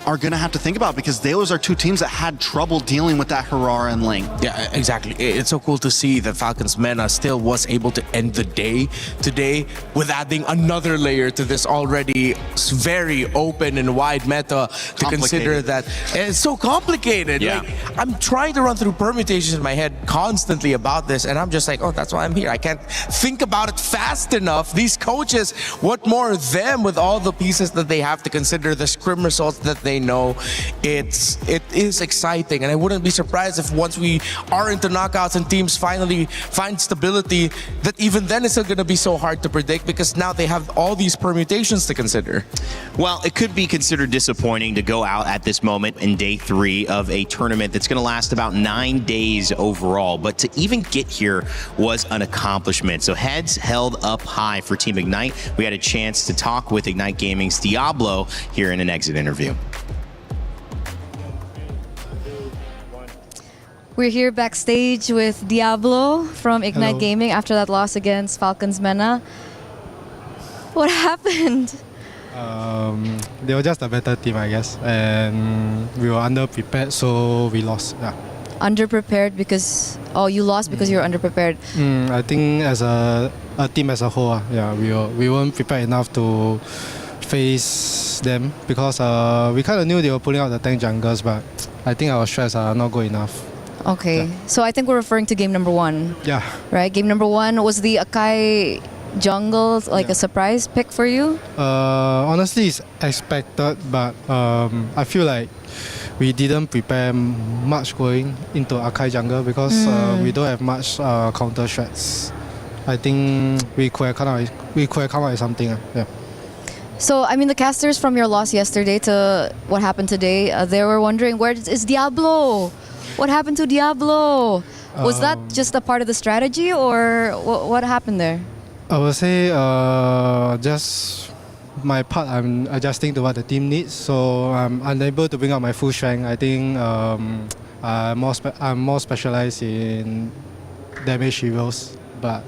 are going to have to think about because those are two teams that had trouble dealing with that Harara and Ling. Yeah, exactly. It's so cool to see that Falcons Mena still was able to end the day today with adding another layer to this already very open and wide meta to consider that. And it's so complicated. Like, I'm trying to run through permutations in my head constantly about this, and I'm just like, oh, that's why I'm here. I can't think about it fast enough. These coaches, what more them with all the pieces that they have to consider, the scrim results that they know. It is exciting, and I wouldn't be surprised if once we are into knockouts and teams finally find stability, that even then it's still going to be so hard to predict because now they have all these permutations to consider. Well, it could be considered disappointing to go out at this moment in day 3 of a tournament that's going to last about 9 days overall, but to even get here was an accomplishment. So heads held up high for Team Ignite. We had a chance to talk with Ignite Gaming's Diablo here in an exit interview. We're here backstage with Diablo from Ignite Gaming after that loss against Falcons Mena. What happened? They were just a better team, I guess, and we were underprepared, so we lost. Underprepared because you lost because you were underprepared. I think as a team as a whole, we weren't prepared enough to face them because we kind of knew they were pulling out the tank junglers, but I think our strats are not good enough. Okay, so I think we're referring to game number 1. Yeah. Right, game number 1 was the Akai jungle like a surprise pick for you? Honestly, it's expected, but I feel like we didn't prepare much going into Akai jungle because we don't have much counter strats. I think we could have come out with something. So, I mean, the casters from your loss yesterday to what happened today, they were wondering, where is Diablo? What happened to Diablo? Was that just a part of the strategy, or what happened there? I would say just my part, I'm adjusting to what the team needs, so I'm unable to bring out my full strength. I think I'm more specialized in damage heroes, but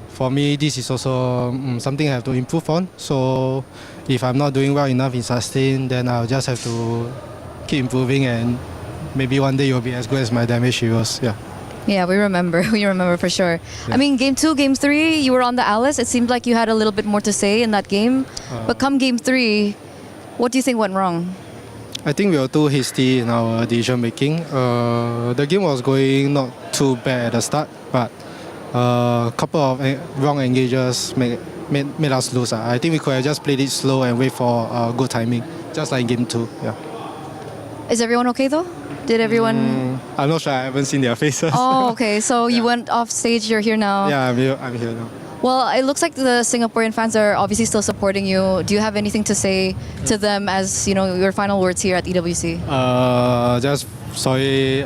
for me, this is also something I have to improve on. So if I'm not doing well enough in sustain, then I'll just have to keep improving, and maybe one day you'll be as good as my damage heroes. Yeah, we remember. We remember for sure. I mean, game 2, game 3, you were on the Alice. It seemed like you had a little bit more to say in that game. But come game 3, what do you think went wrong? I think we were too hasty in our decision making. The game was going not too bad at the start, but a couple of wrong engages made us lose. I think we could have just played it slow and wait for good timing, just like game 2. Is everyone okay though? Did everyone... I'm not sure. I haven't seen their faces. Oh, okay. So you went off stage. You're here now. Yeah, I'm here now. Well, it looks like the Singaporean fans are obviously still supporting you. Do you have anything to say to them as your final words here at EWC? Just sorry.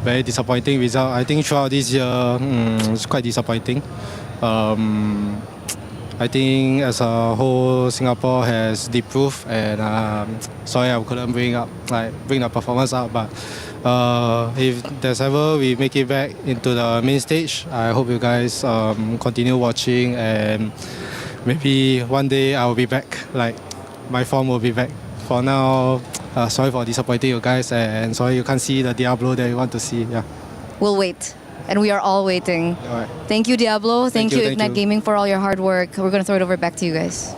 Very disappointing result. I think throughout this year, it's quite disappointing. I think as a whole, Singapore has improved, and sorry I couldn't bring the performance up. But if there's ever we make it back into the main stage, I hope you guys continue watching, and maybe one day I'll be back. Like my form will be back. For now, sorry for disappointing you guys, and sorry you can't see the Diablo that you want to see. Yeah. We'll wait. And we are all waiting. All right. Thank you, Diablo. Thank you, Ignite you. Gaming, for all your hard work. We're going to throw it over back to you guys.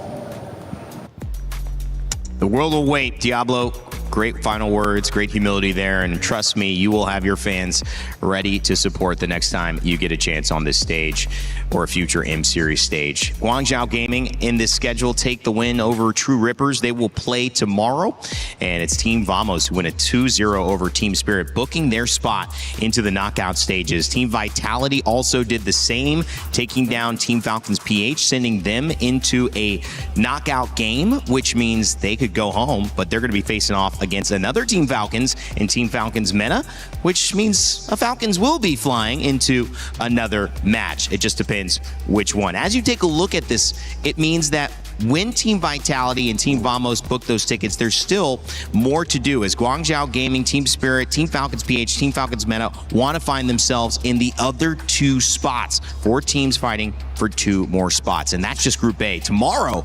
The world will wait, Diablo. Great final words, great humility there, and trust me, you will have your fans ready to support the next time you get a chance on this stage or a future M Series stage. Guangzhou Gaming in this schedule take the win over True Rippers. They will play tomorrow, and it's Team Vamos who win a 2-0 over Team Spirit, booking their spot into the knockout stages. Team Vitality also did the same, taking down Team Falcons PH, sending them into a knockout game, which means they could go home, but they're going to be facing off against another Team Falcons and Team Falcons Meta, which means the Falcons will be flying into another match. It just depends which one. As you take a look at this, it means that when Team Vitality and Team Vamos book those tickets, there's still more to do as Guangzhou Gaming, Team Spirit, Team Falcons PH, Team Falcons Meta want to find themselves in the other 2 spots. 4 teams fighting for 2 more spots, and that's just Group A. Tomorrow,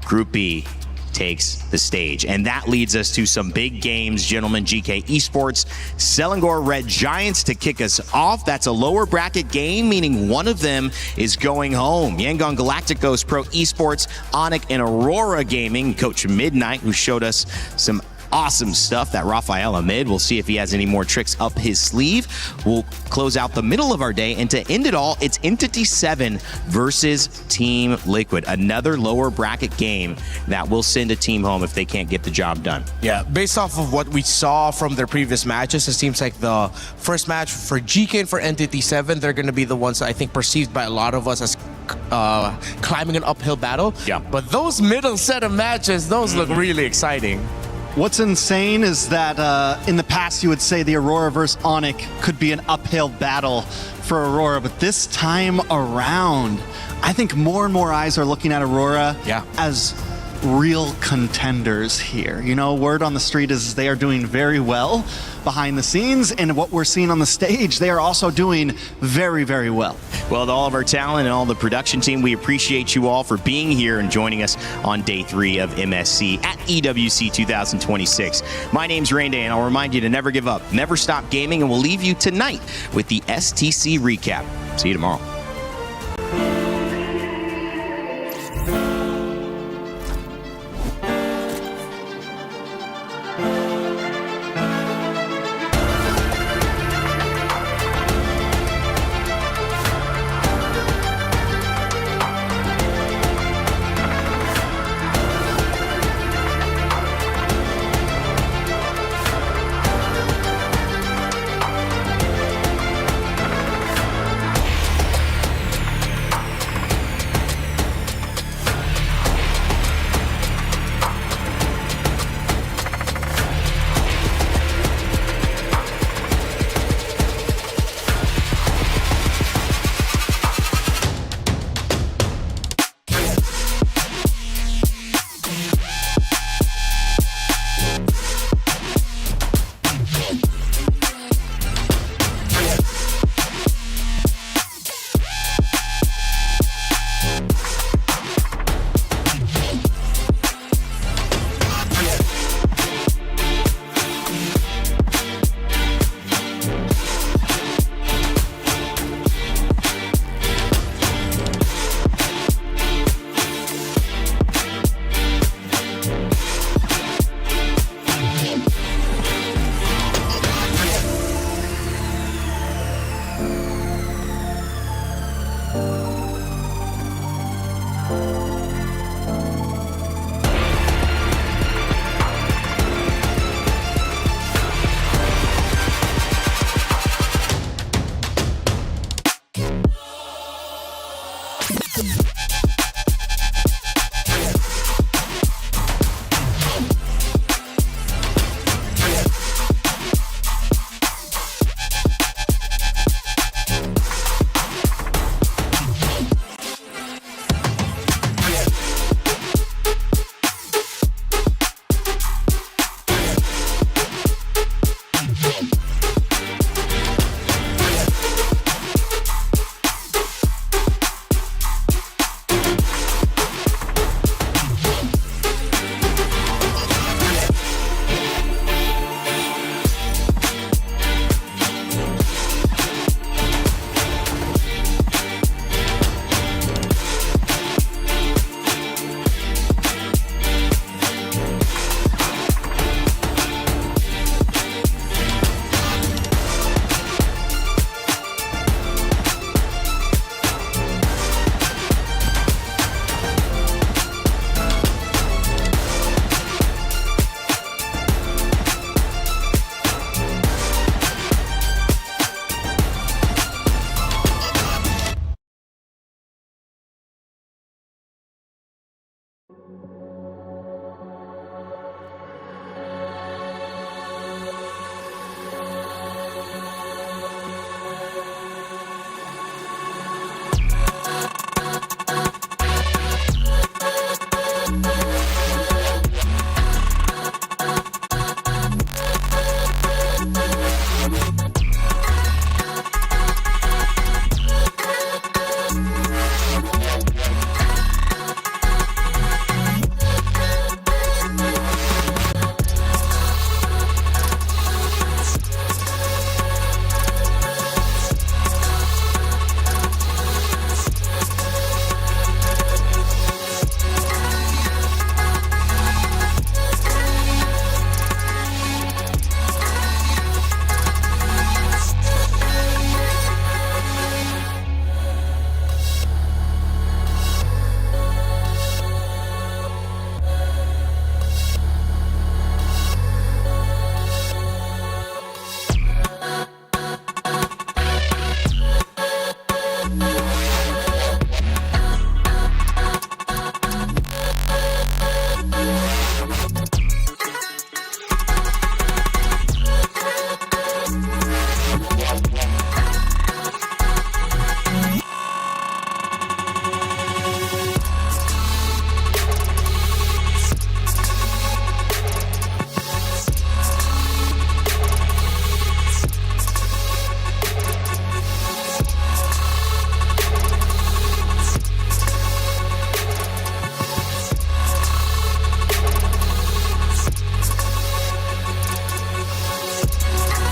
Group B takes the stage. And that leads us to some big games, gentlemen. GK Esports, Selangor Red Giants to kick us off. That's a lower bracket game, meaning one of them is going home. Yangon Galacticos Pro Esports, Onyx and Aurora Gaming. Coach Midnight, who showed us some awesome stuff, that Rafael Ahmed. We'll see if he has any more tricks up his sleeve. We'll close out the middle of our day, and to end it all, it's Entity 7 versus Team Liquid. Another lower bracket game that will send a team home if they can't get the job done. Yeah, based off of what we saw from their previous matches, it seems like the first match for GK and for Entity 7, they're going to be the ones I think perceived by a lot of us as climbing an uphill battle. Yeah. But those middle set of matches, those look really exciting. What's insane is that in the past you would say the Aurora versus Onyx could be an uphill battle for Aurora, but this time around, I think more and more eyes are looking at Aurora as real contenders here. You know, word on the street is they are doing very well behind the scenes, and what we're seeing on the stage, they are also doing very, very well. Well, to all of our talent and all the production team, we appreciate you all for being here and joining us on day 3 of MSC at EWC 2026. My name's Rain Day, and I'll remind you to never give up, never stop gaming, and we'll leave you tonight with the STC recap. See you tomorrow.